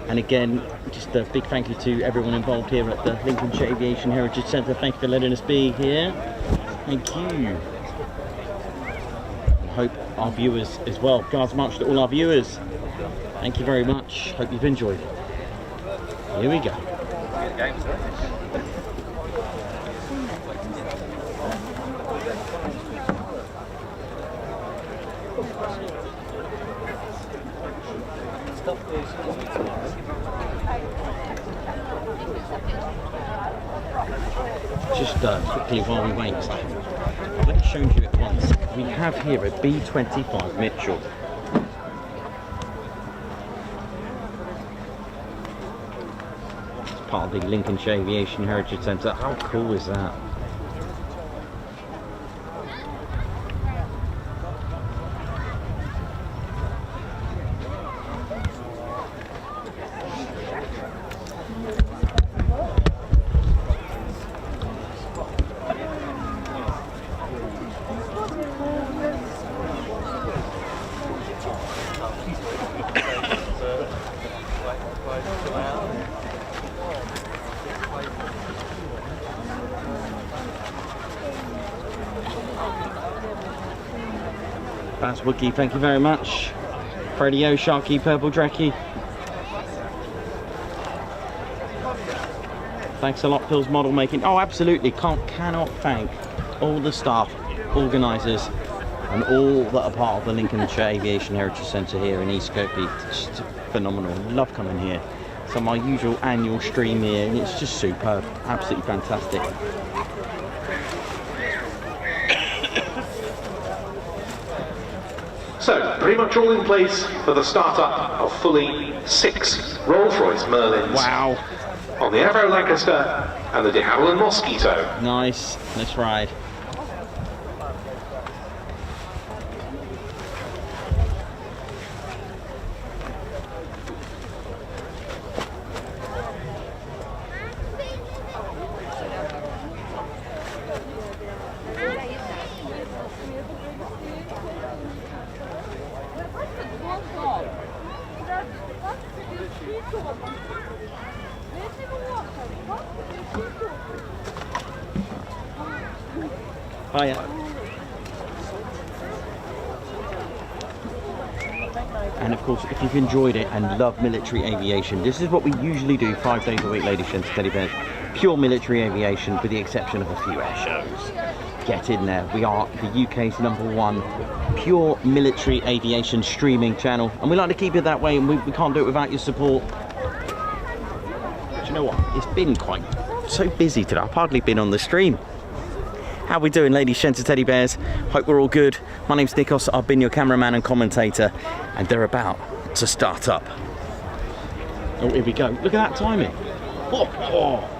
And again, just a big thank you to everyone involved here at the Lincolnshire Aviation Heritage Centre. Thank you for letting us be here. Thank you. I hope our viewers as well. Guards March to all our viewers. Thank you very much. Hope you've enjoyed. Here we go. Just quickly while we wait, I've already shown you it once. We have here a B-25 Mitchell. It's part of the Lincolnshire Aviation Heritage Centre. How cool is that? That's Wookie, thank you very much. Freddie O, Sharky, Purple Drecky. Thanks a lot, Phil's model making. Oh, absolutely, cannot thank all the staff, organisers, and all that are part of the Lincolnshire Aviation Heritage Centre here in East Kirkby. It's just phenomenal. Love coming here. So my usual annual stream here, and it's just superb. Absolutely fantastic. So, pretty much all in place for the start-up of fully 6 Rolls-Royce Merlins. Wow. On the Avro Lancaster and the Havilland Mosquito. Nice. Let's ride. Hiya. And of course, if you've enjoyed it and love military aviation, this is what we usually do 5 days a week, ladies and teddy bears. Pure military aviation, with the exception of a few air shows. Get in there. We are the UK's #1 pure military aviation streaming channel, and we like to keep it that way, and we can't do it without your support. Do you know what? It's been quite so busy today. I've hardly been on the stream. How we doing, ladies, gents, and teddy bears? Hope we're all good. My name's Nikos. I've been your cameraman and commentator, and they're about to start up. Oh, here we go. Look at that timing. Oh, oh.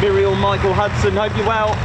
Muriel Michael Hudson, hope you're well.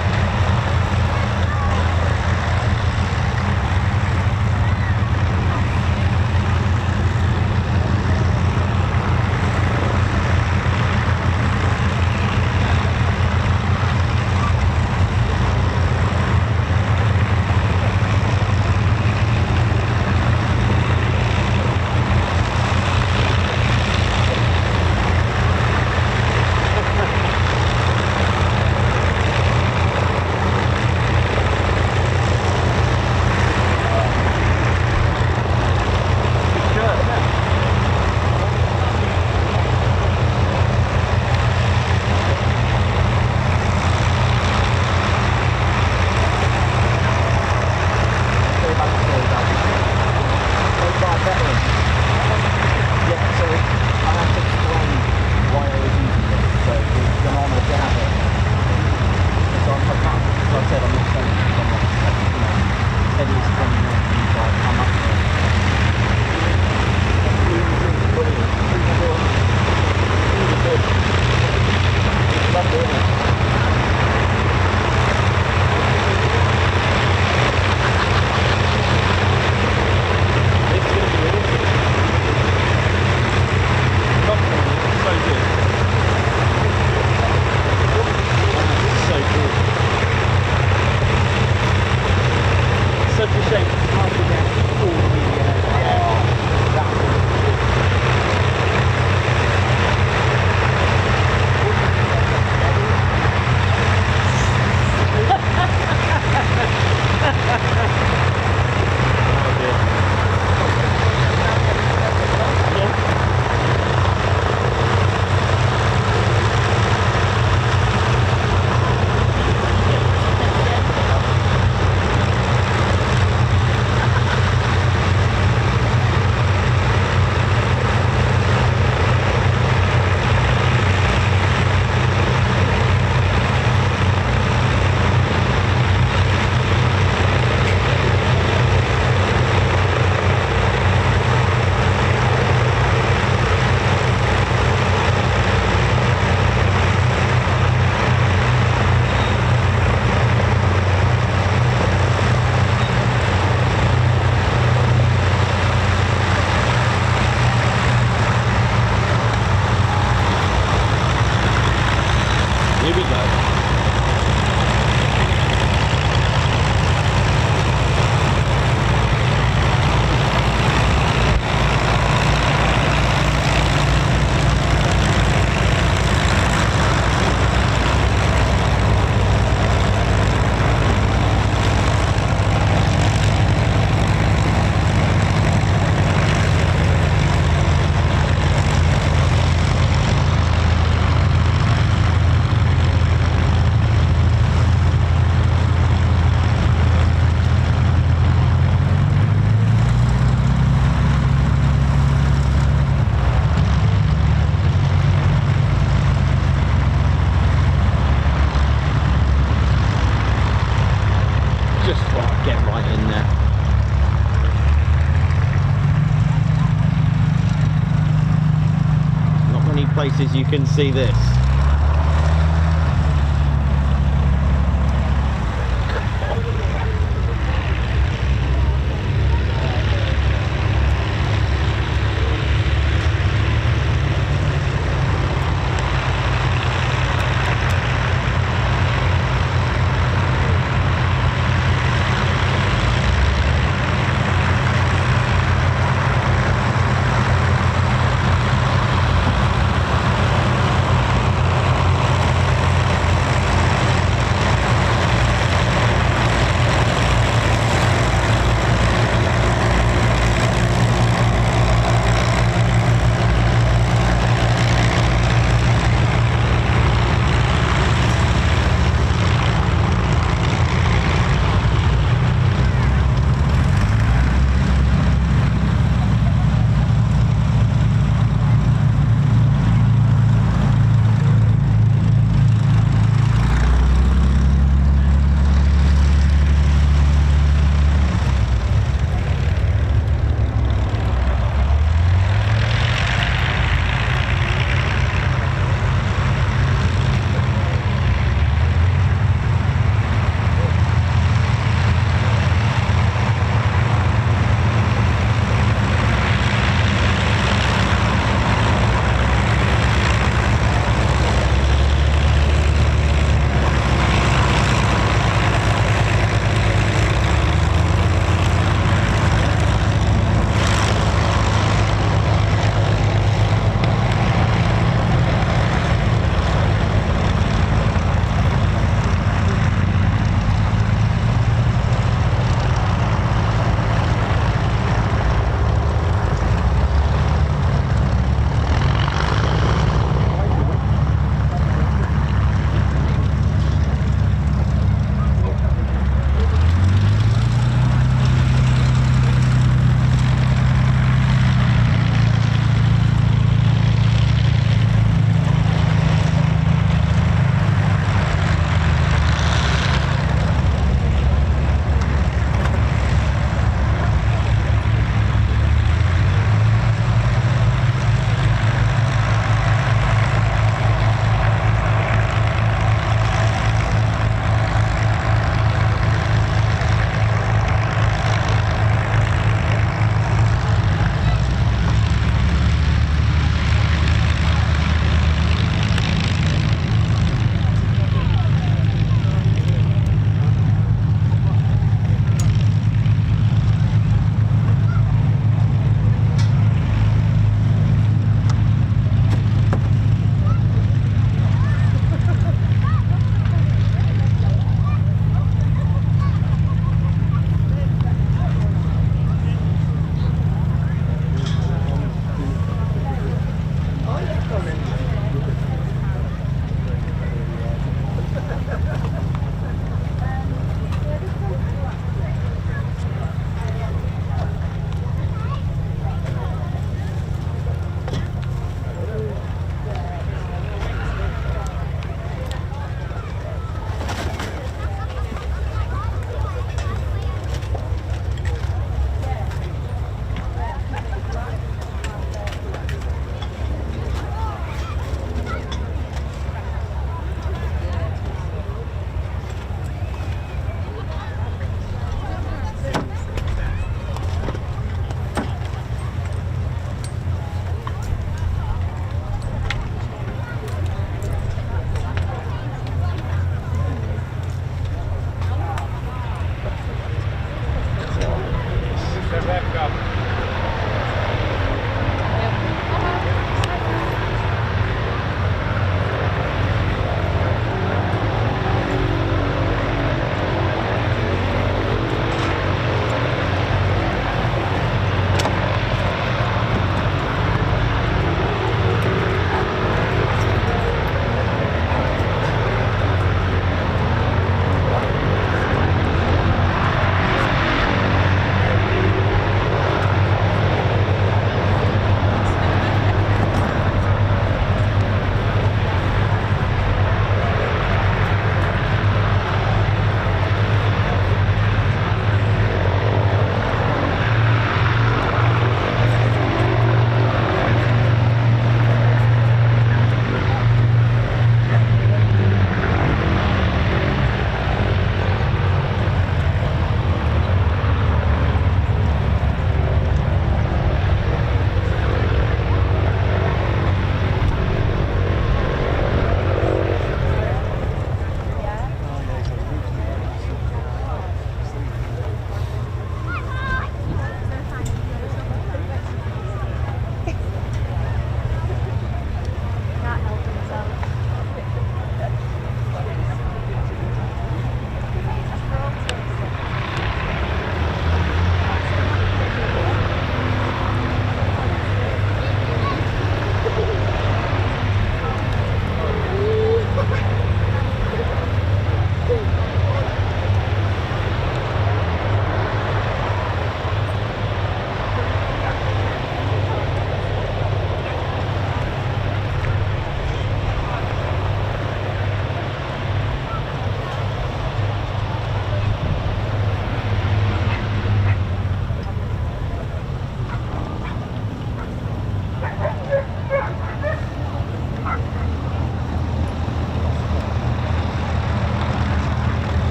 Places you can see this.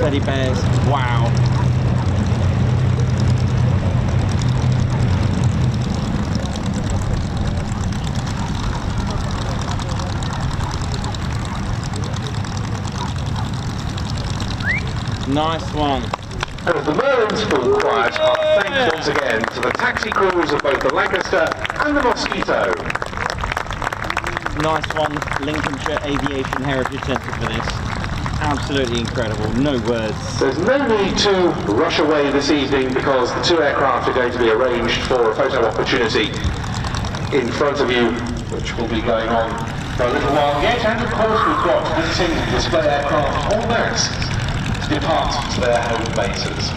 teddy bears. Wow. Nice one. And as the Merlin's full quiet, our thanks once again to the taxi crews of both the Lancaster and the Mosquito. Nice one, Lincolnshire Aviation Heritage Centre for this. Absolutely incredible, no words. There's no need to rush away this evening because the two aircraft are going to be arranged for a photo opportunity in front of you, which will be going on for a little while yet. And of course we've got visiting display aircraft en masse to depart to their home bases.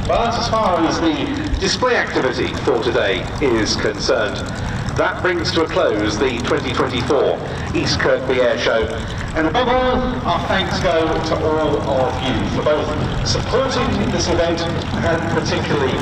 But as far as the display activity for today is concerned, that brings to a close the 2024 East Kirkby Airshow. And above all, our thanks go to all of you for both supporting this event and particularly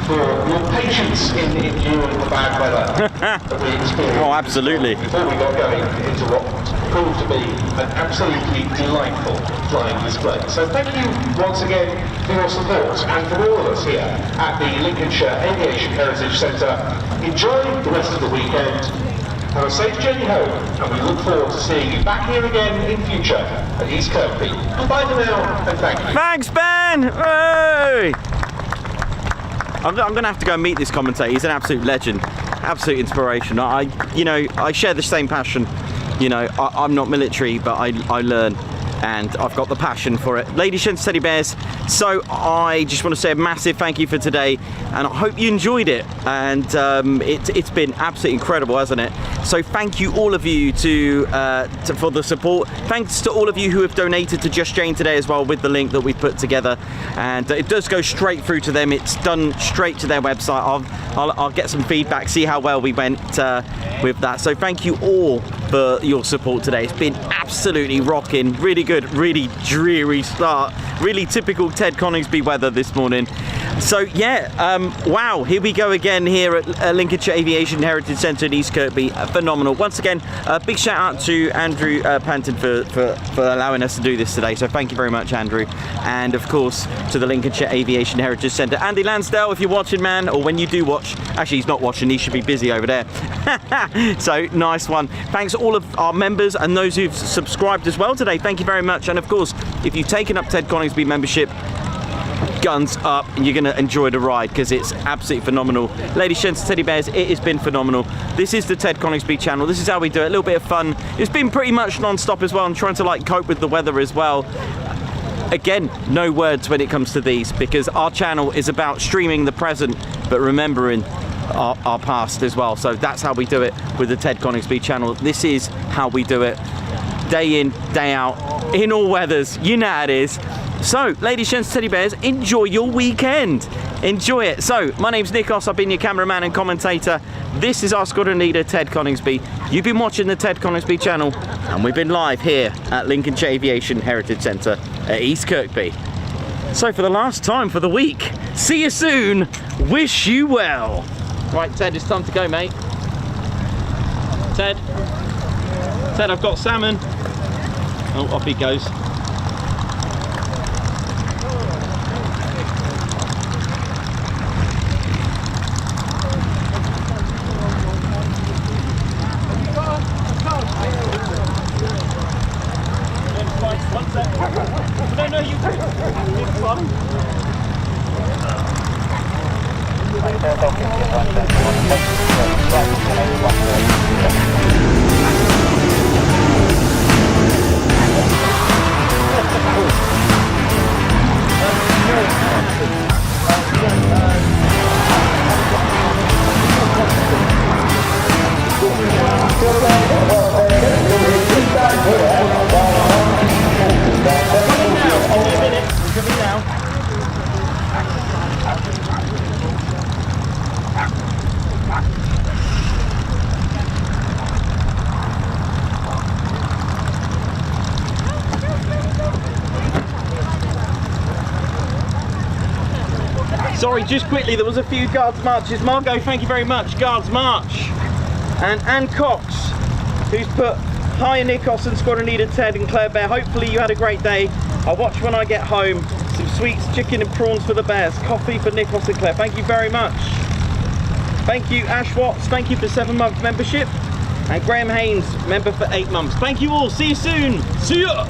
for your patience in enduring the bad weather that we experienced. Oh, absolutely. Before we got going into what proved to be an absolutely delightful flying display. So thank you once again for your support and for all of us here at the Lincolnshire Aviation Heritage Centre. Enjoy the rest of the weekend. Have a safe journey home, and we look forward to seeing you back here again in future at East Kirkby. Goodbye for now, and thank you. Thanks, Ben! Hey! I'm going to have to go and meet this commentator. He's an absolute legend, absolute inspiration. I share the same passion. You know, I'm not military, but I learn, and I've got the passion for it. Ladies and teddy bears, so I just want to say a massive thank you for today, and I hope you enjoyed it. And it's been absolutely incredible, hasn't it? So thank you all of you for the support. Thanks to all of you who have donated to Just Jane today as well with the link that we put together, and it does go straight through to them. It's done straight to their website. I'll get some feedback, see how well we went with that. So thank you all for your support today. It's been absolutely rocking, really good, really dreary start, really typical Ted Coningsby weather this morning. So yeah, wow, here we go again here at Lincolnshire Aviation Heritage Centre in East Kirkby. Phenomenal. Once again, a big shout out to Andrew Panton for allowing us to do this today. So thank you very much, Andrew. And of course, to the Lincolnshire Aviation Heritage Centre. Andy Lansdale, if you're watching, man, or when you do watch, actually he's not watching, he should be busy over there. So nice one. Thanks to all of our members and those who've subscribed as well today. Thank you very much. And of course, if you've taken up Ted Coningsby membership, guns up, and you're going to enjoy the ride because it's absolutely phenomenal. Ladies and teddy bears, it has been phenomenal. This is the Ted Coningsby channel. This is how we do it. A little bit of fun. It's been pretty much non-stop as well. I'm trying to cope with the weather as well. Again, no words when it comes to these, because our channel is about streaming the present but remembering our past as well. So that's how we do it with the Ted Coningsby channel. This is how we do it, day in, day out, in all weathers. You know how it is. So, ladies and teddy bears, enjoy your weekend. Enjoy it. So, my name's Nikos. I've been your cameraman and commentator. This is our squadron leader, Ted Coningsby. You've been watching the Ted Coningsby channel, and we've been live here at Lincolnshire Aviation Heritage Centre at East Kirkby. So, for the last time for the week, see you soon. Wish you well. Right, Ted, it's time to go, mate. Ted, I've got salmon. Oh, off he goes. Sorry, just quickly, there was a few guards marches. Margot, thank you very much. Guards march. And Anne Cox, who's put, hi Nikos and squadron leader Ted and Claire Bear. Hopefully you had a great day. I'll watch when I get home. Some sweets, chicken and prawns for the bears. Coffee for Nicholas and Claire. Thank you very much. Thank you, Ash Watts. Thank you for 7-month membership. And Graham Haynes, member for 8 months. Thank you all. See you soon. See ya.